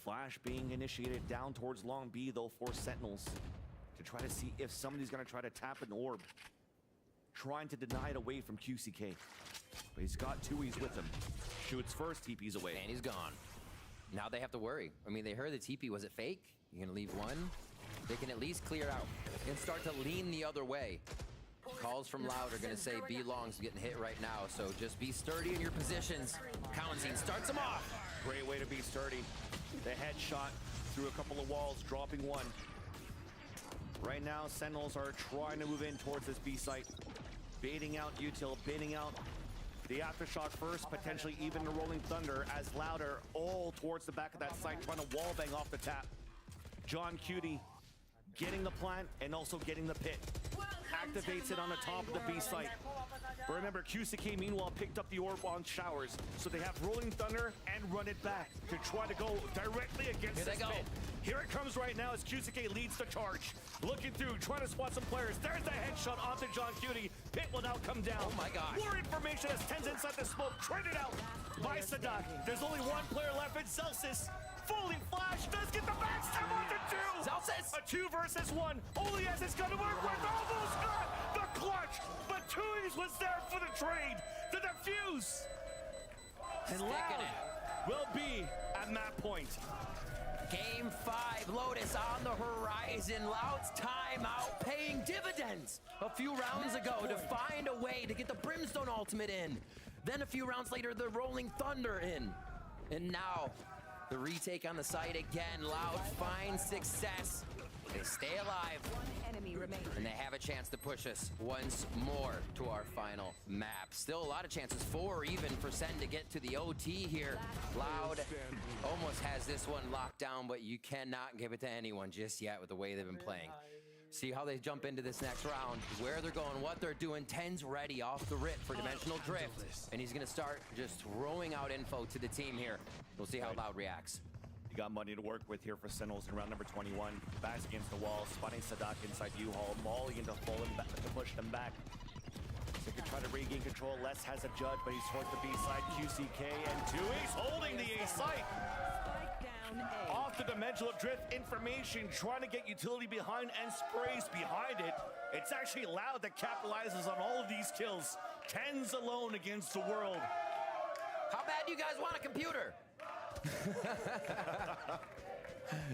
Flash being initiated down towards long B though for Sentinels to try to see if somebody's going to try to tap an orb. Trying to deny it away from QCK. But he's got Tui's with him. Shoots first, TP's away. And he's gone. Now they have to worry. I mean, they heard the TP. Was it fake? You're going to leave one? They can at least clear out and start to lean the other way. Calls from Loud are going to say B long's getting hit right now, so just be sturdy in your positions. Kawadzin starts him off. Great way to be sturdy. The headshot through a couple of walls, dropping one. Right now, Sentinels are trying to move in towards this B site. Baiting out Util, baiting out the aftershock first, potentially even the rolling thunder as Louder all towards the back of that site, trying to wallbang off the tap. John Cutie getting the plant and also getting the pit. Activates it on the top of the B site. But remember, QCK meanwhile picked up the orb on Showers, so they have rolling thunder and run it back to try to go directly against this pit. Here it comes right now as QCK leads the charge. Looking through, trying to spot some players. There's the headshot onto John Cutie. Pit will now come down. Oh my gosh. More information as Tens inside the smoke, traded out by Sadak. There's only one player left in Celsius. Fully flash, does get the backstab onto 2. Celsius! A 2 versus 1. Only as it's gonna work with, almost got the clutch. But Tui's was there for the trade. The defuse. And Loud will be at that point. Game 5, Lotus on the horizon. Loud's timeout paying dividends a few rounds ago to find a way to get the Brimstone ultimate in. Then a few rounds later, the Rolling Thunder in. And now The retake on the site again. Loud finds success. They stay alive. And they have a chance to push us once more to our final map. Still a lot of chances, 4 even for SEN to get to the OT here. Loud almost has this one locked down, but you cannot give it to anyone just yet with the way they've been playing. See how they jump into this next round, where they're going, what they're doing. 10's ready off the rip for Dimensional Drift. And he's going to start just throwing out info to the team here. We'll see how Loud reacts. You got money to work with here for Sentinels in round number 21. Backs against the wall, spotting Sadak inside U-Haul, mauling into full and back to push them back. They can try to regain control. Les has a judge, but he's towards the B side. QCK and Tui's holding the A site. Off the Dimensional Drift information, trying to get utility behind and sprays behind it. It's actually Loud that capitalizes on all of these kills. 10's alone against the world. How bad do you guys want a computer?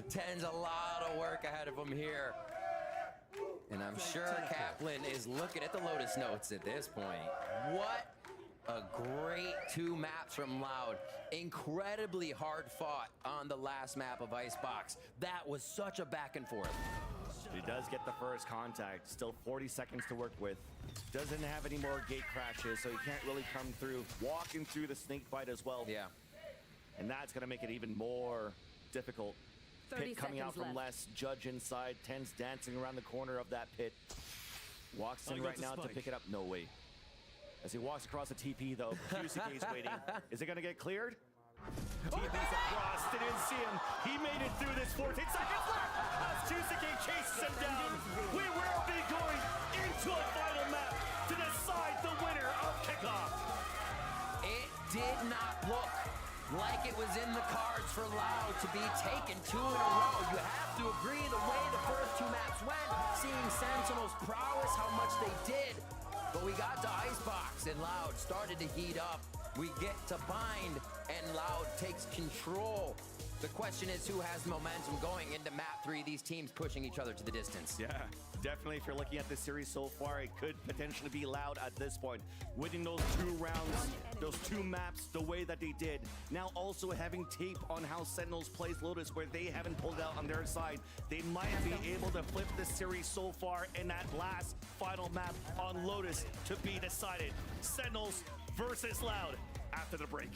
10's a lot of work ahead of him here. And I'm sure Kaplan is looking at the Lotus notes at this point. What a great 2 maps from Loud. Incredibly hard fought on the last map of Icebox. That was such a back and forth. He does get the first contact. Still 40 seconds to work with. Doesn't have any more gate crashes, so he can't really come through. Walking through the snake bite as well. Yeah. And that's going to make it even more difficult. Pit coming out from Les, Judge inside, 10's dancing around the corner of that pit. Walks in right now to pick it up. No way. As he walks across the TP though, QCK's waiting. Is it going to get cleared? TP's across, didn't see him. He made it through this 14 seconds left as QCK chases him down. We will be going into a final map to decide the winner of Kickoff. It did not look like it was in the cards for Loud to be taken 2 in a row. You have to agree the way the first 2 maps went, seeing Sentinels' prowess, how much they did. But we got to Icebox and Loud started to heat up. We get to Bind and Loud takes control. The question is who has momentum going into map 3, these teams pushing each other to the distance. Yeah, definitely if you're looking at this series so far, it could potentially be Loud at this point. Winning those 2 rounds, those 2 maps the way that they did. Now also having tape on how Sentinels plays Lotus where they haven't pulled out on their side. They might be able to flip this series so far in that last final map on Lotus to be decided. Sentinels versus Loud after the break.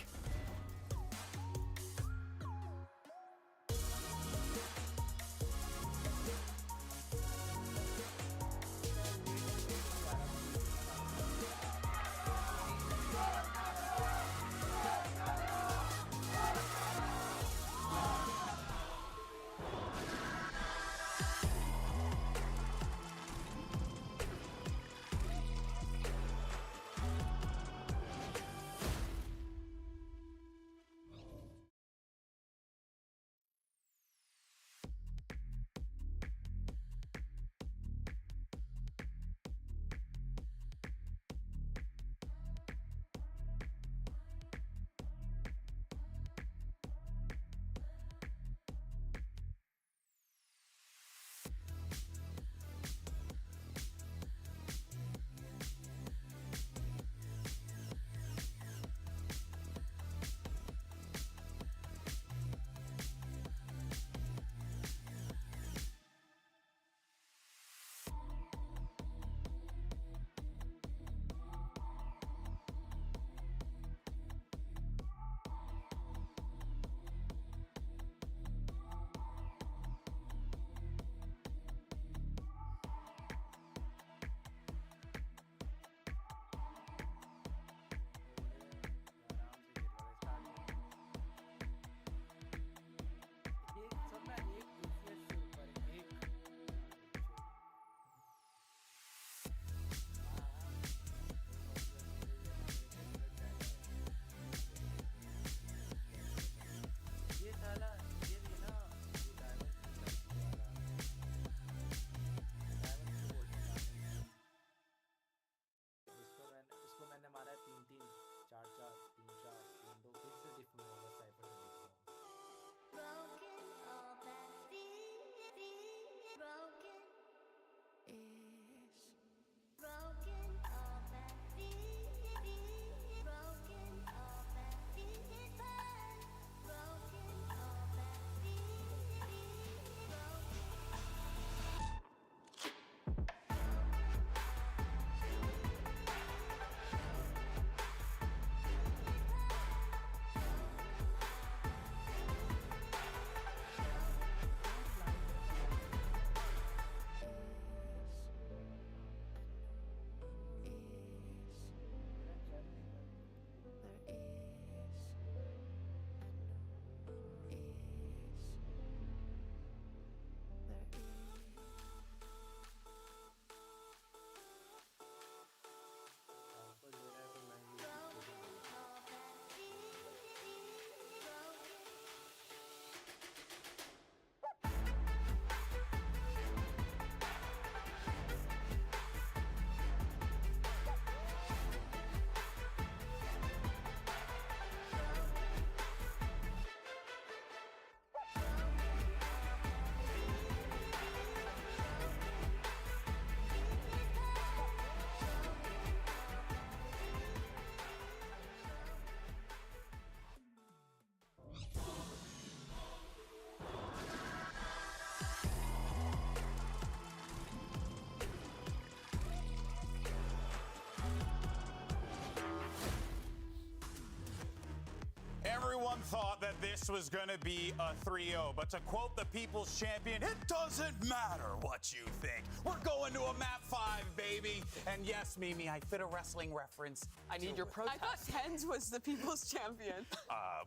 Everyone thought that this was going to be a 3-0, but to quote the people's champion, it doesn't matter what you think. We're going to a map 5, baby. And yes, Mimi, I fit a wrestling reference. I need your protest. I thought Tens was the people's champion.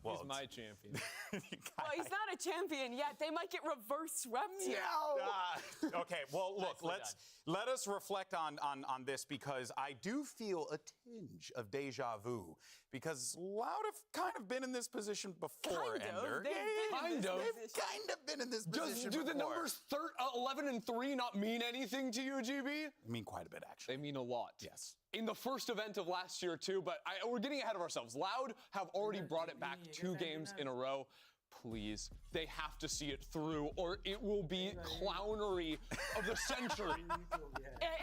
Well, he's my champion. Well, he's not a champion yet. They might get reverse swept here. Okay, well, look, let us reflect on this, because I do feel a tinge of deja vu, because Loud have kind of been in this position before, Ender. They've kind of been in this position Do the before. numbers 11 and 3 not mean anything to you, GB? I mean quite a bit, actually. They mean a lot. Yes. In the first event of last year, too, but we're getting ahead of ourselves. Loud have already brought it back 2 games in a row. Please, they have to see it through, or it will be clownery of the century.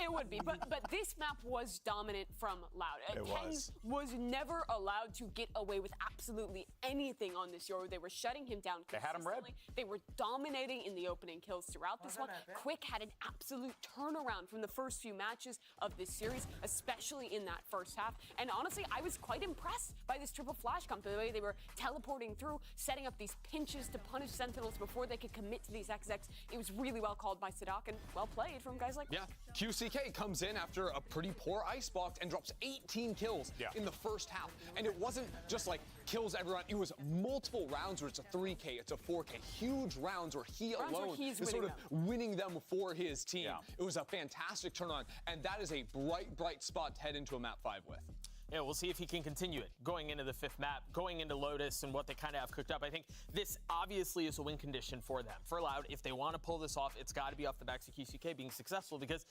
It would be, but this map was dominant from Loud. Tens was never allowed to get away with absolutely anything on this Euro. They were shutting him down consistently. They had him red. They were dominating in the opening kills throughout this one. Quick had an absolute turnaround from the first few matches of this series, especially in that first half. And honestly, I was quite impressed by this triple flash comp, the way they were teleporting through, setting up these pinches to punish Sentinels before they could commit to these XX. It was really well called by Sadak and well played from guys like QCK comes in after a pretty poor icebox and drops 18 kills in the first half. And it wasn't just like kills everyone. It was multiple rounds where it's a 3K, it's a 4K. Huge rounds where he alone is sort of winning them for his team. It was a fantastic turn-on, and that is a bright spot to head into a map 5 with. Yeah, we'll see if he can continue it going into the 5th map, going into Lotus and what they kind of have cooked up. I think this obviously is a win condition for them. For Loud, if they want to pull this off, it's got to be off the backs of QCK being successful, because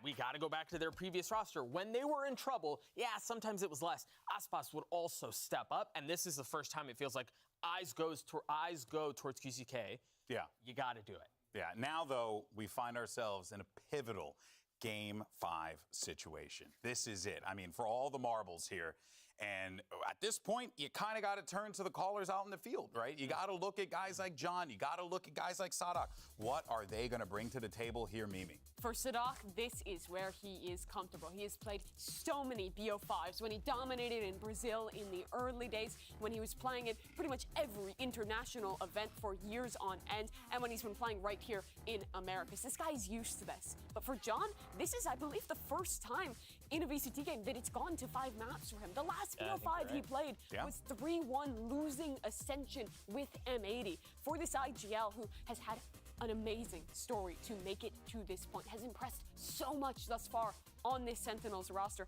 we got to go back to their previous roster. When they were in trouble, sometimes it was less. Aspas would also step up, and this is the first time it feels like eyes go towards QCK. Yeah. You got to do it. Yeah. Now, though, we find ourselves in a pivotal Game 5 situation. This is it. I mean, for all the marbles here. And at this point, you kind of got to turn to the callers out in the field, right? You got to look at guys like John. You got to look at guys like Sadak. What are they going to bring to the table here, Mimi? For Sadak, this is where he is comfortable. He has played so many BO5s when he dominated in Brazil in the early days, when he was playing in pretty much every international event for years on end, and when he's been playing right here in Americas. This guy's used to this. But for John, this is, I believe, the first time in a VCT game that it's gone to 5 maps for him. The last BO5 he played was 3-1, losing Ascension with M80. For this IGL, who has had an amazing story to make it to this point, has impressed so much thus far on this Sentinels roster.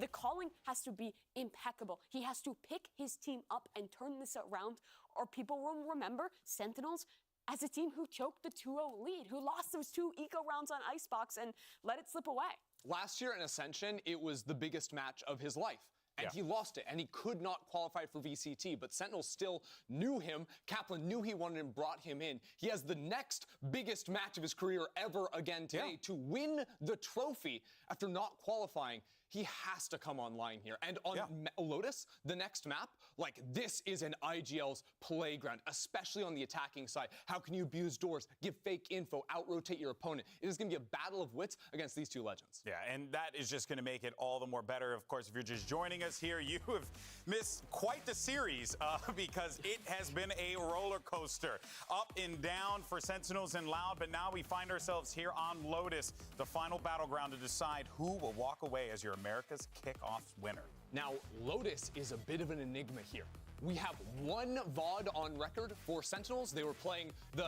The calling has to be impeccable. He has to pick his team up and turn this around, or people will remember Sentinels as a team who choked the 2-0 lead, who lost those 2 eco rounds on Icebox and let it slip away. Last year in Ascension, it was the biggest match of his life. And he lost it, and he could not qualify for VCT, but Sentinels still knew him. Kaplan knew he wanted him, brought him in. He has the next biggest match of his career ever again today to win the trophy after not qualifying. He has to come online here. And on Lotus, the next map, like, this is an IGL's playground, especially on the attacking side. How can you abuse doors, give fake info, out-rotate your opponent? It is going to be a battle of wits against these 2 legends. Yeah, and that is just going to make it all the more better. Of course, if you're just joining us here, you have missed quite the series because it has been a roller coaster. Up and down for Sentinels and Loud, but now we find ourselves here on Lotus, the final battleground to decide who will walk away as your America's Kickoff winner. Now, Lotus is a bit of an enigma here. We have 1 VOD on record for Sentinels. They were playing the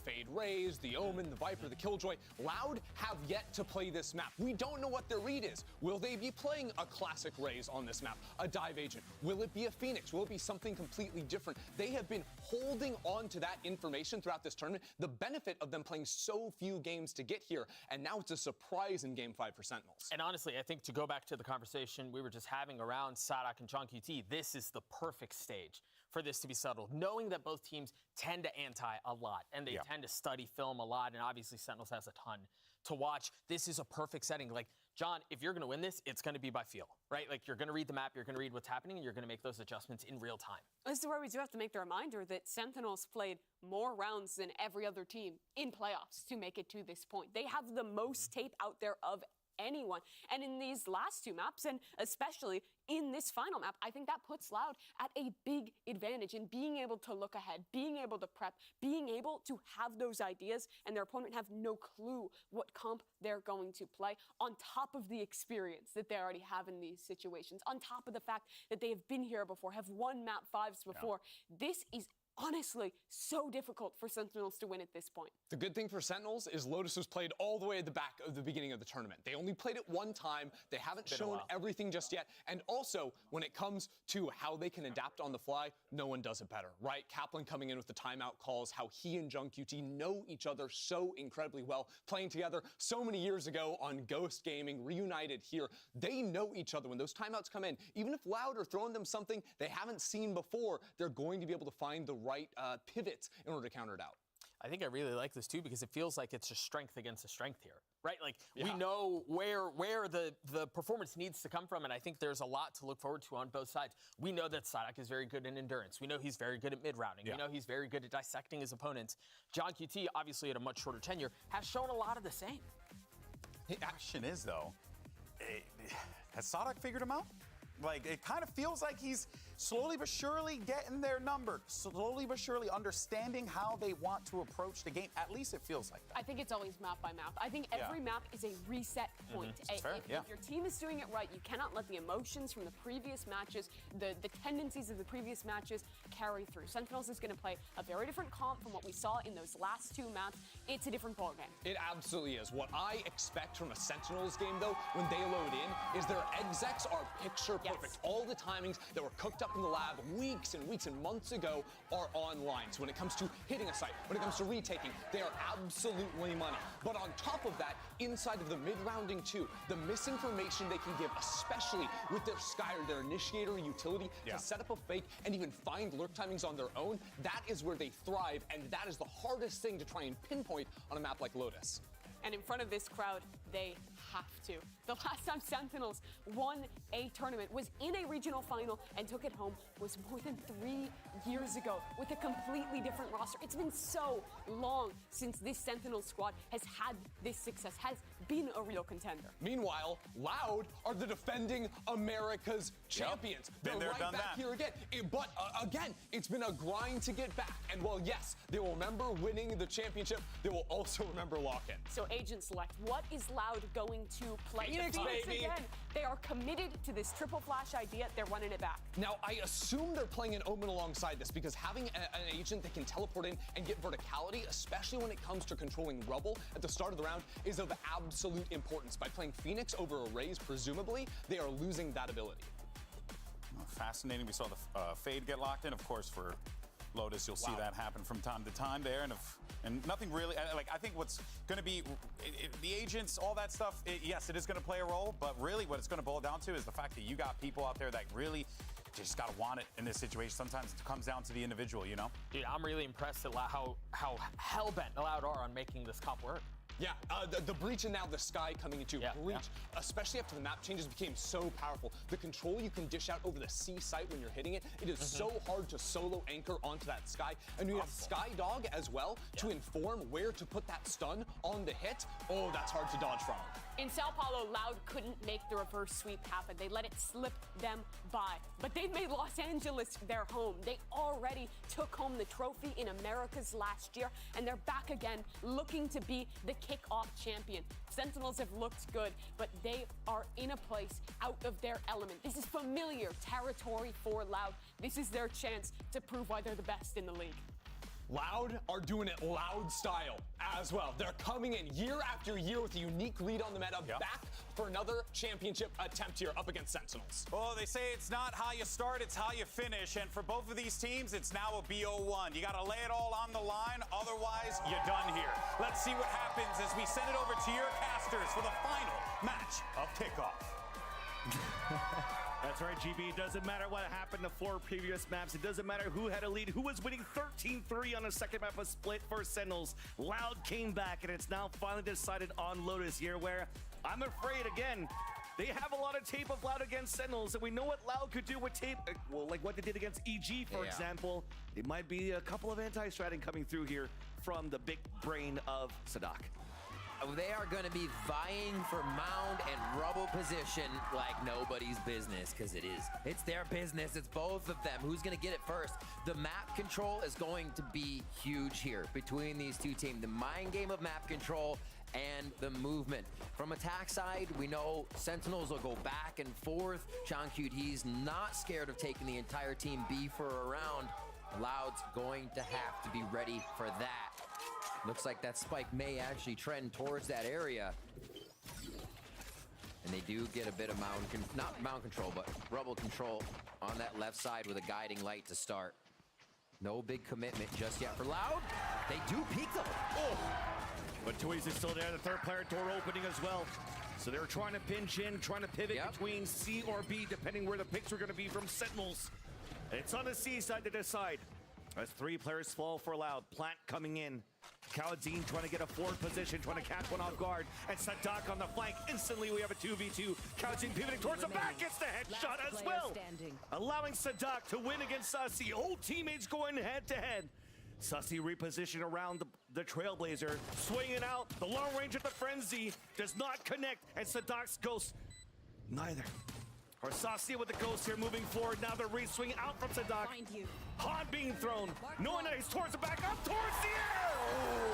Fade Raze, the Omen, the Viper, the Killjoy. Loud have yet to play this map. We don't know what their read is. Will they be playing a classic Raze on this map, a Dive Agent? Will it be a Phoenix? Will it be something completely different? They have been holding on to that information throughout this tournament, the benefit of them playing so few games to get here, and now it's a surprise in Game 5 for Sentinels. And honestly, I think to go back to the conversation we were just having around Sadak and John QT, this is the perfect stage for this to be settled, knowing that both teams tend to anti a lot, and they tend to study film a lot, and obviously Sentinels has a ton to watch. This is a perfect setting. Like, John, if you're going to win this, it's going to be by feel, right? Like, you're going to read the map, you're going to read what's happening, and you're going to make those adjustments in real time. This is where we do have to make the reminder that Sentinels played more rounds than every other team in playoffs to make it to this point. They have the most tape out there of anyone. And in these last 2 maps, and especially in this final map, I think that puts Loud at a big advantage in being able to look ahead, being able to prep, being able to have those ideas, and their opponent have no clue what comp they're going to play, on top of the experience that they already have in these situations, on top of the fact that they have been here before, have won map 5s before. This is honestly so difficult for Sentinels to win at this point. The good thing for Sentinels is Lotus was played all the way at the back of the beginning of the tournament. They only played it one time. They haven't shown everything just yet. And also, when it comes to how they can adapt on the fly, no one does it better, right? Kaplan coming in with the timeout calls, how he and Jung QT know each other so incredibly well, playing together so many years ago on Ghost Gaming, reunited here. They know each other. When those timeouts come in, even if Loud are throwing them something they haven't seen before, they're going to be able to find the right pivots in order to counter it out. I think I really like this too because it feels like it's a strength against a strength here, right? Like we know where the performance needs to come from, and I think there's a lot to look forward to on both sides. We know that Sadak is very good in endurance. We know he's very good at mid-rounding. We know he's very good at dissecting his opponents. John QT, obviously at a much shorter tenure, has shown a lot of the same. The question is though, has Sadak figured him out? Like, it kind of feels like he's slowly but surely getting their number, slowly but surely understanding how they want to approach the game. At least it feels like that. I think it's always map by map. I think every map is a reset point. If your team is doing it right, you cannot let the emotions from the previous matches, the tendencies of the previous matches carry through. Sentinels is going to play a very different comp from what we saw in those last 2 maps. It's a different ballgame. It absolutely is. What I expect from a Sentinels game, though, when they load in, is their execs are picture perfect. All the timings that were cooked up in the lab weeks and weeks and months ago are online. So when it comes to hitting a site, when it comes to retaking, they are absolutely money. But on top of that, inside of the mid-rounding too, the misinformation they can give, especially with their Skyer, their initiator utility, to set up a fake and even find lurk timings on their own, that is where they thrive, and that is the hardest thing to try and pinpoint on a map like Lotus. And in front of this crowd, they have to. The last time Sentinels won a tournament was in a regional final and took it home was more than 3 years ago with a completely different roster. It's been so long since this Sentinels squad has had this success, has been a real contender. Meanwhile, Loud are the defending America's champions. Been there, right done back that. here again. But again, it's been a grind to get back. And while yes, they will remember winning the championship, they will also remember lock-in. So Agent Select, what is Loud going to play? Phoenix, baby! Again. They are committed to this triple flash idea. They're running it back. Now, I assume they're playing an Omen alongside this because having an agent that can teleport in and get verticality, especially when it comes to controlling rubble at the start of the round, is of absolute importance. By playing Phoenix over Arrays, presumably, they are losing that ability. Fascinating. We saw the Fade get locked in, of course, for Lotus. You'll see that happen from time to time there, and nothing really. Like, I think what's going to be the agents, all that stuff. Yes, it is going to play a role, but really, what it's going to boil down to is the fact that you got people out there that really just gotta want it in this situation. Sometimes it comes down to the individual, you know. Dude, I'm really impressed at how hell-bent Loud are on making this comp work. Yeah, the breach and now the sky coming into breach, especially after the map changes, became so powerful. The control you can dish out over the C site when you're hitting it, it is so hard to solo anchor onto that sky. And you have Sky Dog as well to inform where to put that stun on the hit. Oh, that's hard to dodge from. In Sao Paulo, Loud couldn't make the reverse sweep happen. They let it slip them by. But they've made Los Angeles their home. They already took home the trophy in Americas last year, and they're back again looking to be the Kickoff champion. Sentinels have looked good, but they are in a place out of their element. This is familiar territory for Loud. This is their chance to prove why they're the best in the league. Loud are doing it Loud style as well. They're coming in year after year with a unique read on the meta, back for another championship attempt here up against Sentinels. Well, they say it's not how you start, it's how you finish. And for both of these teams, it's now a BO1. You got to lay it all on the line, otherwise you're done here. Let's see what happens as we send it over to your casters for the final match of Kickoff. That's right, GB. It doesn't matter what happened to 4 previous maps. It doesn't matter who had a lead, who was winning 13-3 on a second map of split for Sentinels. Loud came back, and it's now finally decided on Lotus here, where I'm afraid, again, they have a lot of tape of Loud against Sentinels, and we know what Loud could do with tape. Well, like what they did against EG, for example. It might be a couple of anti-stratting coming through here from the big brain of Sadak. They are going to be vying for mound and rubble position like nobody's business, because it is. It's their business. It's both of them. Who's going to get it first? The map control is going to be huge here between these two teams. The mind game of map control and the movement. From attack side, we know Sentinels will go back and forth. John Cute, he's not scared of taking the entire team B for a round. Loud's going to have to be ready for that. Looks like that spike may actually trend towards that area. And they do get a bit of not mound control, but rubble control on that left side with a guiding light to start. No big commitment just yet for Loud. They do peek them. Oh! But Toys is still there, the third player door opening as well. So they're trying to pinch in, trying to pivot between C or B, depending where the picks are going to be from Sentinels. It's on the C side to decide. As three players fall for Loud. Plant coming in. Khalidine trying to get a forward position, trying to catch one off guard. And Sadak on the flank. Instantly we have a 2v2. Khalidine pivoting towards the back, gets the headshot as well. Allowing Sadak to win against Sussy. Old teammates going head to head. Sussy reposition around the Trailblazer. Swinging out. The long range of the Frenzy does not connect. And Sadak's ghost, neither. Or Sussy with the ghost here moving forward. Now the re-swing out from Sadak. Han being thrown. Knowing that he's towards the back, up towards the air.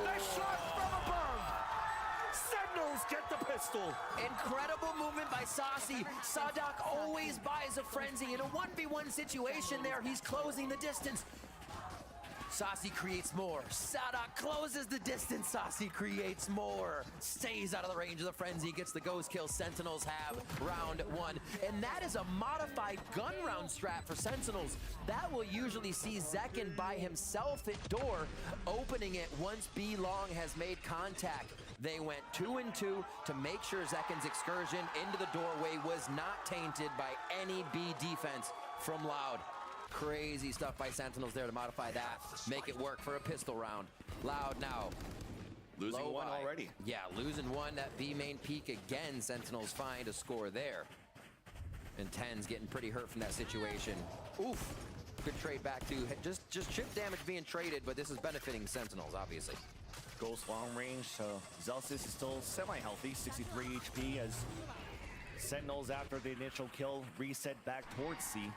The shot from above. Sentinels get the pistol. Incredible movement by Saucy. Sadak always buys a Frenzy. In a 1v1 situation there, he's closing the distance. Saucy creates more. Sadak closes the distance. Saucy creates more. Stays out of the range of the Frenzy. Gets the ghost kill. Sentinels have round one. And that is a modified gun round strat for Sentinels. That will usually see Zekin by himself at door, opening it once B Long has made contact. They went 2 and 2 to make sure Zekin's excursion into the doorway was not tainted by any B defense from Loud. Crazy stuff by Sentinels there to modify that. Make it work for a pistol round. Loud now. Losing one already. Yeah, losing one. That B main peak again. Sentinels find a score there. And 10's getting pretty hurt from that situation. Oof. Good trade back to just chip damage being traded, but this is benefiting Sentinels, obviously. Ghost long range, so Zelsis is still semi-healthy, 63 HP as Sentinels after the initial kill reset back towards C.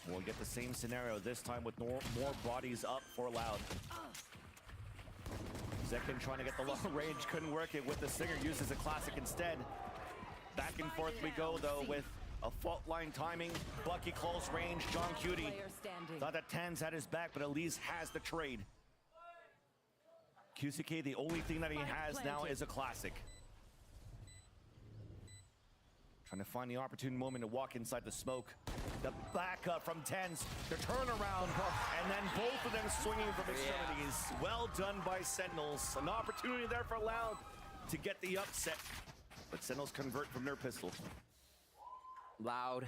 We'll get the same scenario this time with more bodies up for Loud. Zekin trying to get the long range, couldn't work it with the Singer, uses a classic instead. Back and forth we go though with a fault line timing, Bucky close range, John Cutie. Thought that 10's had his back, but at least has the trade. QCK, the only thing that he has now is a classic. Trying to find the opportune moment to walk inside the smoke. The backup from 10's, the turnaround, and then both of them swinging from extremities. Well done by Sentinels. An opportunity there for Loud to get the upset, but Sentinels convert from their pistol. Loud,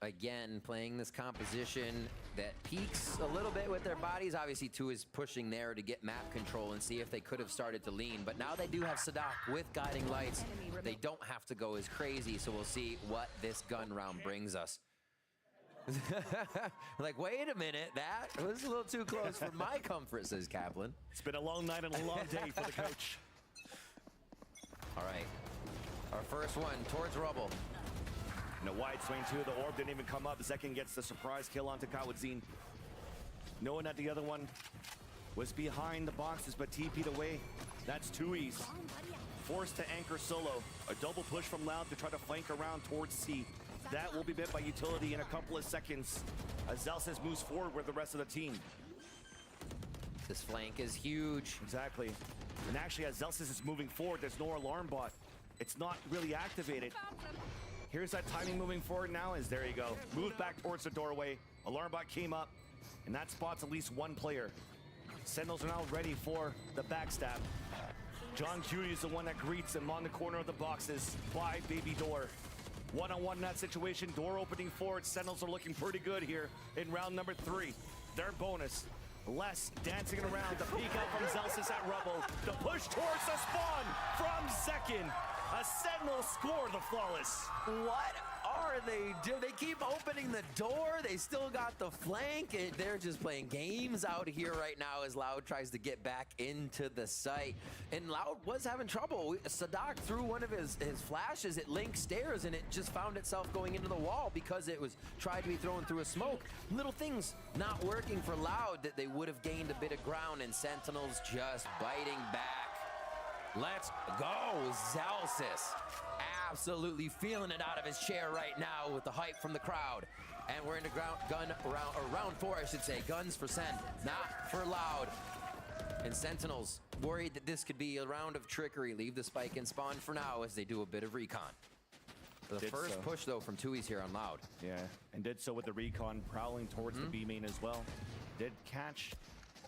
again, playing this composition that peaks a little bit with their bodies. Obviously, 2 is pushing there to get map control and see if they could have started to lean. But now they do have Sadak with guiding lights. They don't have to go as crazy, so we'll see what this gun round brings us. Like, wait a minute, that was a little too close for my comfort, says Kaplan. It's been a long night and a long day for the coach. All right, our first one towards rubble. And a wide swing too, the orb didn't even come up. Zekin gets the surprise kill onto Kawadzine. Knowing that the other one was behind the boxes, but TP'd away. That's 2Es. Forced to anchor solo. A double push from Loud to try to flank around towards C. That will be bit by utility in a couple of seconds as Zelsis moves forward with the rest of the team. This flank is huge. Exactly. And actually, as Zelsis is moving forward, there's no alarm bot. It's not really activated. Here's that timing moving forward now, as there you go. Moved back towards the doorway. Alarm bot came up, and that spots at least one player. Sentinels are now ready for the backstab. John Cutie is the one that greets him on the corner of the boxes by Baby Door. One-on-one in that situation, door opening forward. Sentinels are looking pretty good here in round number 3. Their bonus. Les dancing around, the peek out from Zelsis at rubble. The push towards the spawn from Zekin. A Sentinel score the flawless. What are are they doing? They keep opening the door. They still got the flank. They're just playing games out here right now as Loud tries to get back into the site. And Loud was having trouble. Sadak threw one of his flashes at Link stairs, and it just found itself going into the wall because it was tried to be thrown through a smoke. Little things not working for Loud that they would have gained a bit of ground, and Sentinels just biting back. Let's go, Zalsis. Absolutely feeling it out of his chair right now with the hype from the crowd. And we're into round 4, I should say. Guns for Sen, not for Loud. And Sentinels worried that this could be a round of trickery. Leave the spike and spawn for now as they do a bit of recon. The first push, though, from Tui's here on Loud. Yeah, and did so with the recon prowling towards the B main as well. Did catch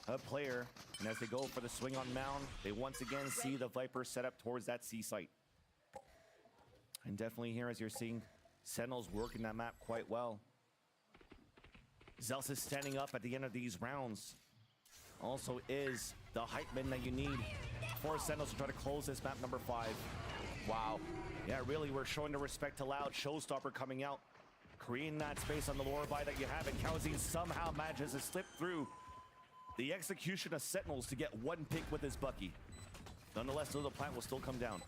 a player, and as they go for the swing on Mound, they once again see the Viper set up towards that C site. And definitely here, as you're seeing, Sentinels working that map quite well. Zels is standing up at the end of these rounds. Also is the hype man that you need for Sentinels to try to close this map number 5. Wow. Yeah, really, we're showing the respect to Loud. Showstopper coming out, creating that space on the lower by that you have, and Kauzin somehow manages to slip through the execution of Sentinels to get one pick with his Bucky. Nonetheless, though, the plant will still come down.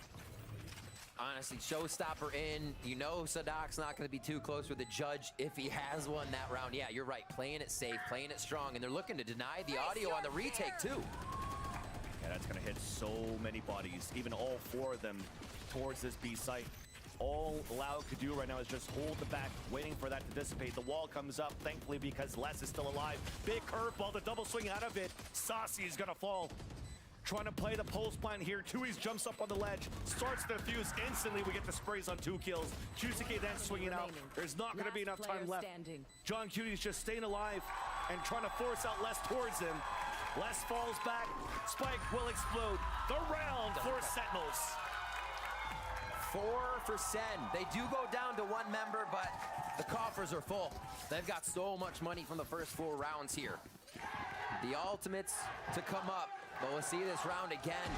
Honestly, Showstopper in. You know Sadak's not going to be too close with the judge if he has one that round. Yeah, you're right. Playing it safe, playing it strong, and they're looking to deny the audio on the retake, too. Yeah, that's going to hit so many bodies, even all 4 of them towards this B site. All Loud could do right now is just hold the back, waiting for that to dissipate. The wall comes up, thankfully, because Les is still alive. Big curveball, the double swing out of it. Saucy is going to fall. Trying to play the pulse plant here. Tui's jumps up on the ledge, starts to defuse. Instantly, we get the sprays on 2 kills. QCK then swinging out. There's not going to be enough time left. John Cutie's just staying alive and trying to force out Les towards him. Les falls back. Spike will explode. The round for Sentinels. 4 for Sen. They do go down to 1 member, but the coffers are full. They've got so much money from the first 4 rounds here. The ultimates to come up. But we'll see this round again,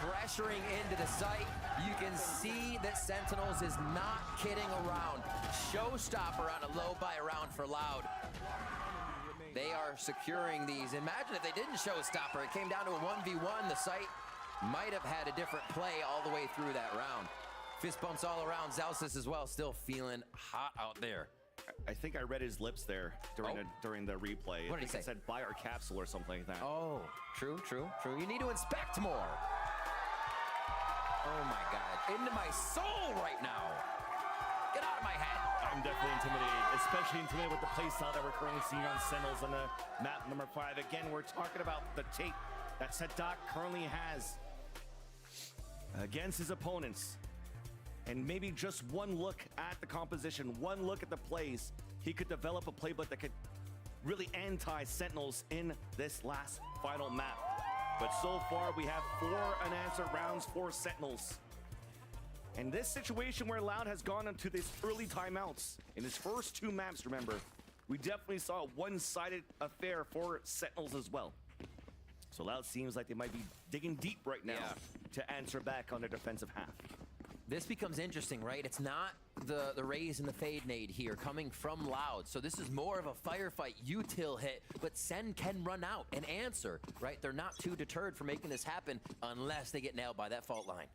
pressuring into the site. You can see that Sentinels is not kidding around. Showstopper on a low buy round for Loud. They are securing these. Imagine if they didn't Showstopper. It came down to a 1v1. The site might have had a different play all the way through that round. Fist bumps all around. Zalsis as well, still feeling hot out there. I think I read his lips there during the replay. What did he say? He said, buy our capsule or something like that. Oh, true. You need to inspect more. Oh my God, into my soul right now. Get out of my head. I'm definitely intimidated, especially intimidated with the playstyle that we're currently seeing on Sentinels on the map number 5. Again, we're talking about the tape that Sadak currently has against his opponents. And maybe just one look at the composition, one look at the plays, he could develop a playbook that could really anti-Sentinels in this last final map. But so far, we have 4 unanswered rounds for Sentinels. And this situation where Loud has gone into these early timeouts, in his first 2 maps, remember, we definitely saw a one-sided affair for Sentinels as well. So Loud seems like they might be digging deep right now to answer back on their defensive half. This becomes interesting, right? It's not the raise and the fade nade here coming from Loud. So this is more of a firefight util hit, but Sen can run out and answer, right? They're not too deterred from making this happen unless they get nailed by that fault line.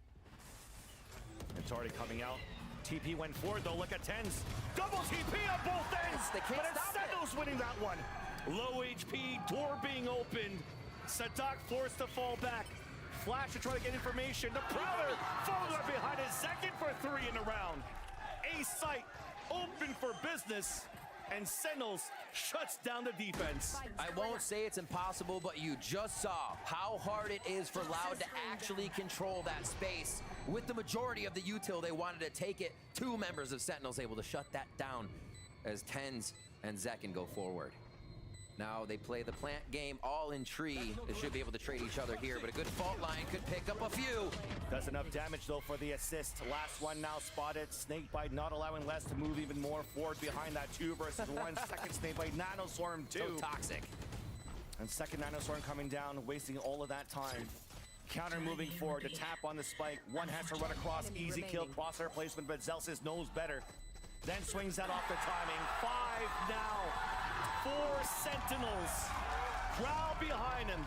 It's already coming out. TP went forward though, look at Tens. Double TP on both ends! They can't but it's Sentinels winning that one. Low HP, door being opened. Sadak forced to fall back. Flash to try to get information. The Prowler falls right behind it. Second for 3 in the round. A site open for business, and Sentinels shuts down the defense. I won't say it's impossible, but you just saw how hard it is for Loud to actually control that space. With the majority of the util, they wanted to take it. 2 members of Sentinels able to shut that down as Tens and Zekin go forward. Now they play the plant game all in tree. They should be able to trade each other here, but a good fault line could pick up a few. Does enough damage though for the assist. Last one now spotted. Snakebite not allowing Les to move even more forward behind that 2 versus 1. Second Snakebite, Nanoswarm 2. So toxic. And second Nanoswarm coming down, wasting all of that time. Counter moving forward to tap on the spike. One has to run across, easy kill, crosshair placement, but Zelsis knows better. Then swings that off the timing. 5 now for Sentinels. Crowd behind him.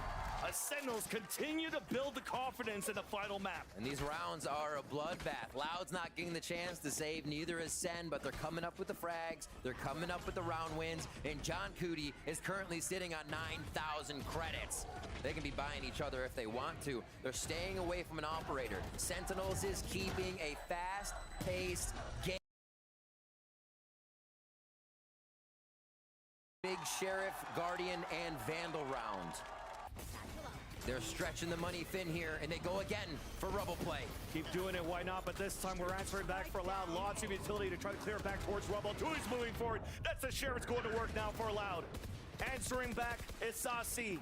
Sentinels continue to build the confidence in the final map. And these rounds are a bloodbath. Loud's not getting the chance to save, neither is SEN, but they're coming up with the frags, they're coming up with the round wins, and John Cootie is currently sitting on 9,000 credits. They can be buying each other if they want to. They're staying away from an operator. Sentinels is keeping a fast-paced game. Big Sheriff, Guardian, and Vandal round. They're stretching the money thin here, and they go again for Rubble play. Keep doing it, why not? But this time we're answering back for Loud. Lots of utility to try to clear back towards Rubble. Tui's moving forward. That's the Sheriff's going to work now for Loud. Answering back is Saucy.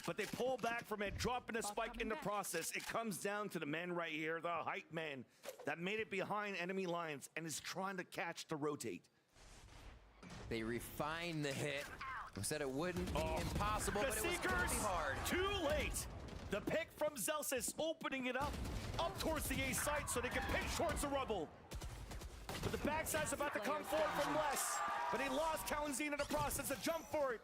But they pull back from it, dropping a spike in the process. It comes down to the man right here, the hype man, that made it behind enemy lines and is trying to catch the rotate. They refine the hit. We said it wouldn't be impossible, but it was gonna be hard. Too late. The pick from Zelsis opening it up towards the A site so they can pick towards the Rubble. But the backside's about to come forward from Les. But he lost Kalanzine in the process. A jump for it.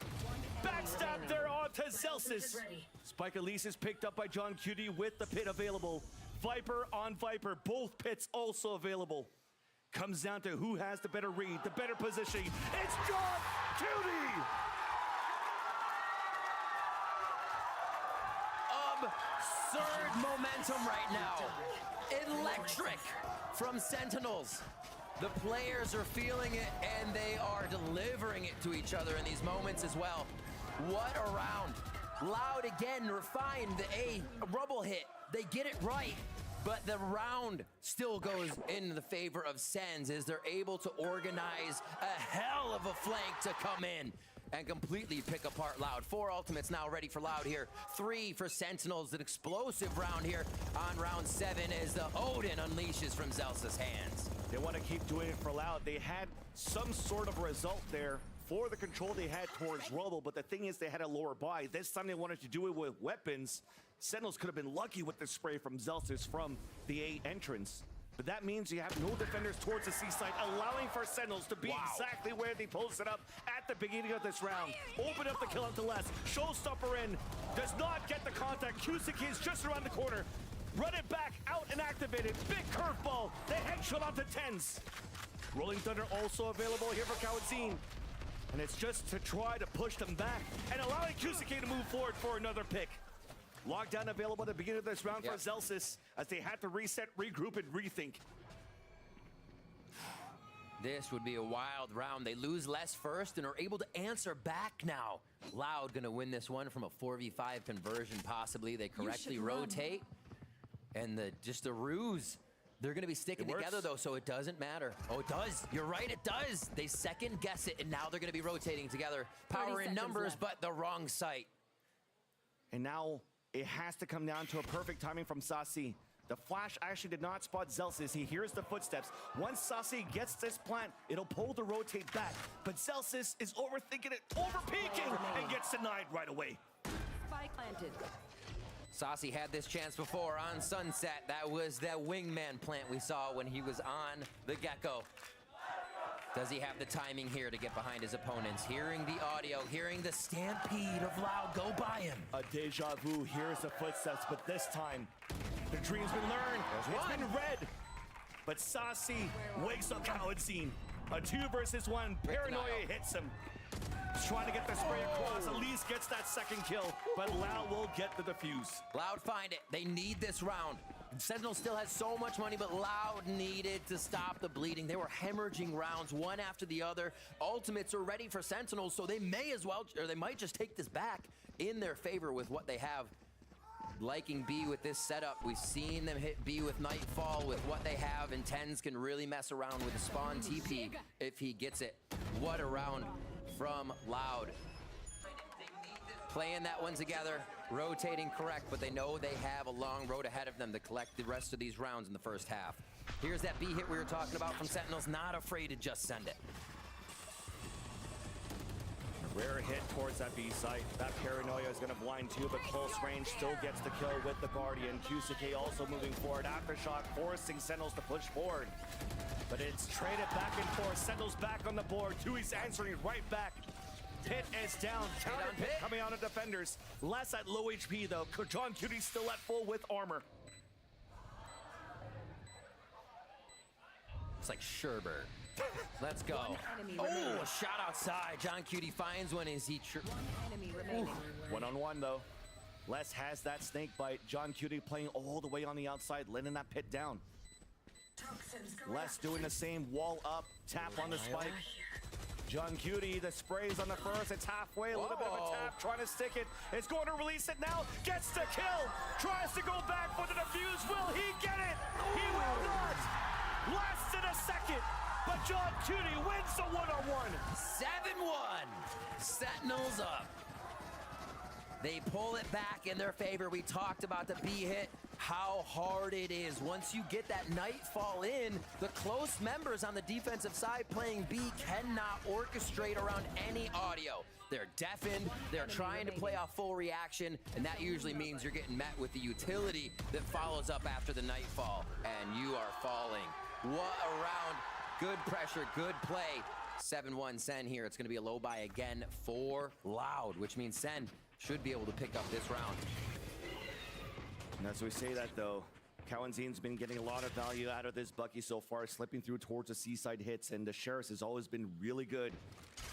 Backstab there onto Zelsis. Spike Elise is picked up by John Cutie with the pit available. Viper on Viper, both pits also available. Comes down to who has the better read, the better positioning. It's John Cutie! Absurd momentum right now. Electric from Sentinels. The players are feeling it, and they are delivering it to each other in these moments as well. What a round. Loud again, refined the A Rubble hit. They get it right, but the round still goes in the favor of Sens as they're able to organize a hell of a flank to come in and completely pick apart Loud. 4 ultimates now ready for Loud here. 3 for Sentinels. An explosive round here on round 7 as the Odin unleashes from Zelsa's hands. They want to keep doing it for Loud. They had some sort of result there for the control they had towards Rubble, but the thing is they had a lower buy. This time they wanted to do it with weapons. Sentinels could have been lucky with the spray from Zelsis from the A entrance. But that means you have no defenders towards the C side, allowing for Sentinels to be exactly where they posted up at the beginning of this round. Open up the kill up to Les. Showstopper in. Does not get the contact. QCK is just around the corner. Run it back, out and activated. Big curveball. The headshot onto Tens. Rolling Thunder also available here for Kalanzine. And it's just to try to push them back and allowing QCK to move forward for another pick. Lockdown available at the beginning of this round for Zelsis as they had to reset, regroup, and rethink. This would be a wild round. They lose Les first and are able to answer back now. Loud gonna win this one from a 4v5 conversion possibly. They correctly rotate. And just the ruse. They're gonna be sticking together though, so it doesn't matter. Oh, it does. You're right, it does. They second guess it, and now they're gonna be rotating together. Power in numbers, but the wrong site. And now it has to come down to a perfect timing from Saucy. The flash actually did not spot Zelsis. He hears the footsteps. Once Saucy gets this plant, it'll pull the rotate back. But Zelsis is overthinking it, overpeaking, and gets denied right away. Spike planted. Saucy had this chance before on Sunset. That was that wingman plant we saw when he was on the Gecko. Does he have the timing here to get behind his opponents? Hearing the audio, hearing the stampede of Loud go by him. A deja vu, here's the footsteps, but this time, the dream's been learned. It's been read. But Saucy wakes up Kalanzine. A 2 versus 1, paranoia hits him. He's trying to get the spray across, at least gets that second kill, but Loud will get the defuse. Loud find it, they need this round. Sentinel still has so much money, but Loud needed to stop the bleeding. They were hemorrhaging rounds one after the other. Ultimates are ready for Sentinels, so they may as well, or they might just take this back in their favor with what they have. Liking B with this setup. We've seen them hit B with Nightfall with what they have, and Tens can really mess around with a spawn TP if he gets it. What a round from Loud. Playing that one together, rotating correct, but they know they have a long road ahead of them to collect the rest of these rounds in the first half. Here's that B hit we were talking about from Sentinels, not afraid to just send it. Rare hit towards that B site. That paranoia is going to blind too, but close range still gets the kill with the Guardian. QCK also moving forward. Aftershock forcing Sentinels to push forward. But it's traded back and forth. Sentinels back on the board. Tui's answering right back. Pit is down. Counter Pit coming out of defenders. Less at low HP though. John Cutie still at full with armor. It's like Sherbert. Let's go. Oh, a shot outside. John Cutie finds one. Is he true? One-on-one though. Les has that snake bite. John Cutie playing all the way on the outside, letting that pit down. Les doing the same, wall up, tap on the spike. John Cutie, the sprays on the first. It's halfway, a little bit of a tap, trying to stick it. It's going to release it now. Gets the kill. Tries to go back for the defuse. Will he get it? He will not. Less than a second. But John Cutie wins the one-on-one. 7-1. Sentinels up. They pull it back in their favor. We talked about the B hit, how hard it is. Once you get that Nightfall in, the close members on the defensive side playing B cannot orchestrate around any audio. They're deafened, they're trying to play off full reaction, and that usually means you're getting met with the utility that follows up after the Nightfall, and you are falling. What a round. Good pressure, good play. 7-1 Sen here. It's going to be a low buy again for Loud, which means Sen should be able to pick up this round. And as we say that though, Kawanzin's been getting a lot of value out of this Bucky so far, slipping through towards the seaside hits, and the Sheriffs has always been really good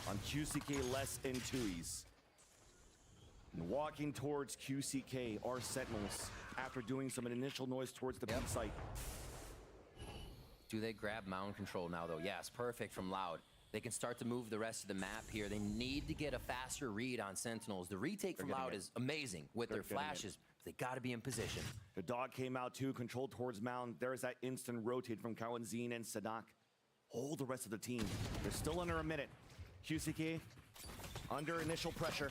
on QCK, Les, and Tui's. And walking towards QCK are Sentinels after doing some initial noise towards the B site. Do they grab mound control now though? Yes, perfect from Loud. They can start to move the rest of the map here. They need to get a faster read on Sentinels. The retake from Loud is amazing with their flashes. They got to be in position. The dog came out too, controlled towards mound. There's that instant rotate from Kawanzin and Sadak. Hold the rest of the team. They're still under a minute. QCK under initial pressure.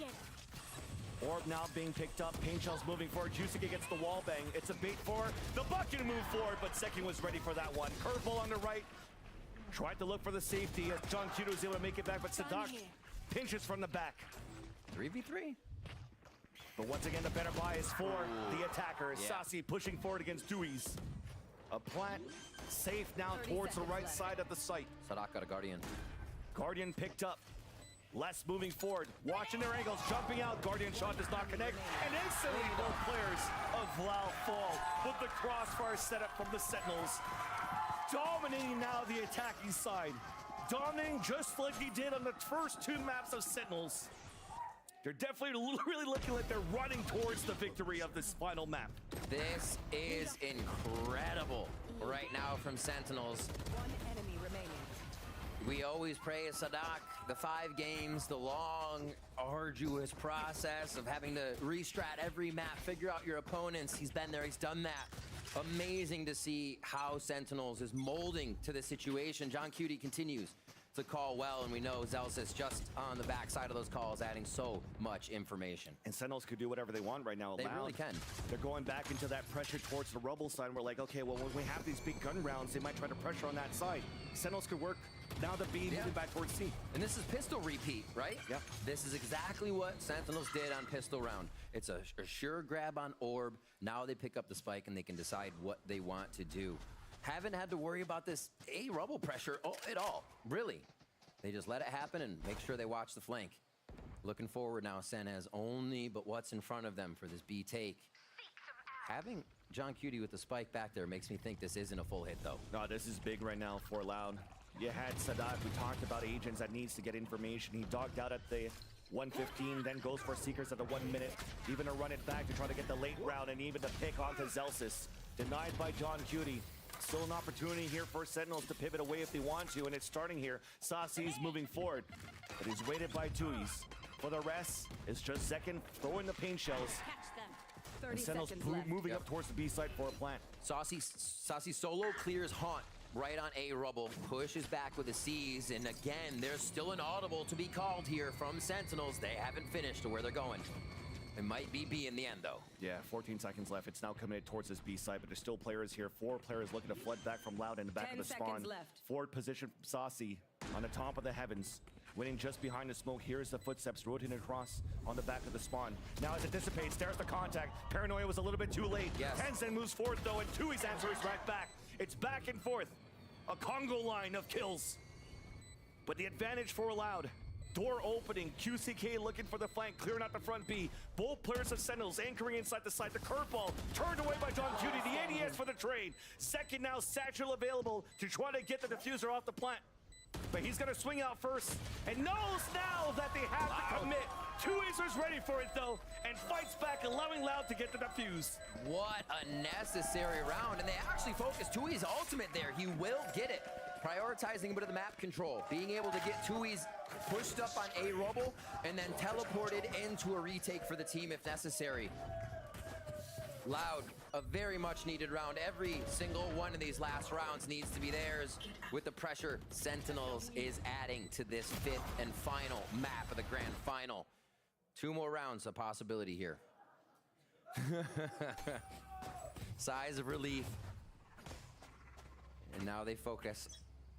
Orb now being picked up. Pain Shell's moving forward. QCK gets the wall bang. It's a bait for the Bucky to move forward, but Second was ready for that one. Curveball on the right. Tried to look for the safety as John Cutie was able to make it back, but Sadak pinches from the back. 3v3. But once again, the better buy is for the attacker. Sasi pushing forward against Tui's. A plant safe now towards the right side of the site. Sadak got a Guardian. Guardian picked up. Les moving forward, watching their angles, jumping out. Guardian shot does not connect. And instantly both players of Vlau fall with the crossfire setup from the Sentinels. Dominating now the attacking side. Dominating just like he did on the first two maps of Sentinels. They're definitely really looking like they're running towards the victory of this final map. This is incredible right now from Sentinels. One enemy remaining. We always praise Sadak, the 5 games, the long, arduous process of having to restrat every map, figure out your opponents. He's been there, he's done that. Amazing to see how Sentinels is molding to this situation. John Cutie continues to call well, and we know Zelsis just on the backside of those calls, adding so much information. And Sentinels could do whatever they want right now. They really can. They're going back into that pressure towards the Rubble side. We're like, okay, well, when we have these big gun rounds, they might try to pressure on that side. Sentinels could work. Now the B moving back towards C. And this is pistol repeat, right? Yep. This is exactly what Sentinels did on pistol round. It's a sure grab on Orb. Now they pick up the spike and they can decide what they want to do. Haven't had to worry about this A Rubble pressure at all, really. They just let it happen and make sure they watch the flank. Looking forward now, Sen has only but what's in front of them for this B take. Having John Cutie with the spike back there makes me think this isn't a full hit though. No, this is big right now for Loud. You had Sadak, we talked about agents that needs to get information. He dogged out at the 1:15, then goes for Seekers at the 1 minute. Even to run it back to try to get the late round and even to pick onto Zelsis. Denied by John Cutie. Still an opportunity here for Sentinels to pivot away if they want to, and it's starting here. Sasi's moving forward, but he's waited by Tui's. For the rest, it's just Zekin throwing the paint shells. And Sentinels moving up towards the B side for a plant. Sasi solo clears Haunt right on A Rubble, pushes back with the C's, and again, there's still an audible to be called here from Sentinels. They haven't finished to where they're going. It might be B in the end, though. Yeah, 14 seconds left. It's now coming towards this B side, but there's still players here. 4 players looking to flood back from Loud in the back of the spawn. Left. Forward position from Sasi on the top of the heavens. winning just behind the smoke. Here's the footsteps rotating across on the back of the spawn. Now as it dissipates, there's the contact. Paranoia was a little bit too late. Yes. Tencent moves forward though, and Tui's answer is right back. It's back and forth. A Congo line of kills. But the advantage for Loud. Door opening, QCK looking for the flank, clearing out the front B. Both players of Sentinels anchoring inside the site. The curveball turned away by John Cutie. The ADS for the trade. Second now, Satchel available to try to get the diffuser off the plant. But he's gonna swing out first and knows now that they have to commit. Tui's ready for it though and fights back, allowing Loud to get the defuse. What a necessary round, and they actually focus Tui's ultimate there. He will get it. Prioritizing a bit of the map control, being able to get Tui's pushed up on a rubble and then teleported into a retake for the team if necessary. Loud, a very much needed round. Every single one of these last rounds needs to be theirs. With the pressure, Sentinels is adding to this fifth and final map of the grand final. 2 more rounds, a possibility here. Sighs of relief. And now they focus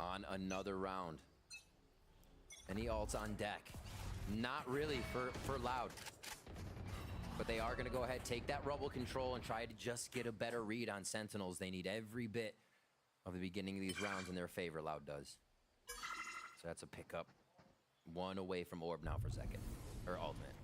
on another round. Any ults on deck? Not really for Loud. But they are going to go ahead, take that rubble control, and try to just get a better read on Sentinels. They need every bit of the beginning of these rounds in their favor, Loud does. So that's a pickup. 1 away from Orb now for second. Or ultimate.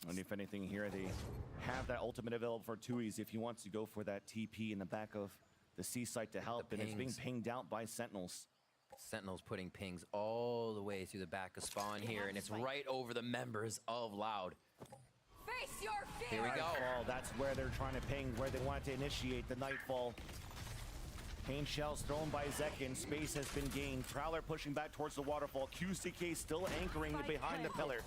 And if anything here, they have that ultimate available for Tui's if he wants to go for that TP in the back of the C site to help. And it's being pinged out by Sentinels. Sentinels putting pings all the way through the back of spawn here, and it's right over the members of Loud. Face your fear. Here we go. Nightfall, that's where they're trying to ping, where they want to initiate the Nightfall. Pain shells thrown by Zekin. Space has been gained. Prowler pushing back towards the waterfall. QCK still anchoring behind the pillar.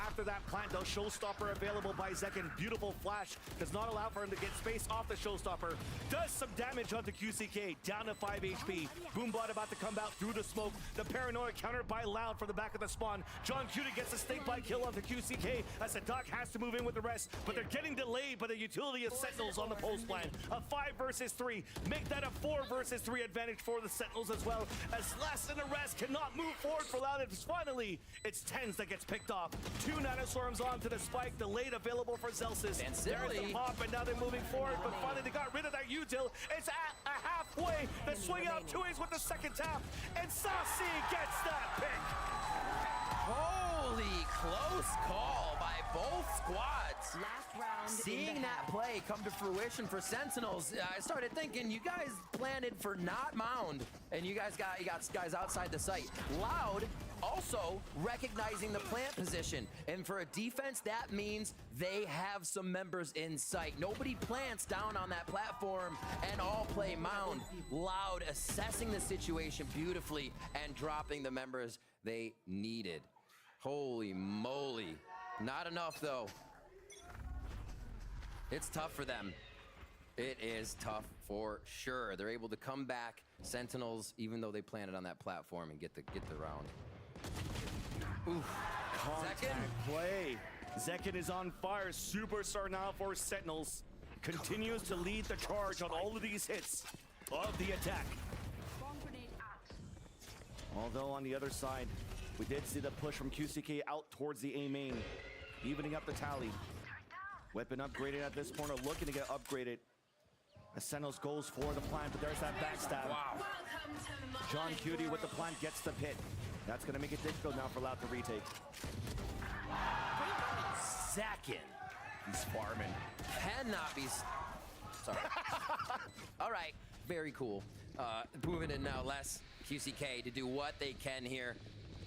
After that plant, though, Showstopper available by Zekin. Beautiful flash. Does not allow for him to get space off the Showstopper. Does some damage onto QCK. Down to 5 HP. Boombot about to come out through the smoke. The Paranoia countered by Loud from the back of the spawn. John Cutie gets a snake bite kill onto QCK as the Duck has to move in with the rest. But they're getting delayed by the utility of Sentinels on the post plan. A 5 versus 3. Make that a 4 versus 3 advantage for the Sentinels as well. As less than the rest cannot move forward for Loud. And finally, it's Tens that gets picked off. 2 Nanoswarms onto the spike, delayed available for Zelsis. And there's the pop, and now they're moving forward, but finally they got rid of that util. It's at a halfway. They swing out Tui's with the second tap, and Saucy gets that pick. Holy close call by both squads. Last round. Seeing that play come to fruition for Sentinels, I started thinking you guys planted for not Mound, and you got guys outside the site. Loud also recognizing the plant position, and for a defense that means they have some members in sight. Nobody plants down on that platform and all play Mound. Loud assessing the situation beautifully and dropping the members they needed. Holy moly. Not enough though. It's tough for them. It is tough for sure. They're able to come back. Sentinels, even though they planted on that platform, and get the round. Oof. Contact play. Zekin is on fire. Superstar now for Sentinels. Continues to lead the charge on all of these hits of the attack. Although on the other side, we did see the push from QCK out towards the A main, evening up the tally. Weapon upgraded at this point, or looking to get upgraded. As Sentinels goes for the plant, but there's that backstab. Wow. John Cutie with the plant gets the pit. That's going to make it difficult now for Loud to retake. Second. He's farming. Cannot be... Sorry. All right. Very cool. Moving in now, less QCK to do what they can here.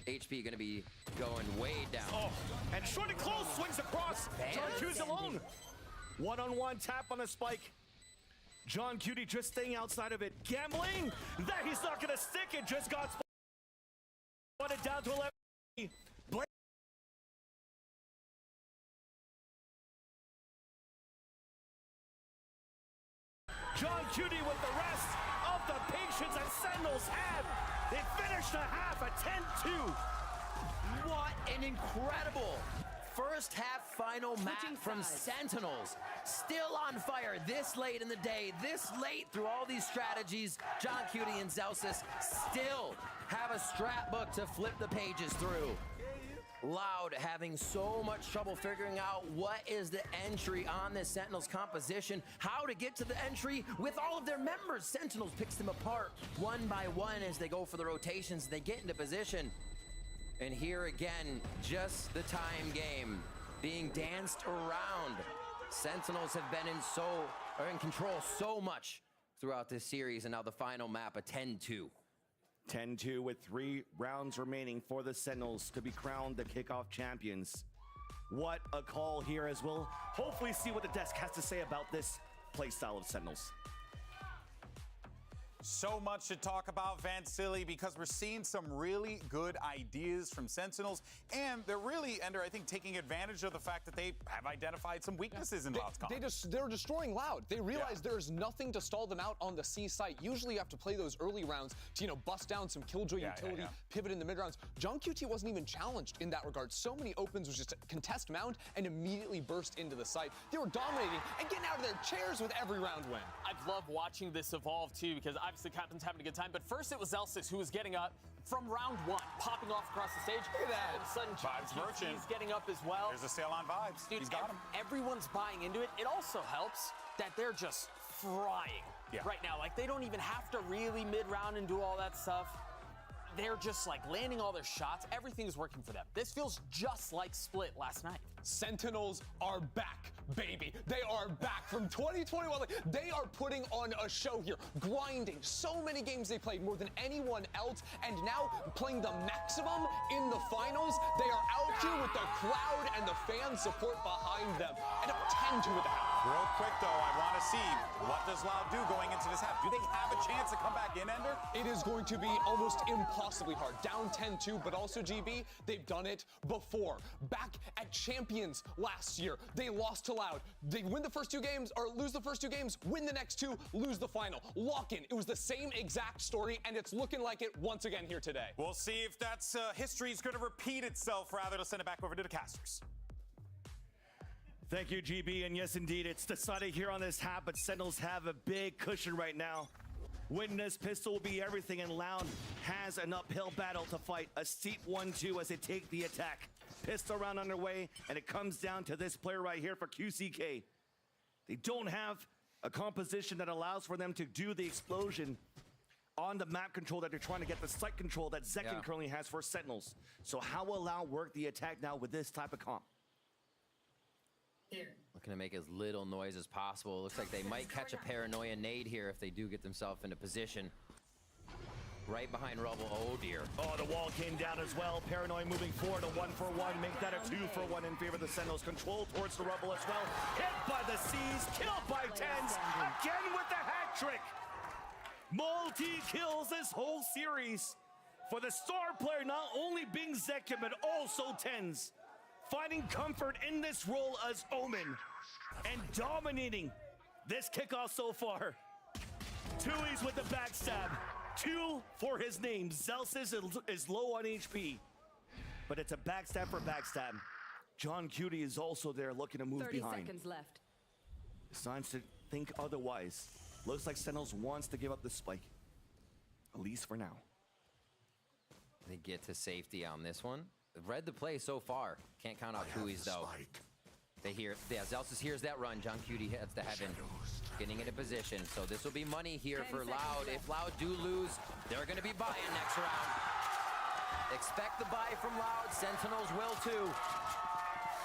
HP going to be going way down. Oh, and short and close, swings across. John Cutie's alone. One-on-one tap on the spike. John Cutie just staying outside of it. Gambling that he's not going to stick it. Just got spotted down to 11. John Cutie with the rest of the patience that Sentinels have. They finished the half at 10-2. What an incredible first half final map from Sentinels. Still on fire this late in the day, this late through all these strategies. John Cutie and Zelsis still have a scrapbook to flip the pages through. Loud having so much trouble figuring out what is the entry on this Sentinels composition, how to get to the entry with all of their members. Sentinels picks them apart one by one as they go for the rotations, they get into position. And here again, just the time game being danced around. Sentinels have been in control so much throughout this series, and now the final map, a 10-2. 10-2 with 3 rounds remaining for the Sentinels to be crowned the Kickoff champions. What a call here, as we'll hopefully see what the desk has to say about this playstyle of Sentinels. So much to talk about, Vansili, because we're seeing some really good ideas from Sentinels, and they're really, Ender, I think, taking advantage of the fact that they have identified some weaknesses in Loud's comp. They're destroying Loud. They realize there's nothing to stall them out on the C site. Usually you have to play those early rounds to, bust down some Killjoy utility, pivot in the mid rounds. John QT wasn't even challenged in that regard. So many opens was just a contest mound and immediately burst into the site. They were dominating and getting out of their chairs with every round win. I've loved watching this evolve too, because obviously Captain's having a good time, but first it was Zelsis who was getting up from round 1, popping off across the stage. Look at that. All of a sudden, Vibes Merchant. He's getting up as well. There's a sale on Vibes. Dude, he's got him. Everyone's buying into it. It also helps that they're just frying right now. Like, they don't even have to really mid-round and do all that stuff. They're just like landing all their shots. Everything's working for them. This feels just like Split last night. Sentinels are back, baby. They are back from 2021. They are putting on a show here, grinding. So many games they played, more than anyone else, and now playing the maximum in the finals. They are out here with the crowd and the fan support behind them. And up 10-2 with the half. Real quick, though, I want to see what does Loud do going into this half. Do they have a chance to come back in, Ender? It is going to be almost impossibly hard. Down 10-2, but also, GB, they've done it before. Back at Champions last year, they lost to Loud. They win the first 2 games, or lose the first 2 games, win the next 2, lose the final. Lock in. It was the same exact story, and it's looking like it once again here today. We'll see if that's history is going to repeat itself, rather, to send it back over to the casters. Thank you, GB, and yes, indeed, it's decided here on this half, but Sentinels have a big cushion right now. Winning this pistol will be everything, and Loud has an uphill battle to fight. A steep 1-2 as they take the attack. Pistol round underway, and it comes down to this player right here for QCK. They don't have a composition that allows for them to do the explosion on the map control that they're trying to get, the site control that Zekin currently has for Sentinels. So how will Loud work the attack now with this type of comp? Looking to make as little noise as possible. Looks like they might catch a paranoia nade here if they do get themselves into position. Right behind Rubble. Oh dear. Oh, the wall came down as well. Paranoia moving forward, a 1-for-1. Make that a 2-for-1 in favor of the Sentinels. Control towards the Rubble as well. Hit by the C's, killed by Tens. Again with the hat trick. Multi-kills this whole series for the star player, not only being Zekin, but also Tens. Finding comfort in this role as Omen and dominating this kickoff so far. Tui's with the backstab. 2 for his name. Zelsis is low on HP, but it's a backstab for backstab. John Cutie is also there looking to move 30 behind. seconds left. Signs to think otherwise. Looks like Sentinels wants to give up the spike, at least for now. They get to safety on this one. Read the play so far. Can't count out Tui's though. They hear, Zelsis hears that run. John Cutie heads to heaven, getting into position. So this will be money here for Loud. If Loud do lose, they're going to be buying next round. Expect the buy from Loud. Sentinels will too.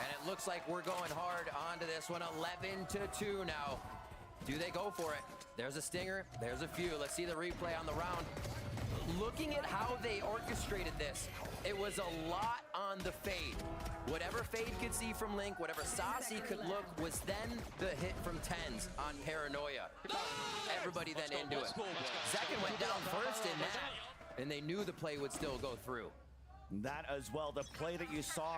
And it looks like we're going hard onto this one. 11-2 now. Do they go for it? There's a stinger. There's a few. Let's see the replay on the round. Looking at how they orchestrated this, it was a lot on the fade. Whatever Fade could see from Link, whatever Saucy could look, was then the hit from Tens on Paranoia. Everybody then into it. Zekin went down first in that, and they knew the play would still go through. That as well, the play that you saw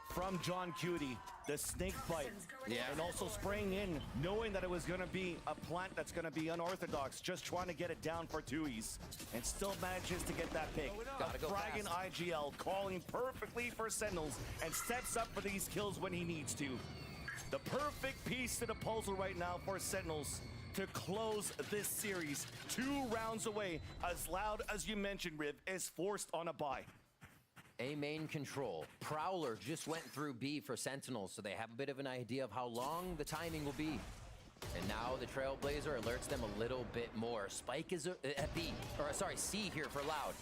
from John Cutie. The snake bite. Yeah. And also spraying in, knowing that it was going to be a plant that's going to be unorthodox, just trying to get it down for Tui's. And still manages to get that pick. Gotta go Fragging IGL, calling perfectly for Sentinels, and steps up for these kills when he needs to. The perfect piece to the puzzle right now for Sentinels to close this series. 2 rounds away, as Loud as you mentioned, Riv, is forced on a bye. A main control. Prowler just went through B for Sentinels, so they have a bit of an idea of how long the timing will be. And now the Trailblazer alerts them a little bit more. Spike is at B, or sorry, C here for Loud.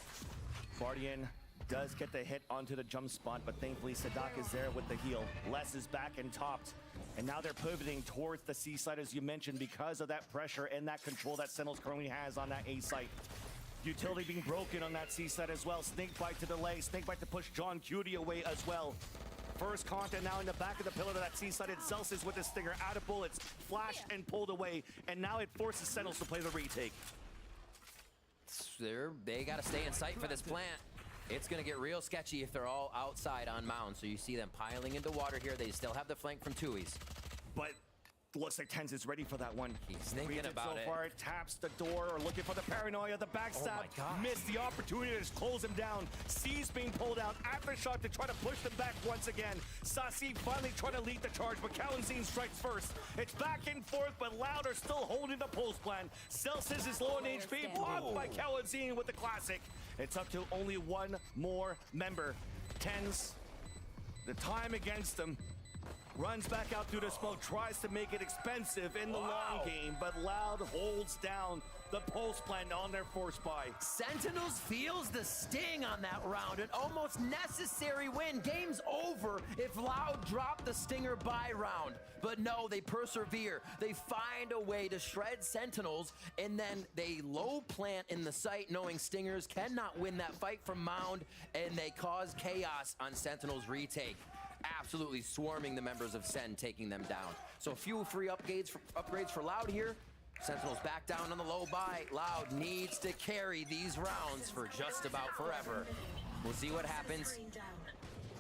Guardian does get the hit onto the jump spot, but thankfully Sadak is there with the heal. Les is back and topped. And now they're pivoting towards the C side, as you mentioned, because of that pressure and that control that Sentinels currently has on that A site. Utility being broken on that C side as well. Snakebite to delay, Snakebite to push John Cutie away as well. First contact now in the back of the pillar to that C side. It's Celsius with the stinger, out of bullets, flashed and pulled away, and now it forces Sentinels to play the retake. They gotta stay in sight for this plant. It's gonna get real sketchy if they're all outside on mound. So you see them piling into water here. They still have the flank from Tui's. But looks like Tens is ready for that one. He's thinking about so it. far, taps the door, or looking for the paranoia, the backstab. Missed the opportunity to just close him down. C's being pulled out. Aftershock to try to push them back once again. Sasi finally trying to lead the charge, but Kalanzine strikes first. It's back and forth, but Loud are still holding the post plan. Celsius is low on HP, blocked by Kalanzine with the classic. It's up to only one more member. Tens, the time against them. Runs back out through the smoke, tries to make it expensive in the long game, but Loud holds down the post plant on their force buy. Sentinels feels the sting on that round. An almost necessary win. Game's over if Loud dropped the Stinger buy round. But no, they persevere. They find a way to shred Sentinels, and then they low plant in the site, knowing Stingers cannot win that fight from Mound, and they cause chaos on Sentinels retake. Absolutely swarming the members of SEN, taking them down. So a few free upgrades for Loud here. Sentinels back down on the low buy. Loud needs to carry these rounds for just about forever. We'll see what happens.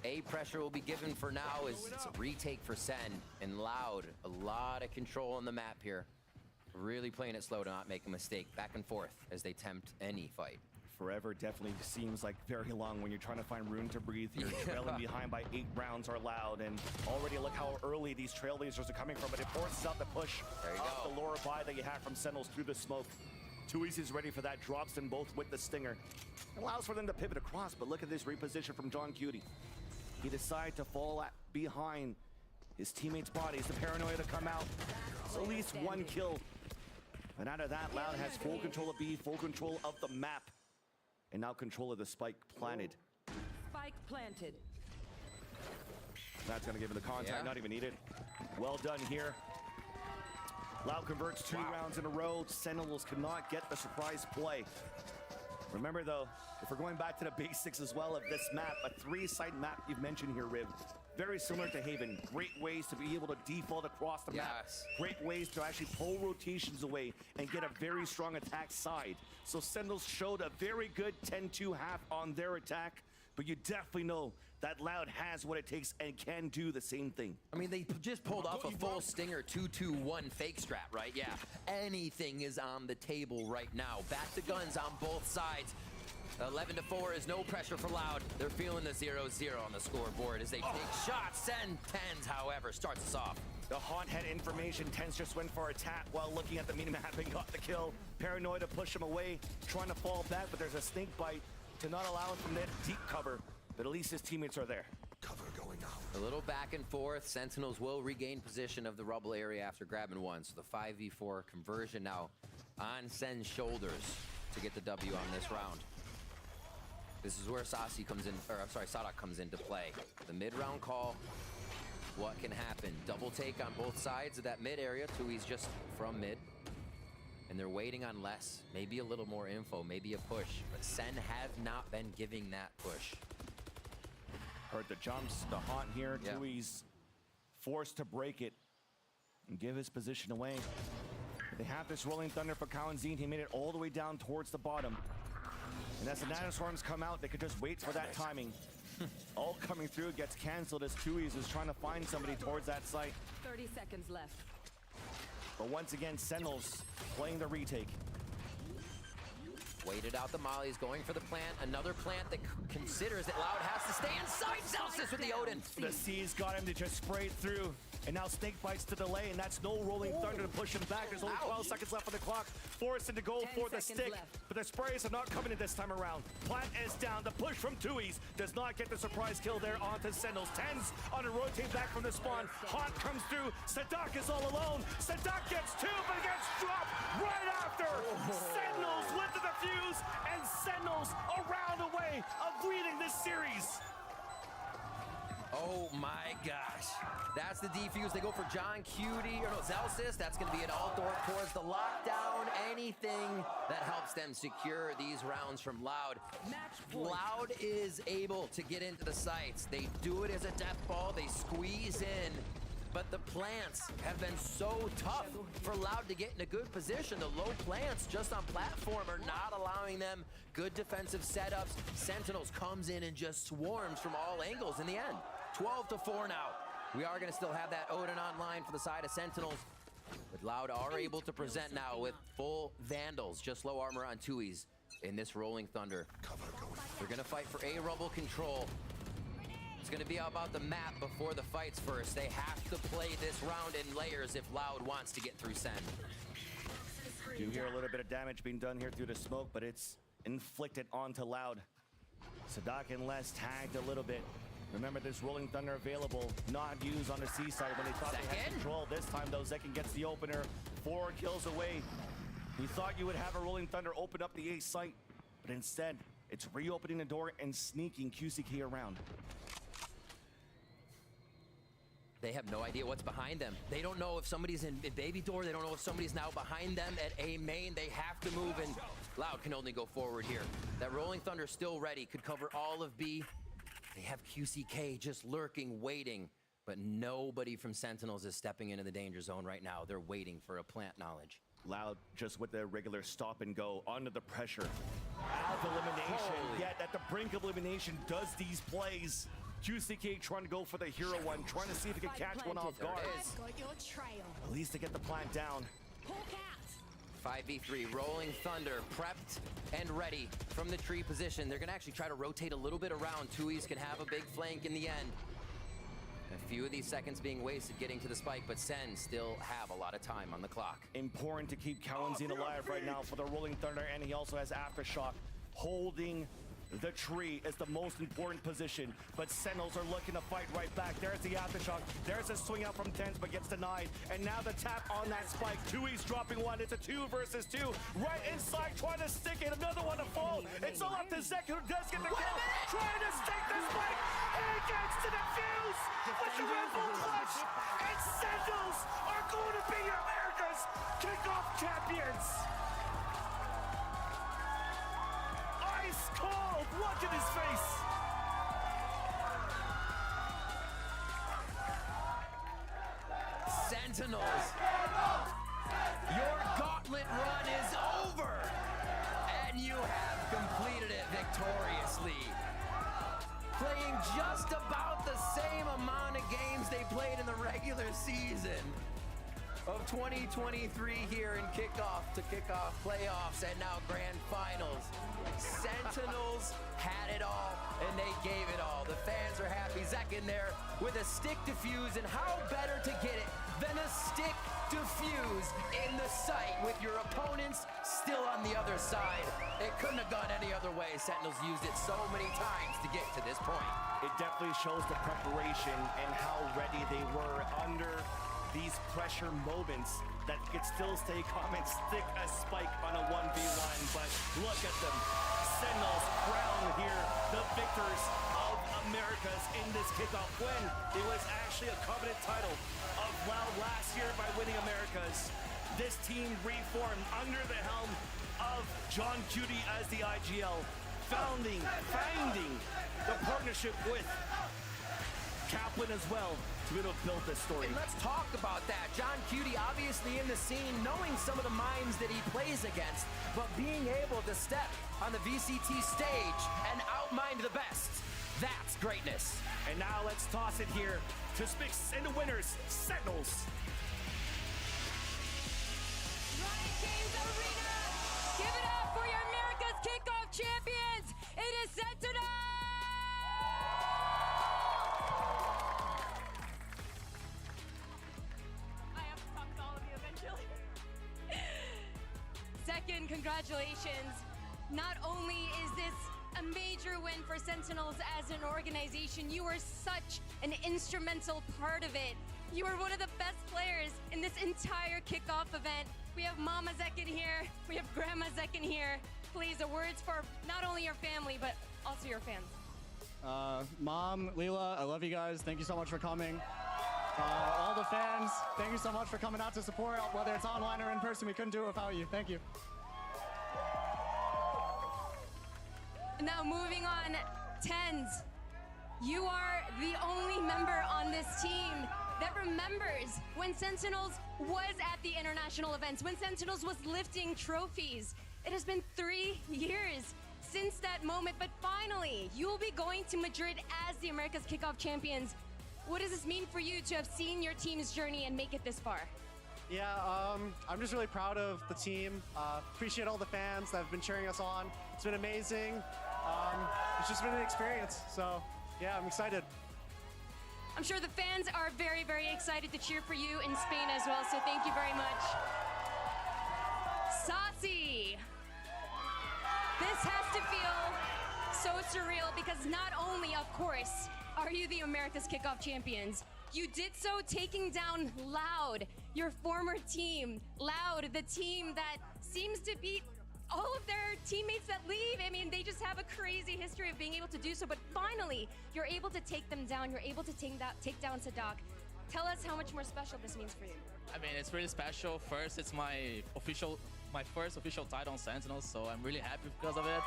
A pressure will be given for now as it's a retake for SEN. And Loud, a lot of control on the map here. Really playing it slow to not make a mistake. Back and forth as they tempt any fight. Forever definitely seems like very long when you're trying to find room to breathe. You're trailing behind by 8 rounds are Loud, and already look how early these Trailblazers are coming from, but it forces out the push off the lower buy that you have from Sentinels through the smoke. Tui's is ready for that, drops them both with the stinger. Allows for them to pivot across, but look at this reposition from John Cutie. He decides to fall behind his teammates' bodies, the paranoia to come out. So at least one kill. And out of that, Loud has full control of B, full control of the map. And now control of the spike planted. Spike planted. That's gonna give him the contact, not even needed. Well done here. Loud converts 2 rounds in a row. Sentinels cannot get the surprise play. Remember though, if we're going back to the basics as well of this map, a 3-side map you've mentioned here, Rib. Very similar to Haven. Great ways to be able to default across the map. Great ways to actually pull rotations away and get a very strong attack side. So Sentinels showed a very good 10-2 half on their attack, but you definitely know that Loud has what it takes and can do the same thing. I mean, they just pulled off a full Stinger 2-2-1 fake strat, right? Yeah, anything is on the table right now. Back to guns on both sides. 11-4 is no pressure for Loud. They're feeling the 0-0 on the scoreboard as they take shots. Send Tens, however, starts us off. The Haunt had information. Tens just went for a tap while looking at the minimap and got the kill. Paranoid to push him away, trying to fall back, but there's a snake bite to not allow him from that deep cover. But at least his teammates are there. Cover going out. A little back and forth. Sentinels will regain position of the rubble area after grabbing one. So the 5v4 conversion now on Sen's shoulders to get the W on this round. This is where Sadak comes into play. The mid-round call, what can happen? Double take on both sides of that mid area. Tui's just from mid. And they're waiting on less. Maybe a little more info, maybe a push. But Sen have not been giving that push. Heard the jumps, the Haunt here. Tui's forced to break it and give his position away. They have this rolling thunder for Kalanzine. He made it all the way down towards the bottom. And as the Nanoswarms come out, they could just wait for that timing. All coming through gets canceled as Tui's is trying to find somebody towards that site. 30 seconds left. But once again, Sentinels playing the retake. Waited out the mollies, going for the plant. Another plant that considers that Loud has to stay inside. Celsius with the Odin. The C's got him to just spray through. And now Snake bites to delay, and that's no rolling thunder to push him back. There's only 12 seconds left on the clock. Forced to go for the stick, but the sprays are not coming in this time around. Plant is down. The push from Tui's does not get the surprise kill there onto Sentinels. Tens on a rotate back from the spawn. Hot comes through. Sadak is all alone. Sadak gets two, but he gets dropped right after. Sentinels with the defuse, and Sentinels around the way of leading this series. Oh my gosh. That's the defuse. They go for John Cutie, or no, Celsius. That's going to be an Altdorf towards the lockdown. Anything that helps them secure these rounds from Loud. Loud is able to get into the sites. They do it as a death ball. They squeeze in. But the plants have been so tough for Loud to get in a good position. The low plants just on platform are not allowing them good defensive setups. Sentinels comes in and just swarms from all angles in the end. 12-4 now. We are going to still have that Odin online for the side of Sentinels. But Loud are able to present now with full Vandals, just low armor on Tui's in this Rolling Thunder. They're going to fight for A Rumble control. It's going to be about the map before the fights first. They have to play this round in layers if Loud wants to get through Sen. You hear a little bit of damage being done here through the smoke, but it's inflicted onto Loud. Sadak and Les tagged a little bit. Remember, this Rolling Thunder available, not used on the C side when they thought they had control. This time, though, Zekin gets the opener. 4 kills away. You thought you would have a Rolling Thunder open up the A site, but instead, it's reopening the door and sneaking QCK around. They have no idea what's behind them. They don't know if somebody's in baby door. They don't know if somebody's now behind them at A main. They have to move, and Loud can only go forward here. That Rolling Thunder still ready, could cover all of B. They have QCK just lurking, waiting, but nobody from Sentinels is stepping into the danger zone right now. They're waiting for a plant knowledge. Loud just with the regular stop and go under the pressure. Out of elimination, yet at the brink of elimination does these plays. QCK trying to go for the hero one, trying to see if he can catch one off guard. At least to get the plant down. 5v3, Rolling Thunder, prepped and ready from the tree position. They're gonna actually try to rotate a little bit around. Tui's can have a big flank in the end. A few of these seconds being wasted getting to the spike, but Sen still have a lot of time on the clock. Important to keep Kalenzine alive right now for the Rolling Thunder, and he also has Aftershock. Holding the tree is the most important position, but Sentinels are looking to fight right back. There's the Aftershock. There's a swing out from Tens, but gets denied. And now the tap on that spike. Tui's dropping one. It's a 2 versus 2. Right inside, trying to stick it. Another one to fall. It's all up to Zek, who does get the kill. Trying to stick the spike. And gets to the fuse with the Red Bull clutch. And Sentinels are going to be America's kickoff champions. Ice cold, look at his face. Sentinels, your gauntlet run is over, and you have completed it victoriously. Playing just about the same amount of games they played in the regular season of 2023 here in Kickoff to Kickoff playoffs and now grand finals. Sentinels had it all and they gave it all. The fans are happy. Zek in there with a stick defuse, and how better to get it than a stick defuse in the sight with your opponents still on the other side. It couldn't have gone any other way. Sentinels used it so many times to get to this point. It definitely shows the preparation and how ready they were under these pressure moments that could still stay calm and stick a spike on a 1v1, but look at them. Sentinels crown here the victors of Americas in this kickoff win. It was actually a coveted title of Loud last year by winning Americas. This team reformed under the helm of John Cutie as the IGL, finding the partnership with Kaplan as well to be able to build this story. And let's talk about that. John Cutie obviously in the scene, knowing some of the minds that he plays against, but being able to step on the VCT stage and outmind the best That's greatness. And now let's toss it here to Spix and the winners, Sentinels. Riot Games Arena, give it up for your America's Kickoff champions. It is Sentinels. I have to talk to all of you eventually. Second, congratulations. Not only is this a major win for Sentinels as an organization, you were such an instrumental part of it. You were one of the best players in this entire kickoff event. We have Mama Zek in here, we have Grandma Zek in here. Please, the words for not only your family, but also your fans. Mom, Leela, I love you guys. Thank you so much for coming. All the fans, thank you so much for coming out to support, whether it's online or in person. We couldn't do it without you. Thank you. Now moving on, Tens. You are the only member on this team that remembers when Sentinels was at the international events, when Sentinels was lifting trophies. It has been 3 years since that moment, but finally, you will be going to Madrid as the America's Kickoff champions. What does this mean for you to have seen your team's journey and make it this far? Yeah, I'm just really proud of the team. Appreciate all the fans that have been cheering us on. It's been amazing. It's just been an experience. So, yeah, I'm excited. I'm sure the fans are very, very excited to cheer for you in Spain as well, so thank you very much. Saucy! This has to feel so surreal because not only, of course, are you the America's Kickoff champions, you did so taking down Loud, your former team. Loud, the team that seems to beat all of their teammates that leave. I mean, they just have a crazy history of being able to do so, but finally, you're able to take them down. You're able to take down Sadak. Tell us how much more special this means for you. I mean, it's really special. First, it's my first official title on Sentinels, so I'm really happy because of it.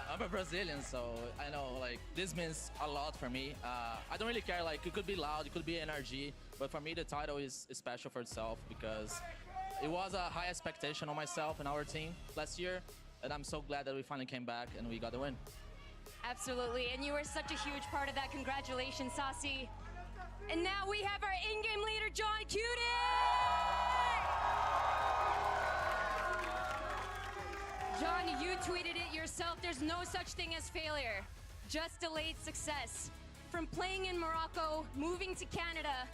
I'm a Brazilian, so I know like this means a lot for me. I don't really care, like it could be Loud, it could be NRG, but for me the title is special for itself because it was a high expectation on myself and our team last year, and I'm so glad that we finally came back and we got the win. Absolutely, and you were such a huge part of that. Congratulations, Saucy. And now we have our in-game leader, John Cutie! John, you tweeted it yourself. There's no such thing as failure, just delayed success. From playing in Morocco, moving to Canada,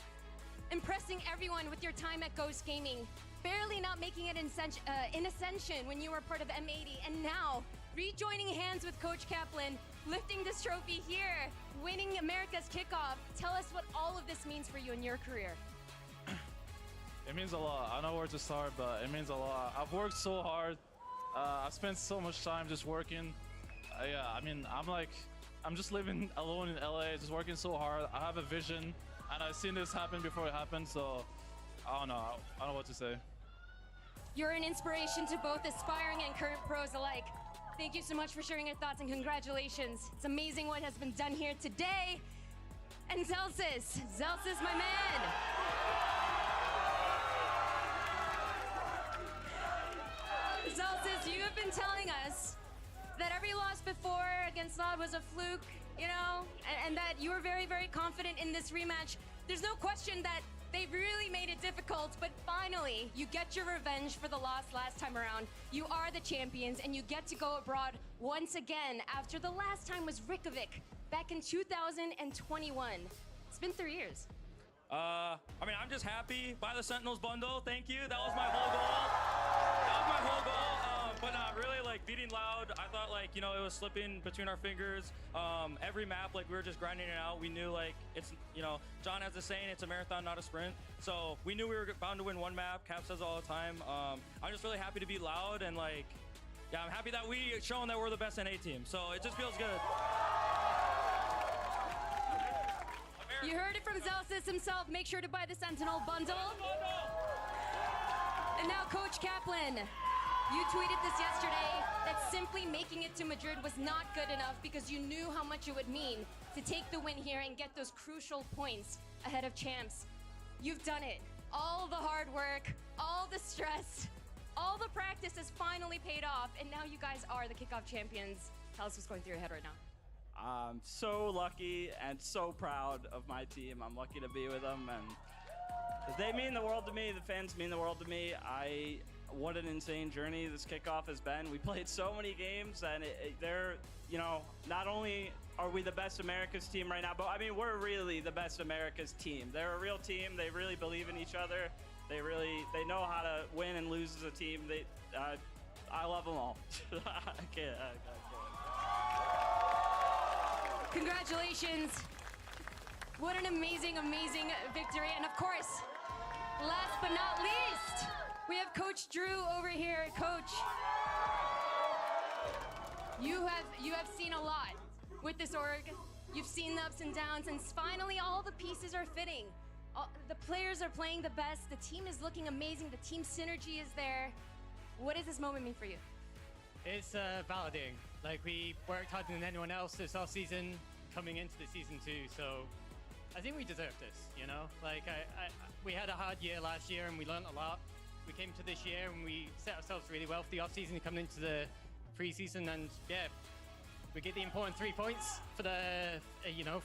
impressing everyone with your time at Ghost Gaming, barely not making it in Ascension when you were part of M80, and now rejoining hands with Coach Kaplan, lifting this trophy here, winning America's Kickoff. Tell us what all of this means for you in your career. It means a lot. I don't know where to start, but it means a lot. I've worked so hard. I've spent so much time just working. Yeah, I mean, I'm just living alone in LA, just working so hard. I have a vision, and I've seen this happen before it happened, so I don't know. I don't know what to say. You're an inspiration to both aspiring and current pros alike. Thank you so much for sharing your thoughts, and congratulations. It's amazing what has been done here today. And Zelsis, my man. Zelsis, you have been telling us that every loss before against Loud was a fluke, you know, and that you were very, very confident in this rematch. There's no question that they really made it difficult, but finally, you get your revenge for the loss last time around. You are the champions, and you get to go abroad once again after the last time was Reykjavik back in 2021. It's been 3 years. I mean, I'm just happy by the Sentinels bundle. Thank you. That was my whole goal. But really, like, beating Loud, I thought, like, you know, it was slipping between our fingers. Every map, like, we were just grinding it out. We knew, like, it's, you know, John has the saying, it's a marathon, not a sprint. So we knew we were bound to win one map. Cap says all the time. I'm just really happy to beat Loud, and, like, yeah, I'm happy that we've shown that we're the best NA team. So it just feels good. You heard it from Zelsis himself. Make sure to buy the Sentinel bundle. And now, Coach Kaplan, you tweeted this yesterday that simply making it to Madrid was not good enough because you knew how much it would mean to take the win here and get those crucial points ahead of champs. You've done it. All the hard work, all the stress, All the practice has finally paid off, and now you guys are the Kickoff champions. Tell us what's going through your head right now. I'm so lucky and so proud of my team. I'm lucky to be with them, and they mean the world to me. The fans mean the world to me. What an insane journey this Kickoff has been. We played so many games, and they're, you know, not only are we the best America's team right now, but I mean, we're really the best America's team. They're a real team. They really believe in each other. They know how to win and lose as a team. I love them all. I can't. Congratulations. What an amazing, amazing victory. And of course, last but not least, we have Coach Drew over here. Coach, you have seen a lot with this org. You've seen the ups and downs, and finally all the pieces are fitting. The players are playing the best. The team is looking amazing. The team synergy is there. What does this moment mean for you? It's validating. Like, we worked harder than anyone else this offseason, coming into the season too. So I think we deserve this, you know? Like, we had a hard year last year and we learned a lot. We came to this year and we set ourselves really well for the offseason coming into the preseason, and yeah, we get the important 3 points for the,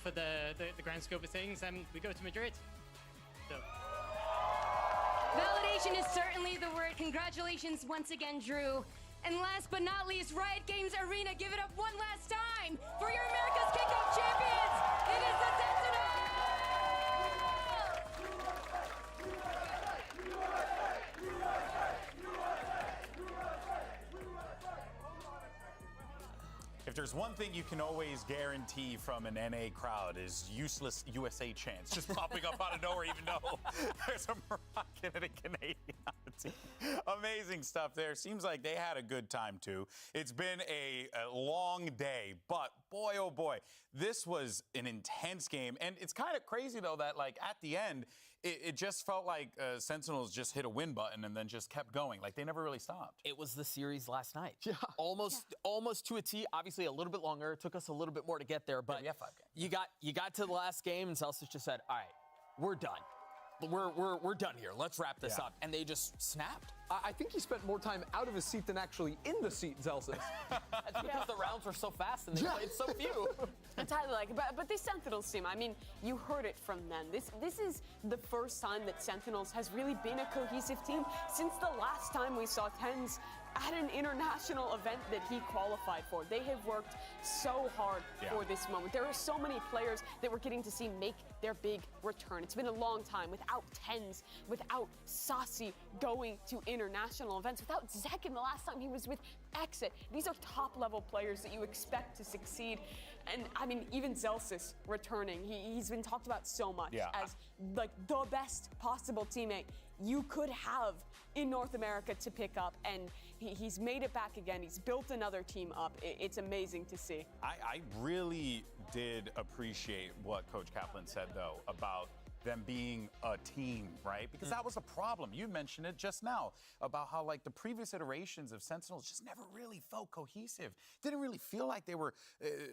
for the grand scope of things, and we go to Madrid. So. Validation is certainly the word. Congratulations once again, Drew. And last but not least, Riot Games Arena, give it up one last time for your America's Kickoff champions. It is the Sentinels! If there's one thing you can always guarantee from an NA crowd is useless USA chants just popping up out of nowhere, even though there's a Moroccan and a Canadian on the team. Amazing stuff there. Seems like they had a good time too. It's been a long day, but boy, oh boy, this was an intense game. And it's kind of crazy though that like at the end, it just felt like Sentinels just hit a win button and then just kept going. Like they never really stopped. It was the series last night. Yeah. Almost to a T. Obviously a little bit longer. It took us a little bit more to get there, but yeah, 5 games. You got to the last game and Celsius just said, all right, we're done. We're done here. Let's wrap this up. And they just snapped. I think he spent more time out of his seat than actually in the seat, Celsius. That's because the rounds were so fast and they played so few. Entirely like, but the Sentinels team, I mean, you heard it from them. This is the first time that Sentinels has really been a cohesive team since the last time we saw Tens at an international event that he qualified for. They have worked so hard for this moment. There are so many players that we're getting to see make their big return. It's been a long time without Tens, without Saucy going to international events, without Zekin the last time he was with Exit. These are top-level players that you expect to succeed. And, I mean, even Celsius returning, he's been talked about so much as, like, the best possible teammate you could have in North America to pick up, and he's made it back again. He's built another team up. It's amazing to see. I really did appreciate what Coach Kaplan said, though, about them being a team, right? Because that was the problem. You mentioned it just now about how like the previous iterations of Sentinels just never really felt cohesive. Didn't really feel like they were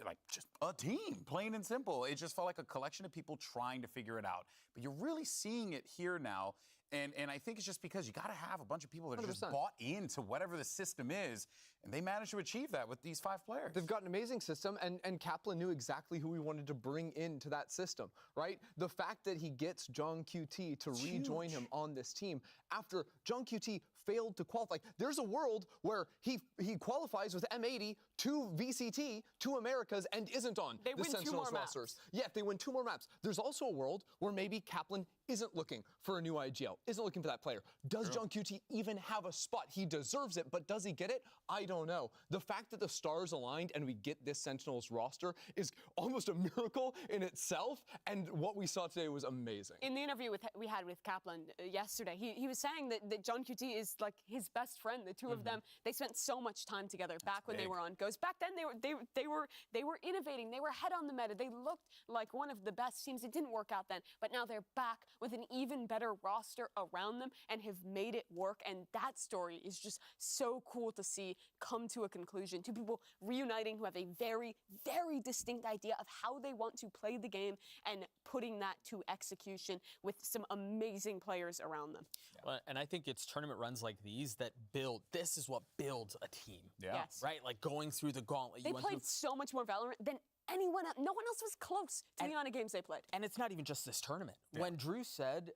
like just a team, plain and simple. It just felt like a collection of people trying to figure it out. But you're really seeing it here now. And I think it's just because you got to have a bunch of people that are just bought into whatever the system is, and they managed to achieve that with these 5 players. They've got an amazing system, and Kaplan knew exactly who he wanted to bring into that system, right? The fact that he gets John QT to rejoin him on this team after John QT failed to qualify. There's a world where he qualifies with M80 to VCT, to Americas, and isn't on the Sentinels rosters. Yeah, they win 2 more maps. There's also a world where maybe Kaplan isn't looking for a new IGL, isn't looking for that player. Does John QT even have a spot? He deserves it, but does he get it? I don't know. The fact that the stars aligned and we get this Sentinels roster is almost a miracle in itself, and what we saw today was amazing. In the interview we had with Kaplan yesterday, he was saying that John QT is like his best friend. The two of them, they spent so much time together back when they were on Ghost. Back then they were innovating. They were ahead on the meta. They looked like one of the best teams. It didn't work out then, but now they're back with an even better roster around them and have made it work. And that story is just so cool to see come to a conclusion. 2 people reuniting who have a very, very distinct idea of how they want to play the game and putting that to execution with some amazing players around them. Well, and I think it's tournament runs games like these that this is what builds a team. Yeah. Yes. Right? Like going through the gauntlet. They played so much more Valorant than anyone else. No one else was close to the amount of games they played. And it's not even just this tournament. When Drew said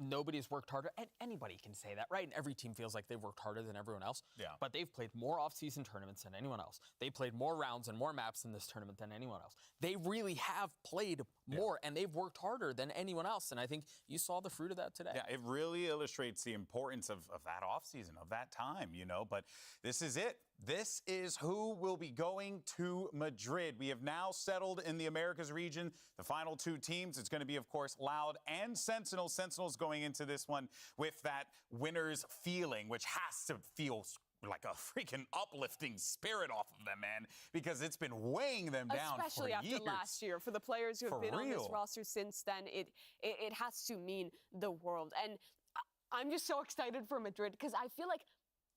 nobody's worked harder, and anybody can say that, right? And every team feels like they've worked harder than everyone else. Yeah. But they've played more off-season tournaments than anyone else. They played more rounds and more maps in this tournament than anyone else. They really have played more, and they've worked harder than anyone else. And I think you saw the fruit of that today. Yeah, it really illustrates the importance of that offseason, of that time, you know. But this is it. This is who will be going to Madrid. We have now settled in the Americas region. The final two teams, it's going to be, of course, Loud and Sentinels. Sentinels going into this one with that winner's feeling, which has to feel like a freaking uplifting spirit off of them, man, because it's been weighing them down Especially for after years. last year. For the players who have For been on this real. roster since then, it has to mean the world. And I'm just so excited for Madrid because I feel like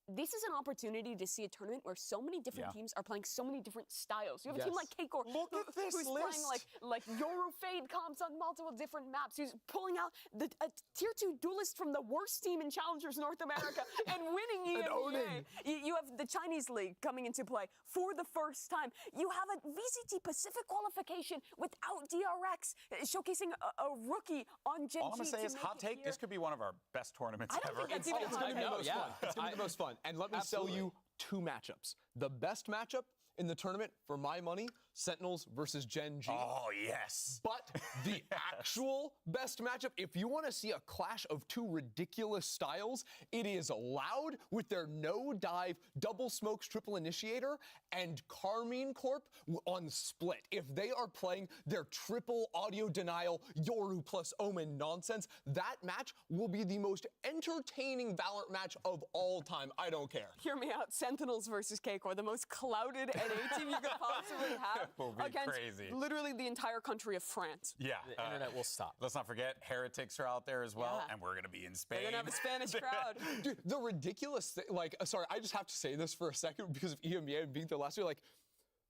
this is an opportunity to see a tournament where so many different teams are playing so many different styles. You have a team like Kickoff who's playing like Yoru Fade comps on multiple different maps, who's pulling out a tier 2 duelist from the worst team in Challengers North America and winning EMEA. You have the Chinese League coming into play for the first time. You have a VCT Pacific qualification without DRX, showcasing a rookie on Gen G. All I'm going to say is, hot take, this could be one of our best tournaments ever. It's going to be the most fun. It's going to be the most fun. And let me sell you 2 matchups. The best matchup in the tournament, for my money, Sentinels versus Gen G. Oh, yes. But the actual best matchup, if you want to see a clash of 2 ridiculous styles, it is Loud with their no-dive, double smokes, triple initiator, and Carmine Corp on Split. If they are playing their triple audio denial, Yoru plus Omen nonsense, that match will be the most entertaining Valorant match of all time. I don't care. Hear me out. Sentinels versus Kickoff, the most clouded NA team you could possibly have Will be against crazy. literally the entire country of France. Yeah. The internet will stop. Let's not forget, Heretics are out there as well, and we're going to be in Spain. They're going to have a Spanish crowd. Dude, the ridiculous thing, like, sorry, I just have to say this for a second because of EMEA and being there last year, like,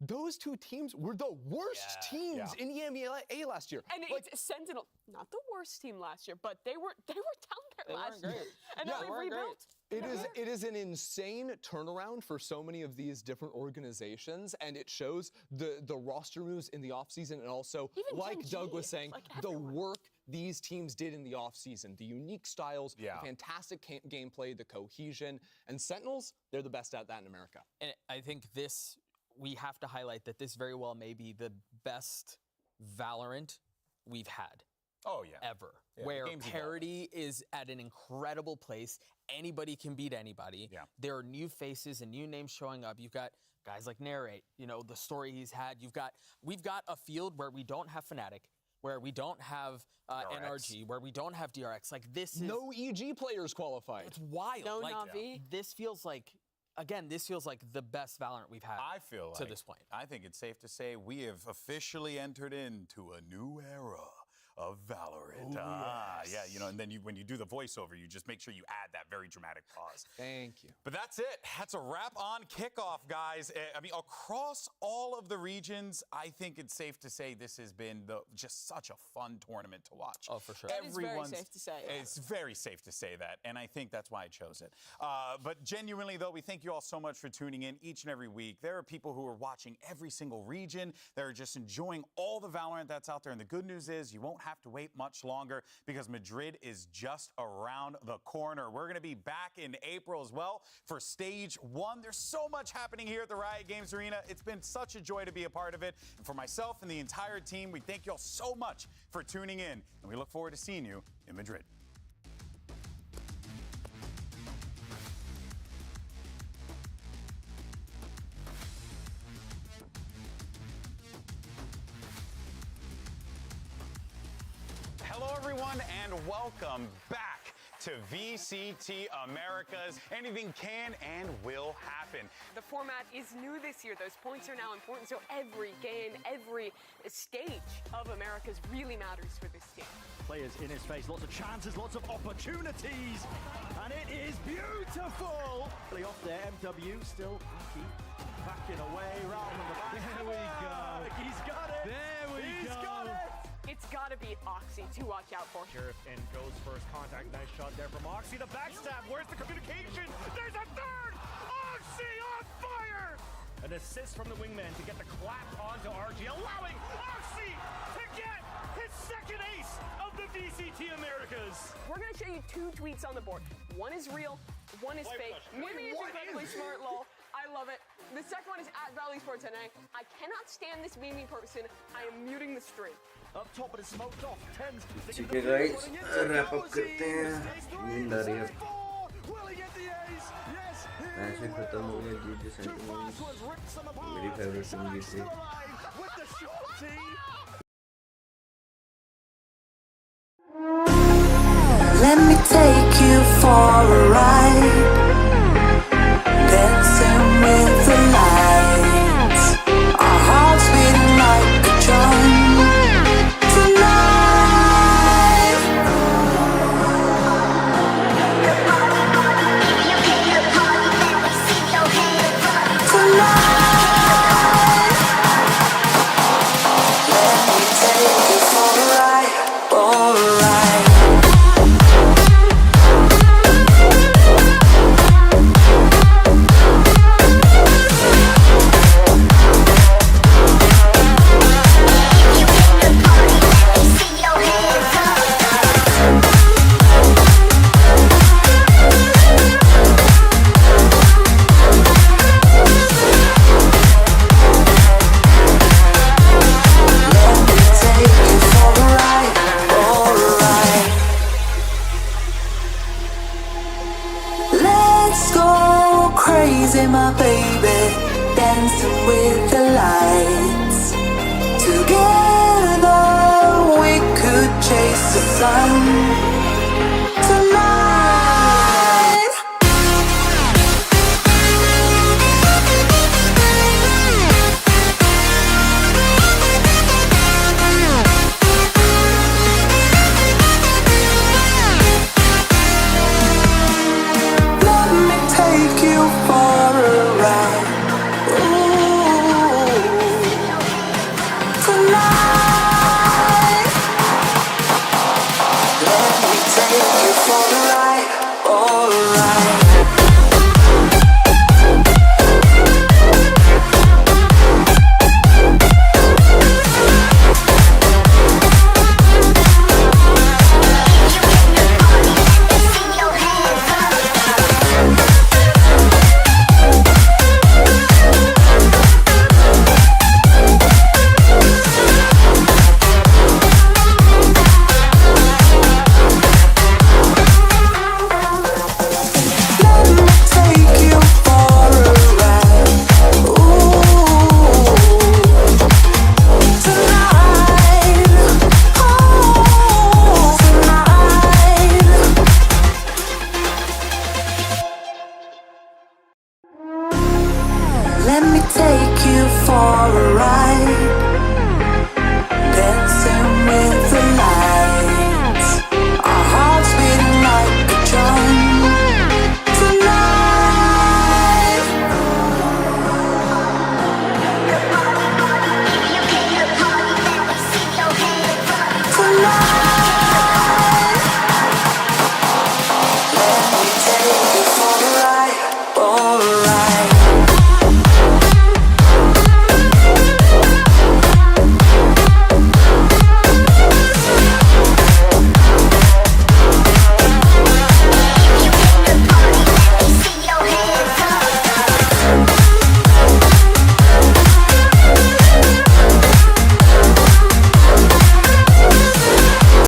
those 2 teams were the worst teams in EMEA last year. And it's Sentinel, not the worst team last year, but they were down there last year. And now they've rebuilt. It is an insane turnaround for so many of these different organizations, and it shows the roster moves in the offseason, and also, even like Gen Doug G, was saying, like the everyone. work these teams did in the offseason, the unique styles, the fantastic gameplay, the cohesion, and Sentinels, they're the best at that in America. And I think we have to highlight that this very well may be the best Valorant we've had. Oh, yeah. Ever. Yeah, where the game's parity is at an incredible place. Anybody can beat anybody. Yeah. There are new faces and new names showing up. You've got guys like Narrate, you know, the story he's had. We've got a field where we don't have Fnatic, where we don't have NRG, where we don't have DRX. Like, this is... No EG players qualified. It's wild. No like, Na'Vi. This feels like... Again, this feels like the best Valorant we've had to this point. I think it's safe to say we have officially entered into a new era of Valorant. Yeah, you know, and then when you do the voiceover, you just make sure you add that very dramatic pause. Thank you. But that's it. That's a wrap on Kickoff, guys. I mean, across all of the regions, I think it's safe to say this has been just such a fun tournament to watch. Oh, for sure. That is very safe to say. It's very safe to say that, and I think that's why I chose it. But genuinely, though, we thank you all so much for tuning in each and every week. There are people who are watching every single region. They're just enjoying all the Valorant that's out there, and the good news is you won't have to wait much longer because Madrid is just around the corner. We're going to be back in April as well for Stage 1. There's so much happening here at the Riot Games Arena. It's been such a joy to be a part of it. And for myself and the entire team, we thank you all so much for tuning in, and we look forward to seeing you in Madrid. Hello, everyone, and welcome back to VCT Americas. Anything can and will happen. The format is new this year. Those points are now important, so every game, every stage of Americas really matters for this team. Players in his face, lots of chances, lots of opportunities, and it is beautiful. Off there, MW still keep backing away, round on the back. There we go. He's got it. There we go. It's It's gotta be Oxy to watch out for. Sheriff and goes first contact. Nice shot there from Oxy. The backstab. Where's the communication? There's a third! Oxy on fire! An assist from the wingman to get the clap onto RG, allowing Oxy to get his second ace of the VCT Americas. We're gonna show you 2 tweets on the board. One is real, one is fake. Mimi is incredibly smart, lol. I love it. The second one is at Valley Sports NA. I cannot stand this Mimi person. I am muting the stream. Up top, but it's smoked off. Tens. ठीक है guys, wrap up करते हैं। नींद आ रही है। Match भी खत्म हो गया, जीत सेंटिमेंट्स मेरी फेवरेट टीम जीत गई। Let me take you for a ride, dancing with the lights, our hearts beating like a drum tonight. Let me take you for a ride, for a ride. Let's go crazy, my baby, dancing with the lights. Together we could chase the sun tonight. Let me take you for a ride. Ooh, tonight. Let me take you for a ride.